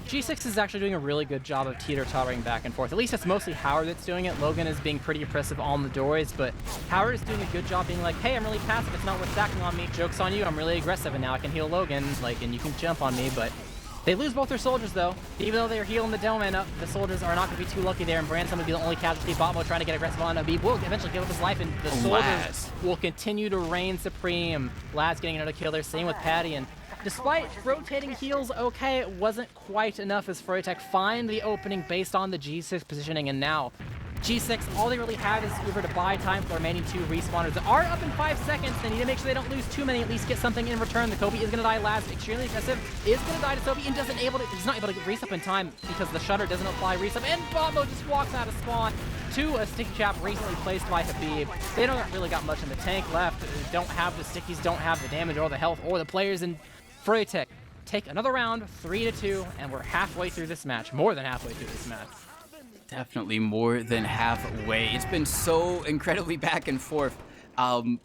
G6 is actually doing a really good job of teeter-tottering back and forth. At least it's mostly Howard that's doing it. Logan is being pretty impressive on the doors, but Howard is doing a good job being like, hey, I'm really passive. It's not worth stacking on me. Joke's on you. I'm really aggressive, and now I can heal Logan, like, and you can jump on me, but they lose both their soldiers, though. Even though they're healing the Delman up, the soldiers are not going to be too lucky there, and Branson will be the only casualty. Botmo trying to get aggressive on Habib will eventually give up his life, and the soldiers will continue to reign supreme. Lad's getting another kill there, same with Patty, and despite rotating heals okay, it wasn't quite enough as Froyotech find the opening based on the G6 positioning, and now G6, all they really have is Uber to buy time for the remaining 2 respawners that are up in 5 seconds. They need to make sure they don't lose too many, at least get something in return. The Kobe is going to die last, extremely aggressive, is going to die to Sobi, and he's not able to get resup in time because the shutter doesn't apply resup, and Bombo just walks out of spawn to a sticky trap recently placed by Habib. They don't really got much in the tank left, don't have the stickies, don't have the damage or the health or the players, and Froyotech take another round, 3-2, and we're halfway through this match, more than halfway through this match. Definitely more than halfway. It's been so incredibly back and forth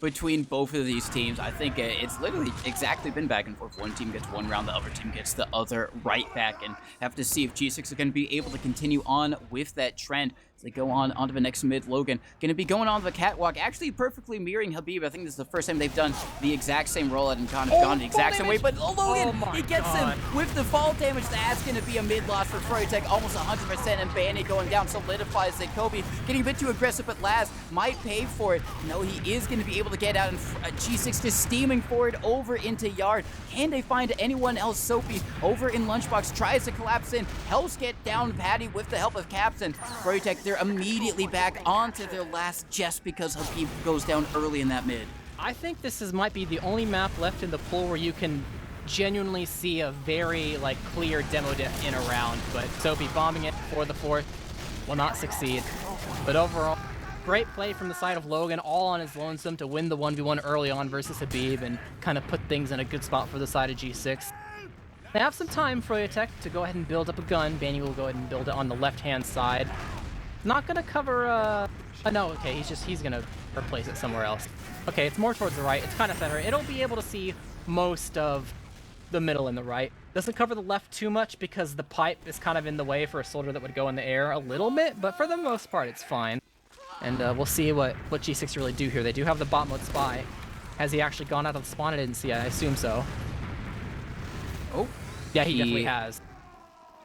between both of these teams. I think it's literally exactly been back and forth. One team gets one round, the other team gets the other right back, and have to see if G6 are going to be able to continue on with that trend. As they go on onto the next mid, Logan going to be going on the catwalk, actually perfectly mirroring Habib. I think this is the first time they've done the exact same rollout and gone the exact same way. But Logan, he gets him with the fall damage. That's going to be a mid loss for Froyotech, almost 100%, and Banny going down solidifies that Kobe getting a bit too aggressive, but Laz might pay for it. No, he is going to be able to get out, and G6 just steaming forward over into yard. Can they find anyone else? Soapy over in Lunchbox tries to collapse in. Helps get down Patty with the help of Captain. Froyotech, they're immediately back onto their last just because Habib goes down early in that mid. I think this might be the only map left in the pool where you can genuinely see a very like clear demo diff in a round, but Soapy bombing it for the 4th will not succeed. But overall, great play from the side of Logan, all on his lonesome to win the 1v1 early on versus Habib and kind of put things in a good spot for the side of G6. They have some time, Froyotech, to go ahead and build up a gun. Banny will go ahead and build it on the left-hand side. Not gonna cover, no, okay, he's gonna replace it somewhere else. Okay, it's more towards the right. It's kind of center. It'll be able to see most of the middle and the right. Doesn't cover the left too much because the pipe is kind of in the way for a soldier that would go in the air a little bit, but for the most part, it's fine. And we'll see what G6 really do here. They do have the bot mode spy. Has he actually gone out of the spawn? I didn't see it. I assume so. Oh. Yeah, he definitely has.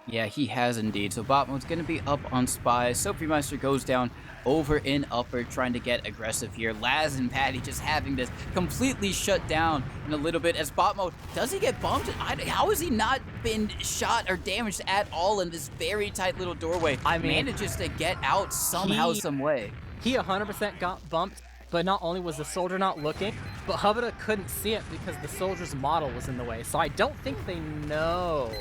Yeah, he has indeed. So bot mode's going to be up on spy. Soapy Meister goes down over in upper, trying to get aggressive here. Laz and Patty just having this completely shut down in a little bit as bot mode. Does he get bumped? How has he not been shot or damaged at all in this very tight little doorway? I mean, manages to get out somehow, some way. He 100% got bumped, but not only was the soldier not looking, but Hubada couldn't see it because the soldier's model was in the way. So I don't think they know.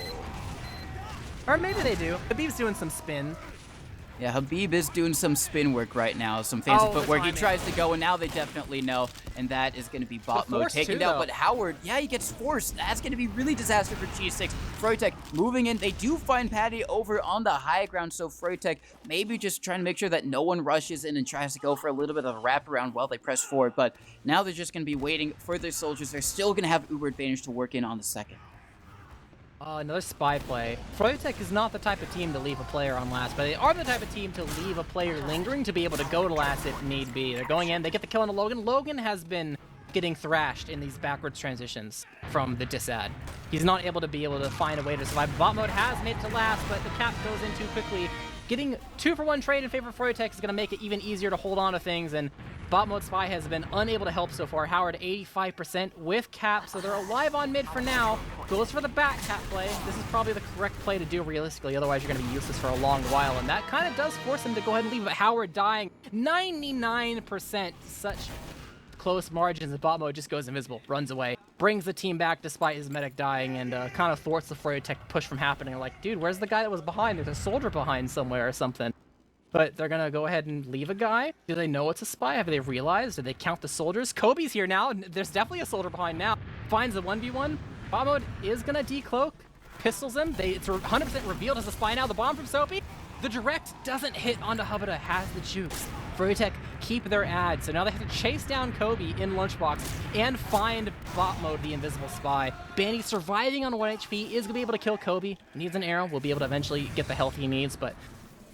Or maybe they do. Habib's doing some spin. Yeah, Habib is doing some spin work right now, some fancy footwork. He tries to go, and now they definitely know, and that is going to be bot mode taken down. But Howard, yeah, he gets forced. That's going to be really disaster for G6. Froyotech moving in. They do find Patty over on the high ground, so Froyotech maybe just trying to make sure that no one rushes in and tries to go for a little bit of a wraparound while they press forward. But now they're just going to be waiting for their soldiers. They're still going to have Uber advantage to work in on the second. Oh, another spy play. Froyotech is not the type of team to leave a player on last, but they are the type of team to leave a player lingering to be able to go to last if need be. They're going in, they get the kill on Logan. Logan has been getting thrashed in these backwards transitions from the disad. He's not able to find a way to survive. Bot mode has made it to last, but the cap goes in too quickly. Getting 2-for-1 trade in favor of Froyotech is going to make it even easier to hold on to things, and bot mode spy has been unable to help so far. Howard 85% with cap, so they're alive on mid for now. Goes for the back cap play. This is probably the correct play to do realistically, otherwise you're going to be useless for a long while, and that kind of does force him to go ahead and leave, but Howard dying 99%. Such close margins, and bot mode just goes invisible, runs away, brings the team back despite his medic dying, and kind of thwarts the Froyotech push from happening. Like, dude, where's the guy that was behind? There's a soldier behind somewhere or something. But they're gonna go ahead and leave a guy. Do they know it's a spy? Have they realized? Did they count the soldiers? Kobe's here now. There's definitely a soldier behind now. Finds the 1v1. Bot mode is gonna decloak. Pistols him. It's 100% revealed as a spy now. The bomb from Soapy. The direct doesn't hit onto Hubada. Has the jukes. Froyotech keep their ad. So now they have to chase down Kobe in Lunchbox and find bot mode, the invisible spy. Banny surviving on 1 HP is gonna be able to kill Kobe. Needs an arrow. Will be able to eventually get the health he needs, but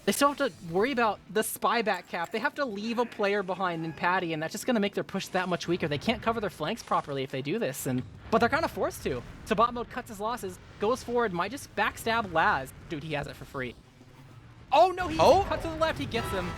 they still have to worry about the spy back cap. They have to leave a player behind in Patty, and that's just going to make their push that much weaker. They can't cover their flanks properly if they do this, but they're kind of forced to. So bot mode cuts his losses, goes forward, might just backstab Laz. Dude, he has it for free. Oh, no, he cuts to the left. He gets him.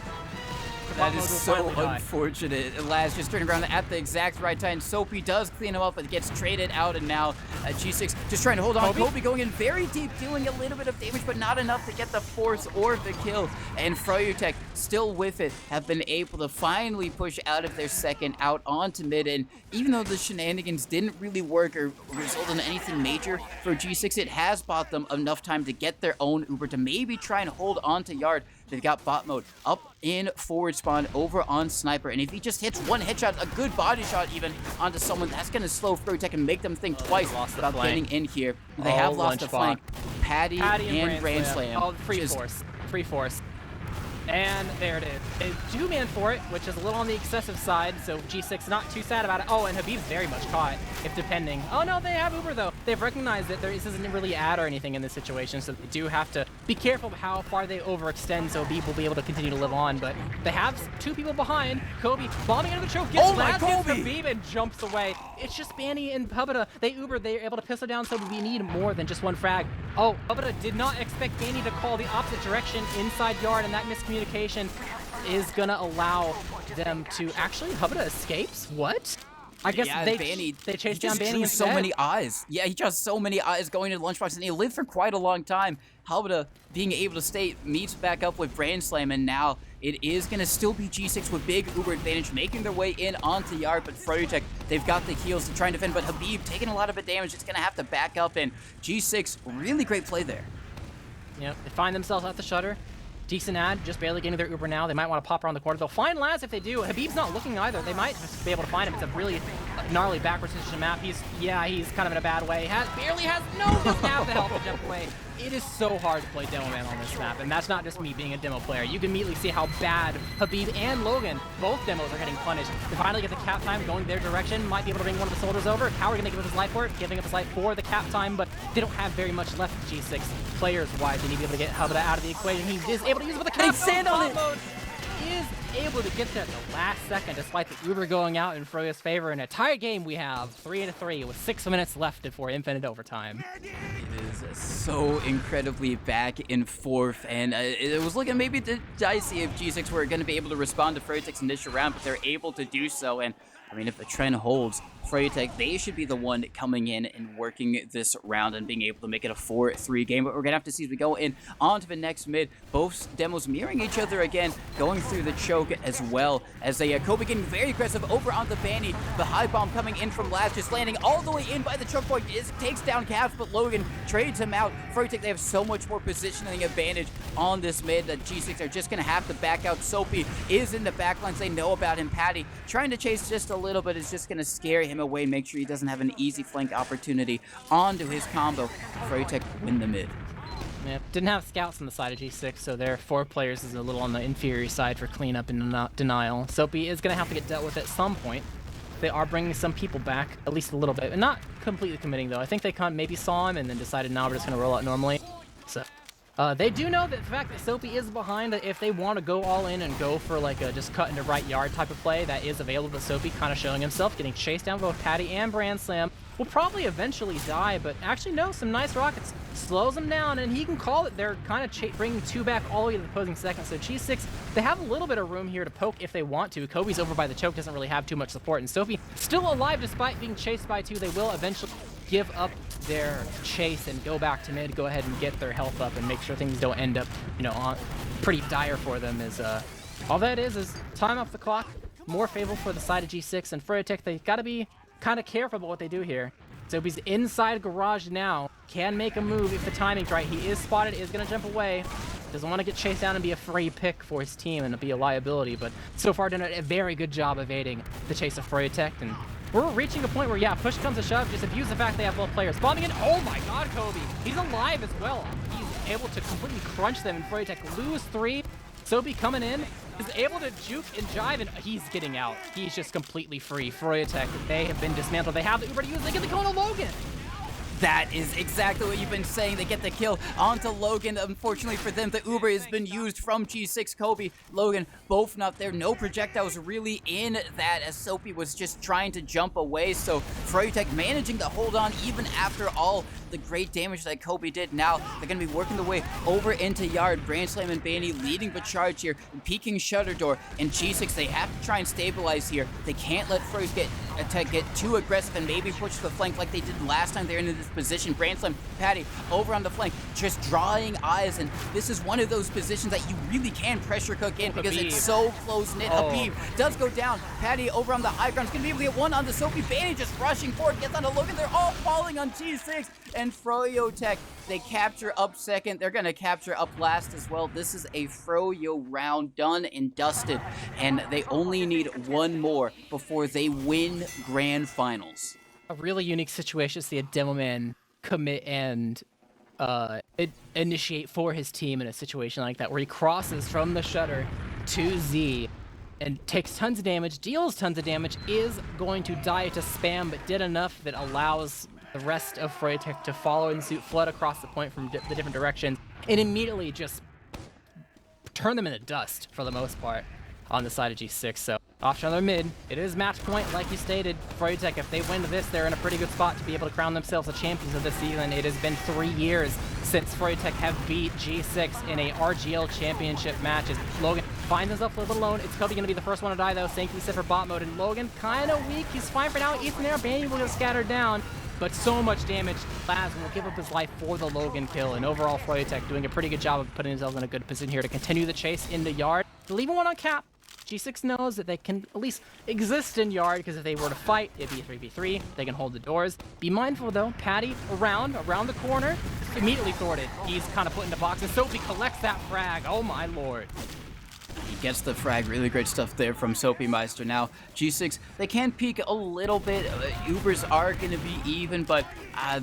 That is so unfortunate. Laz just turning around at the exact right time. Soapy does clean him up, but gets traded out, and now G6 just trying to hold on. Kobe going in very deep, dealing a little bit of damage, but not enough to get the force or the kill. And Froyotech still with it, have been able to finally push out of their second out onto mid. And even though the shenanigans didn't really work or result in anything major for G6, it has bought them enough time to get their own Uber to maybe try and hold on to Yard. They've got bot mode up in forward spawn over on Sniper, and if he just hits one headshot, a good body shot even, onto someone, that's going to slow Froyotech and make them think twice about getting in here. They have lost the flank. Patty and Brand Slam. Oh, free force. And there it is. They do man for it, which is a little on the excessive side, so G6 not too sad about it. Oh, and Habib's very much caught, if depending. Oh no, they have Uber though. They've recognized that this isn't really ad or anything in this situation, so they do have to be careful of how far they overextend so Habib will be able to continue to live on. But they have 2 people behind. Kobe bombing into the choke, gets Habib and jumps away. It's just Banny and Hubada. They Uber, they're able to pistol down, so we need more than just one frag. Oh, Hubada did not expect Banny to call the opposite direction inside Yard, and that miscommunication is gonna allow them to actually Hubada escapes. What? I guess they chased down Banny instead. So many eyes. Yeah, he just so many eyes going to the Lunchbox, and he lived for quite a long time. Hubada being able to stay meets back up with Brand Slam, and now it is going to still be G6 with big Uber advantage, making their way in onto Yard, but Froyotech, they've got the heals to try and defend, but Habib taking a lot of damage, it's going to have to back up, and G6, really great play there. Yep, they find themselves at the shutter. Decent ad, just barely getting their Uber now. They might want to pop around the corner. They'll find Laz if they do. Habib's not looking either. They might just be able to find him. It's a really gnarly backwards position map. He's kind of in a bad way. Barely has doesn't have the help to jump away. It is so hard to play Demo Man on this map, and that's not just me being a demo player. You can immediately see how bad Habib and Logan, both demos, are getting punished. They finally get the cap time going their direction. Might be able to bring one of the soldiers over. Coward gonna give up his life for it, giving up his life for the cap time, but they don't have very much left G6 players-wise. They need to be able to get Hubba out of the equation. He is able to use it with the cap mode. He is able to get there at the last second, despite the Uber going out in Froyo's favor. In a tied game, we have 3-3 with 6 minutes left before infinite overtime. It is so incredibly back and forth, and it was looking maybe dicey if G6 were going to be able to respond to Froyotech's initial round, but they're able to do so. And I mean, if the trend holds, Froyotech, they should be the one coming in and working this round and being able to make it a 4-3 game. But we're going to have to see as we go in onto the next mid. Both demos mirroring each other again, going through the choke as well. As they Kobe getting very aggressive over on the Banny. The high bomb coming in from Laz, just landing all the way in by the choke point. Takes down Cavs, but Logan trades him out. Froyotech, they have so much more positioning advantage on this mid that G6 are just going to have to back out. Soapy is in the backlines. They know about him. Patty trying to chase just a little bit is just going to scare him away and make sure he doesn't have an easy flank opportunity onto his combo. Froyotech win the mid. Yeah, didn't have scouts on the side of G6, so their 4 players is a little on the inferior side for cleanup and denial. Soapy is going to have to get dealt with at some point. They are bringing some people back, at least a little bit, and not completely committing though. I think they maybe saw him and then decided, now we're just going to roll out normally. So they do know that the fact that Soapy is behind, that if they want to go all in and go for like a just cut into right yard type of play, that is available to Soapy, kind of showing himself, getting chased down by both Patty and Brand Slam. Will probably eventually die, but actually no, some nice rockets slows him down, and he can call it. They're kind of bringing 2 back all the way to the opposing second, so G6, they have a little bit of room here to poke if they want to. Kobe's over by the choke, doesn't really have too much support, and Soapy still alive despite being chased by 2. They will eventually give up their chase and go back to mid, go ahead and get their health up and make sure things don't end up, pretty dire for them. Is all that is time off the clock, more favorable for the side of G6, and Froyotech, they gotta be kind of careful about what they do here. Soapy's inside garage now, can make a move if the timing's right. He is spotted, is gonna jump away. Doesn't want to get chased down and be a free pick for his team and be a liability, but so far done a very good job evading the chase of Froyotech, and we're reaching a point where, yeah, push comes to shove, just abuse the fact they have both players. Bombing in, oh my god, Kobe! He's alive as well. He's able to completely crunch them, and Froyotech lose 3. Soapy coming in, is able to juke and jive, and he's getting out. He's just completely free. Froyotech, they have been dismantled. They have the Uber to use, they get the Kona Logan! That is exactly what you've been saying. They get the kill onto Logan. Unfortunately for them, the Uber has been used from G6. Kobe, Logan, both not there. No projectiles really in that, as Soapy was just trying to jump away. So Froyotech managing to hold on even after all the great damage that Kobe did. Now they're going to be working their way over into Yard. Brand Slam and Banny leading the charge here, peeking Shutter Door. And G6, they have to try and stabilize here. They can't let Froyotech get too aggressive and maybe push the flank like they did last time they're in this position. Brand Slam, Patty over on the flank, just drawing eyes, and this is one of those positions that you really can pressure cook in because it's so close-knit. Habib does go down. Patty over on the high ground is going to be able to get one on the Soapy. Banny just rushing forward, gets on a Logan. They're all falling on G6, and Froyotech, they capture up second. They're going to capture up last as well. This is a Froyo round done and dusted, and they only need one more before they win grand finals. A really unique situation to see a demo man commit and initiate for his team in a situation like that, where he crosses from the shutter to Z and takes tons of damage, deals tons of damage, is going to die to spam, but did enough that allows the rest of Froyotech to follow in suit, flood across the point from the different directions, and immediately just turn them into dust for the most part on the side of G6. So off to another mid. It is match point, like you stated. Froyotech, if they win this, they're in a pretty good spot to be able to crown themselves the champions of this season. It has been 3 years since Froyotech have beat G6 in a RGL championship matches. Logan finds himself a little alone. It's Kobe going to be the first one to die, though. Same can be said for bot mode. And Logan, kind of weak. He's fine for now. Ethan there. Banny will get scattered down. But so much damage. Laz will give up his life for the Logan kill. And overall, Froyotech doing a pretty good job of putting themselves in a good position here to continue the chase into Yard. They're leaving one on cap. G6 knows that they can at least exist in yard, because if they were to fight, it'd be a 3v3. They can hold the doors. Be mindful, though, Patty around the corner, immediately thwarted. He's kind of put in the box, and Soapy collects that frag. Oh, my lord. He gets the frag. Really great stuff there from Soapy Meister. Now, G6, they can peek a little bit. Ubers are going to be even, but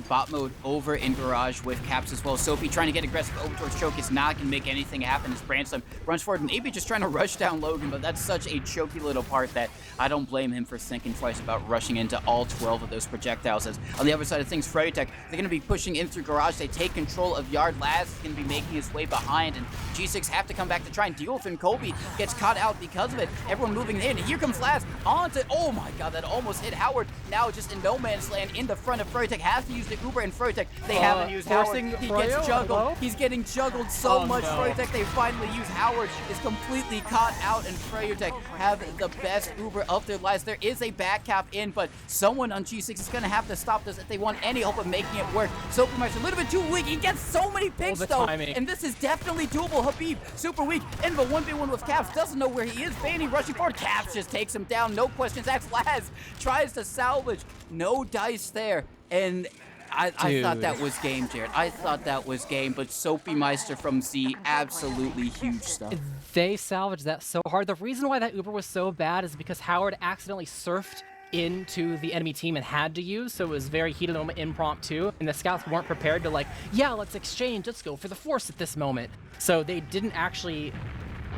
bot mode over in Garage with caps as well. Soapy trying to get aggressive over towards Choke is not going to make anything happen as Branson runs forward, maybe just trying to rush down Logan, but that's such a choky little part that I don't blame him for thinking twice about rushing into all 12 of those projectiles. As on the other side of things, Froyotech, they're going to be pushing in through Garage. They take control of Yard. Laz is going to be making his way behind, and G6 have to come back to try and deal with him. Colby gets caught out because of it. Everyone moving in. Here comes Laz onto, oh my god, that almost hit Howard. Now just in no man's land in the front of Froyotech. Has to use the Uber, and Froyotech, they haven't used Howard. He gets juggled. Hello? He's getting juggled so much. No. Froyotech, they finally use Howard. Is completely caught out, and Froyotech have the best Uber of their lives. There is a back cap in, but someone on G6 is going to have to stop this if they want any hope of making it work. Soapy Meister a little bit too weak. He gets so many picks, though, timing. and this is definitely doable. Habib, super weak, in the 1v1 with Caps, doesn't know where he is. Fanny rushing forward. Caps just takes him down. No questions asked. Laz tries to salvage. No dice there, and I thought that was game, Jared. I thought that was game, but Soapy Meister from Z, absolutely huge stuff. They salvaged that so hard. The reason why that Uber was so bad is because Howard accidentally surfed into the enemy team and had to use, so it was very heated moment, impromptu, and the scouts weren't prepared to, like, yeah, let's exchange, let's go for the force at this moment. So they didn't actually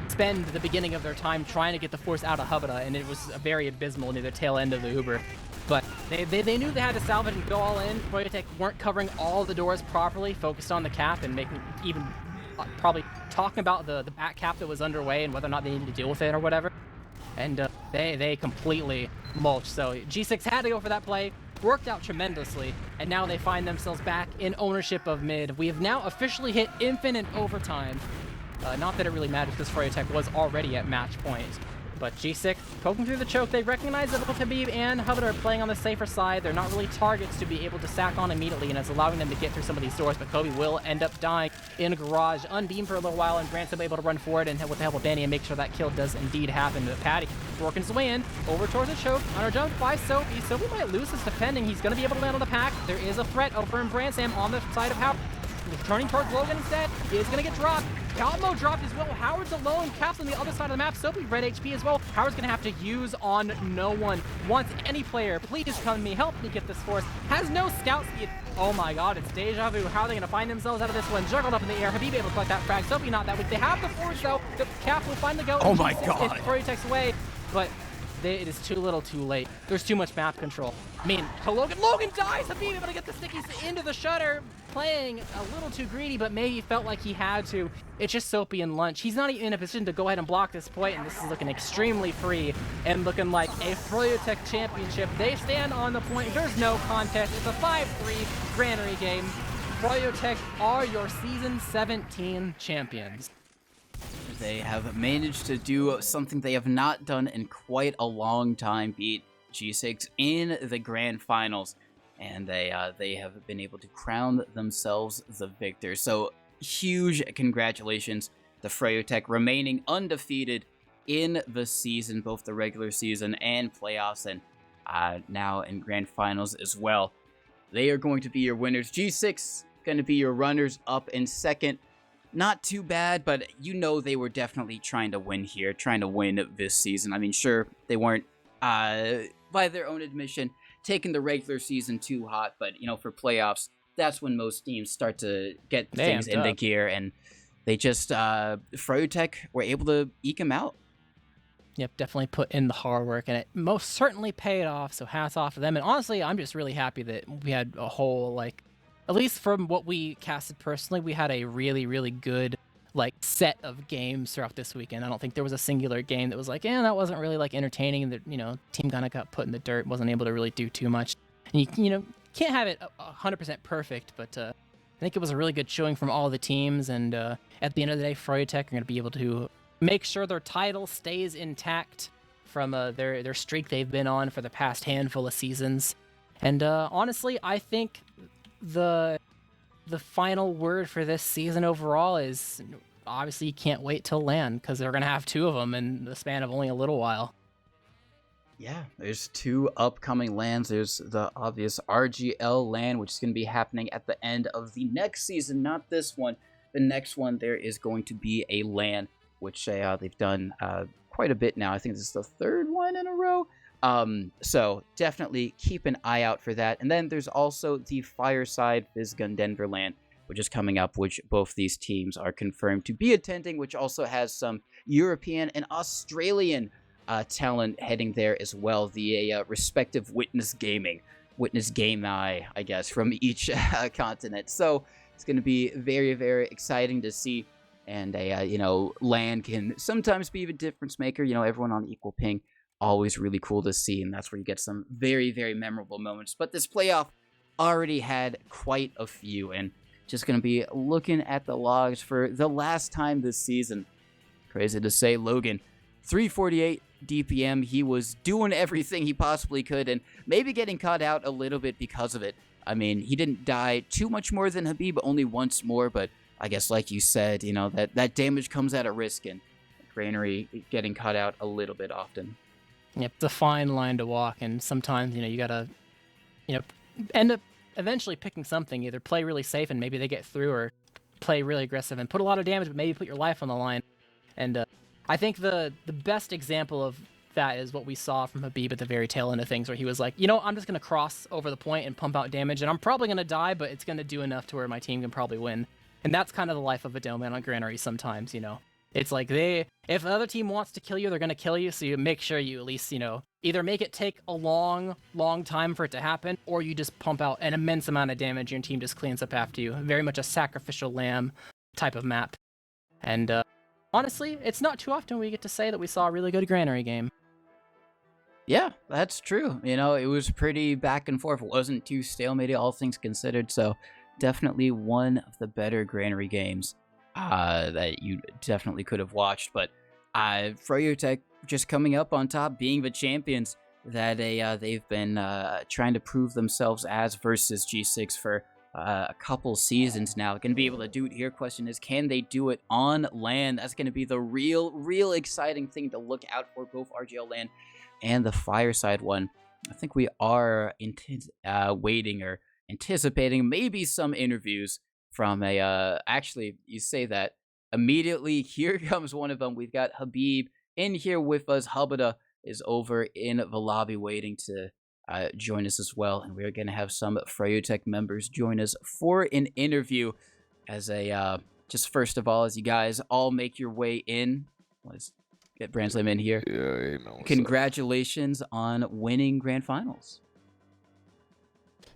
spend the beginning of their time trying to get the force out of Hubada, and it was very abysmal near the tail end of the Uber. But they knew they had to salvage and go all in. Froyotech weren't covering all the doors properly, focused on the cap and making even probably talking about the back cap that was underway and whether or not they needed to deal with it or whatever. And they completely mulched. So G6 had to go for that play. Worked out tremendously, and now they find themselves back in ownership of mid. We have now officially hit infinite overtime. Not that it really matters because Froyotech was already at match point. But G6 poking through the choke. They recognize that both Habib and Hubba are playing on the safer side. They're not really targets to be able to sack on immediately, and it's allowing them to get through some of these doors. But Kobe will end up dying in a Garage, unbeamed for a little while, and Branson will be able to run forward and with the help of Benny and make sure that kill does indeed happen. But Patty working his way in over towards the choke. Under jump by Soapy. Soapy might lose his defending. He's going to be able to land on the pack. There is a threat over in Branson on the side of Howard. Turning towards Logan instead. He is going to get dropped. Galmo dropped as well. Howard's alone. Caps on the other side of the map. Soapy red HP as well. Howard's going to have to use on no one. Wants any player. Please come to me. Help me get this force. Has no scout speed. Oh my god, it's deja vu. How are they going to find themselves out of this one? Juggled up in the air. Habib able to collect that frag. Soapy not that weak. They have the force though. The cap will finally go. Oh my god. It's Froyotech's way. But it is too little too late. There's too much map control. I mean, Logan dies! Habib able to get the stickies into the shutter. Playing a little too greedy, but maybe felt like he had to. It's just Soapy and Lunch. He's not even in a position to go ahead and block this point, and this is looking extremely free and looking like a Froyotech championship. They stand on the point. There's no contest. It's a 5-3 granary game. Froyotech are your Season 17 champions. They have managed to do something they have not done in quite a long time, beat G6 in the grand finals, and they have been able to crown themselves the victor. So huge congratulations to Froyotech, remaining undefeated in the season, both the regular season and playoffs, and now in grand finals as well. They are going to be your winners. G6 going to be your runners up in second. Not too bad, but you know they were definitely trying to win here, trying to win this season. I mean, sure, they weren't, by their own admission, taking the regular season too hot, but, you know, for playoffs, that's when most teams start to get things into gear, and they just, Froyotech were able to eke them out. Yep, definitely put in the hard work, and it most certainly paid off, so hats off to them. And honestly, I'm just really happy that we had a whole, like, at least from what we casted personally, we had a really, really good, like, set of games throughout this weekend. I don't think there was a singular game that was like, that wasn't really, like, entertaining. That, you know, team kind of got put in the dirt, wasn't able to really do too much. And you know, can't have it 100% perfect, but I think it was a really good showing from all the teams. And at the end of the day, Froyotech are going to be able to make sure their title stays intact from their streak they've been on for the past handful of seasons. And honestly, I think the final word for this season overall is obviously you can't wait till LAN because they're going to have 2 of them in the span of only a little while. Yeah, there's 2 upcoming LANs. There's the obvious RGL LAN, which is going to be happening at the end of the next season, not this one. The next one, there is going to be a LAN, which they've done quite a bit now. I think this is the 3rd one in a row. So definitely keep an eye out for that. And then there's also the Fireside Vizgun Denver LAN, which is coming up, which both these teams are confirmed to be attending, which also has some European and Australian talent heading there as well. The respective Witness Game, I guess, from each continent. So it's going to be very, very exciting to see. And LAN can sometimes be a difference maker. Everyone on equal ping, always really cool to see, and that's where you get some very, very memorable moments. But this playoff already had quite a few, and just going to be looking at the logs for the last time this season. Crazy to say, Logan, 348 DPM. He was doing everything he possibly could, and maybe getting caught out a little bit because of it. I mean, he didn't die too much more than Habib, only once more, but I guess like you said, that damage comes at a risk, and Granary getting caught out a little bit often. Yep, it's a fine line to walk, and sometimes, you gotta, end up eventually picking something. Either play really safe and maybe they get through, or play really aggressive and put a lot of damage, but maybe put your life on the line. And I think the best example of that is what we saw from Habib at the very tail end of things, where he was like, I'm just gonna cross over the point and pump out damage, and I'm probably gonna die, but it's gonna do enough to where my team can probably win. And that's kind of the life of a Doman on Granary sometimes, It's like if the other team wants to kill you, they're going to kill you, so you make sure you at least, either make it take a long, long time for it to happen, or you just pump out an immense amount of damage and your team just cleans up after you. Very much a sacrificial lamb type of map. And honestly, it's not too often we get to say that we saw a really good Granary game. Yeah, that's true. It was pretty back and forth. It wasn't too stalemated, all things considered, so definitely one of the better Granary games that you definitely could have watched. But Froyotech just coming up on top, being the champions that they've been trying to prove themselves as versus G6 for a couple seasons now. Going to be able to do it here. Question is, can they do it on LAN? That's going to be the real exciting thing to look out for, both RGL LAN and the Fireside one. I think we are waiting or anticipating maybe some interviews from actually, you say that, immediately here comes one of them. We've got Habib in here with us. Habada is over in the lobby waiting to join us as well, and we're going to have some Froyotech members join us for an interview. As just first of all, as you guys all make your way in, let's get Branslam in here. Yeah, amen. Congratulations on winning Grand Finals.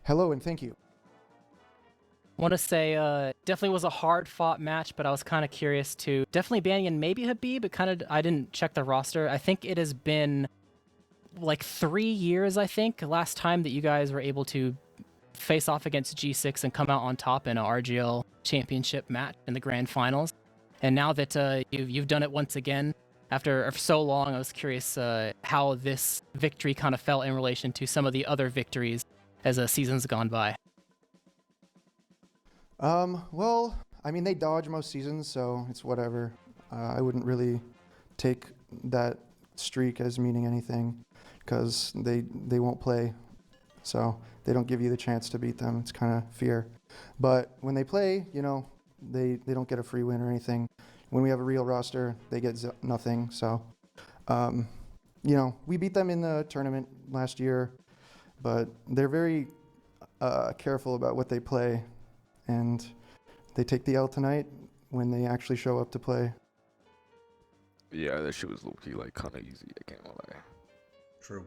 Hello and thank you. Want to say definitely was a hard fought match, but I was kind of curious to definitely banning and maybe Habib, but I didn't check the roster. I think it has been like 3 years, I think, last time that you guys were able to face off against G6 and come out on top in a RGL championship match in the grand finals. And now that you've done it once again after so long, I was curious how this victory kind of felt in relation to some of the other victories as the season's gone by. Well, I mean, they dodge most seasons, so it's whatever. I wouldn't really take that streak as meaning anything, because they won't play, so they don't give you the chance to beat them. It's kind of fear. But when they play, they don't get a free win or anything. When we have a real roster, they get nothing. So, we beat them in the tournament last year, but they're very careful about what they play, and they take the L tonight when they actually show up to play. Yeah, that shit was low-key, kind of easy, I can't lie. True.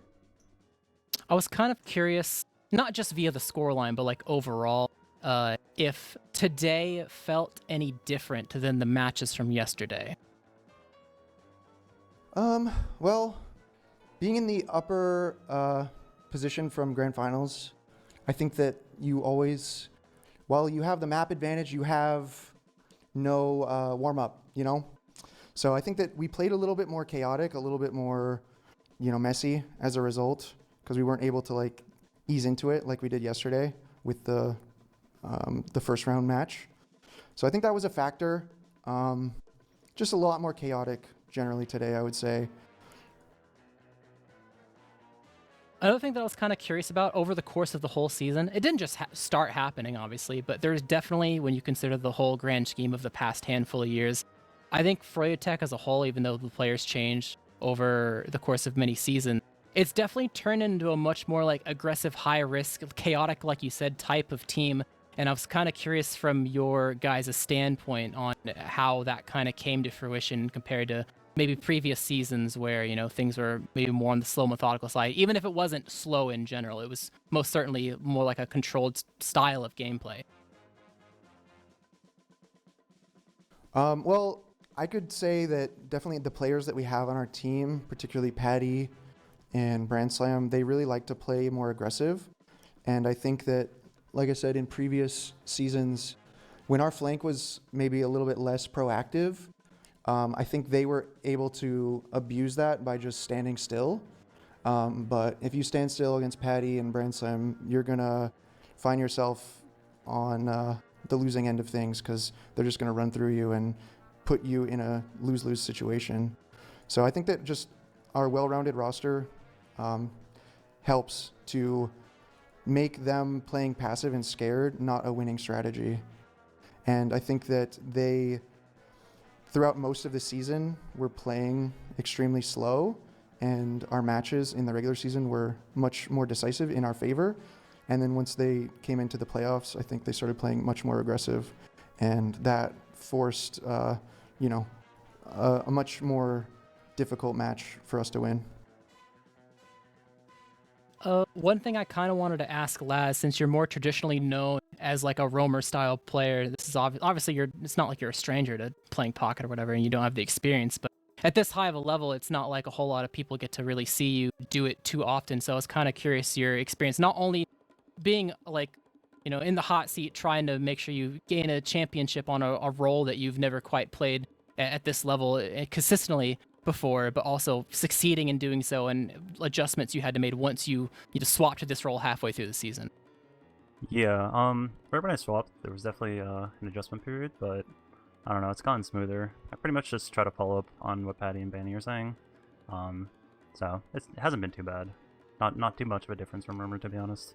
I was kind of curious, not just via the scoreline, but overall, if today felt any different than the matches from yesterday. Well, being in the upper position from Grand Finals, I think that you always, while you have the map advantage, you have no warm-up, So I think that we played a little bit more chaotic, a little bit more, messy as a result, because we weren't able to ease into it like we did yesterday with the first round match. So I think that was a factor. just a lot more chaotic generally today, I would say. Another thing that I was kind of curious about over the course of the whole season, it didn't just start happening, obviously, but there's definitely, when you consider the whole grand scheme of the past handful of years, I think Froyotech as a whole, even though the players changed over the course of many seasons, it's definitely turned into a much more like aggressive, high risk, chaotic, like you said, type of team. And I was kind of curious from your guys' standpoint on how that kind of came to fruition compared to maybe previous seasons where, you know, things were maybe more on the slow, methodical side. Even if it wasn't slow in general, it was most certainly more like a controlled style of gameplay. Well, I could say that definitely the players that we have on our team, particularly Patty and Brandslam, they really like to play more aggressive. And I think that, like I said, in previous seasons, when our flank was maybe a little bit less proactive, I think they were able to abuse that by just standing still. But if you stand still against Patty and Brandslam, you're going to find yourself on the losing end of things because they're just going to run through you and put you in a lose-lose situation. So I think that just our well-rounded roster helps to make them playing passive and scared not a winning strategy. And I think that they, throughout most of the season, were playing extremely slow, and our matches in the regular season were much more decisive in our favor. And then once they came into the playoffs, I think they started playing much more aggressive, and that forced, a much more difficult match for us to win. One thing I kind of wanted to ask Laz, since you're more traditionally known as like a roamer style player, this is obviously it's not like you're a stranger to playing pocket or whatever, and you don't have the experience, but at this high of a level, it's not like a whole lot of people get to really see you do it too often. So I was kind of curious your experience, not only being like, you know, in the hot seat, trying to make sure you gain a championship on a role that you've never quite played at this level consistently before, but also succeeding in doing so and adjustments you had to make once you just swapped to this role halfway through the season. Yeah, right when I swapped, there was definitely an adjustment period, but I don't know, it's gotten smoother. I pretty much just try to follow up on what Patty and Banny are saying. So it hasn't been too bad. Not too much of a difference from Murmur, to be honest.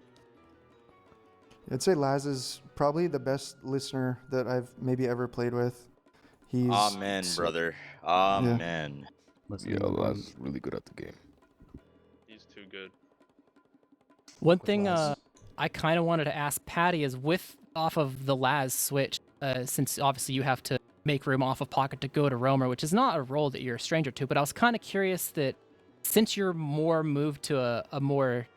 I'd say Laz is probably the best listener that I've maybe ever played with. He's Amen, brother. Amen. Yeah, Laz is really good at the game. He's too good. One thing I kind of wanted to ask Patty is off of the Laz switch, since obviously you have to make room off of pocket to go to roamer, which is not a role that you're a stranger to, but I was kind of curious that since you're more moved to a more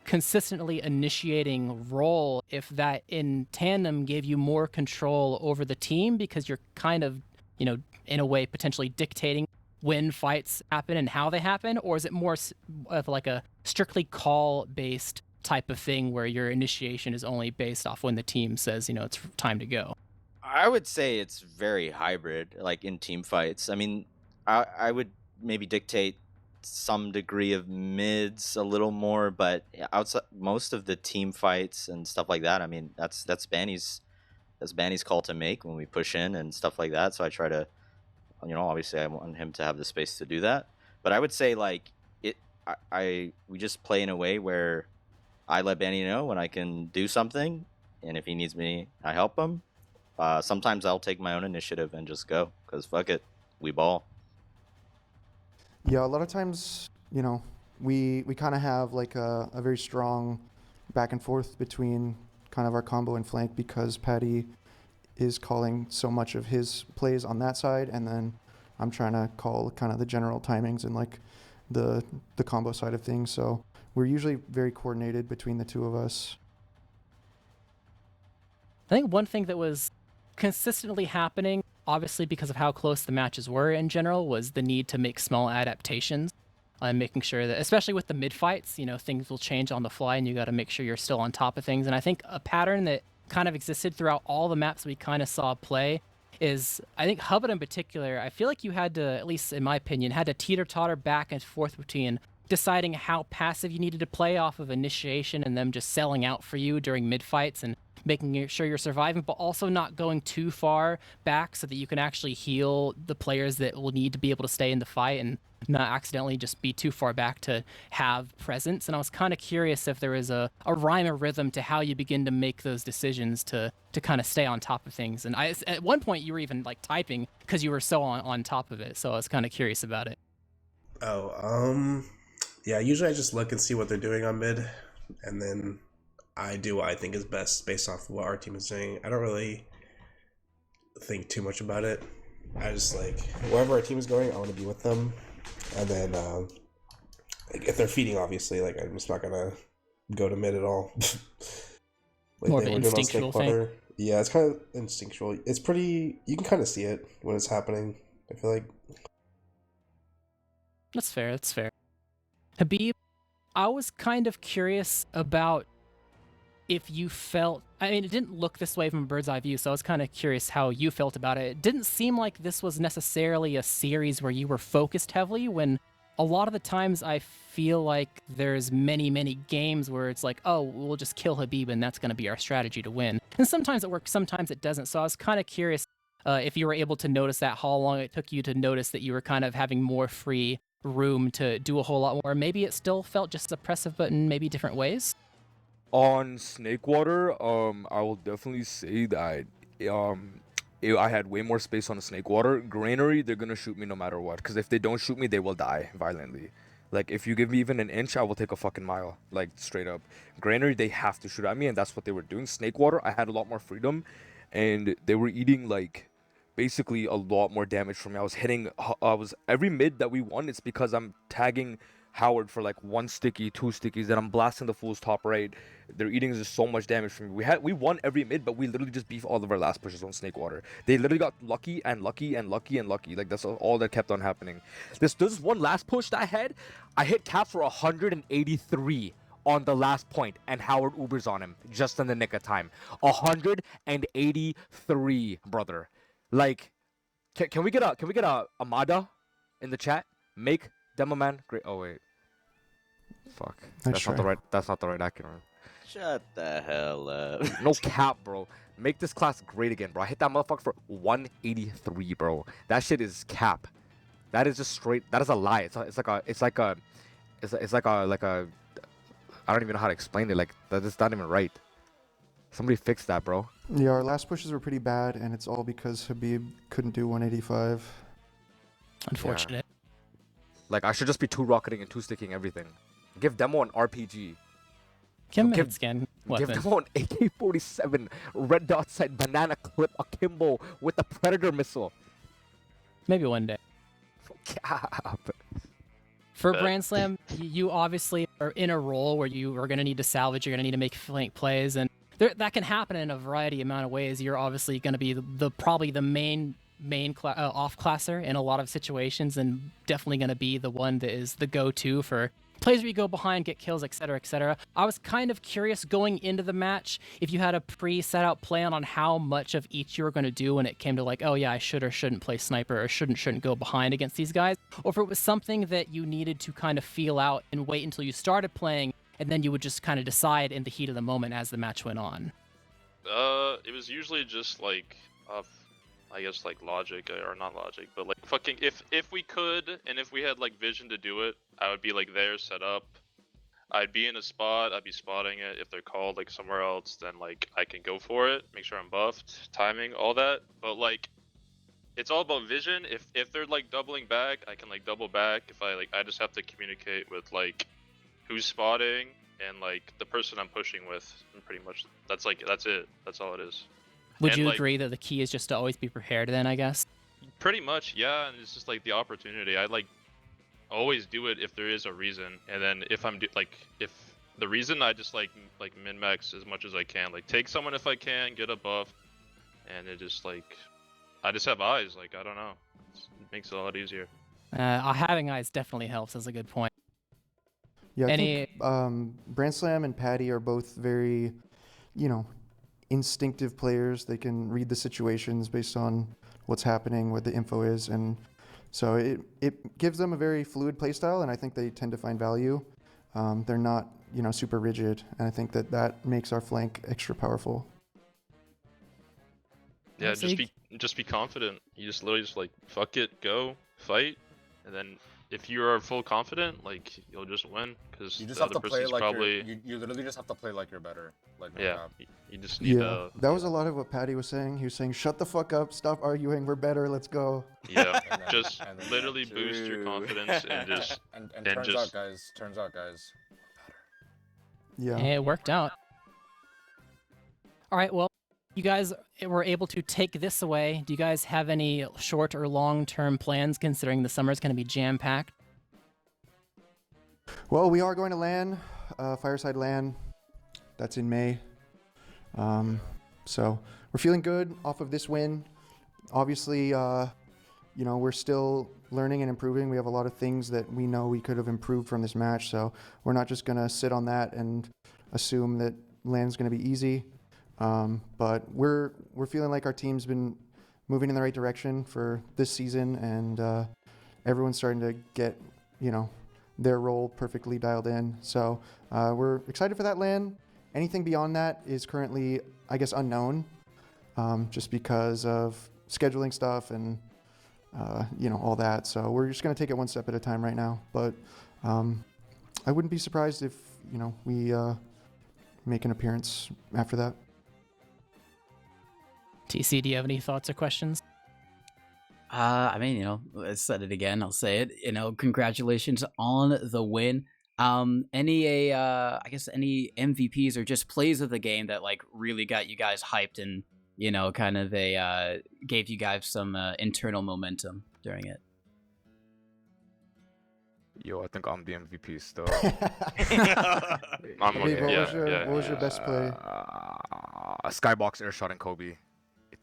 consistently initiating role, if that in tandem gave you more control over the team because you're kind of, you know, in a way potentially dictating when fights happen and how they happen, or is it more of like a strictly call-based type of thing where your initiation is only based off when the team says, you know, it's time to go? I would say it's very hybrid, like in team fights. I mean, I would maybe dictate some degree of mids a little more, but outside most of the team fights and stuff like that, I mean, that's Banny's call to make when we push in and stuff like that. So I try to, you know, obviously I want him to have the space to do that. But I would say like we just play in a way where I let Banny know when I can do something, and if he needs me, I help him. Sometimes I'll take my own initiative and just go, because fuck it, we ball. Yeah, a lot of times, you know, we kind of have like a very strong back and forth between kind of our combo and flank, because Patty is calling so much of his plays on that side, and then I'm trying to call kind of the general timings and like the combo side of things. So we're usually very coordinated between the two of us. I think one thing that was consistently happening, obviously because of how close the matches were in general, was the need to make small adaptations and making sure that, especially with the mid fights, you know, things will change on the fly and you got to make sure you're still on top of things. And I think a pattern that kind of existed throughout all the maps we kind of saw play is, I think Hubbard in particular, I feel like you had to, at least in my opinion, had to teeter-totter back and forth between deciding how passive you needed to play off of initiation and them just selling out for you during mid fights, and making sure you're surviving, but also not going too far back so that you can actually heal the players that will need to be able to stay in the fight and not accidentally just be too far back to have presence. And I was kind of curious if there was a rhyme or rhythm to how you begin to make those decisions to kind of stay on top of things. And at one point you were even like typing because you were so on top of it. So I was kind of curious about it. Yeah, usually I just look and see what they're doing on mid, and then I do what I think is best based off of what our team is doing. I don't really think too much about it. I just like wherever our team is going, I want to be with them. And then like if they're feeding, obviously, like I'm just not gonna go to mid at all. Like More of an instinctual thing. Yeah, it's kind of instinctual. It's pretty. You can kind of see it when it's happening. I feel like. That's fair. That's fair. Habib, I was kind of curious about if you felt, I mean, it didn't look this way from a bird's eye view, so I was kind of curious how you felt about it. It didn't seem like this was necessarily a series where you were focused heavily, when a lot of the times I feel like there's many games where it's like, oh, we'll just kill Habib and that's going to be our strategy to win. And sometimes it works, sometimes it doesn't. So I was kind of curious if you were able to notice that, how long it took you to notice that you were kind of having more free room to do a whole lot more. Maybe it still felt just as oppressive, but in maybe different ways. On Snakewater, I will definitely say that I had way more space on the Snakewater. Granary, they're gonna shoot me no matter what, because if they don't shoot me, they will die violently. Like, if you give me even an inch, I will take a fucking mile, like, straight up. Granary, they have to shoot at me, and that's what they were doing. Snakewater, I had a lot more freedom, and they were eating, like, basically a lot more damage from me. Every mid that we won, it's because I'm tagging Howard for like 1 sticky, 2 stickies, then I'm blasting the fool's top right. They're eating just so much damage from me. We won every mid, but we literally just beefed all of our last pushes on Snakewater. They literally got lucky and lucky and lucky and lucky. Like, that's all that kept on happening. This one last push that I hit cap for 183 on the last point, and Howard Ubers on him just in the nick of time. 183, brother. Like, can we get a Amada in the chat? Make Demo Man great. Oh wait, fuck. That's not the right acronym. Shut the hell up. No cap, bro. Make this class great again, bro. I hit that motherfucker for 183, bro. That shit is cap. That is just straight. That is a lie. It's like a. I don't even know how to explain it. Like, that's not even right. Somebody fix that, bro. Yeah, our last pushes were pretty bad, and it's all because Habib couldn't do 185. Unfortunate. Yeah. Like, I should just be 2-rocketing and 2-sticking everything. Give Demo an RPG. Give Demo an AK-47, red dot sight, banana clip, akimbo with the Predator missile. Maybe one day. Cap. For Brand Slam, you obviously are in a role where you are going to need to salvage, you're going to need to make flank plays, and that can happen in a variety amount of ways. You're obviously going to be probably the main off-classer in a lot of situations, and definitely going to be the one that is the go-to for plays where you go behind, get kills, etc., etc. I was kind of curious going into the match if you had a pre-set out plan on how much of each you were going to do when it came to like, oh yeah, I should or shouldn't play sniper or shouldn't go behind against these guys, or if it was something that you needed to kind of feel out and wait until you started playing, and then you would just kind of decide in the heat of the moment as the match went on. It was usually just like I guess like logic or not logic, but like fucking if we could and if we had like vision to do it, I would be like there set up. I'd be in a spot, I'd be spotting it. If they're called like somewhere else, then like I can go for it, make sure I'm buffed, timing, all that. But like it's all about vision. If they're like doubling back, I can like double back. If I just have to communicate with like who's spotting and like the person I'm pushing with, and pretty much that's it. That's all it is. Would you agree that the key is just to always be prepared then, I guess? Pretty much, yeah, and it's just like the opportunity. I like always do it if there is a reason, and then if if the reason, I just like min-max as much as I can. Like take someone if I can, get a buff, and it just like, I just have eyes, like I don't know. It makes it a lot easier. Having eyes definitely helps, that's a good point. Yeah, I think Brand Slam and Patty are both very, instinctive players. They can read the situations based on what's happening, what the info is, and so it gives them a very fluid playstyle, and I think they tend to find value. They're not super rigid, and I think that makes our flank extra powerful. Yeah, So you- just be confident. You just literally just like fuck it, go fight, and then if you are full confident, like you'll just win because You the just have other to play person's like probably you literally just have to play like you're better. Like no yeah. cap. You just need Yeah, that was a lot of what Patty was saying. He was saying, "Shut the fuck up, stop arguing. We're better. Let's go." yeah, And then- just and then, literally boost your True. confidence and just and and turns just- out guys. Yeah. And it worked out. All right, well, you guys were able to take this away. Do you guys have any short or long-term plans considering the summer's going to be jam-packed? Well, we are going to LAN, Fireside LAN. That's in May. So we're feeling good off of this win. Obviously, we're still learning and improving. We have a lot of things that we know we could have improved from this match. So we're not just going to sit on that and assume that LAN's going to be easy. But we're feeling like our team's been moving in the right direction for this season, and everyone's starting to get, their role perfectly dialed in. So we're excited for that LAN. Anything beyond that is currently, I guess, unknown, just because of scheduling stuff and all that. So we're just going to take it one step at a time right now. But I wouldn't be surprised if we make an appearance after that. TC, do you have any thoughts or questions? I I said it again. I'll say it. Congratulations on the win. Any any MVPs or just plays of the game that like really got you guys hyped and kind of gave you guys some internal momentum during it. Yo, I think I'm the MVP still. I'm Gabe, okay. what was your best play? Skybox air shot in Kobe,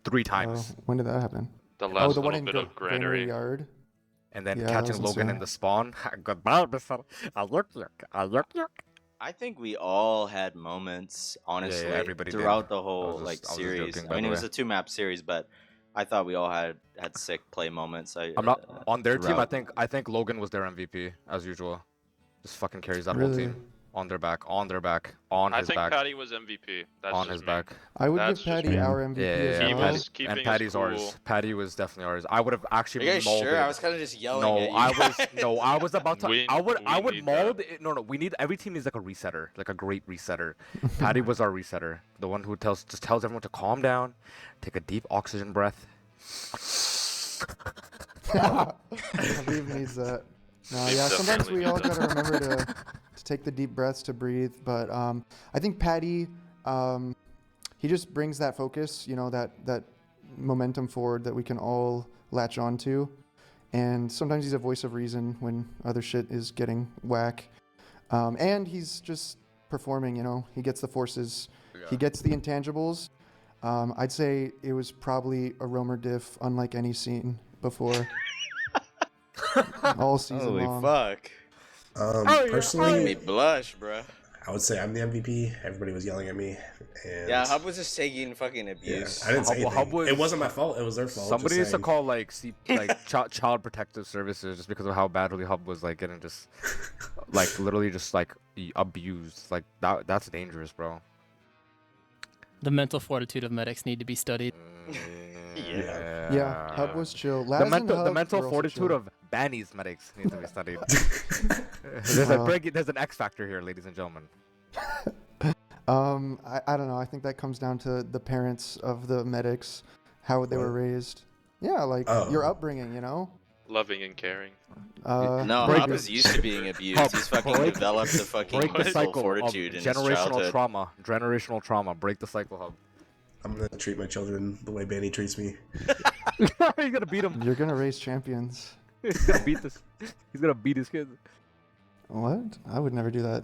3 times, When did that happen? The Oh, last the one little in bit of granary. yard. and then Yeah, that catching was Logan in insane. the spawn. Goodbye, Mr. I think we all had moments, honestly, everybody did. throughout the I whole was just series. joking, I by mean, the it was way. a 2-map series, but I thought we all had sick play moments. I'm not on their team. throughout. I think Logan was their MVP as usual. Just fucking carries that Really? whole team on their back, on I his think back, Patty was MVP. That's on just his me. back. I would That's give just Patty me. our MVP as He well. was keeping and us Patty's cool. ours. Patty was definitely ours. I would have Are actually you guys molded. sure? I was kind of just yelling No, at you I was guys. no, I was about to. We I would need mold. that. It, no, we need every team needs like a resetter, like a great resetter. Patty was our resetter, the one who just tells everyone to calm down, take a deep oxygen breath. Steve needs that. No, Steve yeah, sometimes definitely we all needs gotta remember to take the deep breaths to breathe. But I think Patty, he just brings that focus, that momentum forward that we can all latch on to. And sometimes he's a voice of reason when other shit is getting whack. And he's just performing, he gets the forces, he gets the intangibles. I'd say it was probably a Roamer diff unlike any seen before. All season Holy long. fuck! Personally, Making me blush, bruh. I would say I'm the MVP. Everybody was yelling at me. And Yeah, Hub was just taking fucking yeah, abuse. I didn't say Hub anything. It wasn't my fault. It was their fault. Somebody just needs to saying. call like child protective services just because of how badly Hub was like getting just like literally just like abused. Like that's dangerous, bro. The mental fortitude of medics need to be studied. Yeah, Hub was chill. The Laz and mental Hub mental were also fortitude chill. of Banny's medics needs to be studied. Wow. There's an X factor here, ladies and gentlemen. I don't know. I think that comes down to the parents of the medics, how they were What? raised. Yeah, like Oh. your upbringing, Loving and caring. No, break Hub it. is used to being abused. Hub, He's fucking break- developed the fucking Break the mental cycle of fortitude in his generational childhood. trauma. Generational trauma. Break the cycle, Hub. I'm gonna treat my children the way Banny treats me. You're gonna beat him. You're gonna raise champions. He's gonna beat this. He's gonna beat his kids. What? I would never do that.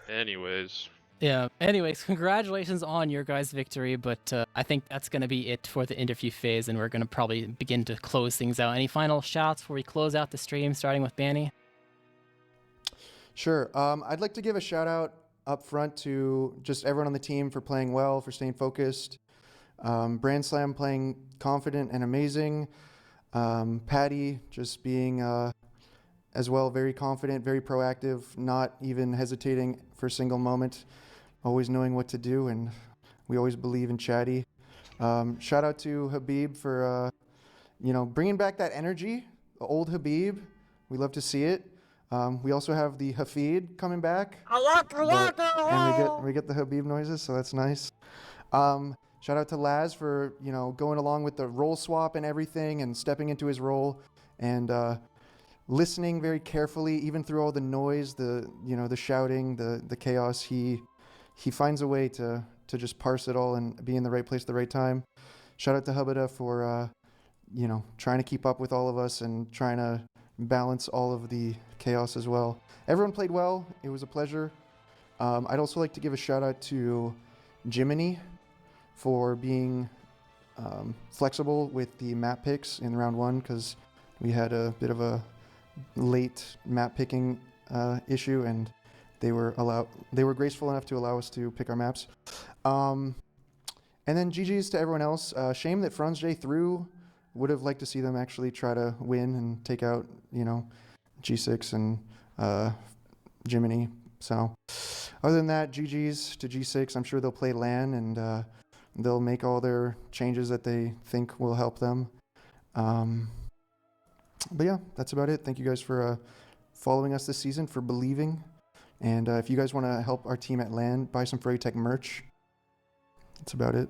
Anyways, Yeah. Anyways, congratulations on your guys' victory, but I think that's going to be it for the interview phase, and we're going to probably begin to close things out. Any final shots before we close out the stream, starting with Banny? Sure. I'd like to give a shout out up front to just everyone on the team for playing well, for staying focused. Brand Slam playing confident and amazing. Patty just being as well very confident, very proactive, not even hesitating for a single moment, always knowing what to do, and we always believe in Chatty. Shout out to Habib for, bringing back that energy, the old Habib. We love to see it. We also have the Hafid coming back. And we get the Habib noises, so that's nice. Shout out to Laz for, going along with the role swap and everything and stepping into his role and listening very carefully, even through all the noise, the shouting, the chaos. He finds a way to just parse it all and be in the right place at the right time. Shout out to Hubada for, trying to keep up with all of us and trying to balance all of the chaos as well. Everyone played well. It was a pleasure. I'd also like to give a shout out to Jiminy for being flexible with the map picks in round 1 because we had a bit of a late map picking issue and they were graceful enough to allow us to pick our maps. And then GG's to everyone else. Shame that Franz threw. Would have liked to see them actually try to win and take out, G6 and Jiminy. So other than that, GG's to G6. I'm sure they'll play LAN and they'll make all their changes that they think will help them. But yeah, that's about it. Thank you guys for following us this season, for believing. And if you guys want to help our team at LAN, buy some Froyotech merch. That's about it.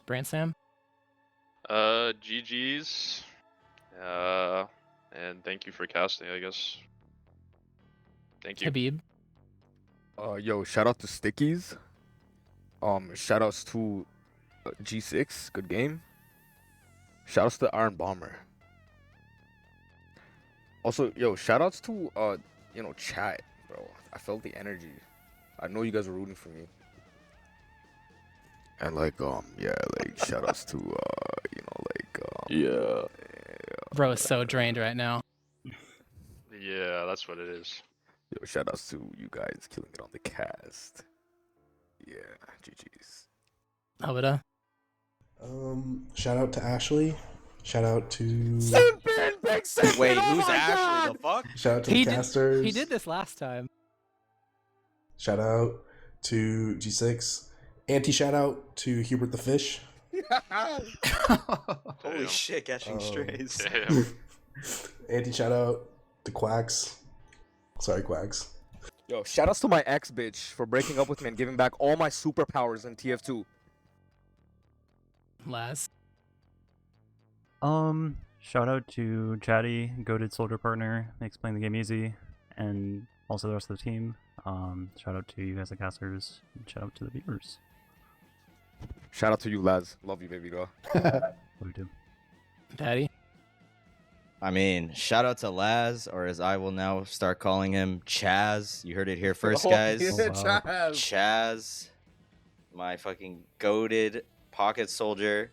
Brand Sam? GG's. And thank you for casting, I guess. Thank you. Habib? Yo, shout out to Stickies. Shout outs to G6, good game. Shout outs to Iron Bomber. Also, yo, shout outs to chat, bro. I felt the energy. I know you guys were rooting for me. And shout outs to Bro is so drained right now. Yeah, that's what it is. Yo, shout outs to you guys killing it on the cast. Yeah, GG's. Hubada? Shout out to Ashley. Shout out to Wait, who's Ashley? The fuck? shout out to the casters. He did this last time. Shout out to G6. Anti-shout out to Hubert the Fish. Holy shit, catching strays. Damn. Anti-shout out to Quacks. Sorry, Quacks. Yo, shout outs to my ex bitch for breaking up with me and giving back all my superpowers in TF2. Laz? Shout out to Chatty, goated soldier partner, makes playing the game easy, and also the rest of the team. Shout out to you guys, the casters, and shout out to the viewers. Shout out to you, Laz. Love you, baby girl. Love you too. Patty? I mean, shout out to Laz, or as I will now start calling him, Chaz. You heard it here first, guys. Yeah, Chaz. Chaz, my fucking goated pocket soldier.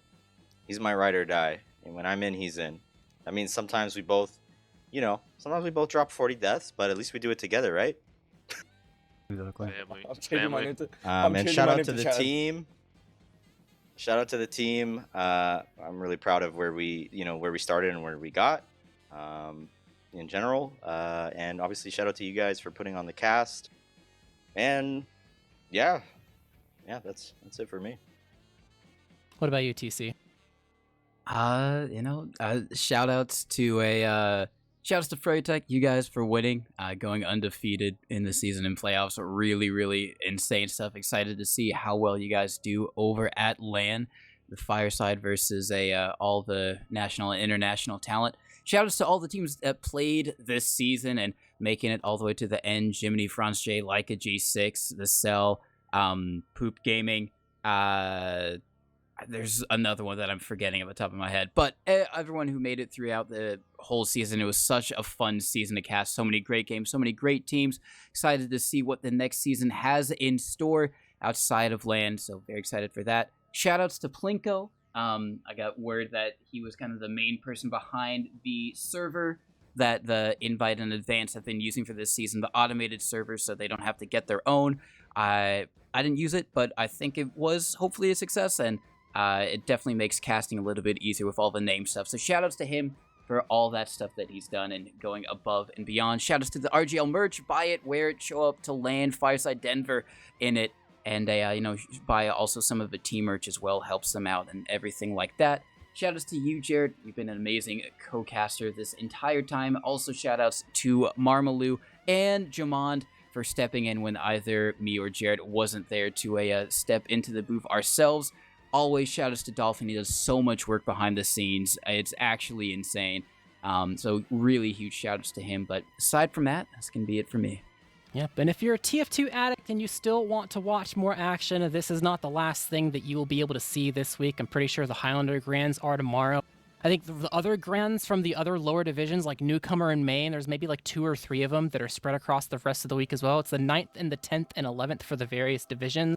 He's my ride or die. And when I'm in, he's in. That means sometimes we both, drop 40 deaths, but at least we do it together, right? Exactly. Family. I'm changing my Family. name to. And shout out to the team. Shout out to the team. I'm really proud of where we started and where we got, in general. And obviously, shout out to you guys for putting on the cast. And yeah, that's it for me. What about you, TC? Shout outs to Froyotech, you guys for winning, going undefeated in the season in playoffs. Really, really insane stuff. Excited to see how well you guys do over at LAN, the Fireside versus all the national and international talent. Shout outs to all the teams that played this season and making it all the way to the end. Jiminy, Franz J, Leica G6, The Cell, Poop Gaming, there's another one that I'm forgetting at the top of my head. But everyone who made it throughout the whole season, it was such a fun season to cast. So many great games, so many great teams. Excited to see what the next season has in store outside of LAN. So very excited for that. Shoutouts to Plinko. I got word that he was kind of the main person behind the server that the Invite and Advance have been using for this season, the automated server, so they don't have to get their own. I didn't use it, but I think it was hopefully a success, and it definitely makes casting a little bit easier with all the name stuff. So shoutouts to him for all that stuff that he's done and going above and beyond. Shoutouts to the RGL merch. Buy it, wear it, show up to LAN, Fireside Denver in it, and buy also some of the team merch as well, helps them out and everything like that. Shoutouts to you, Jared. You've been an amazing co-caster this entire time. Also, shoutouts to Marmaloo and Jamond for stepping in when either me or Jared wasn't there to step into the booth ourselves. Always shoutouts to Dolphin. He does so much work behind the scenes. It's actually insane. So really huge shoutouts to him. But aside from that, that's going to be it for me. Yep, and if you're a TF2 addict and you still want to watch more action, this is not the last thing that you will be able to see this week. I'm pretty sure the Highlander Grands are tomorrow. I think the other Grands from the other lower divisions, like Newcomer and Maine, there's maybe like 2 or 3 of them that are spread across the rest of the week as well. It's the 9th and the 10th and 11th for the various divisions.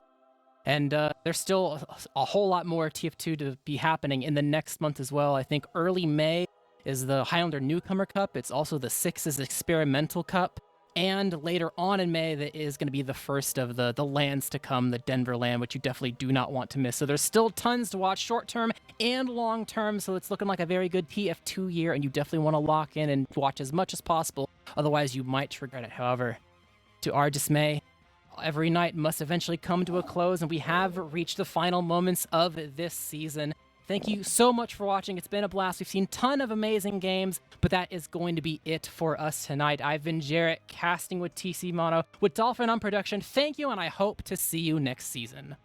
And there's still a whole lot more TF2 to be happening in the next month as well. I think early May is the Highlander Newcomer Cup. It's also the Sixes Experimental Cup. And later on in May, that is going to be the first of the lands to come, the Denver land, which you definitely do not want to miss. So there's still tons to watch short-term and long-term, so it's looking like a very good TF2 year, and you definitely want to lock in and watch as much as possible. Otherwise, you might regret it. However, to our dismay, every night must eventually come to a close, and we have reached the final moments of this season. Thank you so much for watching. It's been a blast. We've seen a ton of amazing games, but that is going to be it for us tonight. I've been Jarrett, casting with TC Mono, with Dolphin on production. Thank you, and I hope to see you next season.